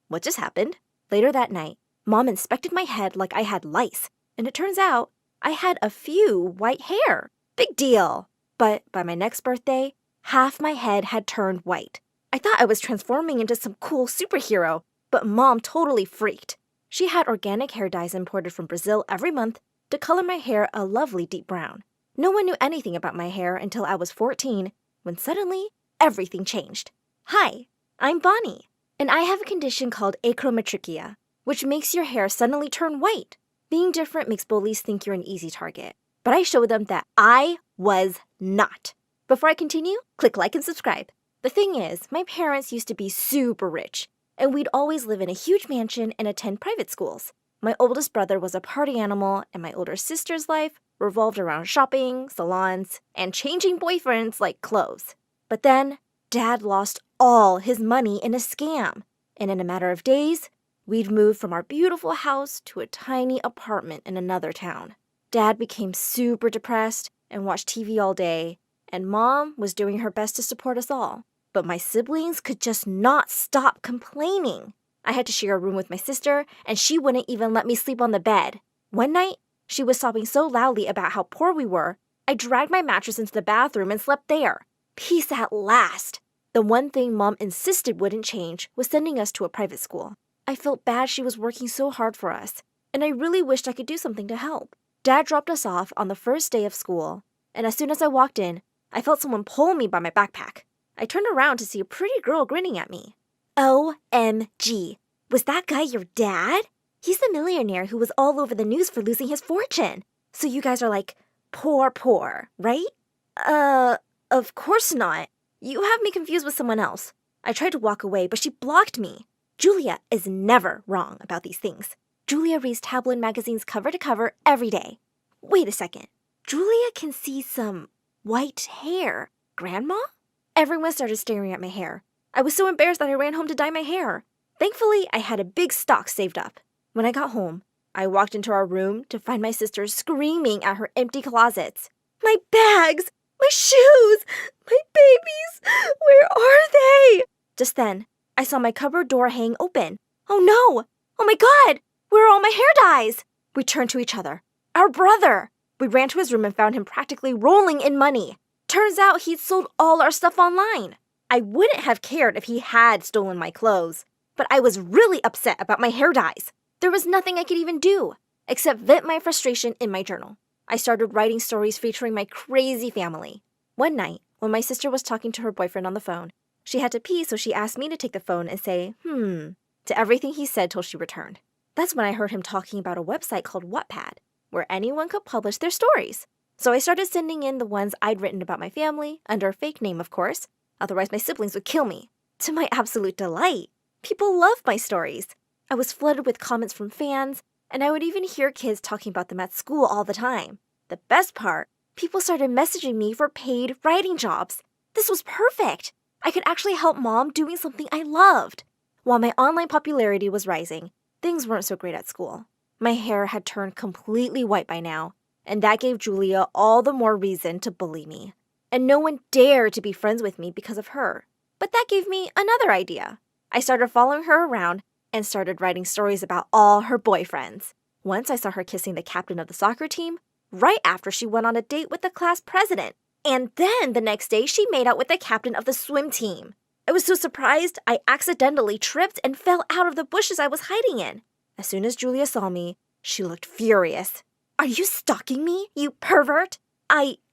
What just happened? Later that night, Mom inspected my head like I had lice, and it turns out I had a few white hair. Big deal. But by my next birthday, half my head had turned white. I thought I was transforming into some cool superhero, but Mom totally freaked. She had organic hair dyes imported from Brazil every month to color my hair a lovely deep brown. No one knew anything about my hair until I was 14, when suddenly everything changed. Hi, I'm Bonnie, and I have a condition called achromatrichia, which makes your hair suddenly turn white. Being different makes bullies think you're an easy target, but I showed them that I was not. Before I continue, click like and subscribe. The thing is, my parents used to be super rich, and we'd always live in a huge mansion and attend private schools. My oldest brother was a party animal, and my older sister's life revolved around shopping, salons, and changing boyfriends like clothes. But then, Dad lost all his money in a scam, and in a matter of days, we'd moved from our beautiful house to a tiny apartment in another town. Dad became super depressed and watched TV all day, and Mom was doing her best to support us all. But my siblings could just not stop complaining. I had to share a room with my sister, and she wouldn't even let me sleep on the bed. One night, she was sobbing so loudly about how poor we were, I dragged my mattress into the bathroom and slept there. Peace at last. The one thing Mom insisted wouldn't change was sending us to a private school. I felt bad she was working so hard for us, and I really wished I could do something to help. Dad dropped us off on the first day of school, and as soon as I walked in, I felt someone pull me by my backpack. I turned around to see a pretty girl grinning at me. OMG. Was that guy your dad? He's the millionaire who was all over the news for losing his fortune. So you guys are like, poor, right? Of course not. You have me confused with someone else. I tried to walk away, but she blocked me. Julia is never wrong about these things. Julia reads tabloid magazines cover to cover every day. Wait a second. Julia can see some white hair. Grandma? Everyone started staring at my hair. I was so embarrassed that I ran home to dye my hair. Thankfully, I had a big stock saved up. When I got home, I walked into our room to find my sister screaming at her empty closets. My bags! My shoes! My babies! Where are they? Just then, I saw my cupboard door hang open. Oh no! Oh my God! Where are all my hair dyes? We turned to each other. Our brother! We ran to his room and found him practically rolling in money. Turns out he'd sold all our stuff online. I wouldn't have cared if he had stolen my clothes, but I was really upset about my hair dyes. There was nothing I could even do, except vent my frustration in my journal. I started writing stories featuring my crazy family. One night, when my sister was talking to her boyfriend on the phone, she had to pee, so she asked me to take the phone and say, to everything he said till she returned. That's when I heard him talking about a website called Wattpad, where anyone could publish their stories. So I started sending in the ones I'd written about my family, under a fake name, of course. Otherwise, my siblings would kill me. To my absolute delight, people loved my stories. I was flooded with comments from fans, and I would even hear kids talking about them at school all the time. The best part, people started messaging me for paid writing jobs. This was perfect. I could actually help Mom doing something I loved. While my online popularity was rising, things weren't so great at school. My hair had turned completely white by now, and that gave Julia all the more reason to bully me. And no one dared to be friends with me because of her. But that gave me another idea. I started following her around and started writing stories about all her boyfriends. Once I saw her kissing the captain of the soccer team, right after she went on a date with the class president. And then the next day, she made out with the captain of the swim team. I was so surprised, I accidentally tripped and fell out of the bushes I was hiding in. As soon as Julia saw me, she looked furious. "Are you stalking me, you pervert?"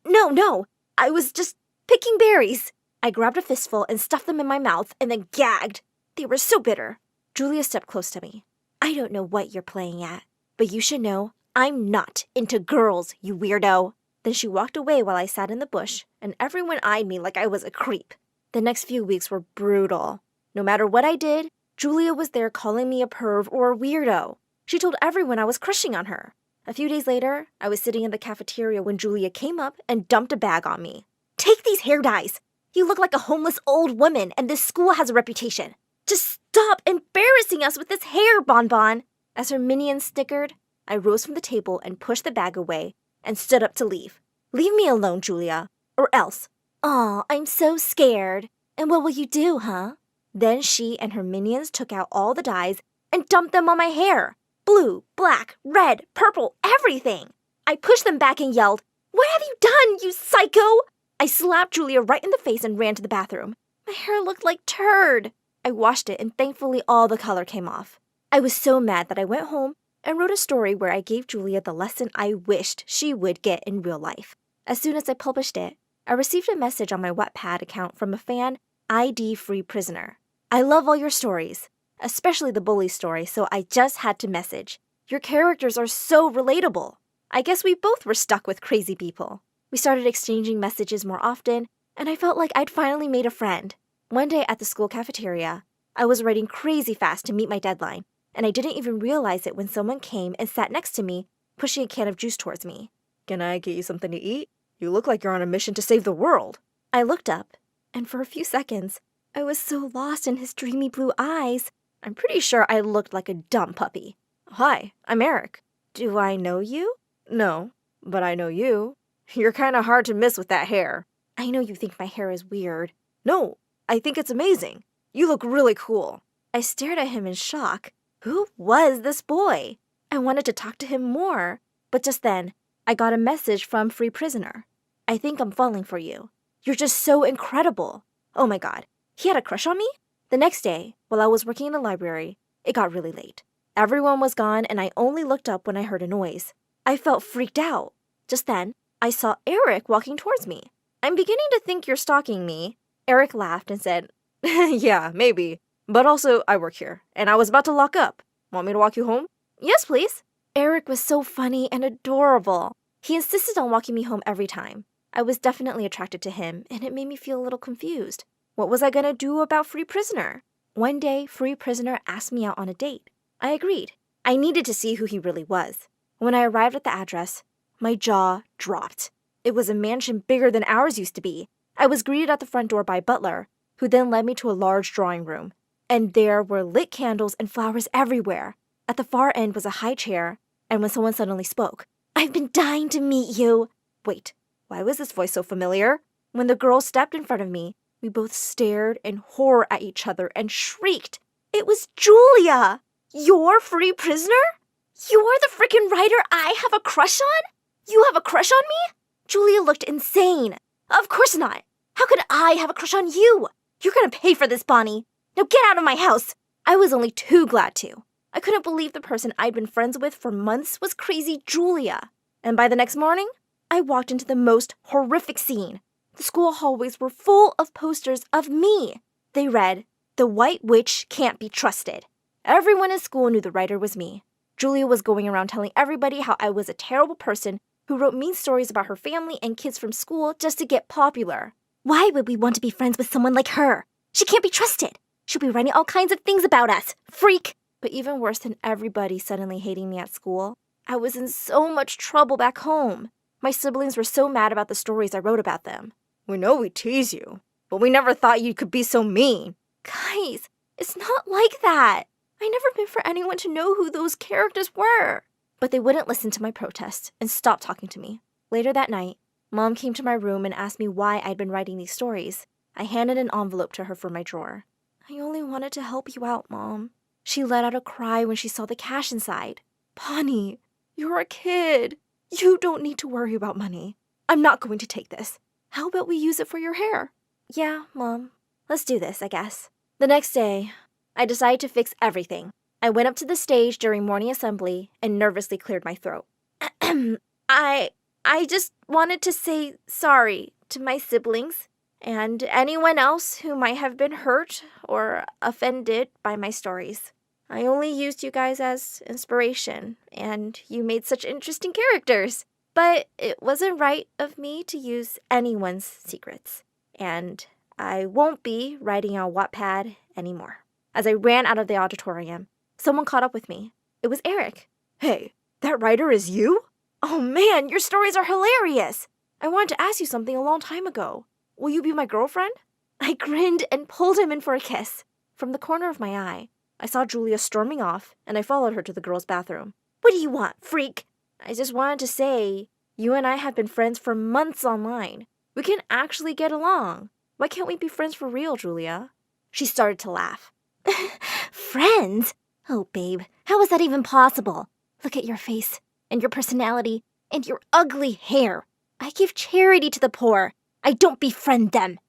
No, I was just picking berries. I grabbed a fistful and stuffed them in my mouth and then gagged. They were so bitter. Julia stepped close to me. "I don't know what you're playing at, but you should know I'm not into girls, you weirdo." Then she walked away while I sat in the bush, and everyone eyed me like I was a creep. The next few weeks were brutal. No matter what I did, Julia was there calling me a perv or a weirdo. She told everyone I was crushing on her. A few days later, I was sitting in the cafeteria when Julia came up and dumped a bag on me. "Take these hair dyes. You look like a homeless old woman, and this school has a reputation. Just stop embarrassing us with this hair, Bonbon." As her minions snickered, I rose from the table and pushed the bag away and stood up to leave. "Leave me alone, Julia, or else." "Aw, I'm so scared. And what will you do, huh?" Then she and her minions took out all the dyes and dumped them on my hair. Blue, black, red, purple, everything. I pushed them back and yelled, "What have you done, you psycho?" I slapped Julia right in the face and ran to the bathroom. My hair looked like turd. I washed it and thankfully all the color came off. I was so mad that I went home and wrote a story where I gave Julia the lesson I wished she would get in real life. As soon as I published it, I received a message on my Wattpad account from a fan, ID Free Prisoner. "I love all your stories, especially the bully story, so I just had to message. Your characters are so relatable." I guess we both were stuck with crazy people. We started exchanging messages more often, and I felt like I'd finally made a friend. One day at the school cafeteria, I was writing crazy fast to meet my deadline, and I didn't even realize it when someone came and sat next to me, pushing a can of juice towards me. "Can I get you something to eat? You look like you're on a mission to save the world." I looked up, and for a few seconds, I was so lost in his dreamy blue eyes. I'm pretty sure I looked like a dumb puppy. "Hi, I'm Eric. Do I know you?" "No, but I know you. You're kinda hard to miss with that hair." "I know you think my hair is weird." "No, I think it's amazing. You look really cool." I stared at him in shock. Who was this boy? I wanted to talk to him more, but just then, I got a message from Free Prisoner. "I think I'm falling for you. You're just so incredible." Oh my god, he had a crush on me? The next day, while I was working in the library, it got really late. Everyone was gone and I only looked up when I heard a noise. I felt freaked out. Just then, I saw Eric walking towards me. "I'm beginning to think you're stalking me." Eric laughed and said, "Yeah, maybe. But also, I work here, and I was about to lock up. Want me to walk you home?" "Yes, please." Eric was so funny and adorable. He insisted on walking me home every time. I was definitely attracted to him, and it made me feel a little confused. What was I gonna do about Free Prisoner? One day, Free Prisoner asked me out on a date. I agreed. I needed to see who he really was. When I arrived at the address, my jaw dropped. It was a mansion bigger than ours used to be. I was greeted at the front door by a butler, who then led me to a large drawing room. And there were lit candles and flowers everywhere. At the far end was a high chair, and when someone suddenly spoke, "I've been dying to meet you." Wait, why was this voice so familiar? When the girl stepped in front of me, we both stared in horror at each other and shrieked. It was Julia! "You're Free Prisoner? You're the frickin' writer I have a crush on? You have a crush on me?" Julia looked insane. "Of course not. How could I have a crush on you? You're gonna pay for this, Bonnie. Now get out of my house." I was only too glad to. I couldn't believe the person I'd been friends with for months was crazy Julia. And by the next morning, I walked into the most horrific scene. The school hallways were full of posters of me. They read, "The White Witch Can't Be Trusted." Everyone in school knew the writer was me. Julia was going around telling everybody how I was a terrible person who wrote mean stories about her family and kids from school just to get popular. Why would we want to be friends with someone like her? She can't be trusted. She'll be writing all kinds of things about us. Freak! But even worse than everybody suddenly hating me at school, I was in so much trouble back home. My siblings were so mad about the stories I wrote about them. "We know we tease you, but we never thought you could be so mean." Guys, It's not like that. I never meant for anyone to know who those characters were. But they wouldn't listen to my protest and stopped talking to me. Later that night, Mom came to my room and asked me why I'd been writing these stories. I handed an envelope to her from my drawer. I only wanted to help you out, Mom. She let out a cry when she saw the cash inside. Bonnie, you're a kid. You don't need to worry about money. I'm not going to take this. How about we use it for your hair? Yeah, Mom. Let's do this, I guess. The next day, I decided to fix everything. I went up to the stage during morning assembly and nervously cleared my throat. I just wanted to say sorry to my siblings and anyone else who might have been hurt or offended by my stories. I only used you guys as inspiration, and you made such interesting characters. But it wasn't right of me to use anyone's secrets, and I won't be writing on Wattpad anymore. As I ran out of the auditorium, someone caught up with me. It was Eric. Hey, that writer is you? Oh man, your stories are hilarious! I wanted to ask you something a long time ago. Will you be my girlfriend? I grinned and pulled him in for a kiss. From the corner of my eye, I saw Julia storming off, and I followed her to the girls' bathroom. What do you want, freak? I just wanted to say, you and I have been friends for months online. We can actually get along. Why can't we be friends for real, Julia? She started to laugh. Friends? Oh, babe, how is that even possible? Look at your face, and your personality, and your ugly hair. I give charity to the poor. I don't befriend them.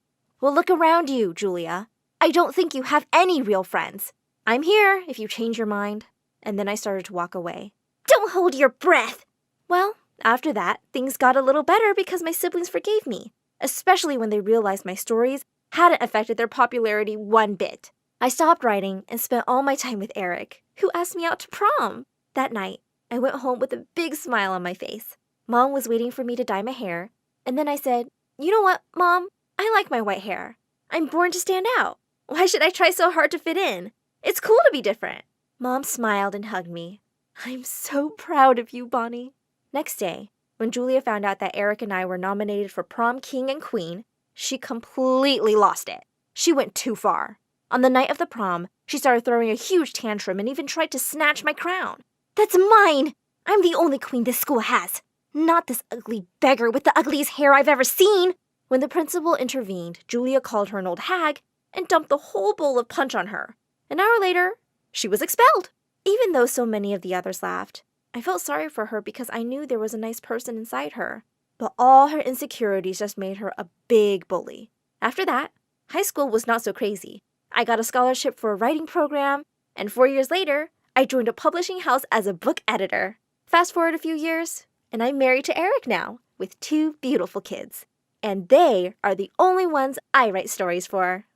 Well, look around you, Julia. I don't think you have any real friends. I'm here if you change your mind. And then I started to walk away. Don't hold your breath! Well, after that, things got a little better because my siblings forgave me, especially when they realized my stories hadn't affected their popularity one bit. I stopped writing and spent all my time with Eric, who asked me out to prom. That night, I went home with a big smile on my face. Mom was waiting for me to dye my hair, and then I said, you know what, Mom? I like my white hair. I'm born to stand out. Why should I try so hard to fit in? It's cool to be different. Mom smiled and hugged me. I'm so proud of you, Bonnie. Next day, when Julia found out that Eric and I were nominated for prom king and queen, she completely lost it. She went too far. On the night of the prom, she started throwing a huge tantrum and even tried to snatch my crown. That's mine! I'm the only queen this school has. Not this ugly beggar with the ugliest hair I've ever seen. When the principal intervened, Julia called her an old hag and dumped the whole bowl of punch on her. An hour later, she was expelled. Even though so many of the others laughed, I felt sorry for her because I knew there was a nice person inside her. But all her insecurities just made her a big bully. After that, high school was not so crazy. I got a scholarship for a writing program, and 4 years later, I joined a publishing house as a book editor. Fast forward a few years, and I'm married to Eric now, with 2 beautiful kids. And they are the only ones I write stories for.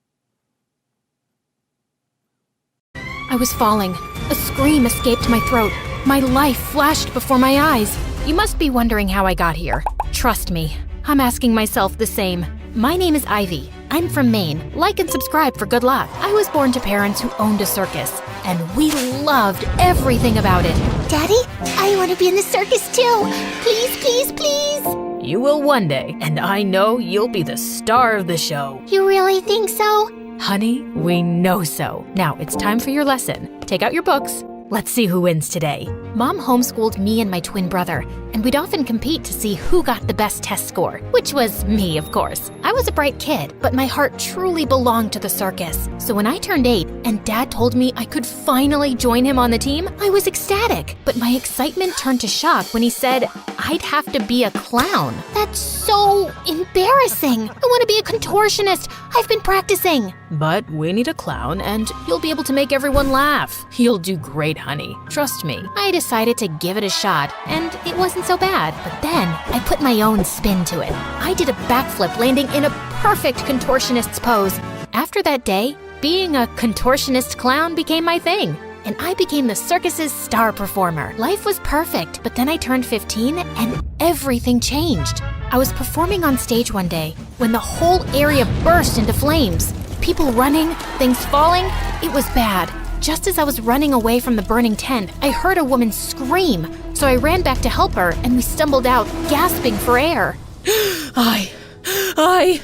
I was falling. A scream escaped my throat. My life flashed before my eyes. You must be wondering how I got here. Trust me, I'm asking myself the same. My name is Ivy. I'm from Maine. Like and subscribe for good luck. I was born to parents who owned a circus, and we loved everything about it. Daddy, I want to be in the circus too. Please, please, please. You will one day, and I know you'll be the star of the show. You really think so? Honey, we know so. Now it's time for your lesson. Take out your books. Let's see who wins today. Mom homeschooled me and my twin brother, and we'd often compete to see who got the best test score, which was me, of course. I was a bright kid, but my heart truly belonged to the circus. So when I turned 8 and Dad told me I could finally join him on the team, I was ecstatic. But my excitement turned to shock when he said I'd have to be a clown. That's so embarrassing. I want to be a contortionist. I've been practicing. But we need a clown, and you'll be able to make everyone laugh. You'll do great, honey. Trust me. I decided to give it a shot, and it wasn't so bad. But then I put my own spin to it. I did a backflip, landing in a perfect contortionist's pose. After that day, being a contortionist clown became my thing, and I became the circus's star performer. Life was perfect, but then I turned 15 and everything changed. I was performing on stage one day when the whole area burst into flames. People running, things falling. It was bad. Just as I was running away from the burning tent, I heard a woman scream. So I ran back to help her, and we stumbled out, gasping for air. I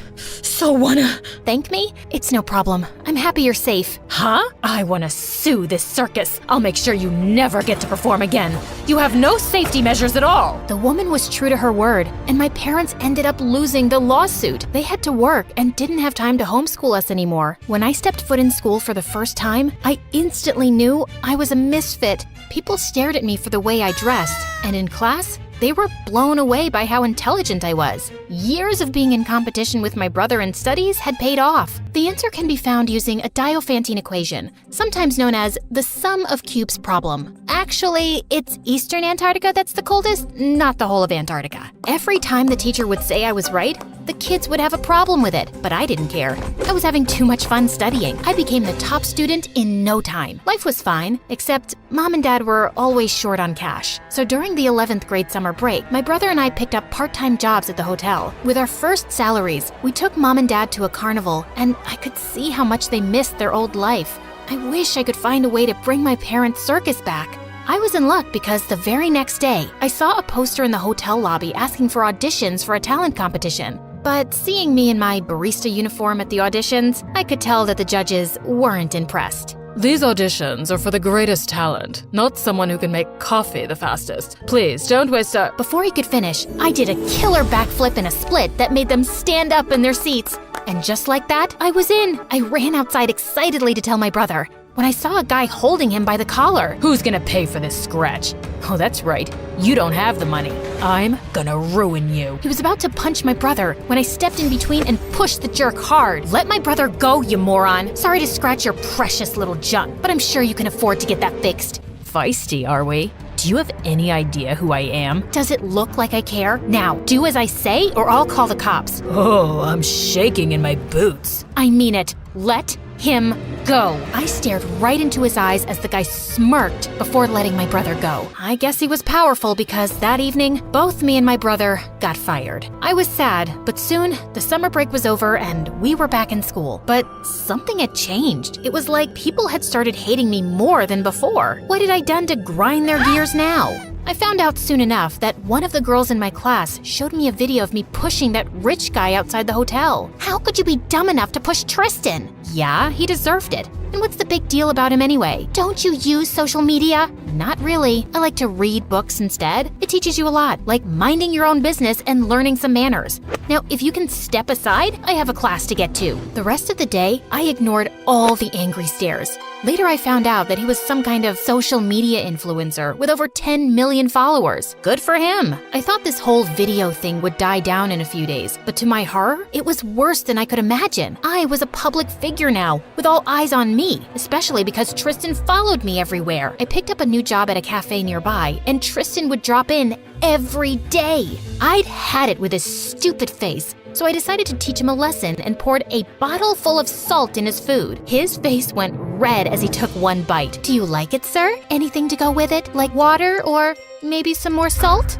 so wanna... Thank me? It's no problem. I'm happy you're safe. Huh? I wanna sue this circus. I'll make sure you never get to perform again. You have no safety measures at all. The woman was true to her word, and my parents ended up losing the lawsuit. They had to work and didn't have time to homeschool us anymore. When I stepped foot in school for the first time, I instantly knew I was a misfit. People stared at me for the way I dressed, and in class, they were blown away by how intelligent I was. Years of being in competition with my brother in studies had paid off. The answer can be found using a Diophantine equation, sometimes known as the sum of cubes problem. Actually, it's Eastern Antarctica that's the coldest, not the whole of Antarctica. Every time the teacher would say I was right, the kids would have a problem with it, but I didn't care. I was having too much fun studying. I became the top student in no time. Life was fine, except Mom and Dad were always short on cash. So during the 11th grade summer break, my brother and I picked up part-time jobs at the hotel. With our first salaries, we took Mom and Dad to a carnival, and I could see how much they missed their old life. I wish I could find a way to bring my parents' circus back. I was in luck because the very next day, I saw a poster in the hotel lobby asking for auditions for a talent competition. But seeing me in my barista uniform at the auditions, I could tell that the judges weren't impressed. These auditions are for the greatest talent, not someone who can make coffee the fastest. Please, don't waste our... Before he could finish, I did a killer backflip and a split that made them stand up in their seats. And just like that, I was in. I ran outside excitedly to tell my brother, when I saw a guy holding him by the collar. Who's gonna pay for this scratch? Oh, that's right. You don't have the money. I'm gonna ruin you. He was about to punch my brother when I stepped in between and pushed the jerk hard. Let my brother go, you moron. Sorry to scratch your precious little junk, but I'm sure you can afford to get that fixed. Feisty, are we? Do you have any idea who I am? Does it look like I care? Now, do as I say or I'll call the cops. Oh, I'm shaking in my boots. I mean it. Let him go. I stared right into his eyes as the guy smirked before letting my brother go. I guess he was powerful because that evening, both me and my brother got fired. I was sad, but soon the summer break was over and we were back in school. But something had changed. It was like people had started hating me more than before. What had I done to grind their gears now? I found out soon enough that one of the girls in my class showed me a video of me pushing that rich guy outside the hotel. How could you be dumb enough to push Tristan? Yeah, he deserved it. And what's the big deal about him anyway? Don't you use social media? Not really. I like to read books instead. It teaches you a lot, like minding your own business and learning some manners. Now, if you can step aside, I have a class to get to. The rest of the day, I ignored all the angry stares. Later, I found out that he was some kind of social media influencer with over 10 million followers. Good for him. I thought this whole video thing would die down in a few days, but to my horror, it was worse than I could imagine. I was a public figure now, with all eyes on me, especially because Tristan followed me everywhere. I picked up a new job at a cafe nearby, and Tristan would drop in every day. I'd had it with his stupid face. So I decided to teach him a lesson and poured a bottle full of salt in his food. His face went red as he took one bite. Do you like it, sir? Anything to go with it, like water or maybe some more salt?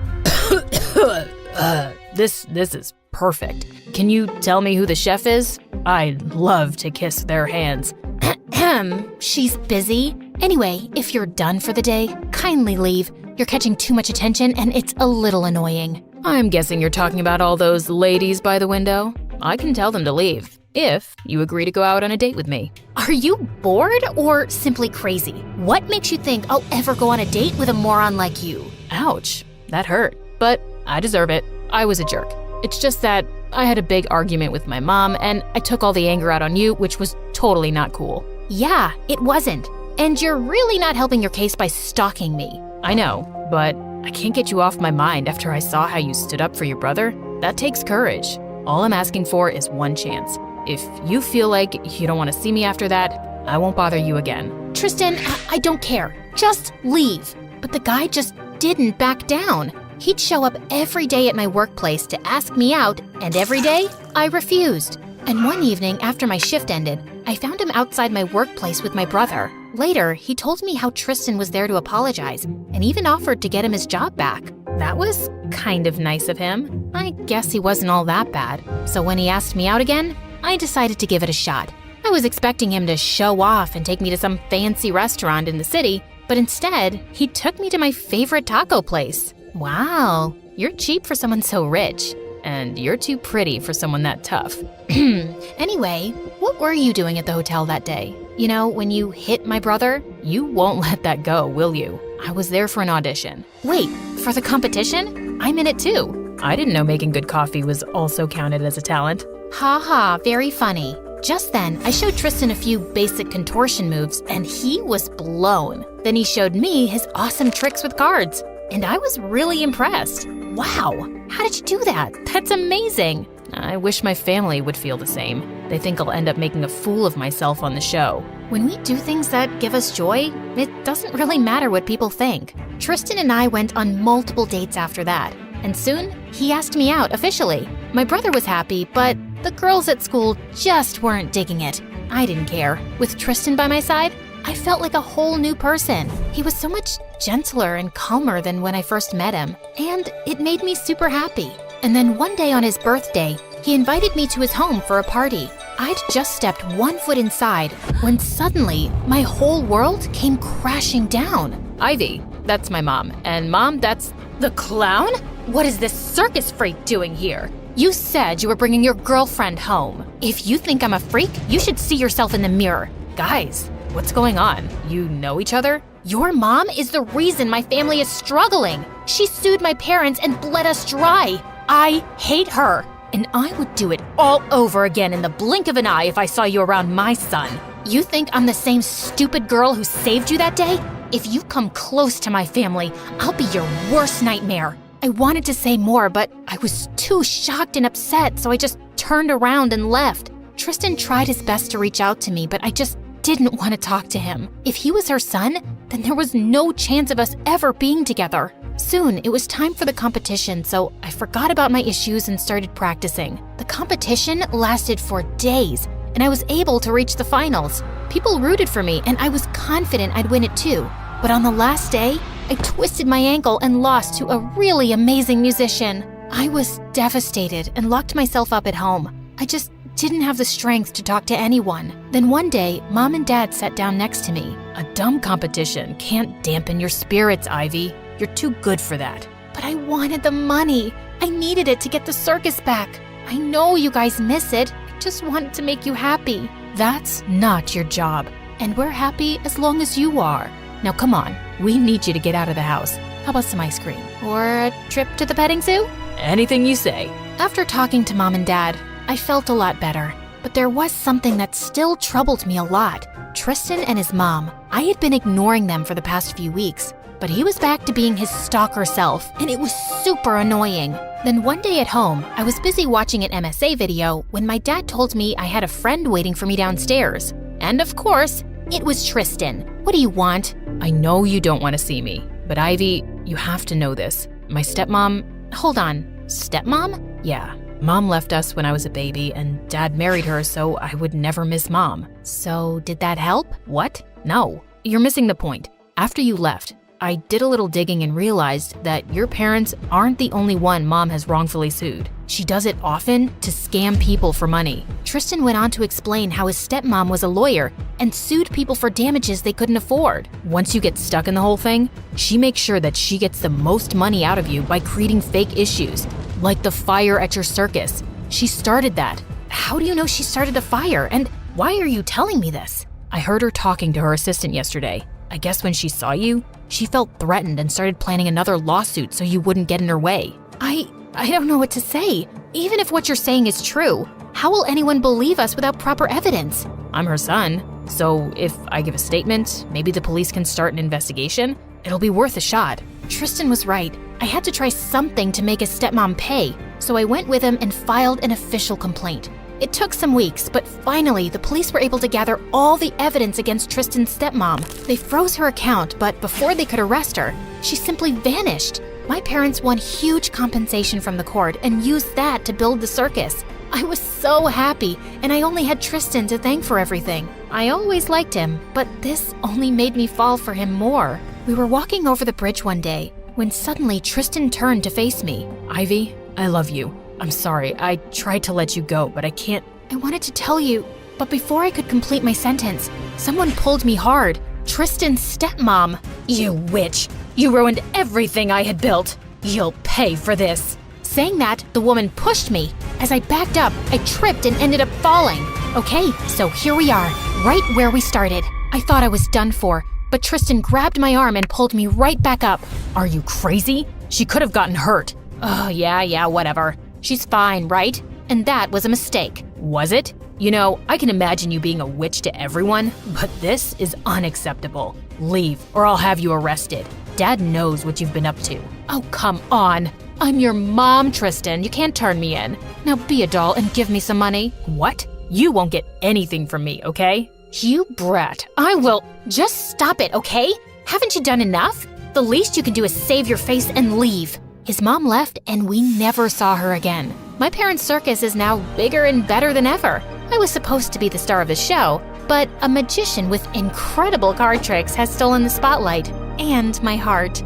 This is perfect. Can you tell me who the chef is? I'd love to kiss their hands. She's busy. Anyway, if you're done for the day, kindly leave. You're catching too much attention and it's a little annoying. I'm guessing you're talking about all those ladies by the window. I can tell them to leave, if you agree to go out on a date with me. Are you bored or simply crazy? What makes you think I'll ever go on a date with a moron like you? Ouch, that hurt. But I deserve it. I was a jerk. It's just that I had a big argument with my mom and I took all the anger out on you, which was totally not cool. Yeah, it wasn't. And you're really not helping your case by stalking me. I know, but I can't get you off my mind after I saw how you stood up for your brother. That takes courage. All I'm asking for is one chance. If you feel like you don't want to see me after that, I won't bother you again. Tristan, I don't care. Just leave. But the guy just didn't back down. He'd show up every day at my workplace to ask me out, and every day, I refused. And one evening after my shift ended, I found him outside my workplace with my brother. Later, he told me how Tristan was there to apologize and even offered to get him his job back. That was kind of nice of him. I guess he wasn't all that bad. So when he asked me out again, I decided to give it a shot. I was expecting him to show off and take me to some fancy restaurant in the city, but instead, he took me to my favorite taco place. Wow, you're cheap for someone so rich. and you're too pretty for someone that tough. Anyway, what were you doing at the hotel that day? You know, when you hit my brother? You won't let that go, will you? I was there for an audition. Wait, for the competition? I'm in it too. I didn't know making good coffee was also counted as a talent. Ha, very funny. Just then, I showed Tristan a few basic contortion moves, and he was blown. Then he showed me his awesome tricks with cards, and I was really impressed. Wow, how did you do that? That's amazing. I wish my family would feel the same. They think I'll end up making a fool of myself on the show. When we do things that give us joy, it doesn't really matter what people think. Tristan and I went on multiple dates after that, and soon he asked me out officially. My brother was happy, but the girls at school just weren't digging it. I didn't care. With Tristan by my side, I felt like a whole new person. He was so much gentler and calmer than when I first met him, and it made me super happy. And then one day on his birthday, he invited me to his home for a party. I'd just stepped one foot inside when suddenly my whole world came crashing down. Ivy, that's my mom. And Mom, that's The clown? What is this circus freak doing here? You said you were bringing your girlfriend home. If you think I'm a freak, you should see yourself in the mirror. Guys, what's going on? You know each other? Your mom is the reason my family is struggling. She sued my parents and bled us dry. I hate her. And I would do it all over again in the blink of an eye if I saw you around my son. You think I'm the same stupid girl who saved you that day? If you come close to my family, I'll be your worst nightmare. I wanted to say more, but I was too shocked and upset, so I just turned around and left. Tristan tried his best to reach out to me, but I just didn't want to talk to him. If he was her son, then there was no chance of us ever being together. Soon, it was time for the competition, so I forgot about my issues and started practicing. The competition lasted for days, and I was able to reach the finals. People rooted for me, and I was confident I'd win it too. But on the last day, I twisted my ankle and lost to a really amazing musician. I was devastated and locked myself up at home. I just didn't have the strength to talk to anyone. Then one day, Mom and Dad sat down next to me. A dumb competition can't dampen your spirits, Ivy. You're too good for that. But I wanted the money. I needed it to get the circus back. I know you guys miss it. I just wanted to make you happy. That's not your job. And we're happy as long as you are. Now come on, we need you to get out of the house. How about some ice cream? Or a trip to the petting zoo? Anything you say. After talking to Mom and Dad, I felt a lot better. But there was something that still troubled me a lot. Tristan and his mom. I had been ignoring them for the past few weeks, but he was back to being his stalker self, and it was super annoying. Then one day at home, I was busy watching an MSA video when my dad told me I had a friend waiting for me downstairs. And of course, it was Tristan. What do you want? I know you don't want to see me, but Ivy, you have to know this. My stepmom... Hold on, stepmom? Yeah, Mom left us when I was a baby, and Dad married her so I would never miss Mom. So did that help? What? No, you're missing the point. After you left, I did a little digging and realized that your parents aren't the only one Mom has wrongfully sued. She does it often to scam people for money. Tristan went on to explain how his stepmom was a lawyer and sued people for damages they couldn't afford. Once you get stuck in the whole thing, she makes sure that she gets the most money out of you by creating fake issues, like the fire at your circus. She started that. How do you know she started a fire, and why are you telling me this? I heard her talking to her assistant yesterday. I guess when she saw you, she felt threatened and started planning another lawsuit so you wouldn't get in her way. I don't know what to say. Even if what you're saying is true, how will anyone believe us without proper evidence? I'm her son, so if I give a statement, maybe the police can start an investigation. It'll be worth a shot. Tristan was right. I had to try something to make his stepmom pay, so I went with him and filed an official complaint. It took some weeks, but finally, the police were able to gather all the evidence against Tristan's stepmom. They froze her account, but before they could arrest her, she simply vanished. My parents won huge compensation from the court and used that to build the circus. I was so happy, and I only had Tristan to thank for everything. I always liked him, but this only made me fall for him more. We were walking over the bridge one day when suddenly Tristan turned to face me. Ivy, I love you. I'm sorry, I tried to let you go, but I can't. I wanted to tell you, but before I could complete my sentence, someone pulled me hard. Tristan's stepmom. You witch! You ruined everything I had built! You'll pay for this! Saying that, the woman pushed me. As I backed up, I tripped and ended up falling. Okay, so here we are, right where we started. I thought I was done for, but Tristan grabbed my arm and pulled me right back up. Are you crazy? She could have gotten hurt. Oh, yeah, whatever. She's fine, right? And that was a mistake. Was it? You know, I can imagine you being a witch to everyone, but this is unacceptable. Leave, or I'll have you arrested. Dad knows what you've been up to. Oh, come on. I'm your mom, Tristan. You can't turn me in. Now be a doll and give me some money. What? You won't get anything from me, okay? You brat. I will. Just stop it, okay? Haven't you done enough? The least you can do is save your face and leave. His mom left and we never saw her again. My parents' circus is now bigger and better than ever. I was supposed to be the star of the show, but a magician with incredible card tricks has stolen the spotlight and my heart.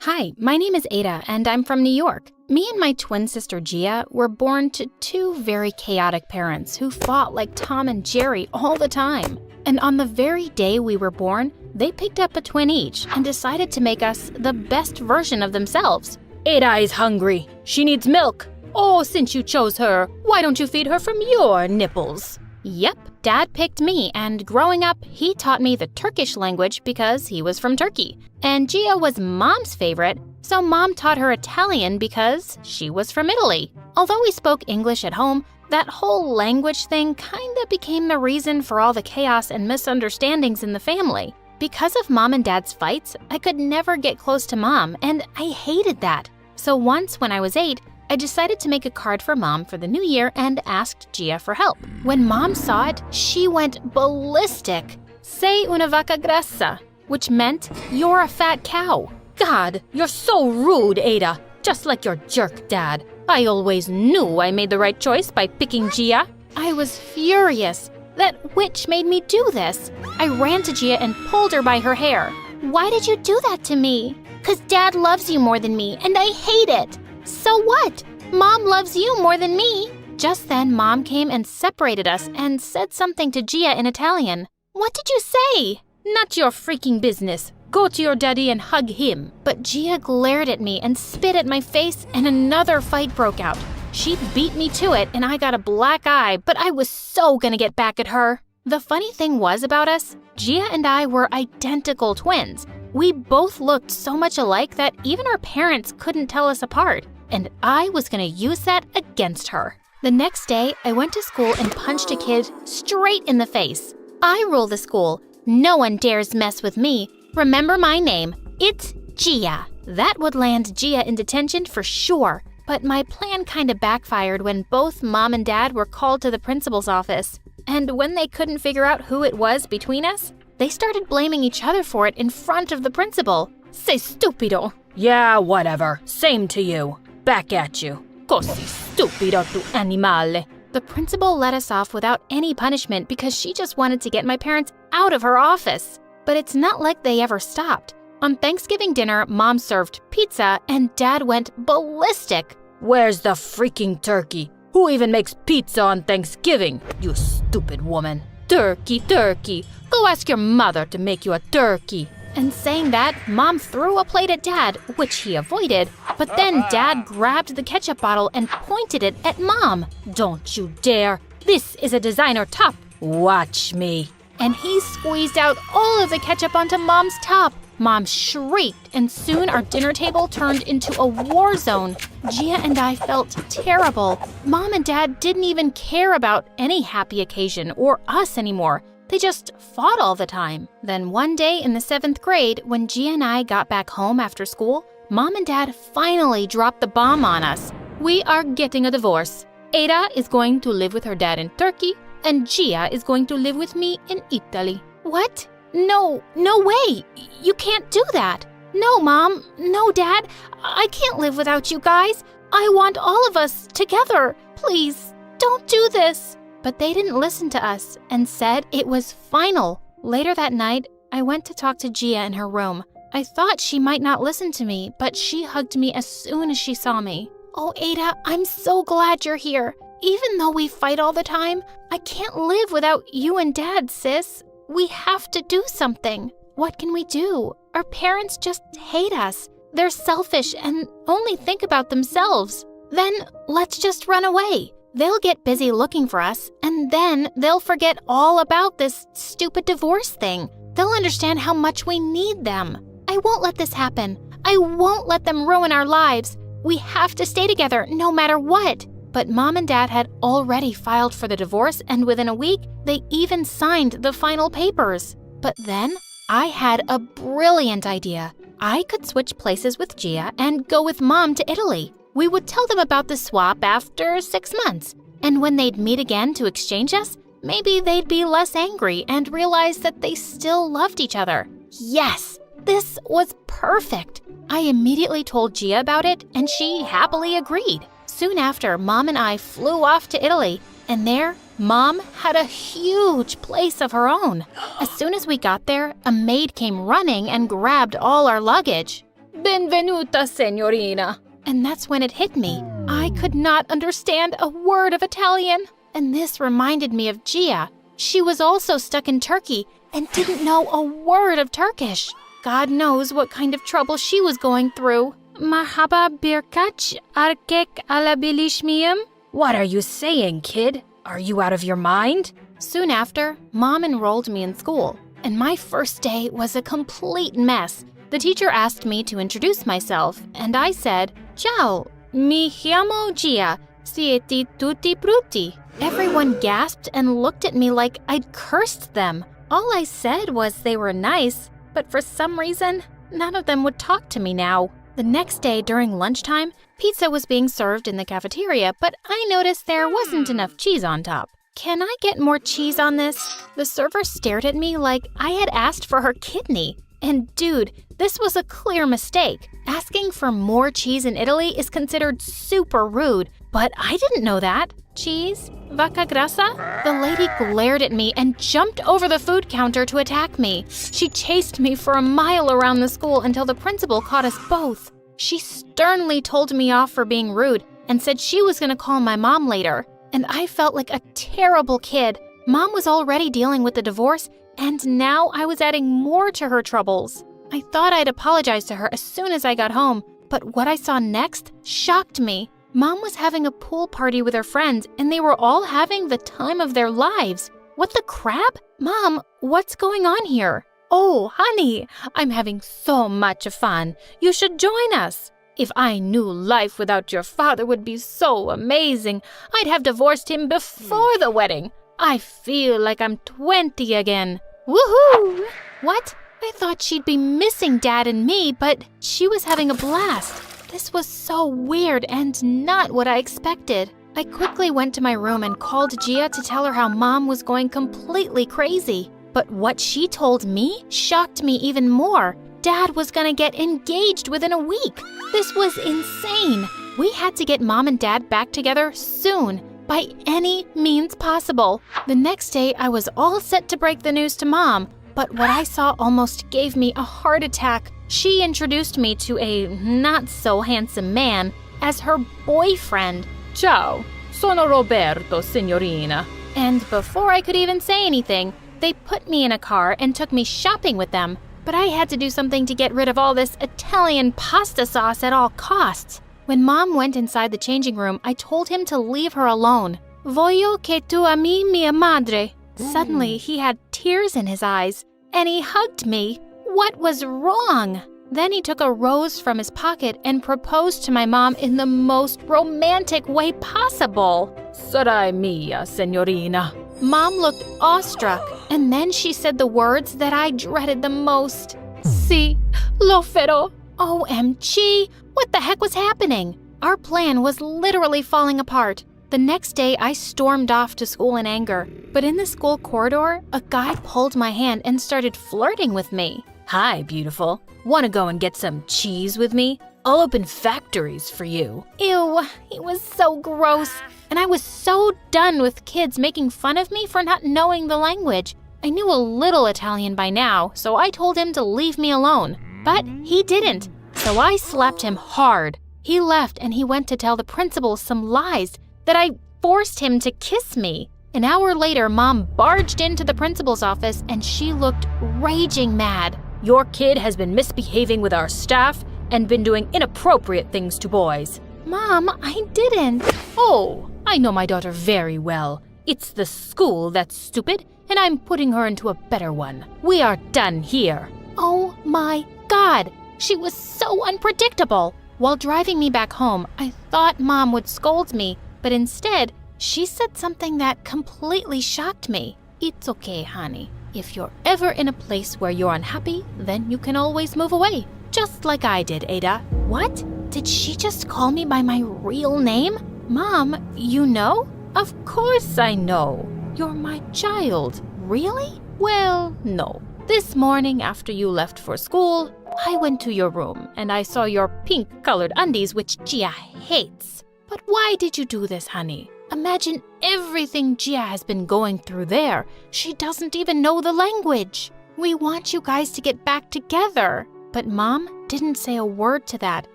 Hi, my name is Ada, and I'm from New York. Me and my twin sister Gia were born to two very chaotic parents who fought like Tom and Jerry all the time. And on the very day we were born, they picked up a twin each and decided to make us the best version of themselves. Ada is hungry. She needs milk. Oh, since you chose her, why don't you feed her from your nipples? Yep, Dad picked me, and growing up, he taught me the Turkish language because he was from Turkey. And Gia was Mom's favorite, so Mom taught her Italian because she was from Italy. Although we spoke English at home, that whole language thing kinda became the reason for all the chaos and misunderstandings in the family. Because of Mom and Dad's fights, I could never get close to Mom, and I hated that. So once when I was 8, I decided to make a card for Mom for the new year and asked Gia for help. When Mom saw it, she went ballistic. Sei una vaca grassa, which meant you're a fat cow. God, you're so rude, Ada. Just like your jerk dad. I always knew I made the right choice by picking Gia. I was furious. That witch made me do this. I ran to Gia and pulled her by her hair. Why did you do that to me? 'Cause Dad loves you more than me, and I hate it. So what? Mom loves you more than me. Just then, Mom came and separated us and said something to Gia in Italian. What did you say? Not your freaking business. Go to your daddy and hug him. But Gia glared at me and spit at my face, and another fight broke out. She beat me to it, and I got a black eye, but I was so gonna get back at her. The funny thing was about us, Gia and I were identical twins. We both looked so much alike that even our parents couldn't tell us apart. And I was gonna use that against her. The next day, I went to school and punched a kid straight in the face. I rule the school. No one dares mess with me. Remember my name. It's Gia. That would land Gia in detention for sure. But my plan kinda backfired when both Mom and Dad were called to the principal's office. And when they couldn't figure out who it was between us, they started blaming each other for it in front of the principal. Sei stupido. Yeah, whatever. Same to you. Back at you. Così stupido tu animale. The principal let us off without any punishment because she just wanted to get my parents out of her office. But it's not like they ever stopped. On Thanksgiving dinner, Mom served pizza and Dad went ballistic. Where's the freaking turkey? Who even makes pizza on Thanksgiving? You stupid woman. Turkey, turkey. Go ask your mother to make you a turkey. And saying that, Mom threw a plate at Dad, which he avoided, but then Dad grabbed the ketchup bottle and pointed it at Mom. Don't you dare. This is a designer top. Watch me. And he squeezed out all of the ketchup onto Mom's top. Mom shrieked, and soon our dinner table turned into a war zone. Gia and I felt terrible. Mom and Dad didn't even care about any happy occasion or us anymore. They just fought all the time. Then one day in the 7th grade, when Gia and I got back home after school, Mom and Dad finally dropped the bomb on us. We are getting a divorce. Ada is going to live with her dad in Turkey, and Gia is going to live with me in Italy. What? No way. You can't do that. No, Mom. No, Dad. I can't live without you guys. I want all of us together. Please, don't do this. But they didn't listen to us and said it was final. Later that night, I went to talk to Gia in her room. I thought she might not listen to me, but she hugged me as soon as she saw me. Oh, Ada, I'm so glad you're here. Even though we fight all the time, I can't live without you and Dad, sis. We have to do something. What can we do? Our parents just hate us. they're selfish and only think about themselves. Then let's just run away. They'll get busy looking for us, and then they'll forget all about this stupid divorce thing. They'll understand how much we need them. I won't let this happen. I won't let them ruin our lives. We have to stay together no matter what. But Mom and Dad had already filed for the divorce, and within a week, they even signed the final papers. But then I had a brilliant idea. I could switch places with Gia and go with Mom to Italy. We would tell them about the swap after 6 months. And when they'd meet again to exchange us, maybe they'd be less angry and realize that they still loved each other. Yes, this was perfect. I immediately told Gia about it, and she happily agreed. Soon after, Mom and I flew off to Italy, and there, Mom had a huge place of her own. As soon as we got there, a maid came running and grabbed all our luggage. Benvenuta, signorina. And that's when it hit me. I could not understand a word of Italian. And this reminded me of Gia. She was also stuck in Turkey and didn't know a word of Turkish. God knows what kind of trouble she was going through. Merhaba birkaç erkek alabilir miyim? What are you saying, kid? Are you out of your mind? Soon after, Mom enrolled me in school, and my first day was a complete mess. The teacher asked me to introduce myself, and I said, Ciao, mi chiamo Gia, siete tutti brutti. Everyone gasped and looked at me like I'd cursed them. All I said was they were nice, but for some reason, none of them would talk to me now. The next day during lunchtime, pizza was being served in the cafeteria, but I noticed there wasn't enough cheese on top. Can I get more cheese on this? The server stared at me like I had asked for her kidney. And dude, this was a clear mistake. Asking for more cheese in Italy is considered super rude, but I didn't know that. Cheese? Vacca grassa? The lady glared at me and jumped over the food counter to attack me. She chased me for a mile around the school until the principal caught us both. She sternly told me off for being rude and said she was going to call my mom later. And I felt like a terrible kid. Mom was already dealing with the divorce, and now I was adding more to her troubles. I thought I'd apologize to her as soon as I got home, but what I saw next shocked me. Mom was having a pool party with her friends, and they were all having the time of their lives. What the crap? Mom, what's going on here? Oh, honey, I'm having so much fun. You should join us. If I knew life without your father would be so amazing, I'd have divorced him before the wedding. I feel like I'm 20 again. Woohoo! What? I thought she'd be missing Dad and me, but she was having a blast. This was so weird and not what I expected. I quickly went to my room and called Gia to tell her how Mom was going completely crazy. But what she told me shocked me even more. Dad was gonna get engaged within a week. This was insane. We had to get Mom and Dad back together soon, by any means possible. The next day, I was all set to break the news to Mom, but what I saw almost gave me a heart attack. She introduced me to a not-so-handsome man as her boyfriend. Ciao, sono Roberto, signorina. And before I could even say anything, they put me in a car and took me shopping with them. But I had to do something to get rid of all this Italian pasta sauce at all costs. When Mom went inside the changing room, I told him to leave her alone. Voglio che tu ami mia madre. Suddenly, he had tears in his eyes, and he hugged me. What was wrong? Then he took a rose from his pocket and proposed to my mom in the most romantic way possible. Sarai mia, signorina. Mom looked awestruck, and then she said the words that I dreaded the most. Si, lo farò. OMG, what the heck was happening? Our plan was literally falling apart. The next day, I stormed off to school in anger. But in the school corridor, a guy pulled my hand and started flirting with me. Hi, beautiful. Want to go and get some cheese with me? I'll open factories for you. Ew, he was so gross. And I was so done with kids making fun of me for not knowing the language. I knew a little Italian by now, so I told him to leave me alone. But he didn't, so I slapped him hard. He left and he went to tell the principal some lies that I forced him to kiss me. An hour later, Mom barged into the principal's office and she looked raging mad. Your kid has been misbehaving with our staff, and been doing inappropriate things to boys. Mom, I didn't. Oh, I know my daughter very well. It's the school that's stupid, and I'm putting her into a better one. We are done here. Oh my God, she was so unpredictable. While driving me back home, I thought Mom would scold me, but instead, she said something that completely shocked me. It's okay, honey. If you're ever in a place where you're unhappy, then you can always move away. Just like I did, Ada. What? Did she just call me by my real name? Mom, you know? Of course I know. You're my child. Really? Well, no. This morning after you left for school, I went to your room and I saw your pink-colored undies, which Gia hates. But why did you do this, honey? Imagine everything Gia has been going through there. She doesn't even know the language. We want you guys to get back together. But Mom didn't say a word to that.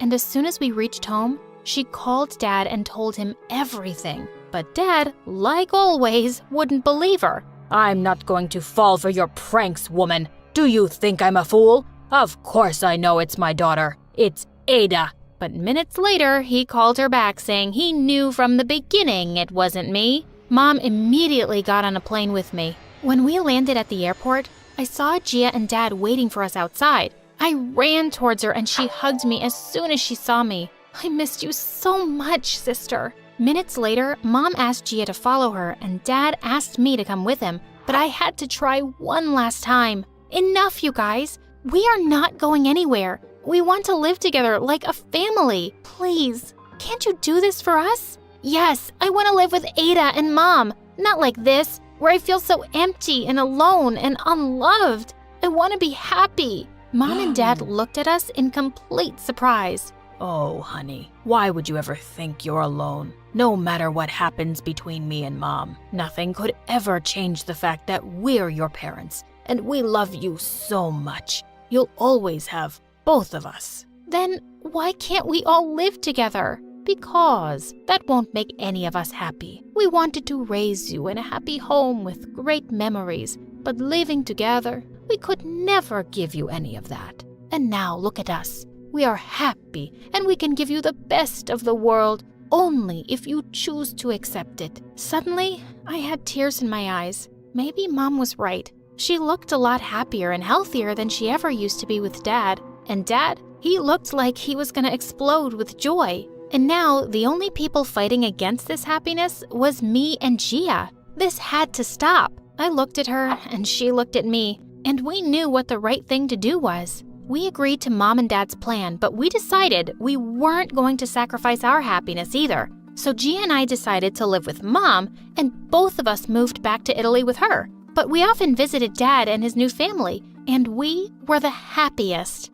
And as soon as we reached home, she called Dad and told him everything. But Dad, like always, wouldn't believe her. I'm not going to fall for your pranks, woman. Do you think I'm a fool? Of course I know it's my daughter. It's Ada. But minutes later, he called her back saying he knew from the beginning it wasn't me. Mom immediately got on a plane with me. When we landed at the airport, I saw Gia and Dad waiting for us outside. I ran towards her and she hugged me as soon as she saw me. I missed you so much, sister. Minutes later, Mom asked Gia to follow her and Dad asked me to come with him, but I had to try one last time. Enough, you guys. We are not going anywhere. We want to live together like a family. Please, can't you do this for us? Yes, I want to live with Ada and Mom. Not like this, where I feel so empty and alone and unloved. I want to be happy. Mom and Dad looked at us in complete surprise. Oh, honey, why would you ever think you're alone? No matter what happens between me and Mom, nothing could ever change the fact that we're your parents, and we love you so much. You'll always have both of us. Then why can't we all live together? Because that won't make any of us happy. We wanted to raise you in a happy home with great memories, but living together, we could never give you any of that. And now look at us. We are happy, and we can give you the best of the world, only if you choose to accept it. Suddenly, I had tears in my eyes. Maybe Mom was right. She looked a lot happier and healthier than she ever used to be with Dad. And Dad, he looked like he was gonna explode with joy. And now, the only people fighting against this happiness was me and Gia. This had to stop. I looked at her, and she looked at me, and we knew what the right thing to do was. We agreed to Mom and Dad's plan, but we decided we weren't going to sacrifice our happiness either. So Gia and I decided to live with Mom, and both of us moved back to Italy with her. But we often visited Dad and his new family, and we were the happiest.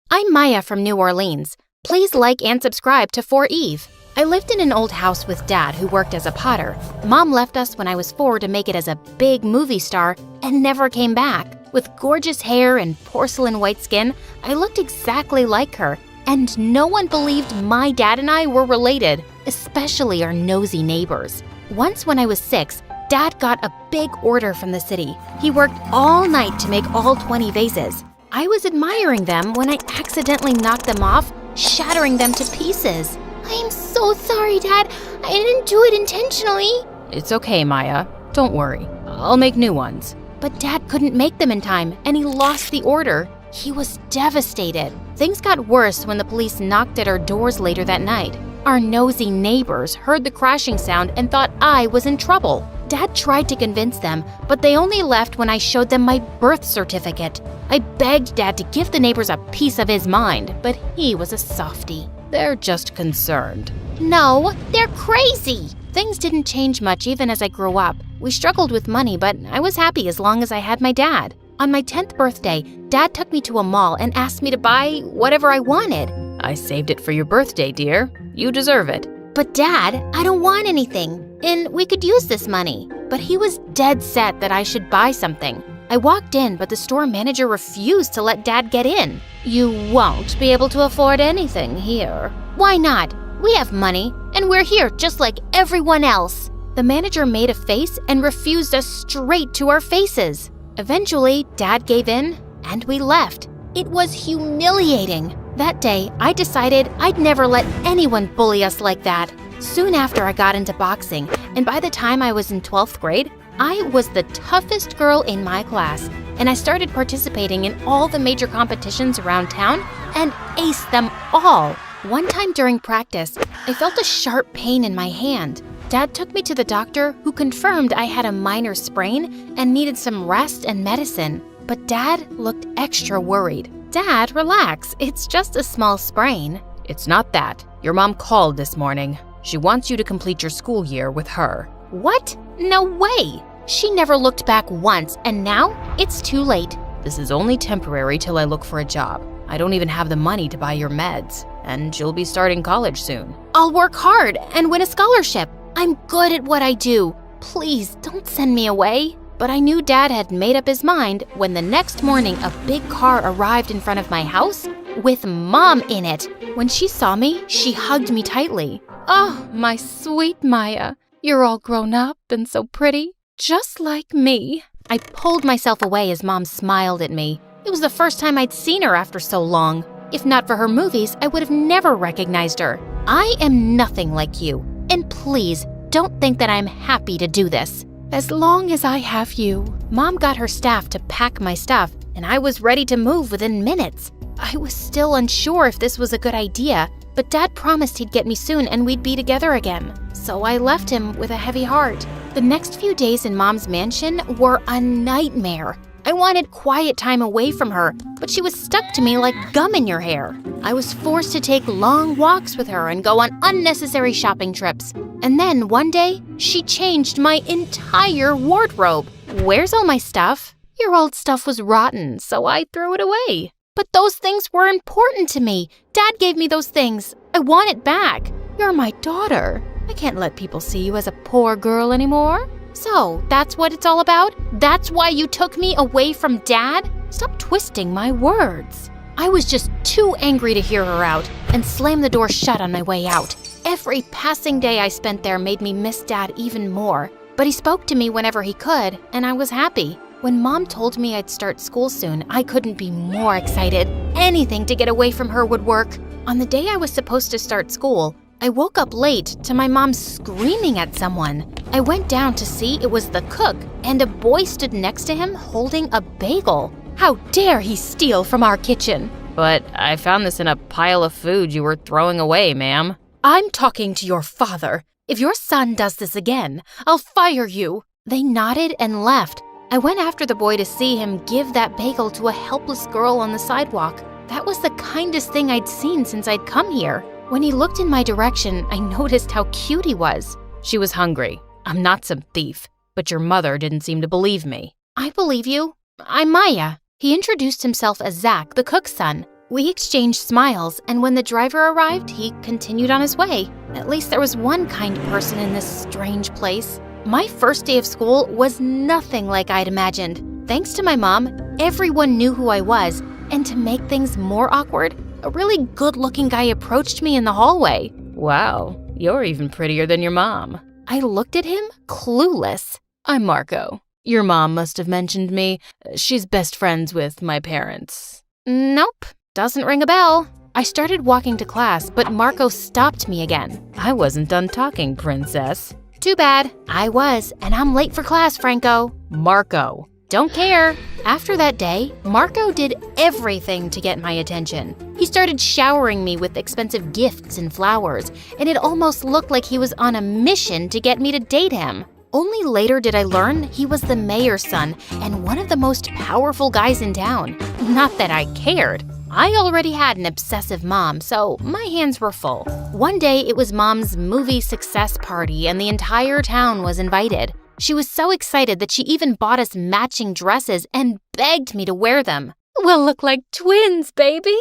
I'm Maya from New Orleans. Please like and subscribe to For Eve. I lived in an old house with Dad who worked as a potter. Mom left us when I was 4 to make it as a big movie star and never came back. With gorgeous hair and porcelain white skin, I looked exactly like her, and no one believed my dad and I were related, especially our nosy neighbors. Once when I was 6, Dad got a big order from the city. He worked all night to make all 20 vases. I was admiring them when I accidentally knocked them off, shattering them to pieces. I am so sorry, Dad. I didn't do it intentionally. It's okay, Maya. Don't worry. I'll make new ones. But Dad couldn't make them in time, and he lost the order. He was devastated. Things got worse when the police knocked at our doors later that night. Our nosy neighbors heard the crashing sound and thought I was in trouble. Dad tried to convince them, but they only left when I showed them my birth certificate. I begged Dad to give the neighbors a piece of his mind, but he was a softie. They're just concerned. No, they're crazy. Things didn't change much even as I grew up. We struggled with money, but I was happy as long as I had my dad. On my 10th birthday, Dad took me to a mall and asked me to buy whatever I wanted. I saved it for your birthday, dear. You deserve it. But Dad, I don't want anything, and we could use this money. But he was dead set that I should buy something. I walked in, but the store manager refused to let Dad get in. You won't be able to afford anything here. Why not? We have money, and we're here just like everyone else. The manager made a face and refused us straight to our faces. Eventually, Dad gave in, and we left. It was humiliating. That day, I decided I'd never let anyone bully us like that. Soon after, I got into boxing, and by the time I was in 12th grade, I was the toughest girl in my class, and I started participating in all the major competitions around town and aced them all. One time during practice, I felt a sharp pain in my hand. Dad took me to the doctor, who confirmed I had a minor sprain and needed some rest and medicine. But Dad looked extra worried. Dad, relax. It's just a small sprain. It's not that. Your mom called this morning. She wants you to complete your school year with her. What? No way. She never looked back once, and now it's too late. This is only temporary till I look for a job. I don't even have the money to buy your meds, and you'll be starting college soon. I'll work hard and win a scholarship. I'm good at what I do. Please don't send me away. But I knew Dad had made up his mind when the next morning a big car arrived in front of my house with Mom in it. When she saw me, she hugged me tightly. Oh, my sweet Maya. You're all grown up and so pretty, just like me. I pulled myself away as Mom smiled at me. It was the first time I'd seen her after so long. If not for her movies, I would have never recognized her. I am nothing like you. And please, don't think that I'm happy to do this. As long as I have you. Mom got her staff to pack my stuff, and I was ready to move within minutes. I was still unsure if this was a good idea, but Dad promised he'd get me soon and we'd be together again. So I left him with a heavy heart. The next few days in Mom's mansion were a nightmare. I wanted quiet time away from her, but she was stuck to me like gum in your hair. I was forced to take long walks with her and go on unnecessary shopping trips. And then one day, she changed my entire wardrobe. Where's all my stuff? Your old stuff was rotten, so I threw it away. But those things were important to me. Dad gave me those things. I want it back. You're my daughter. I can't let people see you as a poor girl anymore. So, that's what it's all about? That's why you took me away from Dad? Stop twisting my words. I was just too angry to hear her out and slammed the door shut on my way out. Every passing day I spent there made me miss Dad even more. But he spoke to me whenever he could, and I was happy. When Mom told me I'd start school soon, I couldn't be more excited. Anything to get away from her would work. On the day I was supposed to start school, I woke up late to my mom screaming at someone. I went down to see it was the cook, and a boy stood next to him holding a bagel. How dare he steal from our kitchen? But I found this in a pile of food you were throwing away, ma'am. I'm talking to your father. If your son does this again, I'll fire you. They nodded and left. I went after the boy to see him give that bagel to a helpless girl on the sidewalk. That was the kindest thing I'd seen since I'd come here. When he looked in my direction, I noticed how cute he was. She was hungry. I'm not some thief, but your mother didn't seem to believe me. I believe you. I'm Maya. He introduced himself as Zach, the cook's son. We exchanged smiles, and when the driver arrived, he continued on his way. At least there was one kind person in this strange place. My first day of school was nothing like I'd imagined. Thanks to my mom, everyone knew who I was, and to make things more awkward, a really good-looking guy approached me in the hallway. Wow, you're even prettier than your mom. I looked at him, clueless. I'm Marco. Your mom must have mentioned me. She's best friends with my parents. Nope, doesn't ring a bell. I started walking to class, but Marco stopped me again. I wasn't done talking, princess. Too bad. I was, and I'm late for class, Franco. Marco. Don't care. After that day, Marco did everything to get my attention. He started showering me with expensive gifts and flowers, and it almost looked like he was on a mission to get me to date him. Only later did I learn he was the mayor's son and one of the most powerful guys in town. Not that I cared. I already had an obsessive mom, so my hands were full. One day, it was Mom's movie success party, and the entire town was invited. She was so excited that she even bought us matching dresses and begged me to wear them. We'll look like twins, baby.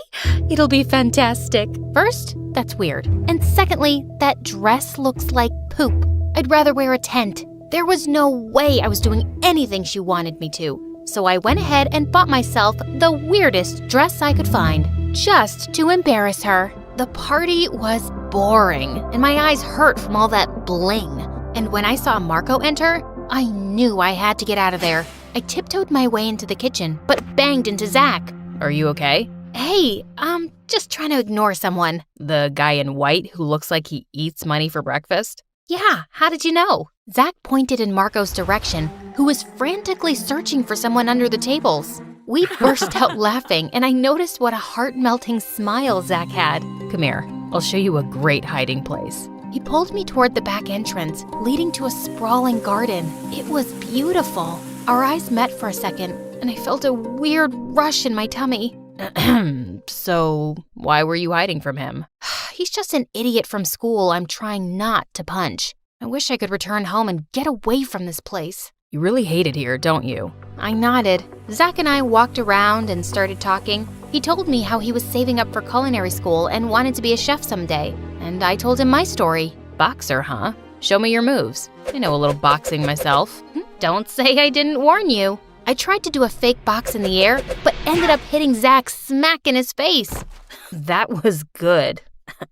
It'll be fantastic. First, that's weird. And secondly, that dress looks like poop. I'd rather wear a tent. There was no way I was doing anything she wanted me to. So I went ahead and bought myself the weirdest dress I could find, just to embarrass her. The party was boring, and my eyes hurt from all that bling. And when I saw Marco enter, I knew I had to get out of there. I tiptoed my way into the kitchen, but banged into Zach. Are you okay? Hey, I'm just trying to ignore someone. The guy in white who looks like he eats money for breakfast? Yeah, how did you know? Zach pointed in Marco's direction, who was frantically searching for someone under the tables. We burst out laughing, and I noticed what a heart-melting smile Zach had. Come here, I'll show you a great hiding place. He pulled me toward the back entrance, leading to a sprawling garden. It was beautiful. Our eyes met for a second, and I felt a weird rush in my tummy. So, why were you hiding from him? He's just an idiot from school I'm trying not to punch. I wish I could return home and get away from this place. You really hate it here, don't you? I nodded. Zach and I walked around and started talking. He told me how he was saving up for culinary school and wanted to be a chef someday. And I told him my story. Boxer, huh? Show me your moves. I know a little boxing myself. Don't say I didn't warn you. I tried to do a fake box in the air, but ended up hitting Zach smack in his face. That was good.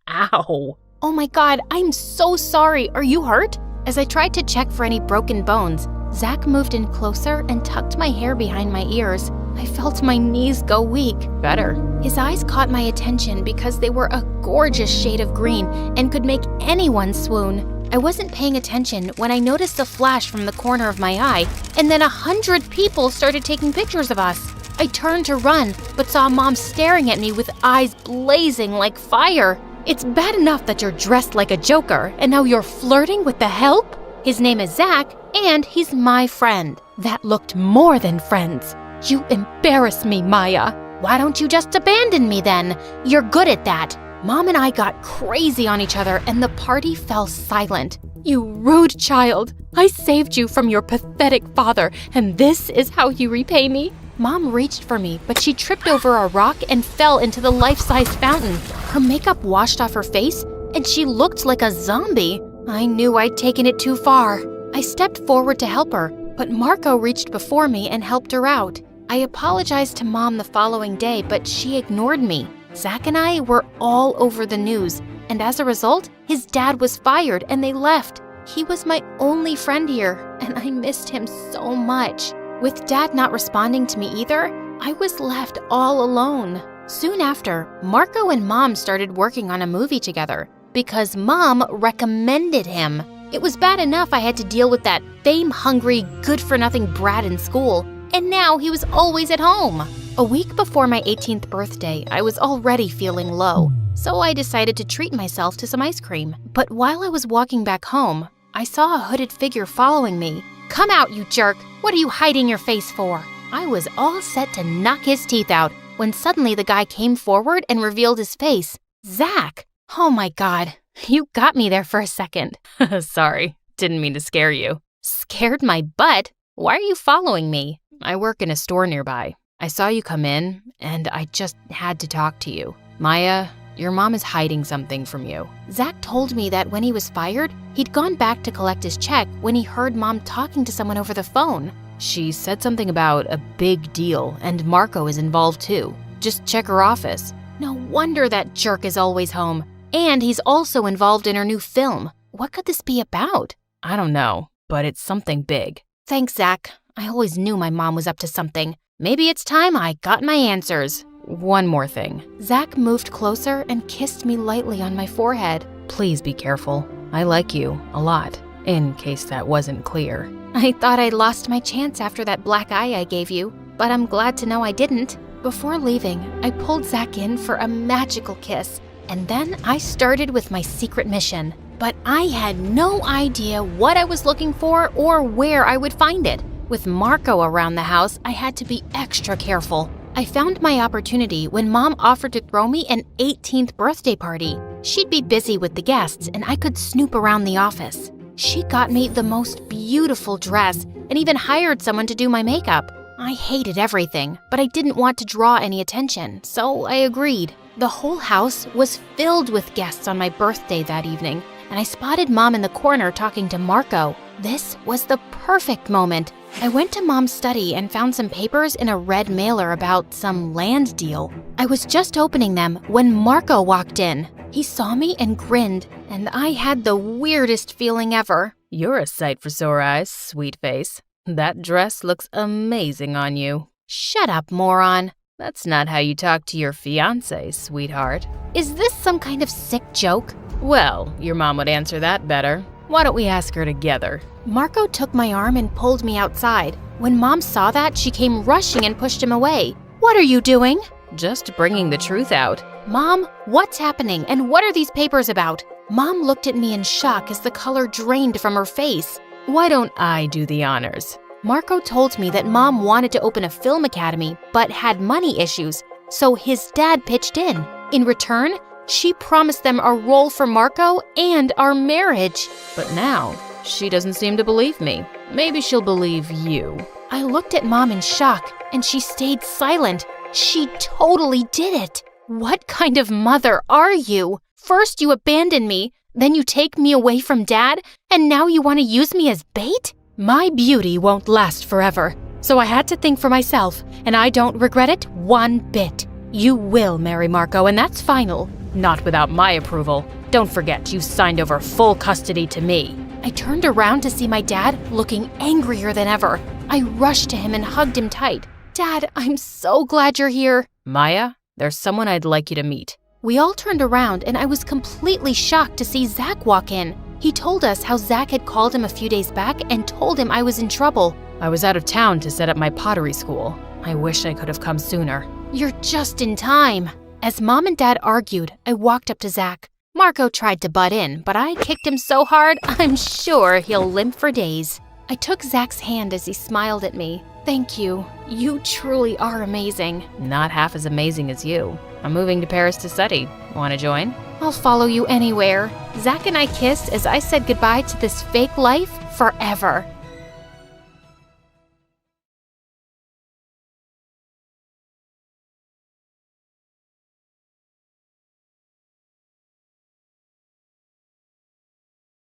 Ow. Oh my God, I'm so sorry. Are you hurt? As I tried to check for any broken bones, Zach moved in closer and tucked my hair behind my ears. I felt my knees go weak. Better. His eyes caught my attention because they were a gorgeous shade of green and could make anyone swoon. I wasn't paying attention when I noticed a flash from the corner of my eye, and then 100 people started taking pictures of us. I turned to run, but saw Mom staring at me with eyes blazing like fire. It's bad enough that you're dressed like a joker, and now you're flirting with the help? His name is Zach, and he's my friend. That looked more than friends. You embarrass me, Maya. Why don't you just abandon me then? You're good at that. Mom and I got crazy on each other, and the party fell silent. You rude child. I saved you from your pathetic father, and this is how you repay me? Mom reached for me, but she tripped over a rock and fell into the life-sized fountain. Her makeup washed off her face, and she looked like a zombie. I knew I'd taken it too far. I stepped forward to help her, but Marco reached before me and helped her out. I apologized to Mom the following day, but she ignored me. Zach and I were all over the news, and as a result, his dad was fired and they left. He was my only friend here, and I missed him so much. With Dad not responding to me either, I was left all alone. Soon after, Marco and Mom started working on a movie together because Mom recommended him. It was bad enough I had to deal with that fame-hungry, good-for-nothing brat in school, and now he was always at home. A week before my 18th birthday, I was already feeling low, so I decided to treat myself to some ice cream. But while I was walking back home, I saw a hooded figure following me. Come out, you jerk! What are you hiding your face for? I was all set to knock his teeth out when suddenly the guy came forward and revealed his face. Zach! Oh my God, you got me there for a second. Sorry, didn't mean to scare you. Scared my butt? Why are you following me? I work in a store nearby. I saw you come in, and I just had to talk to you. Maya, your mom is hiding something from you. Zach told me that when he was fired, he'd gone back to collect his check when he heard Mom talking to someone over the phone. She said something about a big deal, and Marco is involved too. Just check her office. No wonder that jerk is always home. And he's also involved in her new film. What could this be about? I don't know, but it's something big. Thanks, Zach. I always knew my mom was up to something. Maybe it's time I got my answers. One more thing. Zach moved closer and kissed me lightly on my forehead. Please be careful. I like you a lot, in case that wasn't clear. I thought I'd lost my chance after that black eye I gave you, but I'm glad to know I didn't. Before leaving, I pulled Zach in for a magical kiss, and then I started with my secret mission. But I had no idea what I was looking for or where I would find it. With Marco around the house, I had to be extra careful. I found my opportunity when Mom offered to throw me an 18th birthday party. She'd be busy with the guests, and I could snoop around the office. She got me the most beautiful dress and even hired someone to do my makeup. I hated everything, but I didn't want to draw any attention, so I agreed. The whole house was filled with guests on my birthday that evening, and I spotted Mom in the corner talking to Marco. This was the perfect moment. I went to Mom's study and found some papers in a red mailer about some land deal. I was just opening them when Marco walked in. He saw me and grinned, and I had the weirdest feeling ever. You're a sight for sore eyes, sweet face. That dress looks amazing on you. Shut up, moron. That's not how you talk to your fiancé, sweetheart. Is this some kind of sick joke? Well, your mom would answer that better. Why don't we ask her together? Marco took my arm and pulled me outside. When Mom saw that, she came rushing and pushed him away. What are you doing? Just bringing the truth out. Mom, what's happening and what are these papers about? Mom looked at me in shock as the color drained from her face. Why don't I do the honors? Marco told me that Mom wanted to open a film academy but had money issues, so his dad pitched in. In return, she promised them a role for Marco and our marriage. But now, she doesn't seem to believe me. Maybe she'll believe you. I looked at Mom in shock and she stayed silent. She totally did it. What kind of mother are you? First you abandon me, then you take me away from Dad, and now you want to use me as bait? My beauty won't last forever, so I had to think for myself, and I don't regret it one bit. You will marry Marco, and that's final. Not without my approval. Don't forget, you signed over full custody to me. I turned around to see my dad looking angrier than ever. I rushed to him and hugged him tight. Dad, I'm so glad you're here. Maya, there's someone I'd like you to meet. We all turned around and I was completely shocked to see Zach walk in. He told us how Zach had called him a few days back and told him I was in trouble. I was out of town to set up my pottery school. I wish I could have come sooner. You're just in time. As Mom and Dad argued, I walked up to Zach. Marco tried to butt in, but I kicked him so hard, I'm sure he'll limp for days. I took Zach's hand as he smiled at me. Thank you. You truly are amazing. Not half as amazing as you. I'm moving to Paris to study. Want to join? I'll follow you anywhere. Zach and I kissed as I said goodbye to this fake life forever.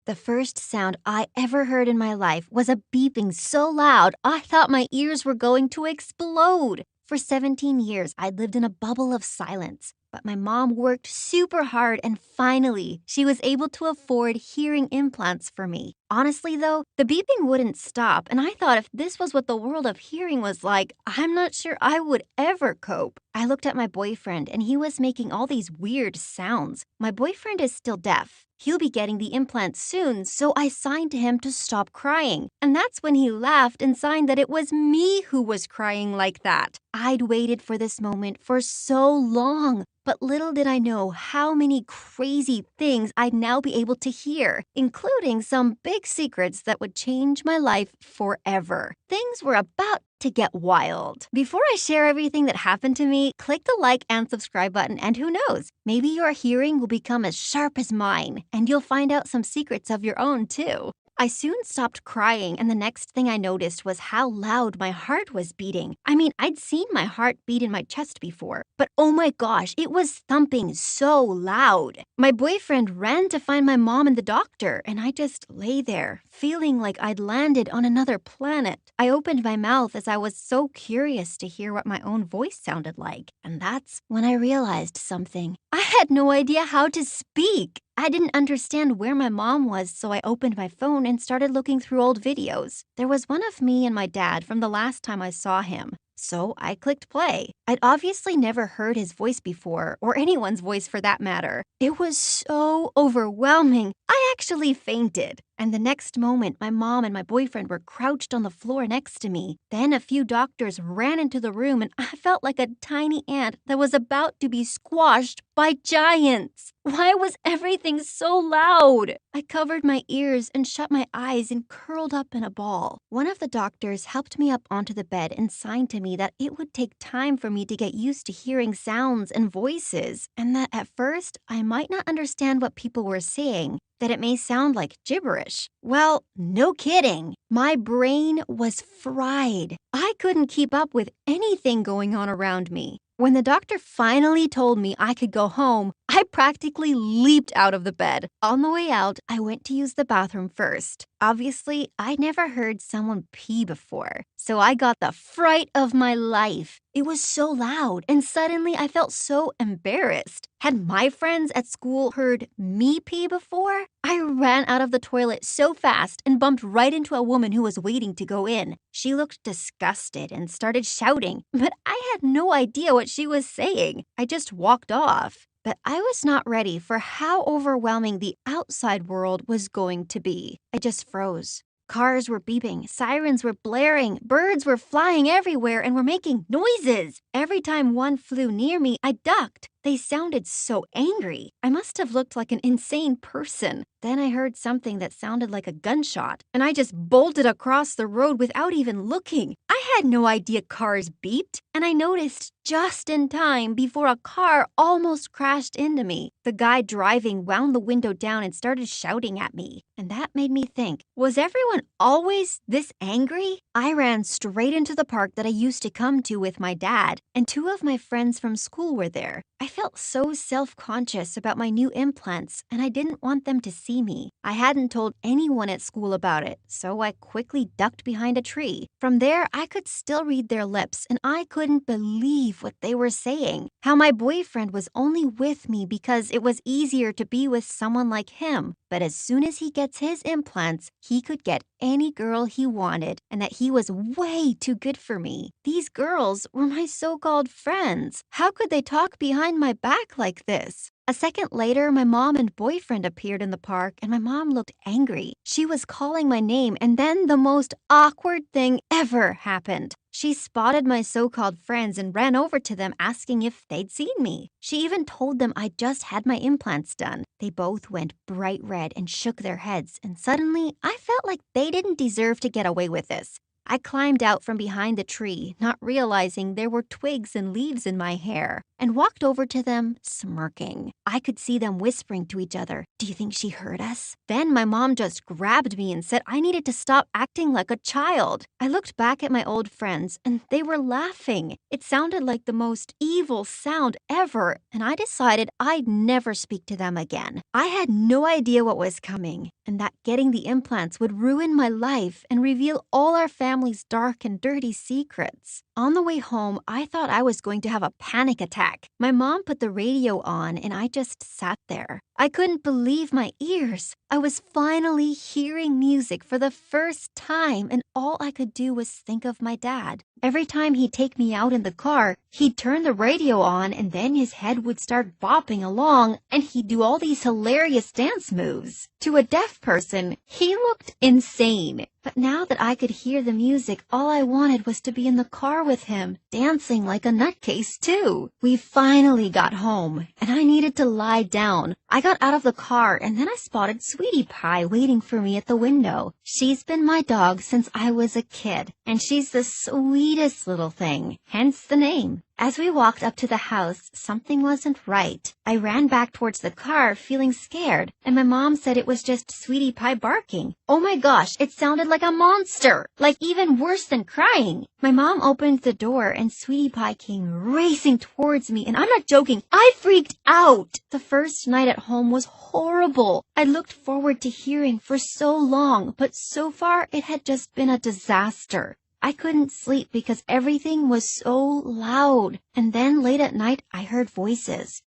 The first sound I ever heard in my life was a beeping so loud I thought my ears were going to explode. For 17 years, I'd lived in a bubble of silence. But my mom worked super hard and finally, she was able to afford hearing implants for me. Honestly though, the beeping wouldn't stop and I thought if this was what the world of hearing was like, I'm not sure I would ever cope. I looked at my boyfriend and he was making all these weird sounds. My boyfriend is still deaf. He'll be getting the implants soon, so I signed to him to stop crying. And that's when he laughed and signed that it was me who was crying like that. I'd waited for this moment for so long. But little did I know how many crazy things I'd now be able to hear, including some big secrets that would change my life forever. Things were about to get wild. Before I share everything that happened to me, click the like and subscribe button and who knows, maybe your hearing will become as sharp as mine and you'll find out some secrets of your own too. I soon stopped crying, and the next thing I noticed was how loud my heart was beating. I mean, I'd seen my heart beat in my chest before, but oh my gosh, it was thumping so loud. My boyfriend ran to find my mom and the doctor, and I just lay there, feeling like I'd landed on another planet. I opened my mouth as I was so curious to hear what my own voice sounded like, and that's when I realized something. I had no idea how to speak. I didn't understand where my mom was, so I opened my phone and started looking through old videos. There was one of me and my dad from the last time I saw him. So I clicked play. I'd obviously never heard his voice before, or anyone's voice for that matter. It was so overwhelming. I actually fainted. And the next moment, my mom and my boyfriend were crouched on the floor next to me. Then a few doctors ran into the room and I felt like a tiny ant that was about to be squashed by giants. Why was everything so loud? I covered my ears and shut my eyes and curled up in a ball. One of the doctors helped me up onto the bed and signed to me that it would take time for me to get used to hearing sounds and voices, and that at first I might not understand what people were saying, that it may sound like gibberish. Well, no kidding. My brain was fried. I couldn't keep up with anything going on around me. When the doctor finally told me I could go home, I practically leaped out of the bed. On the way out, I went to use the bathroom first. Obviously, I'd never heard someone pee before, so I got the fright of my life. It was so loud, and suddenly I felt so embarrassed. Had my friends at school heard me pee before? I ran out of the toilet so fast and bumped right into a woman who was waiting to go in. She looked disgusted and started shouting, but I had no idea what she was saying. I just walked off. But I was not ready for how overwhelming the outside world was going to be. I just froze. Cars were beeping, sirens were blaring, birds were flying everywhere and were making noises. Every time one flew near me, I ducked. They sounded so angry. I must have looked like an insane person. Then I heard something that sounded like a gunshot, and I just bolted across the road without even looking. I had no idea cars beeped, and I noticed just in time before a car almost crashed into me. The guy driving wound the window down and started shouting at me, and that made me think, was everyone always this angry? I ran straight into the park that I used to come to with my dad, and two of my friends from school were there. I felt so self-conscious about my new implants, and I didn't want them to see me. I hadn't told anyone at school about it, so I quickly ducked behind a tree. From there, I could still read their lips, and I couldn't believe what they were saying. How my boyfriend was only with me because it was easier to be with someone like him. But as soon as he gets his implants, he could get any girl he wanted, and that he was way too good for me. These girls were my so-called friends. How could they talk behind my back like this? A second later, my mom and boyfriend appeared in the park, and my mom looked angry. She was calling my name, and then the most awkward thing ever happened. She spotted my so-called friends and ran over to them asking if they'd seen me. She even told them I just had my implants done. They both went bright red and shook their heads, and suddenly I felt like they didn't deserve to get away with this. I climbed out from behind the tree, not realizing there were twigs and leaves in my hair, and walked over to them, smirking. I could see them whispering to each other, "Do you think she heard us?" Then my mom just grabbed me and said I needed to stop acting like a child. I looked back at my old friends, and they were laughing. It sounded like the most evil sound ever, and I decided I'd never speak to them again. I had no idea what was coming, and that getting the implants would ruin my life and reveal all our family's dark and dirty secrets. On the way home, I thought I was going to have a panic attack. My mom put the radio on, and I just sat there. I couldn't believe my ears. I was finally hearing music for the first time, and all I could do was think of my dad. Every time he'd take me out in the car, he'd turn the radio on, and then his head would start bopping along, and he'd do all these hilarious dance moves. To a deaf person, he looked insane. But now that I could hear the music, all I wanted was to be in the car with him, dancing like a nutcase too. We finally got home, and I needed to lie down. I got out of the car, and then I spotted Sweetie Pie waiting for me at the window. She's been my dog since I was a kid, and she's the sweetest little thing, hence the name. As we walked up to the house, something wasn't right. I ran back towards the car, feeling scared, and my mom said it was just Sweetie Pie barking. Oh my gosh, it sounded like a monster, like even worse than crying. My mom opened the door, and Sweetie Pie came racing towards me, and I'm not joking, I freaked out. The first night at home was horrible. I looked forward to hearing for so long, but so far it had just been a disaster. I couldn't sleep because everything was so loud. And then late at night, I heard voices.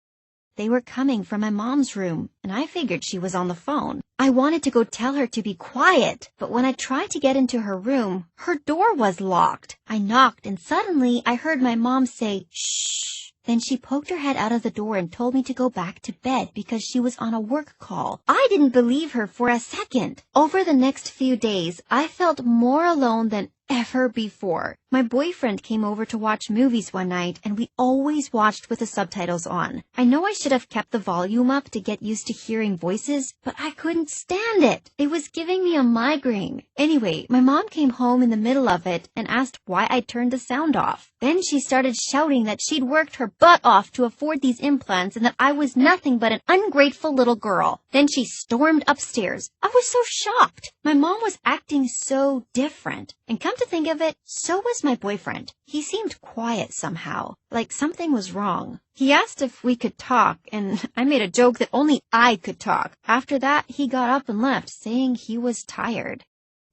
They were coming from my mom's room, and I figured she was on the phone. I wanted to go tell her to be quiet, but when I tried to get into her room, her door was locked. I knocked, and suddenly I heard my mom say, "Shh." Then she poked her head out of the door and told me to go back to bed because she was on a work call. I didn't believe her for a second. Over the next few days, I felt more alone than ever before. My boyfriend came over to watch movies one night, and we always watched with the subtitles on. I know I should have kept the volume up to get used to hearing voices, but I couldn't stand it. It was giving me a migraine. Anyway, my mom came home in the middle of it and asked why I turned the sound off. Then she started shouting that she'd worked her butt off to afford these implants and that I was nothing but an ungrateful little girl. Then she stormed upstairs. I was so shocked. My mom was acting so different. And come to think of it, so was my boyfriend. He seemed quiet somehow, like something was wrong. He asked if we could talk, and I made a joke that only I could talk. After that, he got up and left, saying he was tired.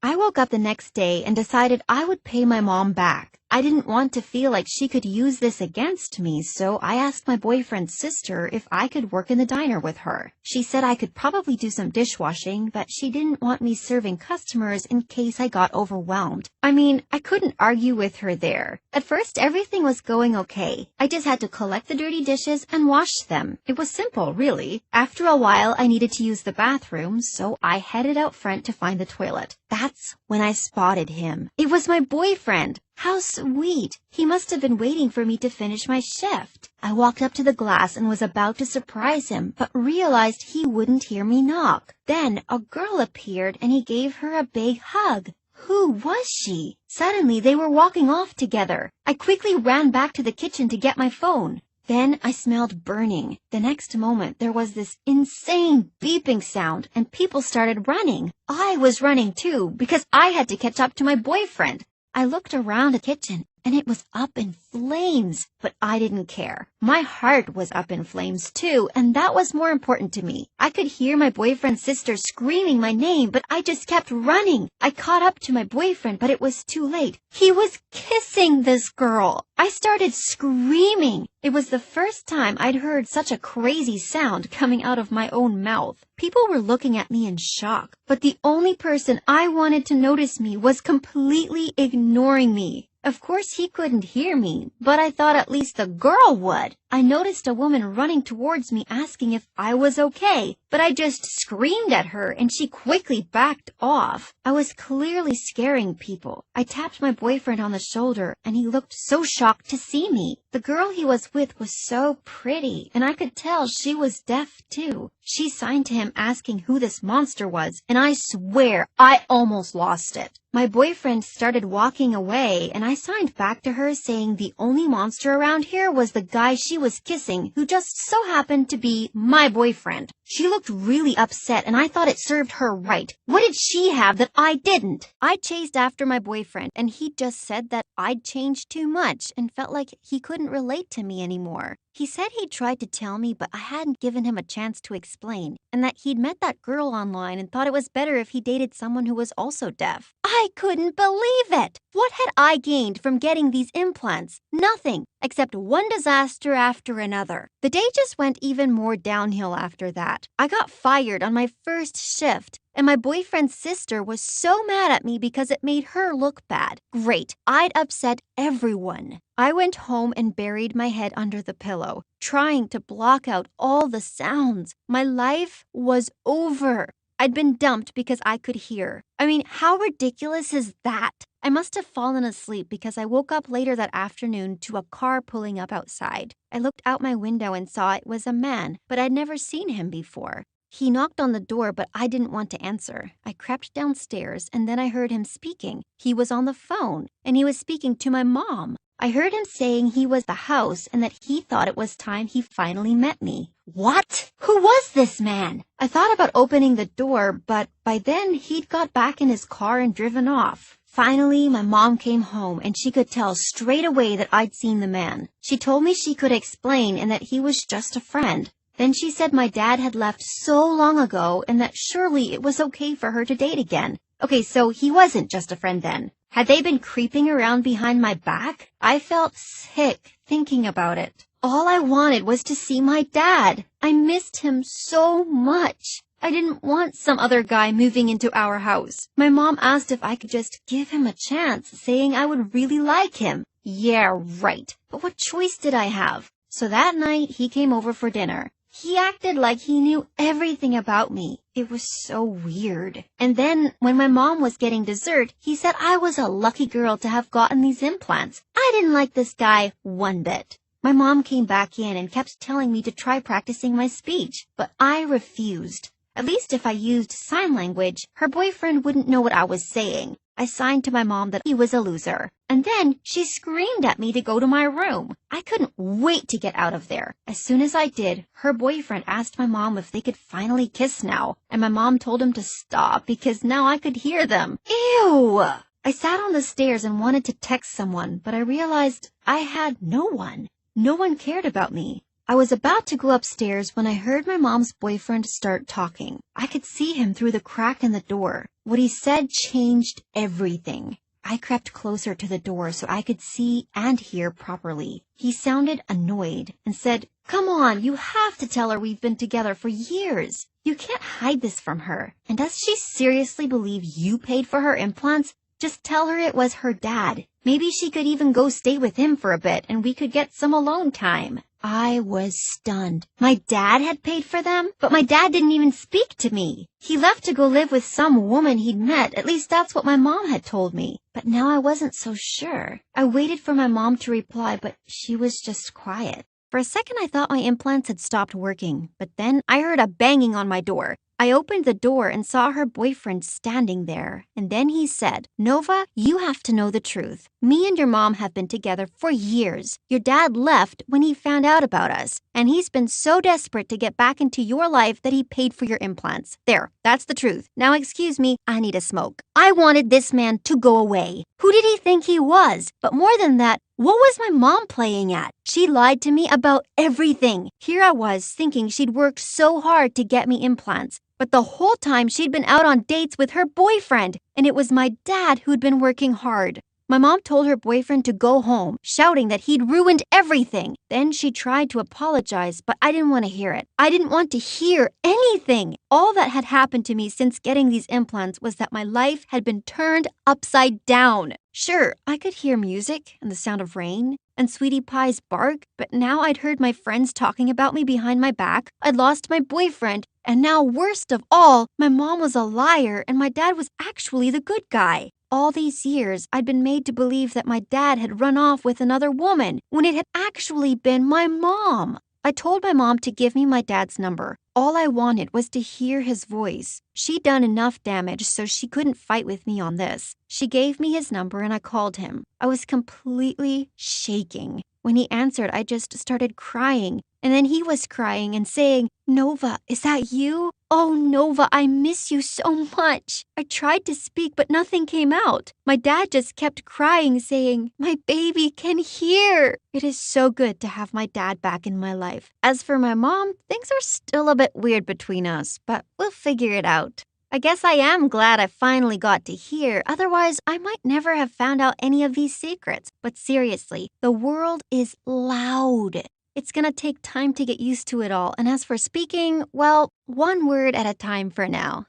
I woke up the next day and decided I would pay my mom back. I didn't want to feel like she could use this against me, so I asked my boyfriend's sister if I could work in the diner with her. She said I could probably do some dishwashing, but she didn't want me serving customers in case I got overwhelmed. I mean, I couldn't argue with her there. At first, everything was going okay. I just had to collect the dirty dishes and wash them. It was simple, really. After a while, I needed to use the bathroom, so I headed out front to find the toilet. That's when I spotted him. It was my boyfriend. How sweet. He must have been waiting for me to finish my shift. I walked up to the glass and was about to surprise him, but realized he wouldn't hear me knock. Then a girl appeared and he gave her a big hug. Who was she? Suddenly they were walking off together. I quickly ran back to the kitchen to get my phone. Then I smelled burning. The next moment, there was this insane beeping sound, and people started running. I was running too, because I had to catch up to my boyfriend. I looked around the kitchen, and it was up in flames, but I didn't care. My heart was up in flames too, and that was more important to me. I could hear my boyfriend's sister screaming my name, but I just kept running. I caught up to my boyfriend, but it was too late. He was kissing this girl. I started screaming. It was the first time I'd heard such a crazy sound coming out of my own mouth. People were looking at me in shock, but the only person I wanted to notice me was completely ignoring me. Of course, he couldn't hear me, but I thought at least the girl would. I noticed a woman running towards me asking if I was okay, but I just screamed at her and she quickly backed off. I was clearly scaring people. I tapped my boyfriend on the shoulder and he looked so shocked to see me. The girl he was with was so pretty, and I could tell she was deaf too. She signed to him asking who this monster was, and I swear I almost lost it. My boyfriend started walking away, and I signed back to her saying the only monster around here was the guy she was kissing, who just so happened to be my boyfriend. She looked really upset, and I thought it served her right. What did she have that I didn't? I chased after my boyfriend, and he just said that I'd changed too much and felt like he couldn't relate to me anymore. He said he'd tried to tell me, but I hadn't given him a chance to explain, and that he'd met that girl online and thought it was better if he dated someone who was also deaf. I couldn't believe it! What had I gained from getting these implants? Nothing, except one disaster after another. The day just went even more downhill after that. I got fired on my first shift, and my boyfriend's sister was so mad at me because it made her look bad. Great, I'd upset everyone. I went home and buried my head under the pillow, trying to block out all the sounds. My life was over. I'd been dumped because I could hear. I mean, how ridiculous is that? I must have fallen asleep because I woke up later that afternoon to a car pulling up outside. I looked out my window and saw it was a man, but I'd never seen him before. He knocked on the door, but I didn't want to answer. I crept downstairs, and then I heard him speaking. He was on the phone, and he was speaking to my mom. I heard him saying he was the house and that he thought it was time he finally met me. What? Who was this man? I thought about opening the door, but by then he'd got back in his car and driven off. Finally, my mom came home and she could tell straight away that I'd seen the man. She told me she could explain and that he was just a friend. Then she said my dad had left so long ago and that surely it was okay for her to date again. Okay, so he wasn't just a friend then. Had they been creeping around behind my back? I felt sick thinking about it. All I wanted was to see my dad. I missed him so much. I didn't want some other guy moving into our house. My mom asked if I could just give him a chance, saying I would really like him. Yeah, right. But what choice did I have? So that night, he came over for dinner. He acted like he knew everything about me. It was so weird. And then, when my mom was getting dessert, he said I was a lucky girl to have gotten these implants. I didn't like this guy one bit. My mom came back in and kept telling me to try practicing my speech, but I refused. At least if I used sign language, her boyfriend wouldn't know what I was saying. I signed to my mom that he was a loser. And then she screamed at me to go to my room. I couldn't wait to get out of there. As soon as I did, her boyfriend asked my mom if they could finally kiss now. And my mom told him to stop because now I could hear them. Ew! I sat on the stairs and wanted to text someone, but I realized I had no one. No one cared about me. I was about to go upstairs when I heard my mom's boyfriend start talking. I could see him through the crack in the door. What he said changed everything. I crept closer to the door so I could see and hear properly. He sounded annoyed and said, "Come on, you have to tell her we've been together for years. You can't hide this from her. And does she seriously believe you paid for her implants? Just tell her it was her dad. Maybe she could even go stay with him for a bit and we could get some alone time." I was stunned. My dad had paid for them, but my dad didn't even speak to me. He left to go live with some woman he'd met, at least that's what my mom had told me. But now I wasn't so sure. I waited for my mom to reply, but she was just quiet. For a second I thought my implants had stopped working, but then I heard a banging on my door. I opened the door and saw her boyfriend standing there, and then he said, "Nova, you have to know the truth. Me and your mom have been together for years. Your dad left when he found out about us, and he's been so desperate to get back into your life that he paid for your implants. There, that's the truth. Now excuse me, I need a smoke." I wanted this man to go away. Who did he think he was? But more than that, what was my mom playing at? She lied to me about everything. Here I was thinking she'd worked so hard to get me implants. But the whole time she'd been out on dates with her boyfriend, and it was my dad who'd been working hard. My mom told her boyfriend to go home, shouting that he'd ruined everything. Then she tried to apologize, but I didn't want to hear it. I didn't want to hear anything. All that had happened to me since getting these implants was that my life had been turned upside down. Sure, I could hear music and the sound of rain and Sweetie Pie's bark, but now I'd heard my friends talking about me behind my back. I'd lost my boyfriend, and now worst of all, my mom was a liar and my dad was actually the good guy. All these years, I'd been made to believe that my dad had run off with another woman when it had actually been my mom. I told my mom to give me my dad's number. All I wanted was to hear his voice. She'd done enough damage so she couldn't fight with me on this. She gave me his number and I called him. I was completely shaking. When he answered, I just started crying. And then he was crying and saying, "Nova, is that you? Oh, Nova, I miss you so much." I tried to speak, but nothing came out. My dad just kept crying, saying, "My baby can hear." It is so good to have my dad back in my life. As for my mom, things are still a bit weird between us, but we'll figure it out. I guess I am glad I finally got to hear, otherwise I might never have found out any of these secrets. But seriously, the world is loud. It's gonna take time to get used to it all, and as for speaking, well, one word at a time for now.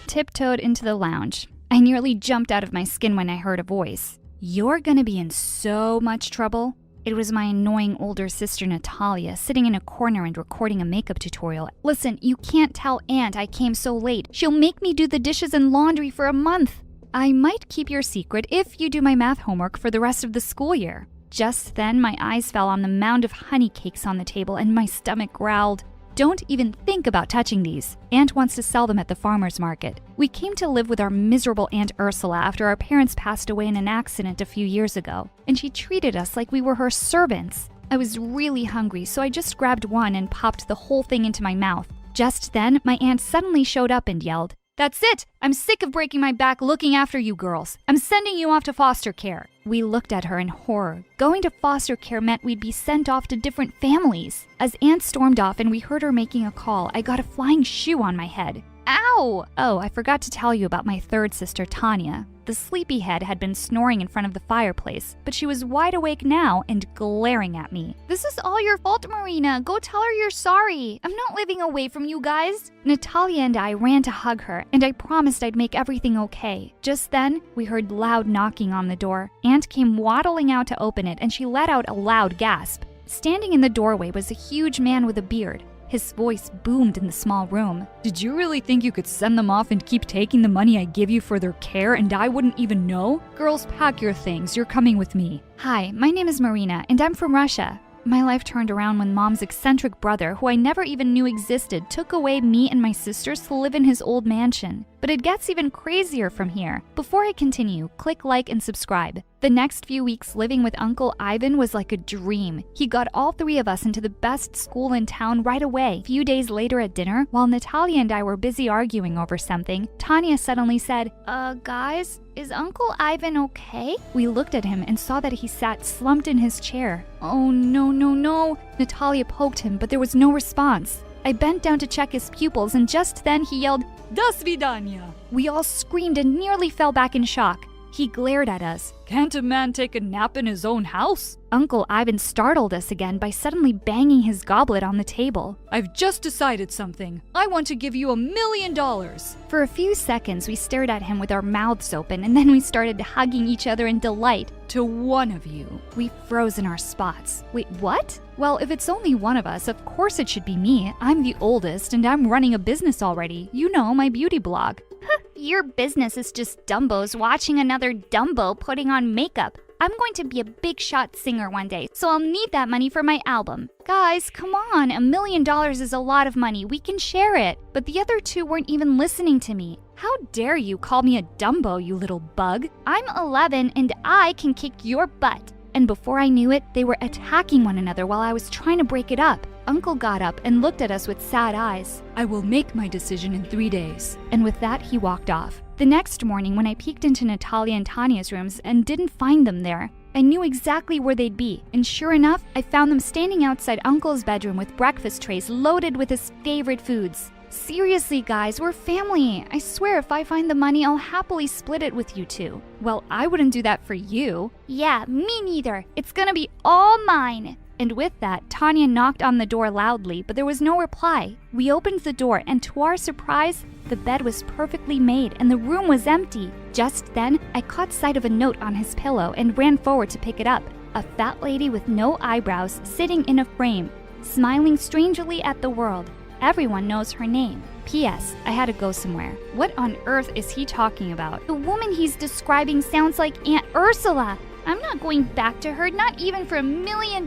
Tiptoed into the lounge. I nearly jumped out of my skin when I heard a voice. "You're gonna be in so much trouble." It was my annoying older sister Natalia sitting in a corner and recording a makeup tutorial. "Listen, you can't tell Aunt I came so late. She'll make me do the dishes and laundry for a month. I might keep your secret if you do my math homework for the rest of the school year." Just then, my eyes fell on the mound of honey cakes on the table and my stomach growled. "Don't even think about touching these. Aunt wants to sell them at the farmer's market. We came to live with our miserable Aunt Ursula after our parents passed away in an accident a few years ago, and she treated us like we were her servants. I was really hungry, so I just grabbed one and popped the whole thing into my mouth. Just then, my aunt suddenly showed up and yelled, 'That's it! I'm sick of breaking my back looking after you girls. I'm sending you off to foster care.' We looked at her in horror. Going to foster care meant we'd be sent off to different families. As Aunt stormed off and we heard her making a call, I got a flying shoe on my head. Ow! Oh, I forgot to tell you about my third sister, Tanya. The sleepyhead had been snoring in front of the fireplace, but she was wide awake now and glaring at me. "This is all your fault, Marina. Go tell her you're sorry. I'm not living away from you guys." Natalia and I ran to hug her, and I promised I'd make everything okay. Just then, we heard loud knocking on the door. Aunt came waddling out to open it, and she let out a loud gasp. Standing in the doorway was a huge man with a beard. His voice boomed in the small room. "Did you really think you could send them off and keep taking the money I give you for their care and I wouldn't even know? Girls, pack your things. You're coming with me." "Hi, my name is Marina, and I'm from Russia." My life turned around when Mom's eccentric brother, who I never even knew existed, took away me and my sisters to live in his old mansion. But it gets even crazier from here. Before I continue, click like and subscribe. The next few weeks living with Uncle Ivan was like a dream. He got all three of us into the best school in town right away. A few days later at dinner, while Natalia and I were busy arguing over something, Tanya suddenly said, guys, is Uncle Ivan okay? We looked at him and saw that he sat slumped in his chair. Oh, no. Natalia poked him, but there was no response. I bent down to check his pupils, and just then he yelled, "Do svidaniya!" We all screamed and nearly fell back in shock. He glared at us. Can't a man take a nap in his own house? Uncle Ivan startled us again by suddenly banging his goblet on the table. I've just decided something. I want to give you $1 million. For a few seconds, we stared at him with our mouths open, and then we started hugging each other in delight. To one of you. We froze in our spots. Wait, what? Well, if it's only one of us, of course it should be me. I'm the oldest, and I'm running a business already. You know, my beauty blog. Your business is just Dumbos watching another Dumbo putting on makeup. I'm going to be a big shot singer one day, so I'll need that money for my album. Guys, come on, $1 million is a lot of money. We can share it. But the other two weren't even listening to me. How dare you call me a Dumbo, you little bug? I'm 11 and I can kick your butt. And before I knew it, they were attacking one another while I was trying to break it up. Uncle got up and looked at us with sad eyes. I will make my decision in 3 days. And with that, he walked off. The next morning, when I peeked into Natalia and Tanya's rooms and didn't find them there, I knew exactly where they'd be. And sure enough, I found them standing outside Uncle's bedroom with breakfast trays loaded with his favorite foods. Seriously, guys, we're family. I swear if I find the money, I'll happily split it with you two. Well, I wouldn't do that for you. Yeah, me neither. It's gonna be all mine. And with that, Tanya knocked on the door loudly, but there was no reply. We opened the door, and to our surprise, the bed was perfectly made and the room was empty. Just then, I caught sight of a note on his pillow and ran forward to pick it up. A fat lady with no eyebrows sitting in a frame, smiling strangely at the world. Everyone knows her name. P.S. I had to go somewhere. What on earth is he talking about? The woman he's describing sounds like Aunt Ursula. I'm not going back to her, not even for $1 million.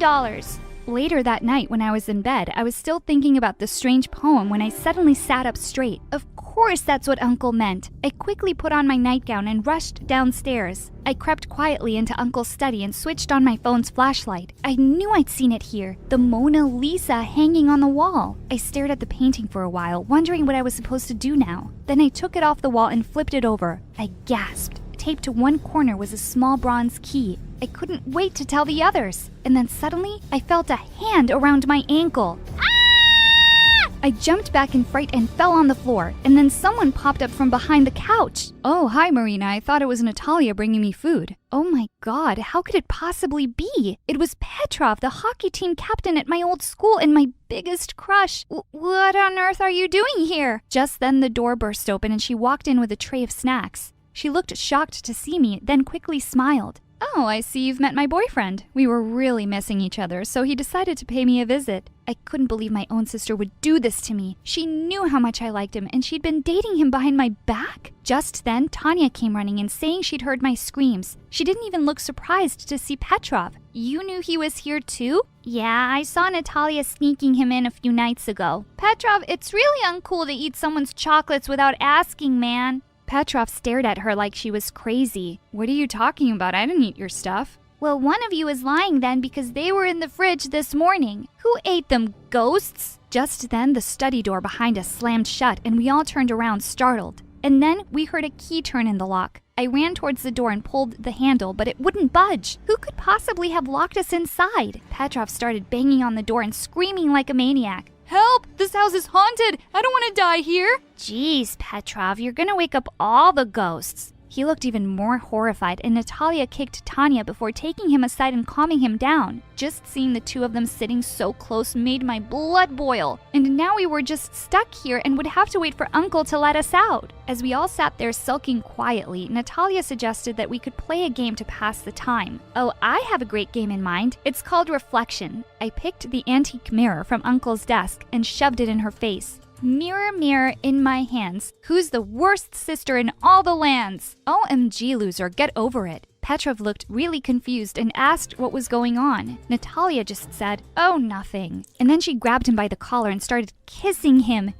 Later that night, when I was in bed, I was still thinking about the strange poem when I suddenly sat up straight. Of course that's what Uncle meant. I quickly put on my nightgown and rushed downstairs. I crept quietly into Uncle's study and switched on my phone's flashlight. I knew I'd seen it here, the Mona Lisa hanging on the wall. I stared at the painting for a while, wondering what I was supposed to do now. Then I took it off the wall and flipped it over. I gasped. Taped to one corner was a small bronze key. I couldn't wait to tell the others. And then suddenly, I felt a hand around my ankle. Ah! I jumped back in fright and fell on the floor. And then someone popped up from behind the couch. Oh, hi, Marina. I thought it was Natalia bringing me food. Oh my God, how could it possibly be? It was Petrov, the hockey team captain at my old school and my biggest crush. What on earth are you doing here? Just then, the door burst open and she walked in with a tray of snacks. She looked shocked to see me, then quickly smiled. Oh, I see you've met my boyfriend. We were really missing each other, so he decided to pay me a visit. I couldn't believe my own sister would do this to me. She knew how much I liked him, and she'd been dating him behind my back. Just then, Tanya came running in, saying she'd heard my screams. She didn't even look surprised to see Petrov. You knew he was here too? Yeah, I saw Natalia sneaking him in a few nights ago. Petrov, it's really uncool to eat someone's chocolates without asking, man. Petrov stared at her like she was crazy. What are you talking about? I didn't eat your stuff. Well, one of you is lying then because they were in the fridge this morning. Who ate them, ghosts? Just then, the study door behind us slammed shut and we all turned around startled. And then we heard a key turn in the lock. I ran towards the door and pulled the handle, but it wouldn't budge. Who could possibly have locked us inside? Petrov started banging on the door and screaming like a maniac. Help! This house is haunted! I don't want to die here! Jeez, Petrov, you're gonna wake up all the ghosts. He looked even more horrified, and Natalia kicked Tanya before taking him aside and calming him down. Just seeing the two of them sitting so close made my blood boil. And now we were just stuck here and would have to wait for Uncle to let us out. As we all sat there sulking quietly, Natalia suggested that we could play a game to pass the time. Oh, I have a great game in mind. It's called Reflection. I picked the antique mirror from Uncle's desk and shoved it in her face. Mirror, mirror in my hands, who's the worst sister in all the lands? OMG, loser, get over it. Petrov looked really confused and asked what was going on. Natalia just said, oh, nothing. And then she grabbed him by the collar and started kissing him.